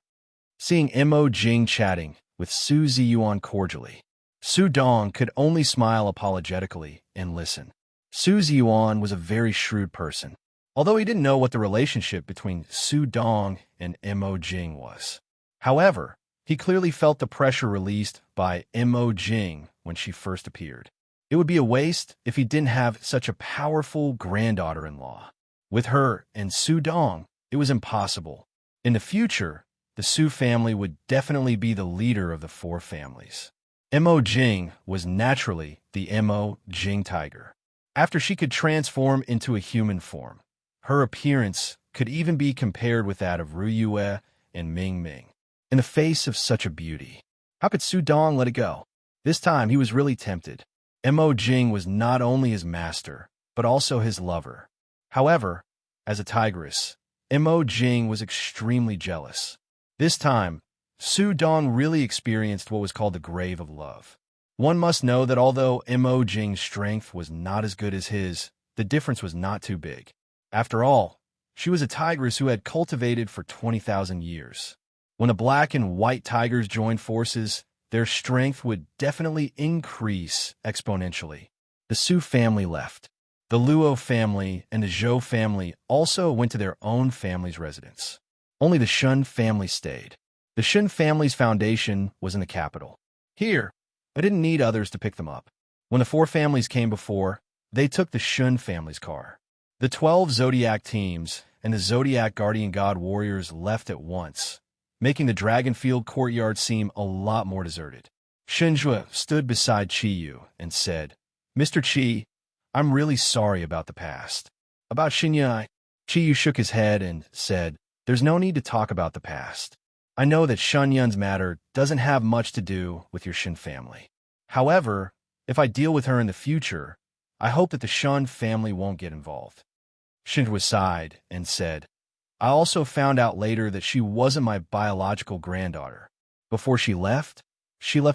Seeing Mo Jing chatting with Su Ziyuan cordially, Su Dong could only smile apologetically and listen. Su Ziyuan was a very shrewd person, although he didn't know what the relationship between Su Dong and Mo Jing was. However, he clearly felt the pressure released by Mo Jing when she first appeared. It would be a waste if he didn't have such a powerful granddaughter-in-law. With her and Su Dong, it was impossible. In the future, the Su family would definitely be the leader of the four families. Mo Jing was naturally the Mo Jing tiger. After she could transform into a human form, her appearance could even be compared with that of Ru Yue and Ming Ming. In the face of such a beauty, how could Su Dong let it go? This time he was really tempted. Mo Jing was not only his master, but also his lover. However, as a tigress, Mo Jing was extremely jealous. This time, Su Dong really experienced what was called the grave of love. One must know that although Mo Jing's strength was not as good as his, the difference was not too big. After all, she was a tigress who had cultivated for 20,000 years. When the black and white tigers joined forces, their strength would definitely increase exponentially. The Su family left. The Luo family and the Zhou family also went to their own family's residence. Only the Shun family stayed. The Shun family's foundation was in the capital. Here, I didn't need others to pick them up. When the 4 families came before, they took the Shun family's car. The 12 Zodiac teams and the Zodiac Guardian God warriors left at once, making the Dragonfield courtyard seem a lot more deserted. Shinjue stood beside Chiyu and said, "Mr. Chi, I'm really sorry about the past." About Xinyai, Chiyu shook his head and said, "There's no need to talk about the past. I know that Shunyun's matter doesn't have much to do with your Shin family. However, if I deal with her in the future, I hope that the Shun family won't get involved." Shinjue sighed and said, "I also found out later that she wasn't my biological granddaughter. Before she left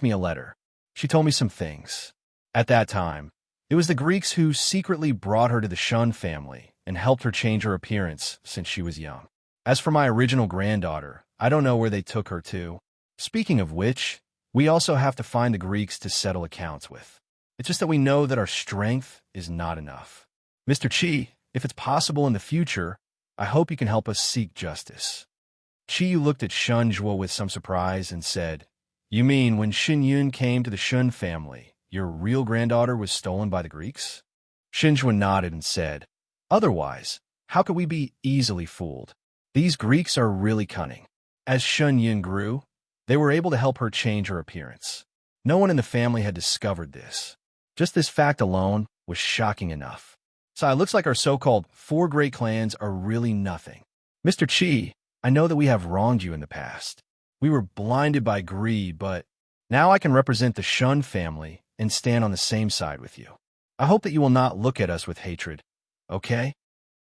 me a letter. She told me some things. At that time, it was the Greeks who secretly brought her to the Shun family and helped her change her appearance since she was young. As for my original granddaughter, I don't know where they took her to. Speaking of which, we also have to find the Greeks to settle accounts with. It's just that we know that our strength is not enough. Mr. Chi, if it's possible in the future, I hope you can help us seek justice." Chiyu looked at Shunjue with some surprise and said, "You mean when Xinyun came to the Shun family, your real granddaughter was stolen by the Greeks?" Shinjue nodded and said, "Otherwise, how could we be easily fooled? These Greeks are really cunning. As Xinyun grew, they were able to help her change her appearance. No one in the family had discovered this. Just this fact alone was shocking enough. So it looks like our so-called 4 great clans are really nothing. Mr. Chi, I know that we have wronged you in the past. We were blinded by greed, but now I can represent the Shun family and stand on the same side with you. I hope that you will not look at us with hatred, okay?"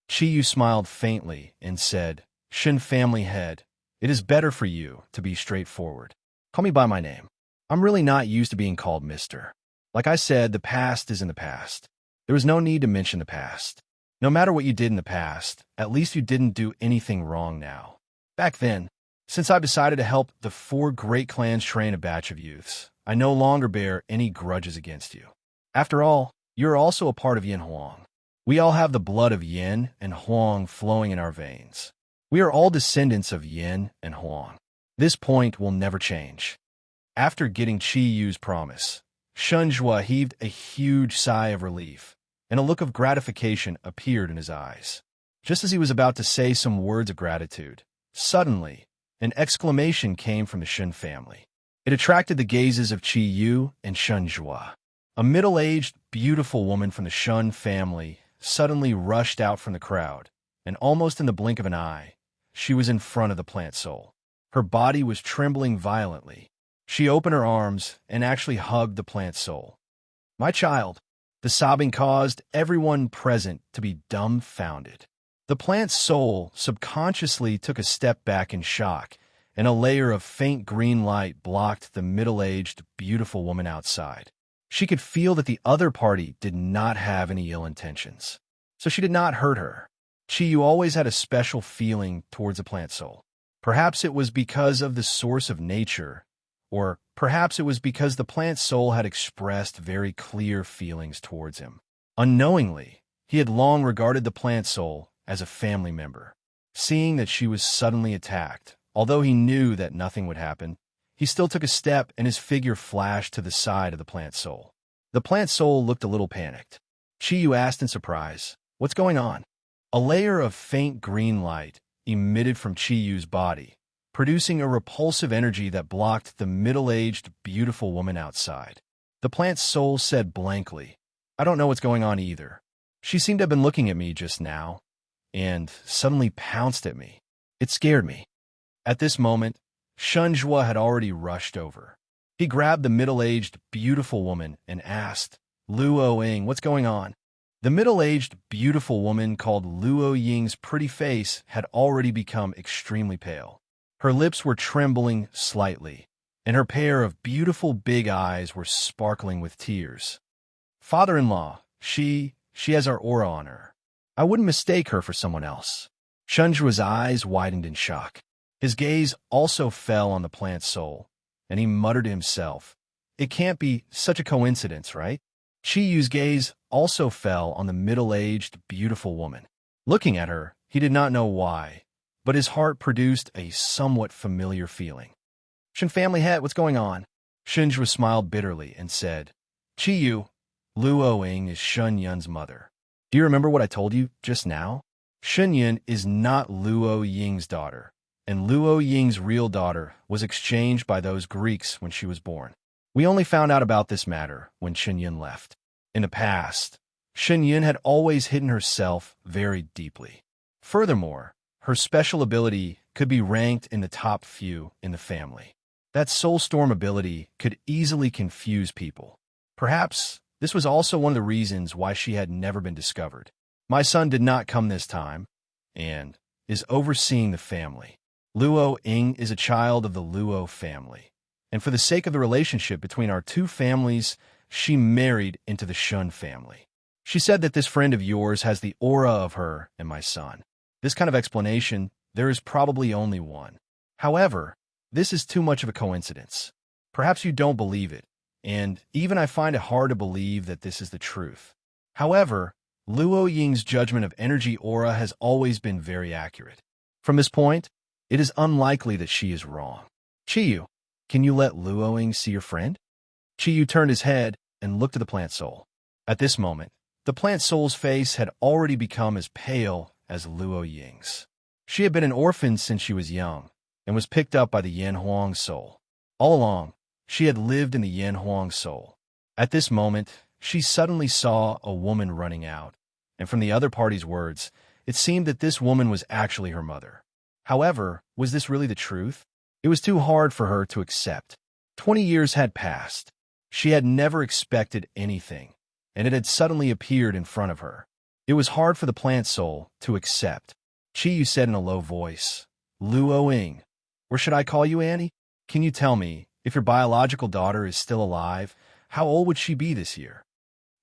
Chiyu smiled faintly and said, "Shun family head, it is better for you to be straightforward. Call me by my name. I'm really not used to being called Mr. Like I said, the past is in the past. There is no need to mention the past. No matter what you did in the past, at least you didn't do anything wrong now. Back then, since I've decided to help the 4 great clans train a batch of youths, I no longer bear any grudges against you. After all, you're also a part of Yin Huang. We all have the blood of Yin and Huang flowing in our veins. We are all descendants of Yin and Huang. This point will never change." After getting Chi-Yu's promise, Shunjue heaved a huge sigh of relief, and a look of gratification appeared in his eyes. Just as he was about to say some words of gratitude, suddenly, an exclamation came from the Shun family. It attracted the gazes of Chi-Yu and Shunjue. A middle-aged, beautiful woman from the Shun family suddenly rushed out from the crowd, and almost in the blink of an eye, she was in front of the plant soul. Her body was trembling violently. She opened her arms and actually hugged the plant soul. "My child," the sobbing caused everyone present to be dumbfounded. The plant soul subconsciously took a step back in shock, and a layer of faint green light blocked the middle-aged, beautiful woman outside. She could feel that the other party did not have any ill intentions, so she did not hurt her. Chiyu always had a special feeling towards a plant soul. Perhaps it was because of the source of nature, or perhaps it was because the plant soul had expressed very clear feelings towards him. Unknowingly, he had long regarded the plant soul as a family member. Seeing that she was suddenly attacked, although he knew that nothing would happen, he still took a step and his figure flashed to the side of the plant soul. The plant soul looked a little panicked. Chiyu asked in surprise, "What's going on?" A layer of faint green light emitted from Chiyu's body, producing a repulsive energy that blocked the middle-aged, beautiful woman outside. The plant soul said blankly, "I don't know what's going on either. She seemed to have been looking at me just now, and suddenly pounced at me. It scared me." At this moment, Shunjue had already rushed over. He grabbed the middle-aged, beautiful woman and asked, "Luo Ying, what's going on?" The middle-aged, beautiful woman called Luo Ying's pretty face had already become extremely pale. Her lips were trembling slightly, and her pair of beautiful big eyes were sparkling with tears. Father-in-law, she has our aura on her. I wouldn't mistake her for someone else. Shunjua's eyes widened in shock. His gaze also fell on the plant's soul, and he muttered to himself, "It can't be such a coincidence, right?" Chiyu's gaze also fell on the middle-aged, beautiful woman. Looking at her, he did not know why, but his heart produced a somewhat familiar feeling. "Shun family het, what's going on?" Shunjua smiled bitterly and said, "Chiyu, Luo Ying is Shun Yun's mother. Do you remember what I told you just now? Shun Yun is not Luo Ying's daughter, and Luo Ying's real daughter was exchanged by those Greeks when she was born. We only found out about this matter when Shun Yun left. In the past, Shun Yun had always hidden herself very deeply. Furthermore, her special ability could be ranked in the top few in the family. That soul storm ability could easily confuse people. Perhaps this was also one of the reasons why she had never been discovered. My son did not come this time, and is overseeing the family. Luo Ying is a child of the Luo family, and for the sake of the relationship between our two families, she married into the Shun family. She said that this friend of yours has the aura of her and my son. This kind of explanation, there is probably only one. However, this is too much of a coincidence. Perhaps you don't believe it, and even I find it hard to believe that this is the truth. However, Luo Ying's judgment of energy aura has always been very accurate. From this point, it is unlikely that she is wrong. Chiyu, can you let Luo Ying see your friend? Chiyu turned his head and looked at the plant soul. At this moment, the plant soul's face had already become as pale as Luo Ying's. She had been an orphan since she was young, and was picked up by the Yan Huang soul. All along, she had lived in the Yan Huang soul. At this moment, she suddenly saw a woman running out, and from the other party's words, it seemed that this woman was actually her mother. However, was this really the truth? It was too hard for her to accept. 20 years had passed. She had never expected anything, and it had suddenly appeared in front of her. It was hard for the plant soul to accept. Chiyu said in a low voice, "Luo Ying, or should I call you Annie? Can you tell me, if your biological daughter is still alive, how old would she be this year?"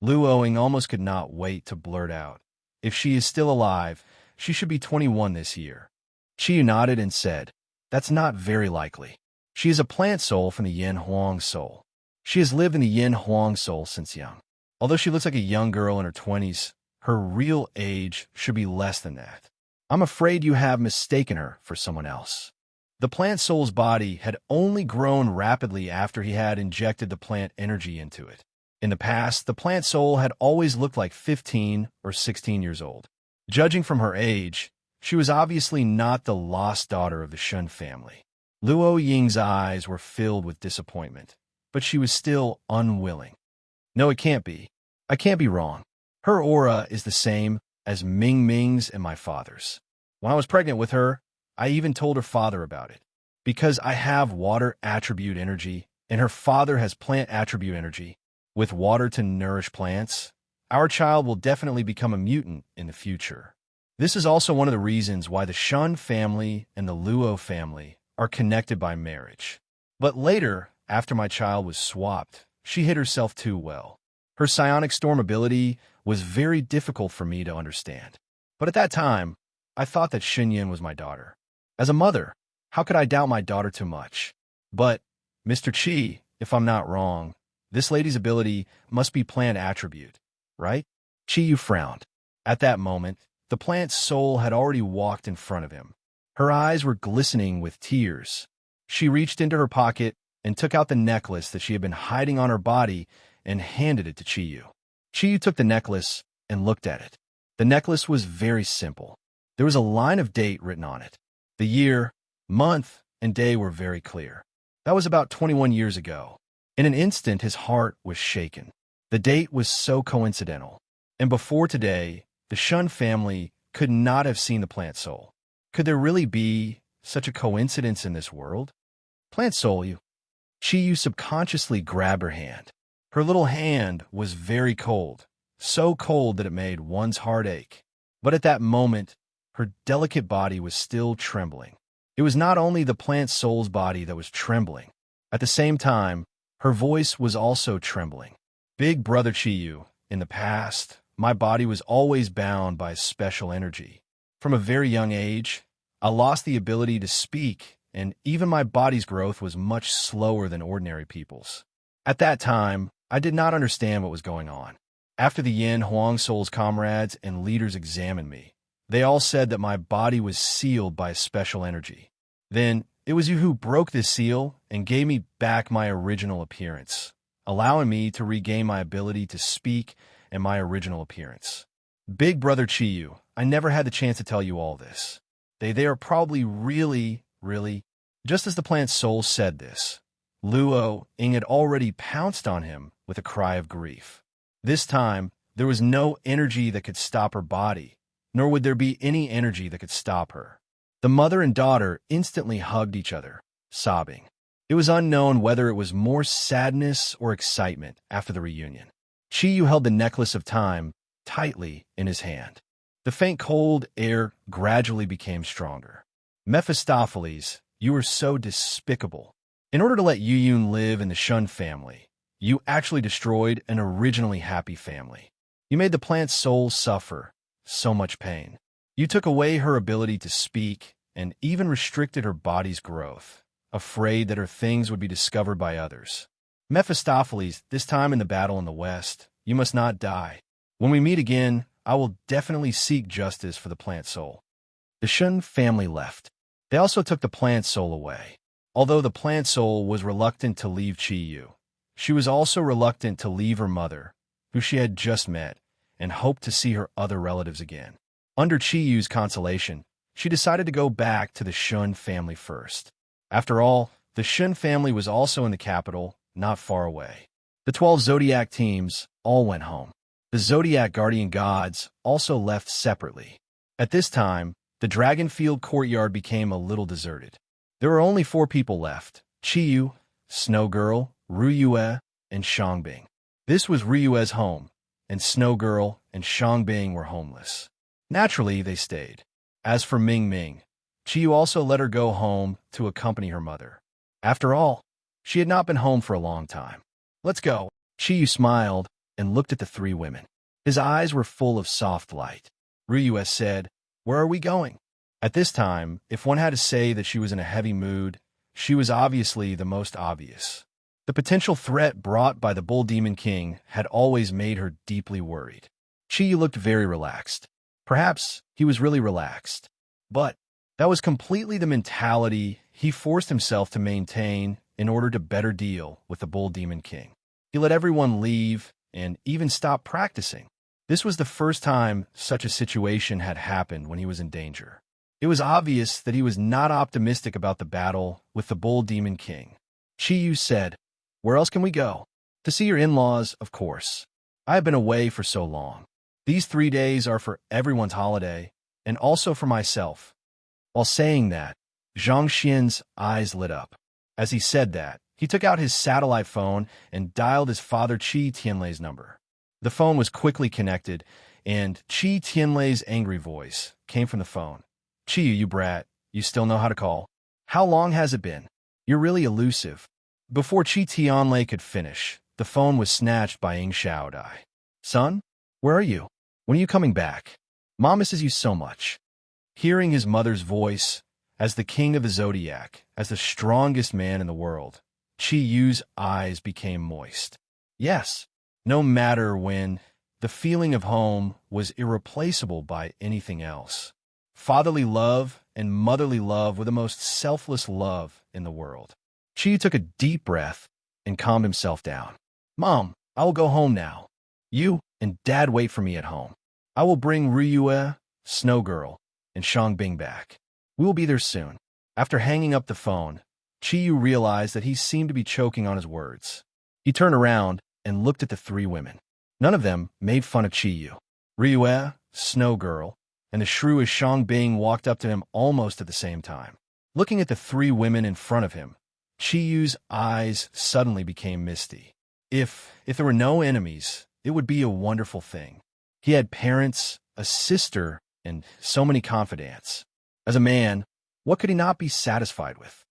Luo Ying almost could not wait to blurt out, "If she is still alive, she should be 21 this year." Chiyu nodded and said, "That's not very likely. She is a plant soul from the Yan Huang soul. She has lived in the Yan Huang soul since young. Although she looks like a young girl in her 20s, her real age should be less than that. I'm afraid you have mistaken her for someone else." The plant soul's body had only grown rapidly after he had injected the plant energy into it. In the past, the plant soul had always looked like 15 or 16 years old. Judging from her age, she was obviously not the lost daughter of the Shun family. Luo Ying's eyes were filled with disappointment, but she was still unwilling. "No, it can't be. I can't be wrong. Her aura is the same as Ming Ming's and my father's. When I was pregnant with her, I even told her father about it. Because I have water attribute energy, and her father has plant attribute energy, with water to nourish plants, our child will definitely become a mutant in the future. This is also one of the reasons why the Shun family and the Luo family are connected by marriage. But later, after my child was swapped, she hid herself too well. Her psionic storm ability was very difficult for me to understand. But at that time, I thought that Xinyan was my daughter. As a mother, how could I doubt my daughter too much? But, Mr. Qi, if I'm not wrong, this lady's ability must be plant attribute, right?" Qiyu frowned. At that moment, the plant's soul had already walked in front of him. Her eyes were glistening with tears. She reached into her pocket and took out the necklace that she had been hiding on her body and handed it to Qiyu. Qiyu took the necklace and looked at it. The necklace was very simple. There was a line of date written on it. The year, month, and day were very clear. That was about 21 years ago. In an instant, his heart was shaken. The date was so coincidental. And before today, the Shun family could not have seen the plant soul. Could there really be such a coincidence in this world? "Plant soul, you." Qiyu subconsciously grabbed her hand. Her little hand was very cold, so cold that it made one's heart ache. But at that moment, her delicate body was still trembling. It was not only the plant soul's body that was trembling. At the same time, her voice was also trembling. Big brother Chiyu, in the past, my body was always bound by special energy. From a very young age, I lost the ability to speak, and even my body's growth was much slower than ordinary people's. At that time, I did not understand what was going on. After the Yin Huang Soul's comrades and leaders examined me, they all said that my body was sealed by a special energy. Then, it was you who broke this seal and gave me back my original appearance, allowing me to regain my ability to speak and my original appearance. Big brother Chiyu, I never had the chance to tell you all this. They are probably really. Just as the plant soul said this, Luo Ying had already pounced on him with a cry of grief. This time, there was no energy that could stop her body, nor would there be any energy that could stop her. The mother and daughter instantly hugged each other, sobbing. It was unknown whether it was more sadness or excitement after the reunion. Chiyu held the necklace of time tightly in his hand. The faint cold air gradually became stronger. Mephistopheles, you are so despicable. In order to let Yuyun live in the Shun family, you actually destroyed an originally happy family. You made the plant soul suffer so much pain. You took away her ability to speak and even restricted her body's growth, afraid that her things would be discovered by others. Mephistopheles, this time in the battle in the West, you must not die. When we meet again, I will definitely seek justice for the plant soul. The Shun family left. They also took the plant soul away. Although the plant soul was reluctant to leave Chiyu, she was also reluctant to leave her mother, who she had just met, and hoped to see her other relatives again. Under Chiyu's consolation, she decided to go back to the Shun family first. After all, the Shun family was also in the capital, not far away. The 12 Zodiac teams all went home. The Zodiac guardian gods also left separately. At this time, the Dragonfield courtyard became a little deserted. There were only 4 people left: Chiyu, Snow Girl, Ruyue, and Shangbing. This was Ryue's home, and Snow Girl and Shangbing were homeless. Naturally, they stayed. As for Ming Ming, Chiyu also let her go home to accompany her mother. After all, she had not been home for a long time. Let's go. Chiyu smiled and looked at the 3 women. His eyes were full of soft light. Ryue said, "Where are we going?" At this time, if one had to say that she was in a heavy mood, she was obviously the most obvious. The potential threat brought by the Bull Demon King had always made her deeply worried. Chiyu looked very relaxed. Perhaps he was really relaxed. But that was completely the mentality he forced himself to maintain in order to better deal with the Bull Demon King. He let everyone leave and even stop practicing. This was the first time such a situation had happened when he was in danger. It was obvious that he was not optimistic about the battle with the Bull Demon King. Chiyu said, "Where else can we go?" "To see your in-laws, of course. I have been away for so long. These 3 days are for everyone's holiday, and also for myself." While saying that, Zhang Xian's eyes lit up. As he said that, he took out his satellite phone and dialed his father Qi Tianlei's number. The phone was quickly connected, and Qi Tianlei's angry voice came from the phone. "Qi, you brat, you still know how to call. How long has it been? You're really elusive." Before Qi Tianlei could finish, the phone was snatched by Ying Xiaodai. "Son, where are you? When are you coming back? Mom misses you so much." Hearing his mother's voice, as the king of the Zodiac, as the strongest man in the world, Chi Yu's eyes became moist. Yes, no matter when, the feeling of home was irreplaceable by anything else. Fatherly love and motherly love were the most selfless love in the world. Chi took a deep breath and calmed himself down. "Mom, I will go home now. You and Dad wait for me at home. I will bring Ryue, Snow Girl, and Shangbing back. We will be there soon." After hanging up the phone, Chiyu realized that he seemed to be choking on his words. He turned around and looked at the 3 women. None of them made fun of Chiyu. Ryue, Snow Girl, and the shrewish Shangbing walked up to him almost at the same time. Looking at the 3 women in front of him, Chiyu's eyes suddenly became misty. If there were no enemies, it would be a wonderful thing. He had parents, a sister, and so many confidants. As a man, what could he not be satisfied with?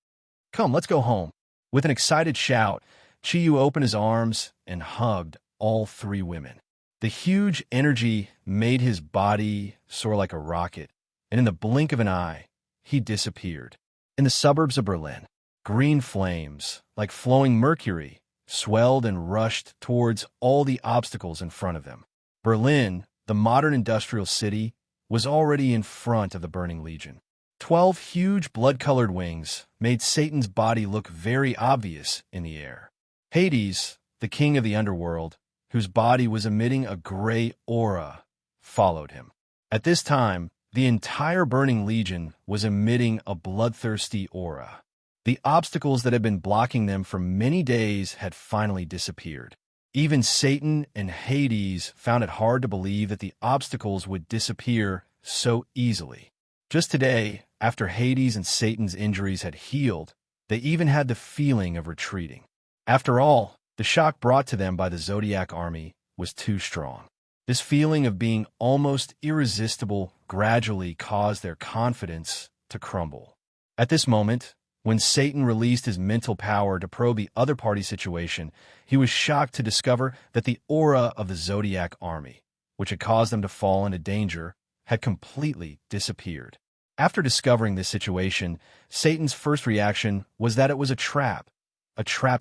"Come, let's go home." With an excited shout, Chiyu opened his arms and hugged all three women. The huge energy made his body soar like a rocket, and in the blink of an eye, he disappeared. In the suburbs of Berlin, green flames, like flowing mercury, swelled and rushed towards all the obstacles in front of them. Berlin, the modern industrial city, was already in front of the burning legion. 12 huge blood-colored wings made Satan's body look very obvious in the air. Hades, the king of the underworld, whose body was emitting a gray aura, followed him. At this time, the entire burning legion was emitting a bloodthirsty aura. The obstacles that had been blocking them for many days had finally disappeared. Even Satan and Hades found it hard to believe that the obstacles would disappear so easily. Just today, after Hades and Satan's injuries had healed, they even had the feeling of retreating. After all, the shock brought to them by the Zodiac army was too strong. This feeling of being almost irresistible gradually caused their confidence to crumble. At this moment, when Satan released his mental power to probe the other party's situation, he was shocked to discover that the aura of the Zodiac army, which had caused them to fall into danger, had completely disappeared. After discovering this situation, Satan's first reaction was that it was a trap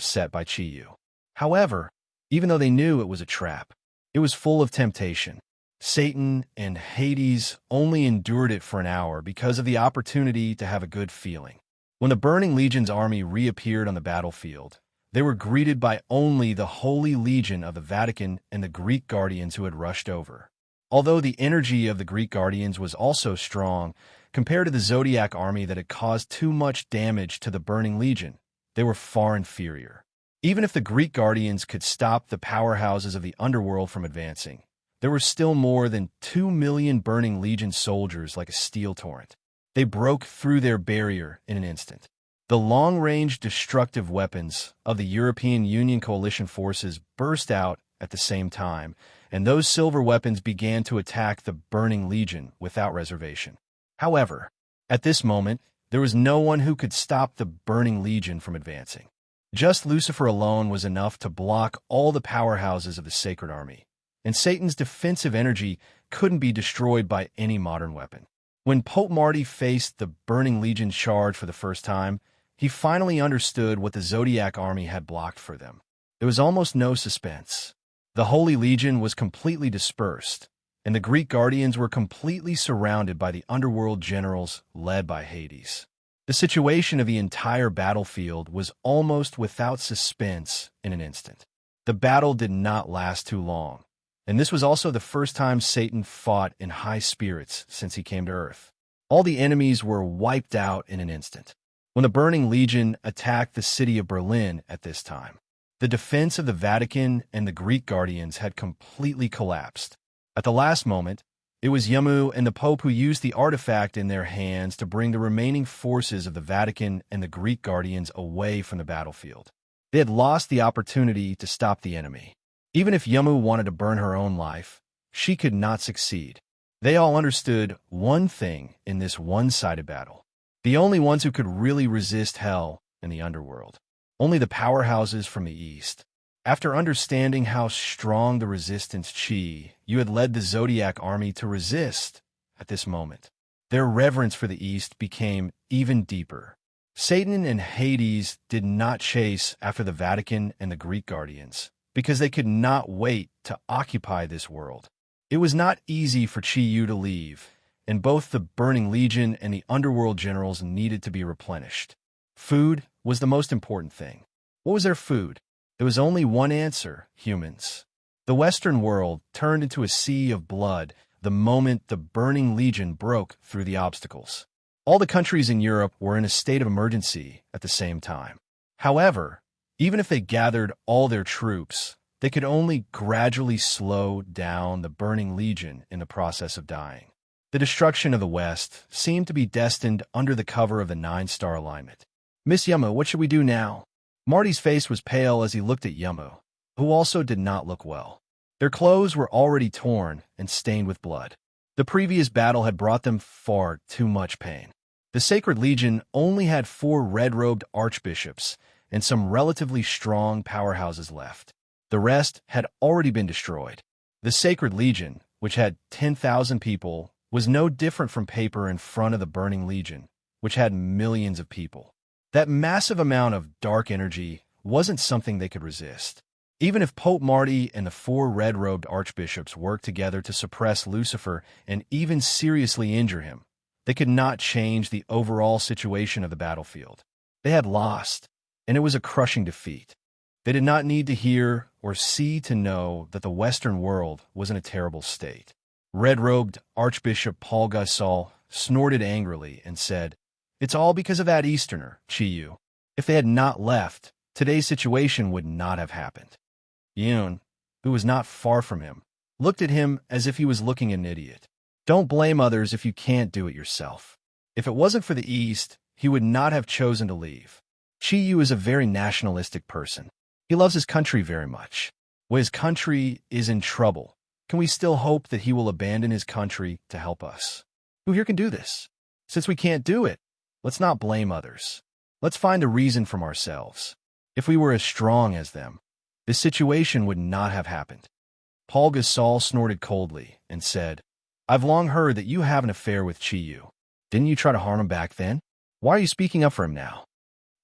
set by Chiyu. However, even though they knew it was a trap, it was full of temptation. Satan and Hades only endured it for an hour because of the opportunity to have a good feeling. When the Burning Legion's army reappeared on the battlefield, they were greeted by only the Holy Legion of the Vatican and the Greek Guardians who had rushed over. Although the energy of the Greek Guardians was also strong, compared to the Zodiac army that had caused too much damage to the Burning Legion, they were far inferior. Even if the Greek Guardians could stop the powerhouses of the underworld from advancing, there were still more than 2 million Burning Legion soldiers like a steel torrent. They broke through their barrier in an instant. The long-range destructive weapons of the European Union coalition forces burst out at the same time, and those silver weapons began to attack the Burning Legion without reservation. However, at this moment, there was no one who could stop the Burning Legion from advancing. Just Lucifer alone was enough to block all the powerhouses of the Sacred Army, and Satan's defensive energy couldn't be destroyed by any modern weapon. When Pope Marty faced the Burning Legion charge for the first time, he finally understood what the Zodiac army had blocked for them. There was almost no suspense. The Holy Legion was completely dispersed, and the Greek Guardians were completely surrounded by the underworld generals led by Hades. The situation of the entire battlefield was almost without suspense in an instant. The battle did not last too long, and this was also the first time Satan fought in high spirits since he came to Earth. All the enemies were wiped out in an instant. When the Burning Legion attacked the city of Berlin at this time, the defense of the Vatican and the Greek Guardians had completely collapsed. At the last moment, it was Yamu and the Pope who used the artifact in their hands to bring the remaining forces of the Vatican and the Greek Guardians away from the battlefield. They had lost the opportunity to stop the enemy. Even if Yamu wanted to burn her own life, she could not succeed. They all understood one thing in this one-sided battle. The only ones who could really resist hell in the underworld. Only the powerhouses from the east. After understanding how strong the resistance Chi, you had led the Zodiac army to resist at this moment, their reverence for the east became even deeper. Satan and Hades did not chase after the Vatican and the Greek Guardians, because they could not wait to occupy this world. It was not easy for Chi-Yu to leave, and both the Burning Legion and the Underworld generals needed to be replenished. Food was the most important thing. What was their food? There was only one answer: humans. The Western world turned into a sea of blood the moment the Burning Legion broke through the obstacles. All the countries in Europe were in a state of emergency at the same time. However, even if they gathered all their troops, they could only gradually slow down the Burning Legion in the process of dying. The destruction of the West seemed to be destined under the cover of the 9-star alignment. Miss Yamu, what should we do now? Marty's face was pale as he looked at Yamu, who also did not look well. Their clothes were already torn and stained with blood. The previous battle had brought them far too much pain. The Sacred Legion only had 4 red-robed archbishops, and some relatively strong powerhouses left. The rest had already been destroyed. The Sacred Legion, which had 10,000 people, was no different from paper in front of the Burning Legion, which had millions of people. That massive amount of dark energy wasn't something they could resist. Even if Pope Marty and the 4 red-robed archbishops worked together to suppress Lucifer and even seriously injure him, they could not change the overall situation of the battlefield. They had lost, and it was a crushing defeat. They did not need to hear or see to know that the Western world was in a terrible state. Red-robed Archbishop Paul Gasol snorted angrily and said, "It's all because of that Easterner, Chi-Yu. If they had not left, today's situation would not have happened." Yun, who was not far from him, looked at him as if he was looking at an idiot. Don't blame others if you can't do it yourself. If it wasn't for the East, he would not have chosen to leave. Chi-Yu is a very nationalistic person. He loves his country very much. When his country is in trouble, can we still hope that he will abandon his country to help us? Who here can do this? Since we can't do it, let's not blame others. Let's find a reason from ourselves. If we were as strong as them, this situation would not have happened. Paul Gasol snorted coldly and said, "I've long heard that you have an affair with Chi-Yu. Didn't you try to harm him back then? Why are you speaking up for him now?"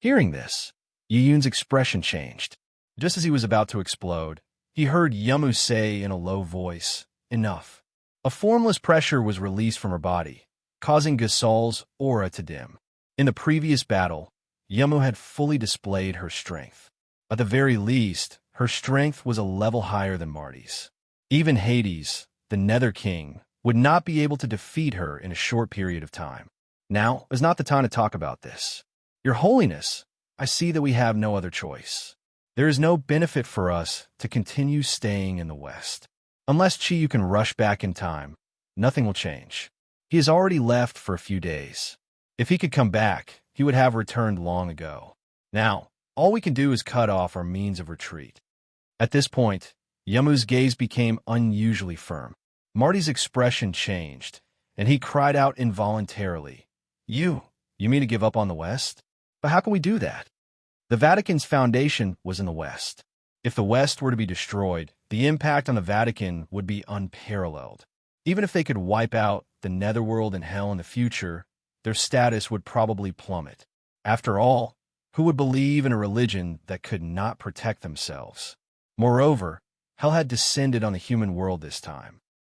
Hearing this, Yun's expression changed. Just as he was about to explode, he heard Yamu say in a low voice, "Enough." A formless pressure was released from her body, causing Gasol's aura to dim. In the previous battle, Yamu had fully displayed her strength. At the very least, her strength was a level higher than Marty's. Even Hades, the Nether King, would not be able to defeat her in a short period of time. Now is not the time to talk about this. Your Holiness, I see that we have no other choice. There is no benefit for us to continue staying in the West. Unless Chi-Yu can rush back in time, nothing will change. He has already left for a few days. If he could come back, he would have returned long ago. Now, all we can do is cut off our means of retreat. At this point, Yamu's gaze became unusually firm. Marty's expression changed, and he cried out involuntarily, You mean to give up on the West? But how can we do that? The Vatican's foundation was in the West. If the West were to be destroyed, the impact on the Vatican would be unparalleled. Even if they could wipe out the netherworld and hell in the future, their status would probably plummet. After all, who would believe in a religion that could not protect themselves? Moreover, hell had descended on the human world this time.